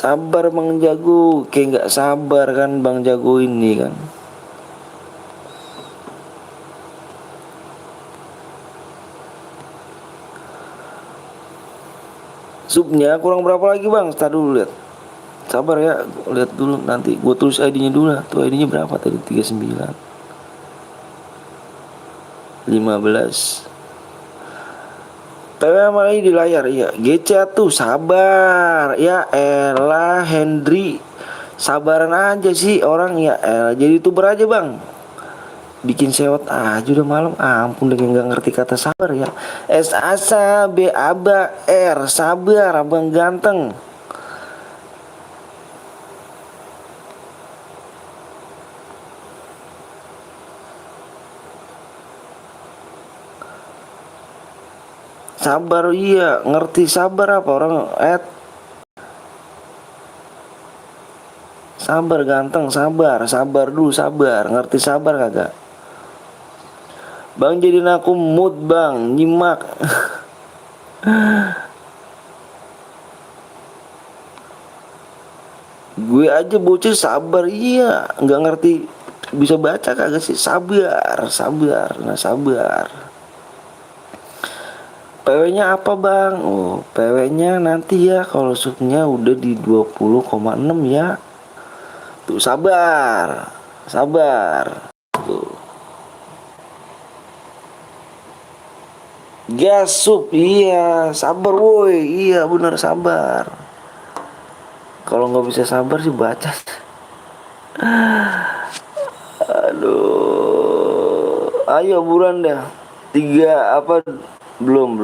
Sabar Bang Jago, kayak nggak sabar kan Bang Jago ini kan. Subnya kurang berapa lagi Bang? Start dulu lihat. Sabar ya, lihat dulu nanti. Gue tulis ID-nya dulu lah. Tuh ID-nya berapa tadi? 39 15. PW sama lagi di layar ya. GC tuh sabar. Ya elah Hendri. Sabaran aja sih orang ya elah. Jadi youtuber aja Bang. Bikin sewot aja udah malam. Ampun udah nggak ngerti kata sabar ya. SASA B ABA R sabar abang ganteng. Sabar iya, ngerti sabar apa orang sabar ganteng, sabar dulu, sabar, ngerti sabar kagak? Bang jadiin aku mood bang, nyimak. Gue aja bocil sabar iya, nggak ngerti bisa baca kagak sih? Sabar, nah sabar. PW-nya apa bang? Oh PW-nya nanti ya kalau subnya udah di 20,6 ya. Tuh sabar. Tuh. Gas sub iya, sabar woi. Iya bener sabar. Kalau nggak bisa sabar sih baca. Aduh. Ayo buruan dah. 3 apa? Belum.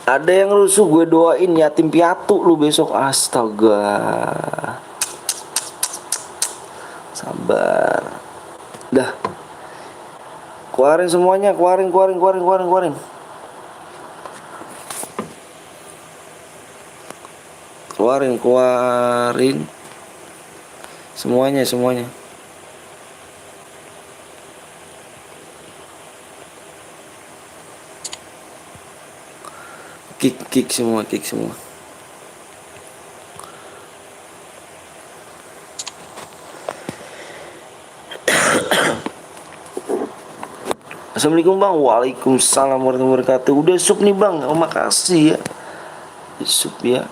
Ada yang rusuh gue doain yatim piatu lu besok. Astaga. Sabar. Dah. Keluarin semuanya, keluarin. Keluarin. Semuanya. Kick semua. Assalamualaikum bang. Waalaikumsalam warahmatullahi wabarakatuh. Udah sup nih bang. Oh makasih ya. Sup ya.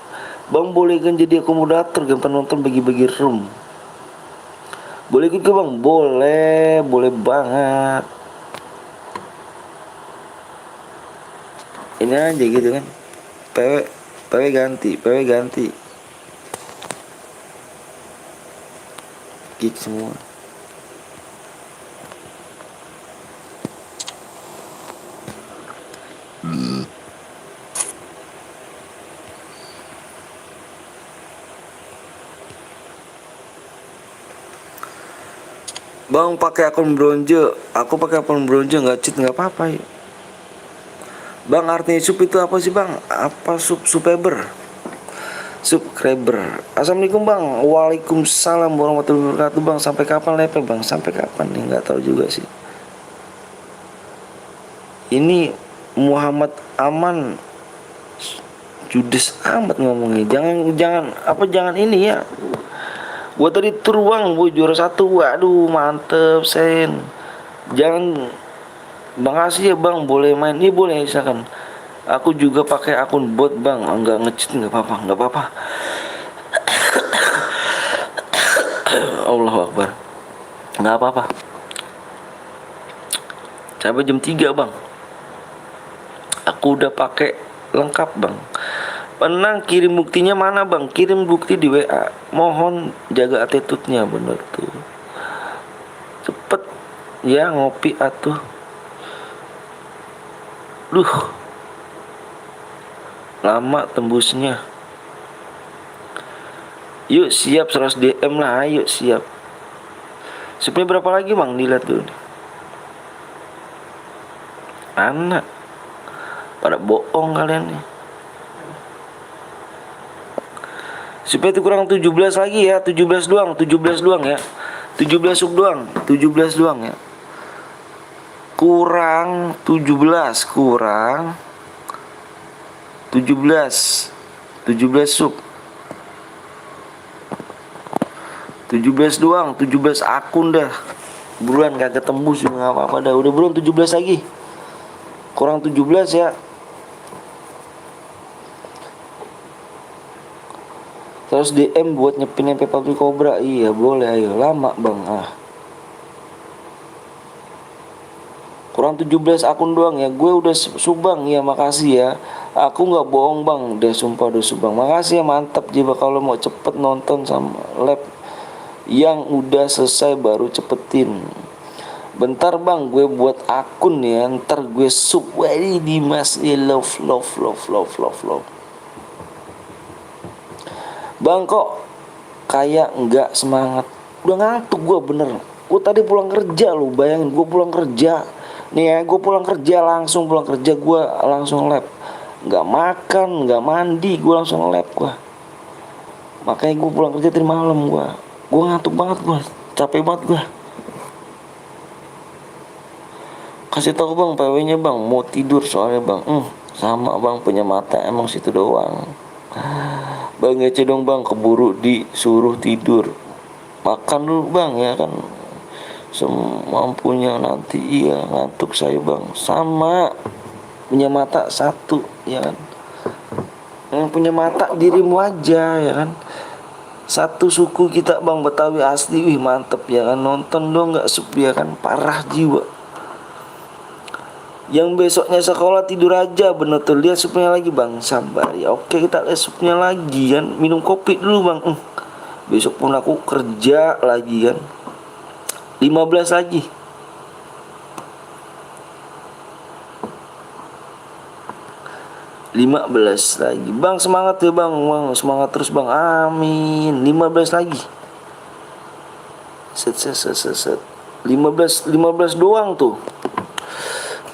Bang boleh kan jadi akomodator kan penonton bagi-bagi room. Boleh ikut ke bang? Boleh. Boleh banget. Ini aja gitu kan. PW ganti. Gig semua. Bang pakai akun bronze, aku pakai akun bronze nggak cheat nggak apa-apa ya. Bang artinya sup itu apa sih bang? Apa subscriber? Subscriber. Assalamualaikum bang. Waalaikumsalam warahmatullahi wabarakatuh bang. Sampai kapan level bang? Sampai kapan nih nggak tahu juga sih. Ini Muhammad Aman judes amat ngomongnya. Jangan ini ya. Gua tadi teruang bu juara 1. Waduh mantep sen. Jangan. Makasih ya bang boleh main. Ini boleh misalkan. Aku juga pakai akun bot bang. Enggak nge-cheat nggak apa-apa. Allahu Akbar. Nggak apa-apa. Sampai jam 3 bang. Aku udah pakai lengkap bang. Penang kirim buktinya mana bang? Kirim bukti di WA. Mohon jaga attitude-nya bener tuh. Cepet ya ngopi atuh. Duh. Lama tembusnya. Yuk siap 100 DM lah. Ayo siap. Supaya berapa lagi bang? Dilihat dulu. Anak. Pada bohong kalian nih. Supaya itu kurang 17 lagi ya. 17 doang ya. 17 sub doang. 17 doang ya. Kurang 17. Kurang 17. 17 sub. 17 doang. 17 akun dah. Buruan kagak tembus juga gak apa-apa dah. Udah buruan 17 lagi. Kurang 17 ya. Terus DM buat nyepin MP Pabrik Cobra. Iya boleh ayo. Lama bang Kurang 17 akun doang ya. Gue udah subang ya makasih ya. Aku gak bohong bang. Udah sumpah udah subang. Makasih ya mantap. Jika kalau mau cepet nonton sama lab yang udah selesai baru cepetin. Bentar bang gue buat akun ya. Ntar gue sub. Wah ini Dimas ya love. Bang kok kayak nggak semangat. Udah ngantuk gue bener. Gue tadi pulang kerja lu. Bayangin gue pulang kerja. Nih ya gue pulang kerja langsung. Pulang kerja gue langsung lab. Nggak makan, nggak mandi. Gue langsung lab gue. Makanya gue pulang kerja tadi malam gue. Gue ngantuk banget gue. Capek banget gue. Kasih tau bang PW nya bang. Mau tidur soalnya bang. Sama bang punya mata emang situ doang. Bang ngece dong bang, keburu disuruh tidur. Makan dulu bang ya kan. Semampunya nanti. Iya ngantuk saya bang. Sama. Punya mata satu ya kan. Yang punya mata dirimu aja ya kan. Satu suku kita bang Betawi asli. Wih mantep ya kan. Nonton dong gak sup ya kan. Parah jiwa. Yang besoknya sekolah tidur aja. Bener tuh. Lihat supnya lagi bang. Sabar ya. Oke kita lihat supnya lagi kan. Minum kopi dulu bang. Besok pun aku kerja lagi kan. 15 lagi. 15 lagi. Bang semangat ya bang. Semangat terus bang. Amin. 15 lagi. Set 15 doang tuh.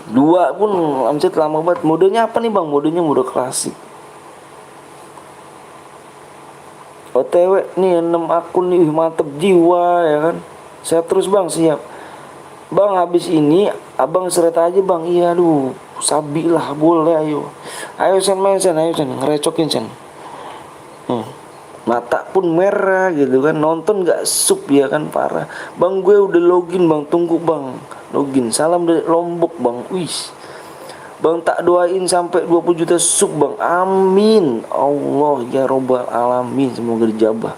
2 pun omset lama banget. Modenya apa nih bang? Modenya mode klasik. OTW nih 6 akun nih. Mantep jiwa ya kan. Saya terus bang siap. Bang habis ini abang seret aja bang. Iya aduh. Sabi lah boleh ayo. Ayo sen main sen. Ayo sen. Ngerecokin sen. mata pun merah gitu kan, nonton gak sup ya kan, parah. Bang gue udah login bang, tunggu bang, login. Salam dari Lombok bang. Wis bang, tak doain sampai 20 juta sub bang, amin Allah ya robbal alamin, semoga dijabah.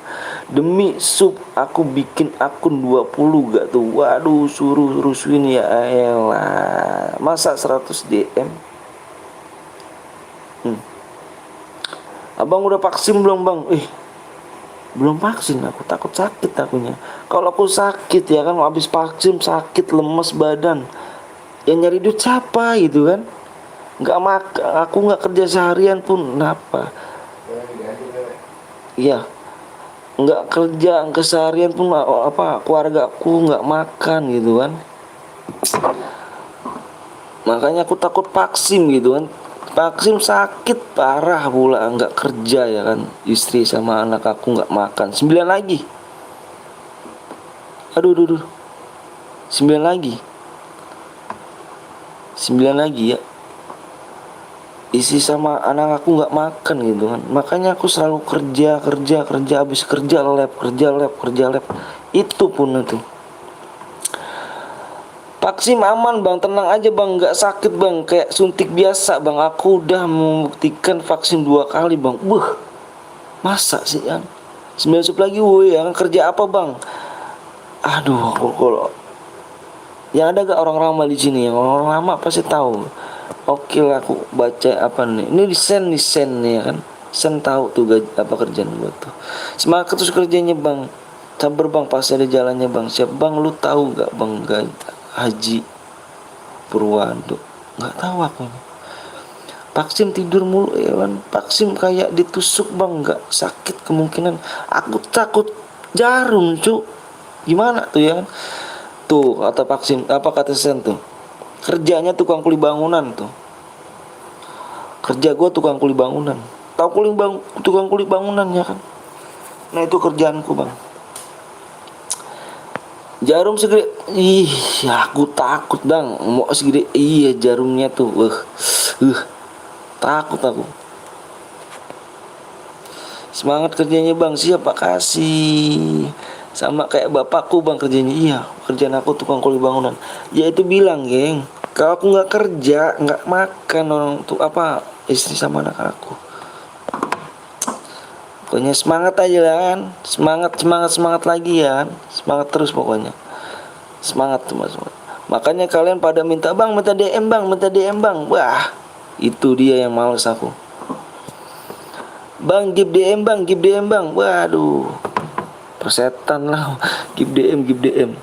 Demi sub aku bikin akun 20 gak tuh, waduh suruh rusuin ya elah, masa 100 DM. Abang udah vaksin belum bang? Belum vaksin, aku takut sakit akunya. Kalau aku sakit ya kan, habis vaksin sakit lemes badan, yang nyari duit siapa gitu kan? Aku nggak kerja seharian pun, kenapa? Iya, nggak kerja keseharian pun apa, keluarga aku nggak makan gitu kan. Makanya aku takut vaksin gitu kan. Vaksin sakit parah pula, nggak kerja ya kan, istri sama anak aku nggak makan. 9 lagi, aduh 9 lagi, 9 lagi ya, istri sama anak aku nggak makan gitu kan. Makanya aku selalu kerja, habis kerja lab, itu pun itu. Vaksin aman bang, tenang aja bang, nggak sakit bang, kayak suntik biasa bang. Aku udah membuktikan vaksin 2 kali bang. Masa sih kan? 9 sub lagi woi, yang kerja apa bang? Aduh, aku kalau yang ada gak orang lama di sini? Yang orang lama pasti tahu. Oke lah, aku baca apa nih? Ini desain nih ya kan? Sen tahu tuh apa kerjaan gue tuh. Semangat terus kerjanya bang. Sabar bang, pasti ada jalannya bang. Siap bang, lu tahu gak bang Haji Purwado? Nggak tahu aku. Vaksin tidur mulu ya kan, vaksin kayak ditusuk bang, nggak sakit kemungkinan. Aku takut jarum cuk, gimana tuh ya kan? Tuh kata vaksin, apa kata Sen tuh, kerjanya tukang kuli bangunan tuh. Kerja gue tukang kuli bangunan, tahu tukang kuli bangunan ya kan? Nah itu kerjaanku bang. Jarum segede, aku takut bang, mau segede, iya jarumnya tuh, takut aku. Semangat kerjanya bang, siapa kasih. Sama kayak bapakku bang kerjanya, iya kerjaan aku tukang kuli bangunan. Ya itu bilang geng, kalau aku nggak kerja, nggak makan orang tuh apa, istri sama anak aku. Pokoknya semangat aja lah kan, semangat lagi ya kan, semangat terus pokoknya, semangat tuh mas. Makanya kalian pada minta bang, minta DM bang, wah itu dia yang males aku. Bang give DM bang, waduh persetan lah, give DM.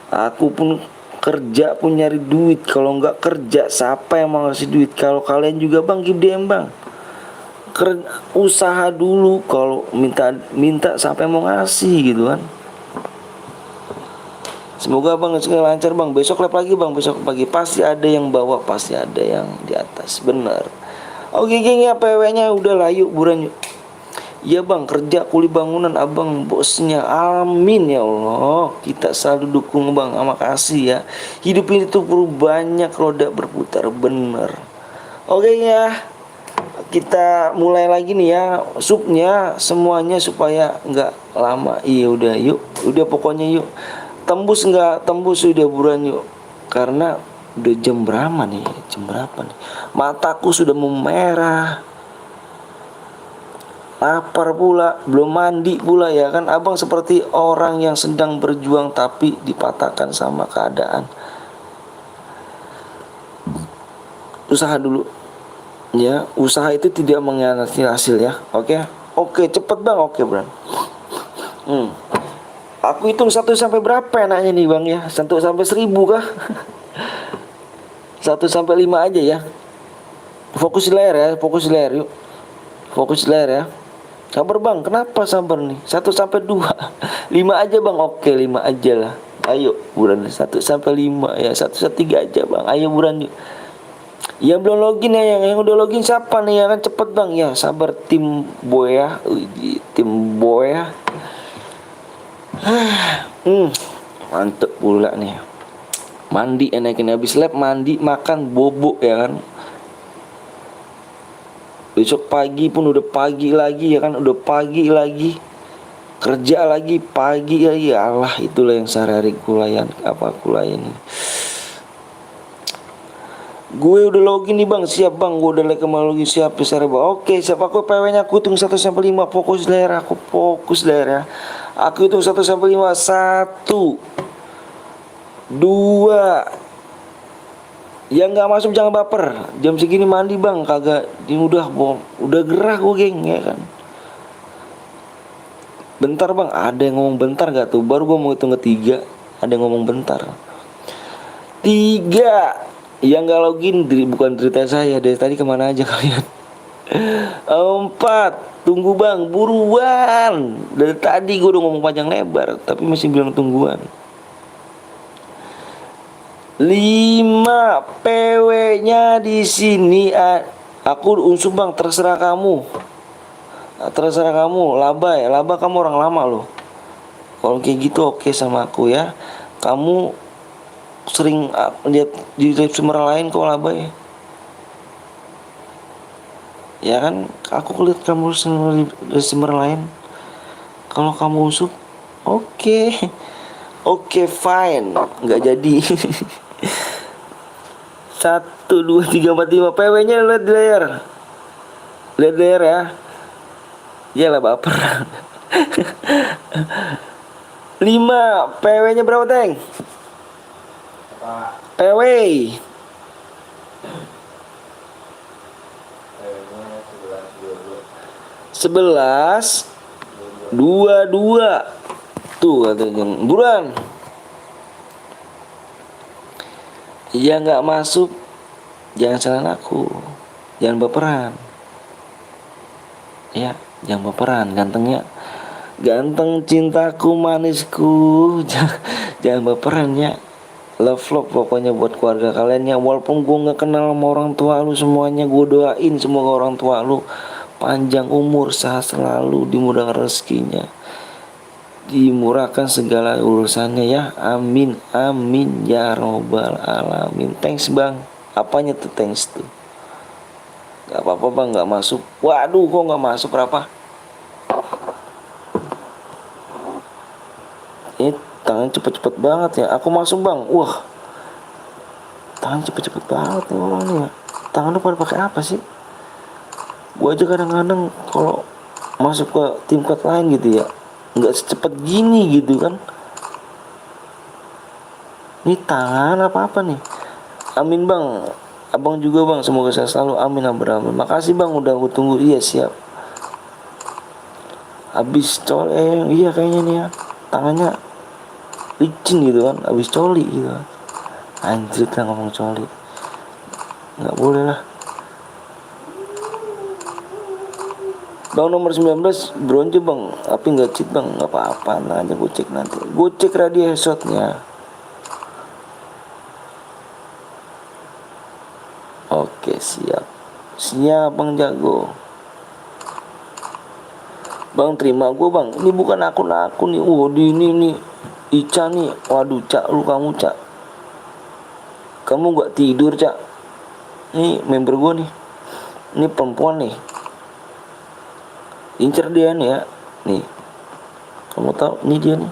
Aku pun kerja pun nyari duit, kalau nggak kerja siapa yang mau ngasih duit? Kalau kalian juga bang give DM bang, usaha dulu, kalau minta sampai mau ngasih gitu kan. Semoga bang lancar bang, besok lab lagi bang, besok pagi pasti ada yang bawa, pasti ada yang di atas, bener. Oke geng ya, PW-nya udah lah, yuk buruan yuk. Iya bang, kerja kuli bangunan abang bosnya, amin ya Allah. Kita selalu dukung bang, makasih ya. Hidup ini tuh perlu banyak roda berputar, bener. Oke ya, kita mulai lagi nih ya, supnya semuanya supaya nggak lama. Iya udah pokoknya yuk, tembus nggak tembus udah buruan yuk, karena udah jam berapa nih, mataku sudah memerah, lapar pula, belum mandi pula ya kan. Abang seperti orang yang sedang berjuang tapi dipatahkan sama keadaan. Usaha dulu ya, usaha itu tidak mengkhianati hasil ya. Oke cepet bang, oke bro. Aku hitung 1 sampai berapa enaknya nih bang ya, 1 sampai 1000 kah? 1 sampai 5 aja ya. Fokus layar yuk, fokus layar ya. Sabar bang, kenapa sabar nih? 1 sampai 2 5 aja bang, oke 5 aja lah. Ayo buruan, 1 sampai 5 ya, 1 sampai 3 aja bang, ayo buruan yuk. Yang belum login ya, yang udah login siapa nih ya kan, cepet bang ya, sabar tim boy ya. Mantep pula nih. Mandi enakin, habis lab mandi makan bobo ya kan. Besok pagi pun udah pagi lagi ya kan, udah pagi lagi, kerja lagi pagi lagi. Allah, itulah yang sehari-hari kulayan, apa kulayan. Gue udah login nih bang, siap bang, gue udah like login siap besar bang. Oke, siapa aku PW nya aku hitung 1 sampai 5. Fokus daerah, aku fokus daerah. Aku hitung 1 sampai 5. 1 2. Yang nggak masuk jangan baper. Jam segini mandi bang, kagak. Ini udah gerah gue geng ya kan. Bentar bang, ada yang ngomong bentar gak tuh? Baru gue mau hitung ke 3. Ada yang ngomong bentar. 3. Yang gak login bukan cerita saya. Dari tadi kemana aja kalian? 4. Tunggu bang, buruan. Dari tadi gue udah ngomong panjang lebar, tapi masih bilang tungguan. 5. PW nya di sini. Aku unsur bang, terserah kamu. Terserah kamu. Laba ya, laba kamu orang lama loh. Kalau kayak gitu oke sama aku ya. Kamu sering lihat di sumber lain kok laba ya. Ya kan, aku lihat kamu di sumber lain. Kalau kamu usuk, oke. Oke, fine. Nggak jadi. 1 2 3 4 5. PW nya lihat di layar. Lihat di layar ya. Iyalah baper. 5. PW nya berapa Teng? PW 11 22. Tuh katanya buruan. Iya nggak masuk, jangan salahin aku, jangan baperan. Ya, jangan baperan, gantengnya. Ganteng cintaku manisku. Jangan baperan ya. Love pokoknya buat keluarga kalian ya. Walaupun gue gak kenal sama orang tua lu semuanya, gue doain semoga orang tua lu panjang umur, sehat selalu, dimudahkan rezekinya, dimurahkan segala urusannya ya. Amin amin ya robbal alamin. Thanks bang. Apanya tuh thanks tuh? Gak apa-apa bang, gak masuk. Waduh, kok gak masuk berapa? Ini tangan cepet-cepet banget ya. Aku masuk bang. Wah, tangan cepet-cepet banget nih orang nih ya. Tangan lu pada pakai apa sih? Gua aja kadang-kadang kalau masuk ke tim kuat lain gitu ya, nggak secepat gini gitu kan. Ini tangan apa nih? Amin bang. Abang juga bang, semoga saya selalu amin amin. Makasih bang udah aku tunggu. Iya siap. Habis coli iya kayaknya nih ya. Tangannya licin gitu kan, habis coli gitu kan. Anjir kan ngomong coli. Nggak boleh lah. Bang nomor 19 bronze bang, tapi nggak cheat bang, nggak apa-apa, nah aja gue cek nanti. Gue cek radio headshotnya. Oke siap, siap bang jago. Bang terima gue bang, ini bukan akun aku nih. Di ini nih Ica nih. Waduh Cak, kamu Cak, kamu nggak tidur Cak. Ini member gue nih, ini perempuan nih. Incer dia nih ya. Nih, kamu tahu ini dia nih.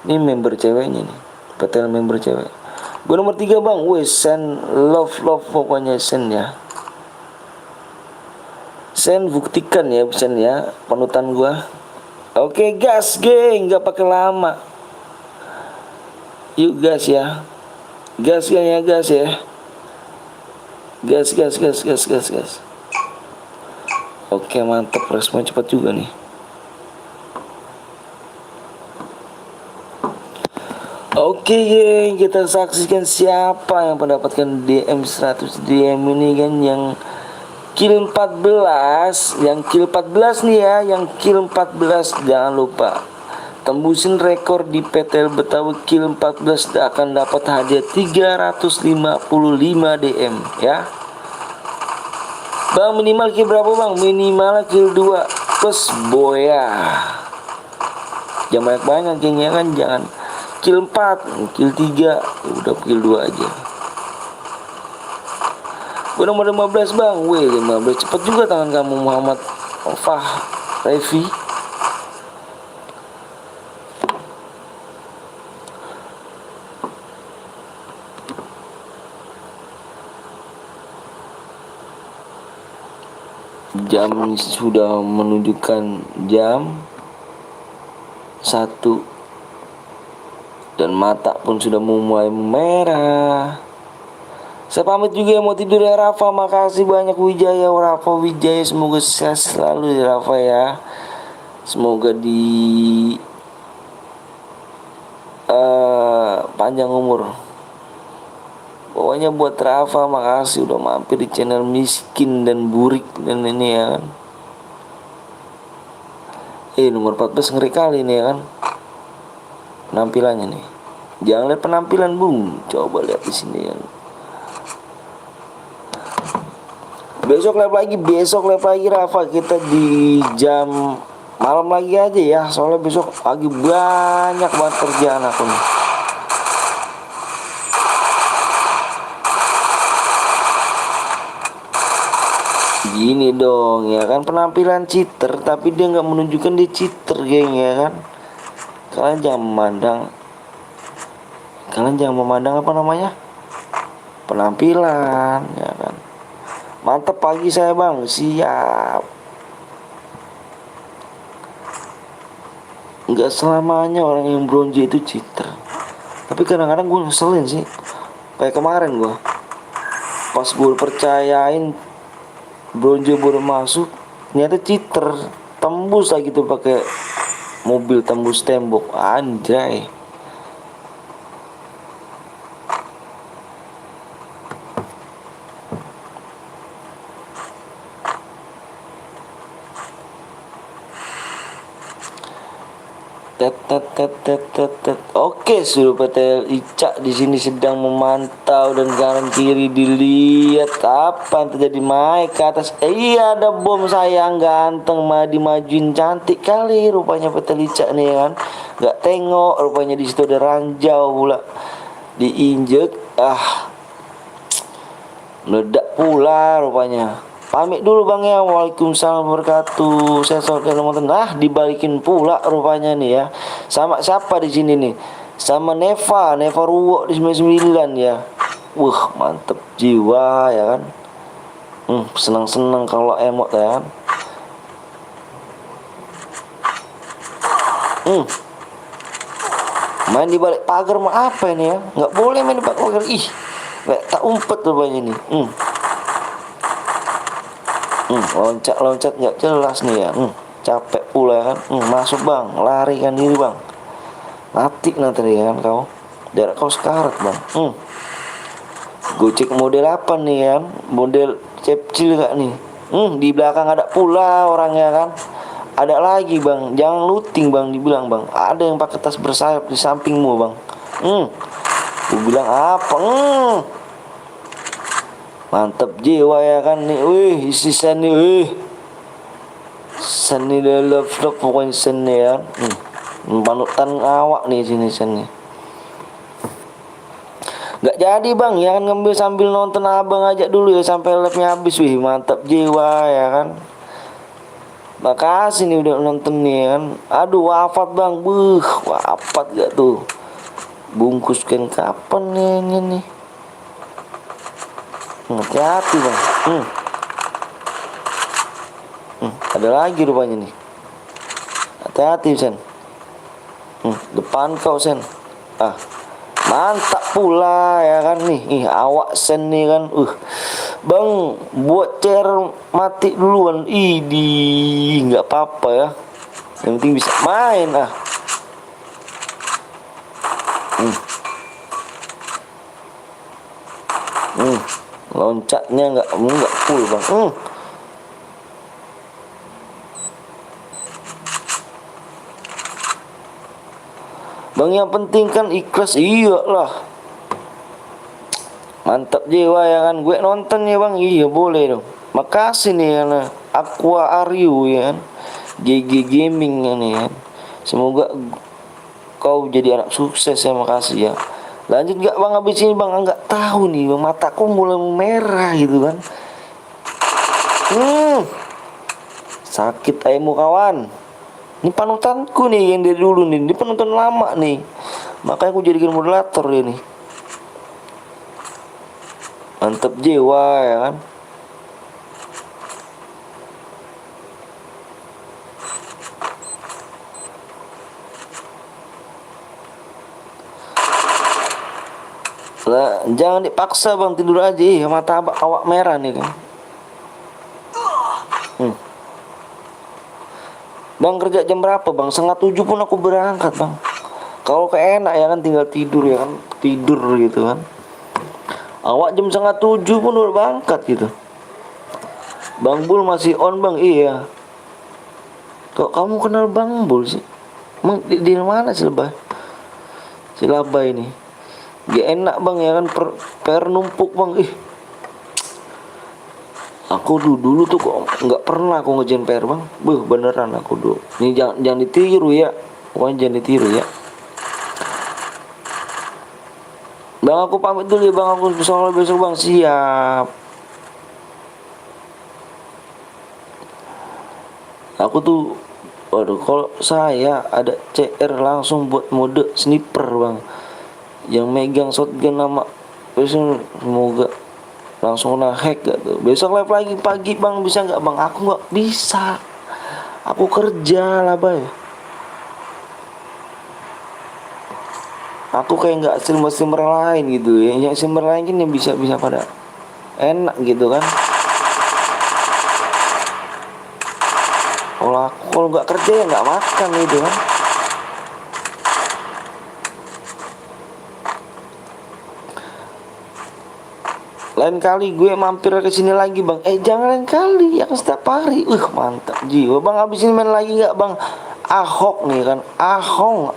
Ini member ceweknya nih, PTL member cewek. Gue nomor 3 bang. Wes send love pokoknya send ya. Send buktikan ya, send ya panutan gue. Oke gas geng, nggak pakai lama. Yuk gas ya. Gas ya gas ya. Gas. Oke mantap, respon cepat juga nih. Oke geng, kita saksikan siapa yang mendapatkan DM 100 DM ini kan, yang kill 14. Yang kill 14 nih ya, yang kill 14 jangan lupa tembusin rekor di PTL Betawi. Kill 14 akan dapat hadiah 355 DM ya. Bang minimal kill berapa bang? Minimal kill 2 plus boya. Jangan banyak gengnya kan, jangan kill 4, kill 3, udah kill 2 aja. Gue nomor 15 bang. Wih 15 cepet juga tangan kamu Muhammad Fah Revi. Jam sudah menunjukkan jam 1 dan mata pun sudah mulai merah. Saya pamit juga yang mau tidur ya Rafa. Makasih banyak Wijaya Rafa Wijaya. Semoga sehat selalu ya Rafa ya. Semoga di panjang umur. Pokoknya buat Rafa makasih udah mampir di channel Miskin dan Burik dan ini ya kan. Nomor 14 ngeri kali nih ya kan. Penampilannya nih. Jangan lihat penampilan bung. Coba lihat di sini ya. Besok live lagi Rafa. Kita di jam malam lagi aja ya. Soalnya besok pagi banyak banget kerjaan aku nih. Gini dong ya kan, penampilan cheater tapi dia nggak menunjukkan dia cheater geng ya kan. Kalian jangan memandang apa namanya, penampilan ya kan. Mantap pagi saya bang, siap. Nggak selamanya orang yang bronze itu cheater, tapi kadang-kadang gue ngeselin sih. Kayak kemarin gue pas gue percayain bronze baru masuk, ternyata cheater, tembus lagi tuh pakai mobil tembus tembok, anjay. Oke, suruh PTL Ica di sini sedang memantau dan kanan kiri dilihat apa yang terjadi. Naik ke atas. Iya, ada bom sayang ganteng dimajuin cantik kali rupanya PTL Ica nih kan. Gak tengok rupanya di situ ada ranjau pula. Diinjek, meledak pula rupanya. Pamit dulu bang ya. Waalaikumsalam wabarakatuh. Saya teman-teman. Dibalikin pula rupanya nih ya. Sama siapa di sini nih? Sama Neva Ruwo di 99 ya. Mantep jiwa ya kan. Senang-senang kalau emot ya kan. Main di balik pagar mah apa ini ya? Nggak boleh main di balik pagar. Tak umpet rupanya nih. Loncat nggak jelas nih ya. Capek pula kan. Masuk bang, larikan diri bang. Mati nanti ya kan kau. Darah kau sekarat bang. Gojek model apa nih kan? Model cepcil gak nih? Di belakang ada pula orangnya kan. Ada lagi bang, jangan looting bang, dibilang bang. Ada yang pakai tas bersayap di sampingmu bang. Gue bilang apa? Mantap jiwa ya kan nih. Isi seni seni love pokoknya seni ya. Panutan awak nih sini seni. Gak jadi bang ya kan, ngambil sambil nonton abang aja dulu ya sampai live-nya habis. Mantap jiwa ya kan. Makasih nih udah nonton nih kan. Aduh wafat bang. Wafat gak tuh. Bungkuskan kapan nih. Hati-hati bang. Ada lagi rupanya nih. Hati-hati Sen. Depan kau Sen. Mantap pula ya kan nih. Awak Sen nih kan. Bang buat chair mati duluan. Nggak apa-apa ya. Yang penting bisa main Loncatnya nggak full bang. Bang yang penting kan ikhlas. Iyalah. Mantap jiwa ya kan. Gue nonton ya bang. Iya boleh dong. Makasih nih ya Aqua Aryu ya kan. GG Gaming ya nih kan. Semoga kau jadi anak sukses ya. Makasih ya. Lanjut gak bang, habis ini bang nggak tahu nih bang, mataku mulai merah gitu kan. Sakit ayahmu kawan. Ini panutanku nih yang dari dulu nih, ini penonton lama nih. Makanya aku jadikan moderator ini. Mantep jiwa ya kan. Lah, jangan dipaksa bang, tidur aja. Mata awak merah nih kan. Bang kerja jam berapa bang? 6:30 pun aku berangkat bang. Kalau kayak enak ya kan, tinggal tidur ya kan, tidur gitu kan. Awak jam 6:30 pun udah berangkat gitu. Bang Bul masih on bang, iya. Kok kamu kenal Bang Bul sih? Emang di mana sih lebah? Si laba ini. Gak enak bang ya kan, per numpuk bang. Aku dulu tuh kok nggak pernah aku ngejain PR bang. Beneran aku dulu. Ini jangan ditiru ya. Pokoknya jangan ditiru ya. Bang aku pamit dulu ya bang. Aku soal besok bang. Siap. Aku tuh, waduh, kalau saya ada CR langsung buat mode sniper bang. Yang megang shotgun nama besok semoga langsung hack gak tuh. Besok live lagi pagi bang, bisa nggak bang? Aku nggak bisa, aku kerja lah bay. Aku kayak nggak streamer lain gitu ya. Yang streamer lain kan yang bisa pada enak gitu kan. Kalau nggak kerja ya nggak makan gitu kan. Lain kali gue mampir ke sini lagi bang. Jangan lain kali, ya kan setiap hari. Mantap jiwa bang. Habis ini main lagi nggak bang? Ahok nih kan, Ahong.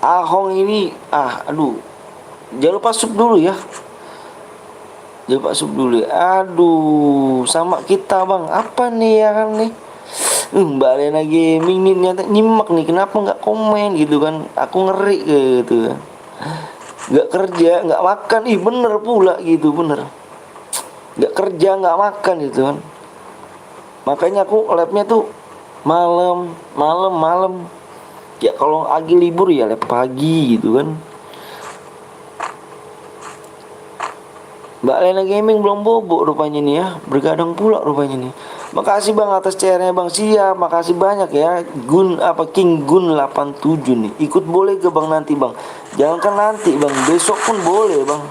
Ahong ini, aduh. Jangan lupa sub dulu ya. Jangan lupa sub dulu ya. Aduh, sama kita bang. Apa nih ya kan nih? Mbak Lena Gaming nih nyata nyimak nih. Kenapa nggak komen gitu kan? Aku ngeri gitu kan. Nggak kerja, nggak makan, bener pula gitu, bener. Nggak kerja, nggak makan gitu kan. Makanya aku labnya tuh malam. Ya kalau lagi libur ya lab pagi gitu kan. Mbak Lena Gaming belum bobo rupanya nih ya, bergadang pula rupanya nih. Makasih bang atas CR-nya bang. Siap, makasih banyak ya. King Gun 87 nih. Ikut boleh ke bang nanti bang. Jangan kan nanti bang, besok pun boleh bang.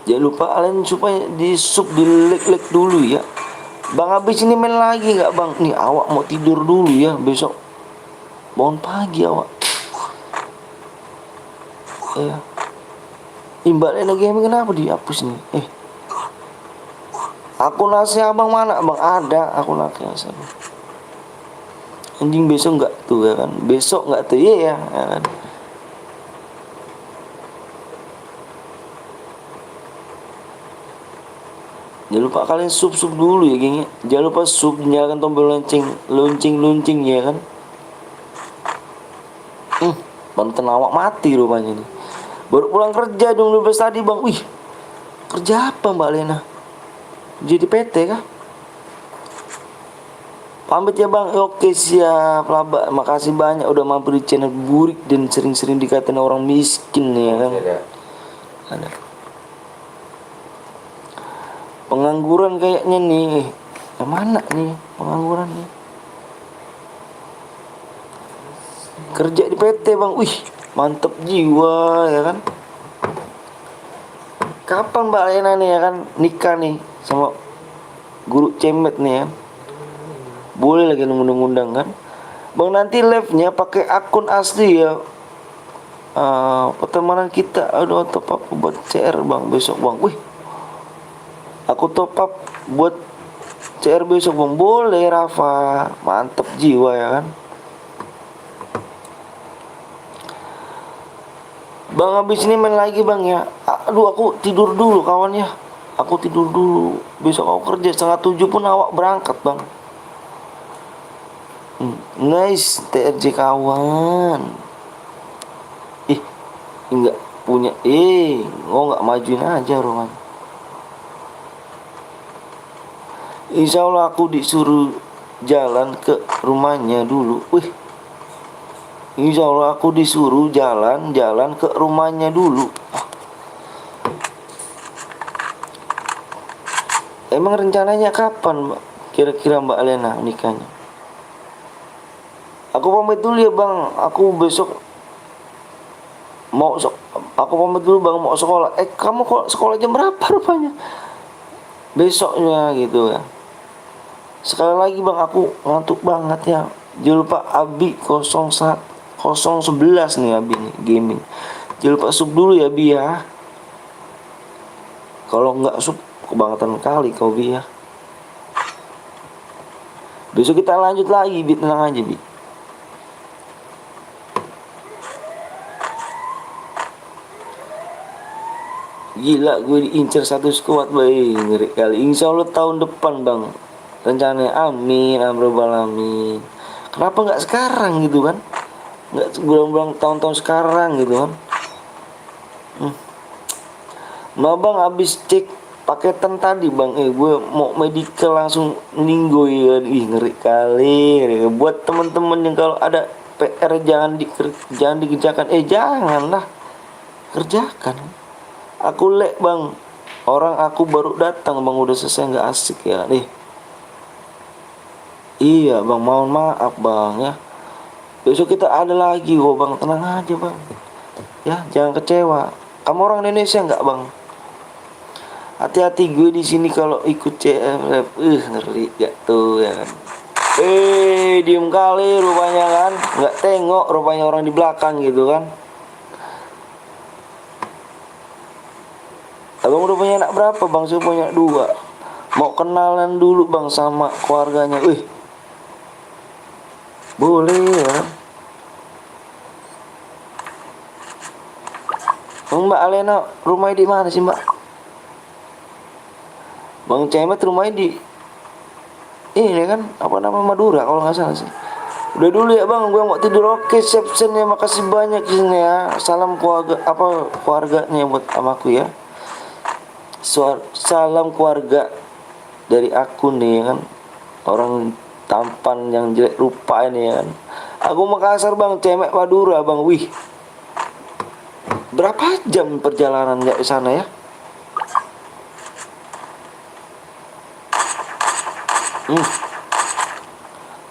Jangan lupa kalian supaya di sub, di like dulu ya. Bang habis ini main lagi nggak bang? Nih awak mau tidur dulu ya, besok bangun pagi awak. Ya. Mbak Lena Gaming kenapa dihapus nih? Akun nasi abang mana bang? Ada akun nasi abang. Anjing besok nggak tuh ya kan? Besok nggak tuh ya kan? Jangan lupa kalian sub dulu ya geng. Jangan lupa sub, nyalakan tombol lonceng ya kan. Banten awak mati rupanya nih. Baru pulang kerja jam 12 tadi bang. Wih, kerja apa Mbak Lena? Jadi PT kah? Pamit ya bang. Oke siap laba. Makasih banyak udah mampir di channel Burik dan sering-sering dikatain orang miskin ya kan. Ada pengangguran kayaknya nih. Yang mana nih pengangguran nih? Kerja di PT bang. Wih, mantep jiwa ya kan. Kapan Mbak Lena nih ya kan nikah nih sama guru cemet nih ya. Boleh lagi ngundang kan bang. Nanti live-nya pakai akun asli ya. Pertemanan kita. Aduh, top up buat CR bang besok bang. Wih, aku top up buat CR besok bang. Boleh Rafa. Mantep jiwa ya kan. Bang habis ini main lagi bang ya. Aduh aku tidur dulu kawan ya. Aku tidur dulu. Besok aku kerja 6:30 pun awak berangkat bang. Nice, TRJ kawan. Ih, enggak punya. Nggak majuin aja rumahnya. Insya Allah aku disuruh jalan ke rumahnya dulu. Wih, insya Allah aku disuruh jalan-jalan ke rumahnya dulu. Emang rencananya kapan, Mbak? Kira-kira Mbak Alena nikahnya? Aku pamit dulu ya bang. Aku besok aku pamit dulu bang, mau sekolah. Kamu kok sekolah jam berapa rupanya? Besoknya gitu ya. Sekali lagi bang, aku ngantuk banget ya. Jangan lupa Abi 011 nih Abi nih gaming. Jangan lupa sub dulu ya Bi ya. Kalau nggak sub kebangetan kali kau Bi ya. Besok kita lanjut lagi Bi, tenang aja Bi. Gila gue diincar satu squad bay, ngeri kali. Insya Allah tahun depan bang, rencananya. Amin amin. Kenapa nggak sekarang gitu kan? Nggak bulan-bulan tahun-tahun sekarang gitu kan? Nah bang, habis cek paketan tadi bang, gue mau medical langsung ninggoy ya. Ngeri kali, ngeri. Buat temen-temen yang kalau ada PR jangan dikerjakan, janganlah kerjakan. Aku lek bang, orang aku baru datang bang, udah selesai nggak asik ya nih. Iya bang, mohon maaf bang ya. Besok kita ada lagi kok bang, tenang aja bang. Ya jangan kecewa. Kamu orang Indonesia nggak bang? Hati-hati gue di sini kalau ikut CFF, ngeri gak tuh ya kan. Diem kali rupanya kan, nggak tengok rupanya orang di belakang gitu kan. Abang udah punya anak berapa bang? Saya punya 2. Mau kenalan dulu bang sama keluarganya. Boleh ya. Mbak Alena rumahnya di mana sih mbak? Bang Cemet rumahnya di ini kan, apa nama, Madura kalau nggak salah sih. Udah dulu ya bang, gue mau tidur. Oke siap ya, makasih banyak sini ya. Salam keluarganya buat amaku ya. Salam keluarga dari aku nih kan, orang tampan yang jelek rupa ini kan. Aku Makassar bang, Cemek Madura bang. Wih, berapa jam perjalanan nggak ke sana ya?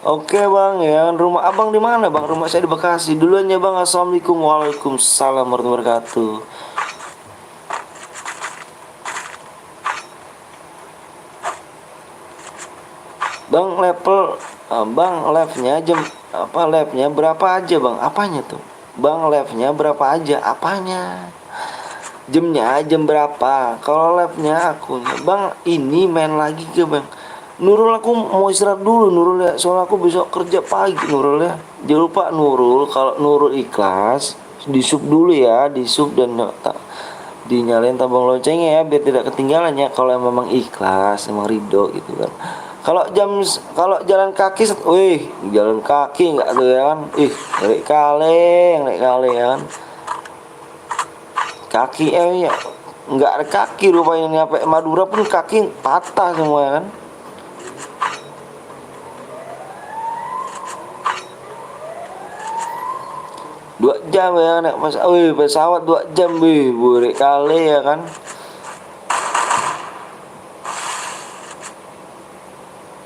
Oke bang ya, rumah abang di mana bang? Rumah saya di Bekasi. Duluan ya bang. Assalamualaikum. Waalaikumsalam warahmatullahi wabarakatuh. Bang labnya berapa aja bang? Apanya tuh? Bang labnya berapa aja? Apanya? Jamnya jam berapa? Kalau labnya aku bang, ini main lagi ke bang. Nurul, aku mau istirahat dulu Nurul ya, soalnya aku besok kerja pagi Nurul ya. Jangan lupa Nurul, kalau Nurul ikhlas di sub dulu ya, di sub dan dinyalain tombol loncengnya ya, biar tidak ketinggalan ya. Kalau memang ikhlas, emang ridho gitu kan. Kalau jalan kaki, jalan kaki nggak tuh ya kan? Ngeri kali ya kan. Kaki ya nggak ada kaki rupanya, nyampe Madura pun kaki patah semua ya kan. Dua jam ya naik pesawat 2 jam boleh kali ya kan.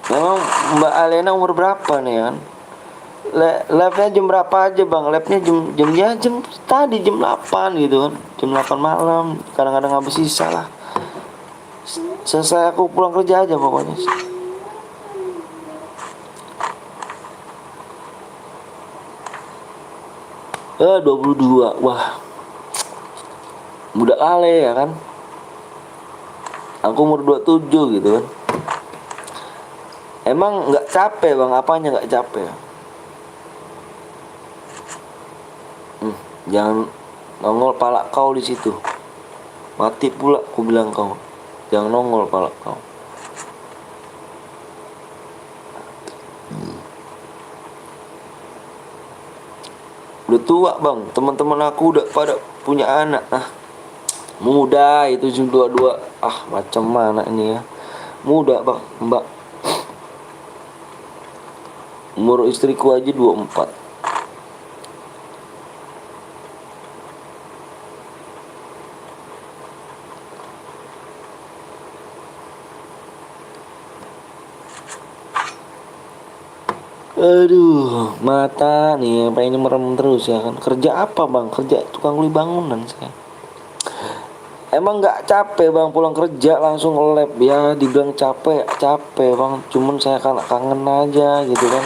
Memang Mbak Alena umur berapa nih kan? Labnya jam berapa aja bang? Labnya jam tadi jam 8 gitu kan. Jam 8 malam. Kadang-kadang habis sisa lah. Selesai aku pulang kerja aja pokoknya. 22. Wah, muda kali ya kan. Aku umur 27 gitu kan. Emang nggak capek bang? Apanya nggak capek? Jangan nongol pala kau di situ. Mati pula aku bilang kau. Jangan nongol pala kau. Udah tua bang, teman-teman aku udah pada punya anak. Nah, muda itu dua-dua. Ah, macam mana ini ya? Muda bang, mbak. Umur istriku aja 24. Aduh, mata nih pengen merem terus ya kan. Kerja apa bang? Kerja tukang kuli bangunan saya. Emang nggak capek bang pulang kerja langsung nge-lab ya? Dibilang capek, capek bang. Cuman saya kan kangen aja gitu kan.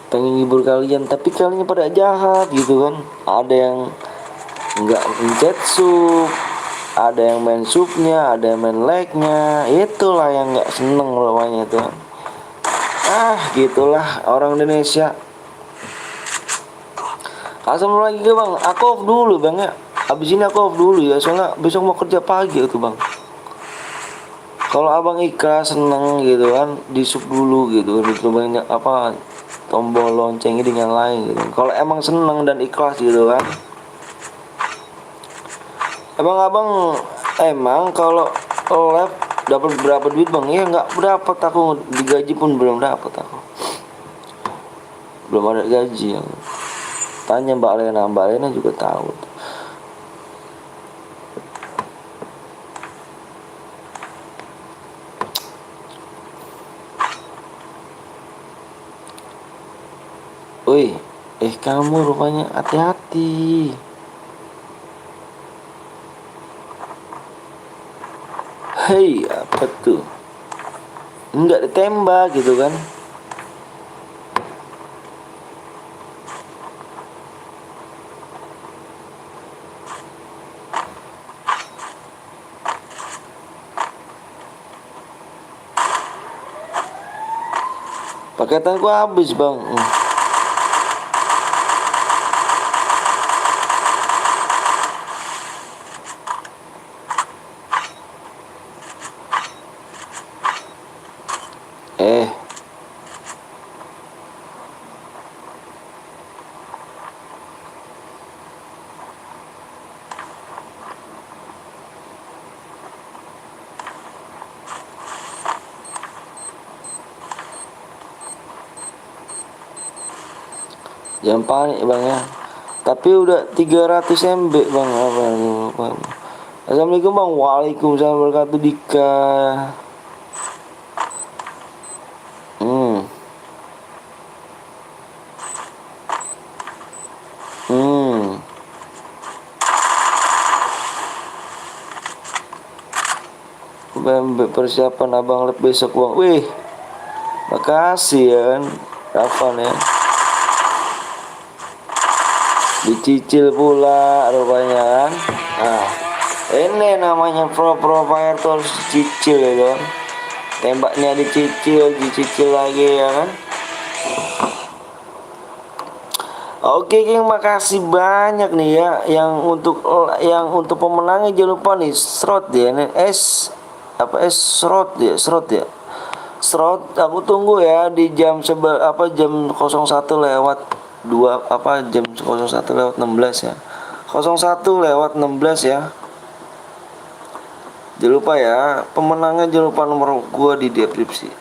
Pengen hibur kalian, tapi kalian pada jahat gitu kan. Ada yang nggak mencet sub, ada yang main subnya, ada yang main like-nya. Itulah yang nggak seneng lawannya tuh. Ah, gitulah orang Indonesia. Asam lagi ke bang, aku off dulu bang ya. Abis ini aku off dulu ya, soalnya besok mau kerja pagi tuh bang. Kalau abang ikhlas seneng gitu kan, di sub dulu gitu, itu banyak apa tombol loncengnya dinyalain gitu. Kalau emang seneng dan ikhlas gitu kan. Emang abang emang kalau lab dapat berapa duit bang? Ya nggak berdapat, aku digaji pun belum dapat aku. Belum ada gaji yang. Tanya Mbak Lena juga tahu. Woi, kamu rupanya hati-hati. Hei, apa tuh? Enggak ditembak gitu kan? Paketanku habis bang. Jangan panik bang ya. Tapi udah 300 MB bang. Assalamualaikum bang. Waalaikumsalam warahmatullahi Dika. Persiapan abang lab besok bang. Wih, makasih ya kan Rafan ya. Dicicil pula rupanya kan. Nah, ini namanya pro fire tuh harus dicicil ya kan. Tembaknya dicicil lagi ya kan. Oke geng, makasih banyak nih ya yang untuk pemenangnya. Jangan lupa nih slot ya, nih slot ya. Slot aku tunggu ya di jam jam 01 lewat 2 jam 01 lewat 16 ya. 01 lewat 16 ya. Jangan lupa ya, pemenangnya jangan lupa nomor gua di deskripsi.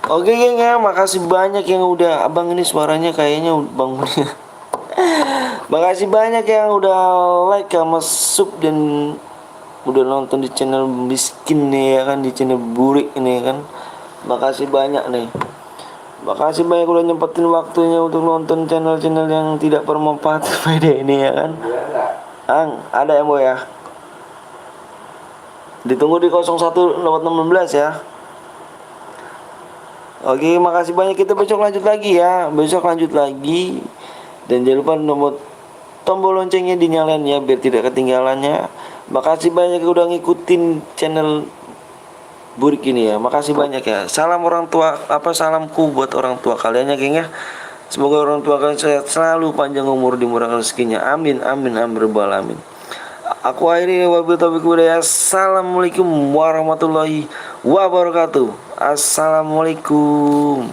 Oke geng ya, makasih banyak yang udah, abang ini suaranya kayaknya bangunnya. Makasih banyak yang udah like sama sub dan udah nonton di channel miskin nih ya kan, di channel burik ini kan. Makasih banyak nih. Makasih banyak udah nyempetin waktunya untuk nonton channel-channel yang tidak bermanfaat pada ini ya kan. Ada ya boy ya. Ditunggu di 01 lewat 16 ya. Oke, makasih banyak. Kita besok lanjut lagi ya. Dan jangan lupa nomor tombol loncengnya dinyalain ya biar tidak ketinggalannya. Makasih banyak yang udah ngikutin channel burik ini ya. Makasih banyak ya. Salam orang tua, salamku buat orang tua kalian ya geng ya. Semoga orang tua kalian sehat selalu, panjang umur, dimurahkan rezekinya. Amin amin amin rabbal alamin. Aku akhiri wabillahi taufiq hidayah. Assalamualaikum warahmatullahi wabarakatuh. Assalamualaikum.